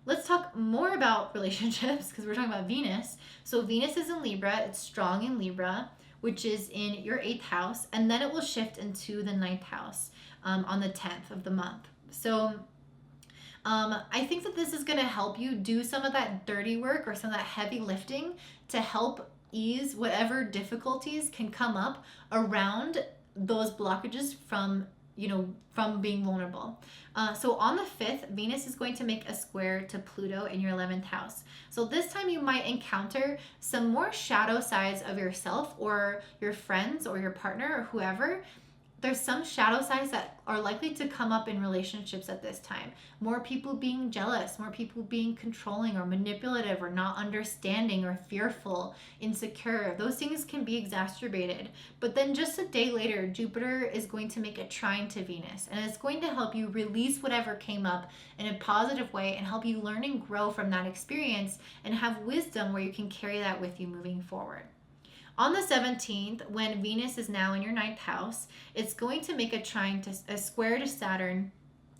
[SPEAKER 1] Let's talk more about relationships because we're talking about Venus. So Venus is in Libra. It's strong in Libra, which is in your 8th house. And then it will shift into the 9th house on the 10th of the month. So I think that this is going to help you do some of that dirty work or some of that heavy lifting to help ease whatever difficulties can come up around those blockages from being vulnerable. So on the 5th, Venus is going to make a square to Pluto in your 11th house. So this time you might encounter some more shadow sides of yourself or your friends or your partner or whoever. There's some shadow sides that are likely to come up in relationships at this time. More people being jealous, more people being controlling or manipulative or not understanding or fearful, insecure. Those things can be exacerbated. But then just a day later, Jupiter is going to make a trine to Venus, and it's going to help you release whatever came up in a positive way and help you learn and grow from that experience and have wisdom where you can carry that with you moving forward. On the 17th, when Venus is now in your 9th house, it's going to make a square to Saturn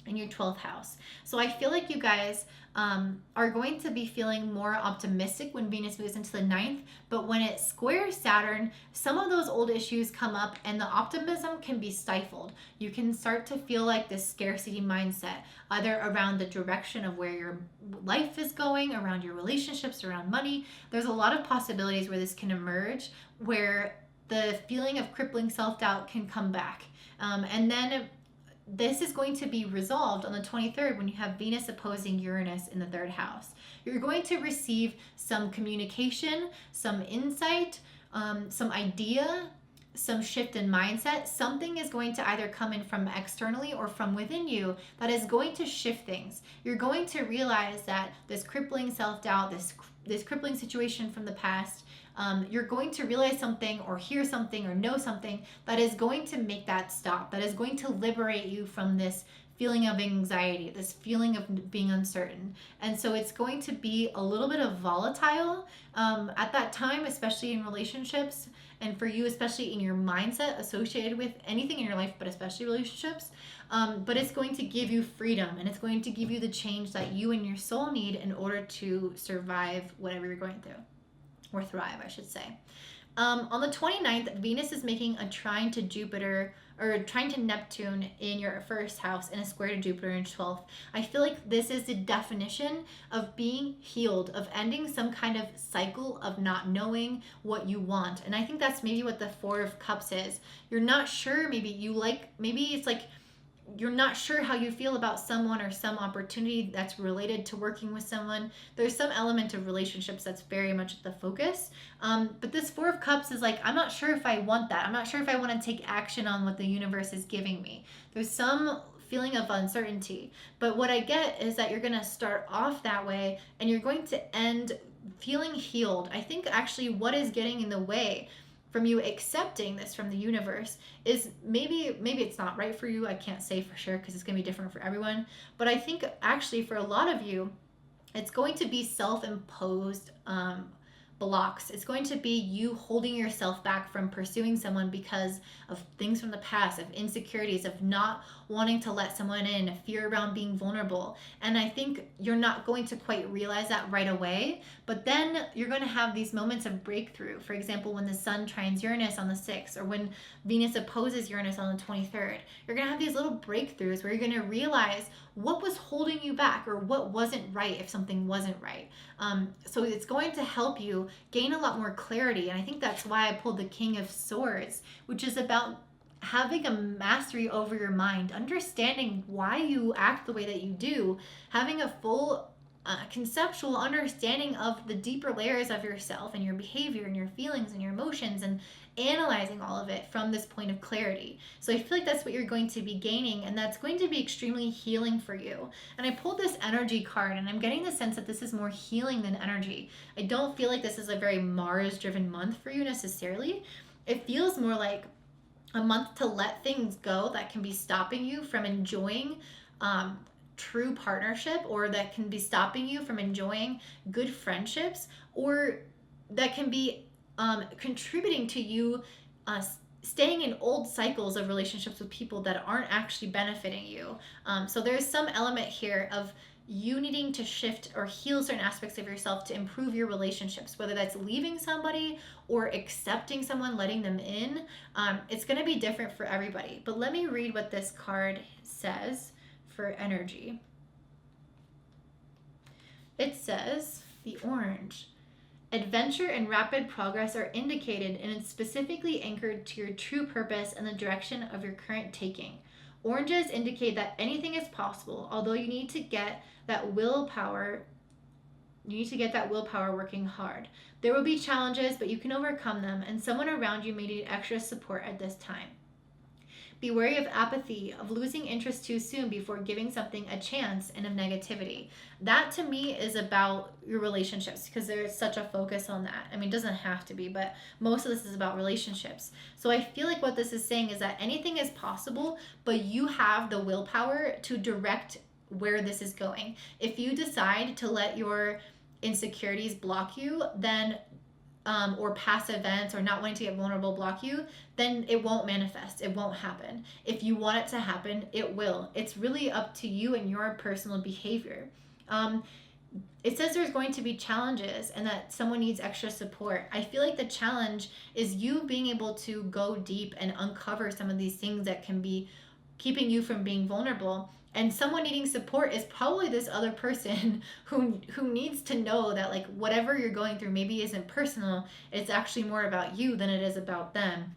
[SPEAKER 1] in your 12th house. So I feel like you guys are going to be feeling more optimistic when Venus moves into the 9th, but when it squares Saturn, some of those old issues come up and the optimism can be stifled. You can start to feel like this scarcity mindset, either around the direction of where your life is going, around your relationships, around money. There's a lot of possibilities where this can emerge, where the feeling of crippling self-doubt can come back. And then this is going to be resolved on the 23rd when you have Venus opposing Uranus in the 3rd house. You're going to receive some communication, some insight, some idea, some shift in mindset. Something is going to either come in from externally or from within you that is going to shift things. You're going to realize that this crippling self-doubt, this crippling situation from the past, you're going to realize something or hear something or know something that is going to make that stop, that is going to liberate you from this feeling of anxiety, this feeling of being uncertain. And so it's going to be a little bit of volatile at that time, especially in relationships, and for you, especially in your mindset associated with anything in your life, but especially relationships. But it's going to give you freedom, and it's going to give you the change that you and your soul need in order to survive whatever you're going through. Or thrive, I should say. On the 29th, Venus is making a trine to Jupiter, or trine to Neptune in your 1st house and a square to Jupiter in 12th. I feel like this is the definition of being healed, of ending some kind of cycle of not knowing what you want. And I think that's maybe what the 4 of Cups is. You're not sure, maybe it's like you're not sure how you feel about someone or some opportunity that's related to working with someone. There's some element of relationships that's very much at the focus. But this 4 of Cups is like, I'm not sure if I want that. I'm not sure if I want to take action on what the universe is giving me. There's some feeling of uncertainty. But what I get is that you're going to start off that way and you're going to end feeling healed. I think actually what is getting in the way from you accepting this from the universe is maybe it's not right for you. I can't say for sure because it's going to be different for everyone. But I think actually for a lot of you, it's going to be self-imposed blocks. It's going to be you holding yourself back from pursuing someone because of things from the past, of insecurities, of not wanting to let someone in, fear around being vulnerable. And I think you're not going to quite realize that right away, but then you're going to have these moments of breakthrough. For example, when the sun trines Uranus on the 6th, or when Venus opposes Uranus on the 23rd, you're going to have these little breakthroughs where you're going to realize what was holding you back or what wasn't right if something wasn't right. So it's going to help you gain a lot more clarity. And I think that's why I pulled the King of Swords, which is about having a mastery over your mind, understanding why you act the way that you do, having a full conceptual understanding of the deeper layers of yourself and your behavior and your feelings and your emotions, and analyzing all of it from this point of clarity. So I feel like that's what you're going to be gaining, and that's going to be extremely healing for you. And I pulled this energy card, and I'm getting the sense that this is more healing than energy. I don't feel like this is a very Mars driven month for you necessarily. It feels more like a month to let things go that can be stopping you from enjoying true partnership, or that can be stopping you from enjoying good friendships, or that can be contributing to you staying in old cycles of relationships with people that aren't actually benefiting you. So there's some element here of you needing to shift or heal certain aspects of yourself to improve your relationships, whether that's leaving somebody or accepting someone, letting them in. It's going to be different for everybody. But let me read what this card says for energy. It says, the orange. Adventure and rapid progress are indicated, and it's specifically anchored to your true purpose and the direction of your current taking. Oranges indicate that anything is possible, although you need to get that willpower working hard. There will be challenges, but you can overcome them, and someone around you may need extra support at this time. Be wary of apathy, of losing interest too soon before giving something a chance, and of negativity. That to me is about your relationships, because there's such a focus on that. I mean, it doesn't have to be, but most of this is about relationships. So I feel like what this is saying is that anything is possible, but you have the willpower to direct where this is going. If you decide to let your insecurities block you, then or past events or not wanting to get vulnerable block you, then it won't manifest. It won't happen. If you want it to happen, it will. It's really up to you and your personal behavior. It says there's going to be challenges and that someone needs extra support. I feel like the challenge is you being able to go deep and uncover some of these things that can be keeping you from being vulnerable. And someone needing support is probably this other person who needs to know that, like, whatever you're going through maybe isn't personal. It's actually more about you than it is about them.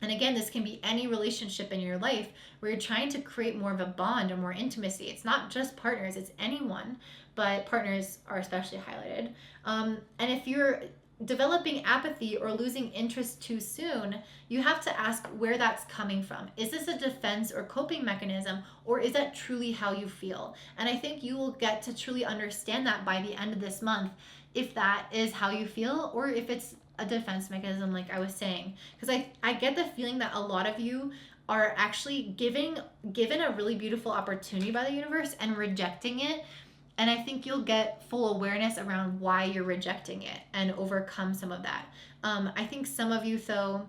[SPEAKER 1] And again, this can be any relationship in your life where you're trying to create more of a bond or more intimacy. It's not just partners, it's anyone, but partners are especially highlighted. And if you're developing apathy or losing interest too soon, you have to ask where that's coming from. Is this a defense or coping mechanism, or is that truly how you feel? And I think you will get to truly understand that by the end of this month, if that is how you feel or if it's a defense mechanism, like I was saying. Because I get the feeling that a lot of you are actually given a really beautiful opportunity by the universe and rejecting it. And I think you'll get full awareness around why you're rejecting it and overcome some of that. I think some of you, though,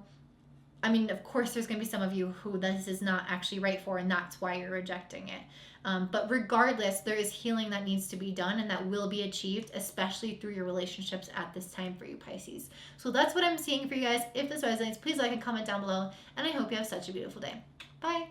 [SPEAKER 1] I mean, of course, there's going to be some of you who this is not actually right for, and that's why you're rejecting it. But regardless, there is healing that needs to be done, and that will be achieved, especially through your relationships at this time for you, Pisces. So that's what I'm seeing for you guys. If this resonates, please like and comment down below, and I hope you have such a beautiful day. Bye.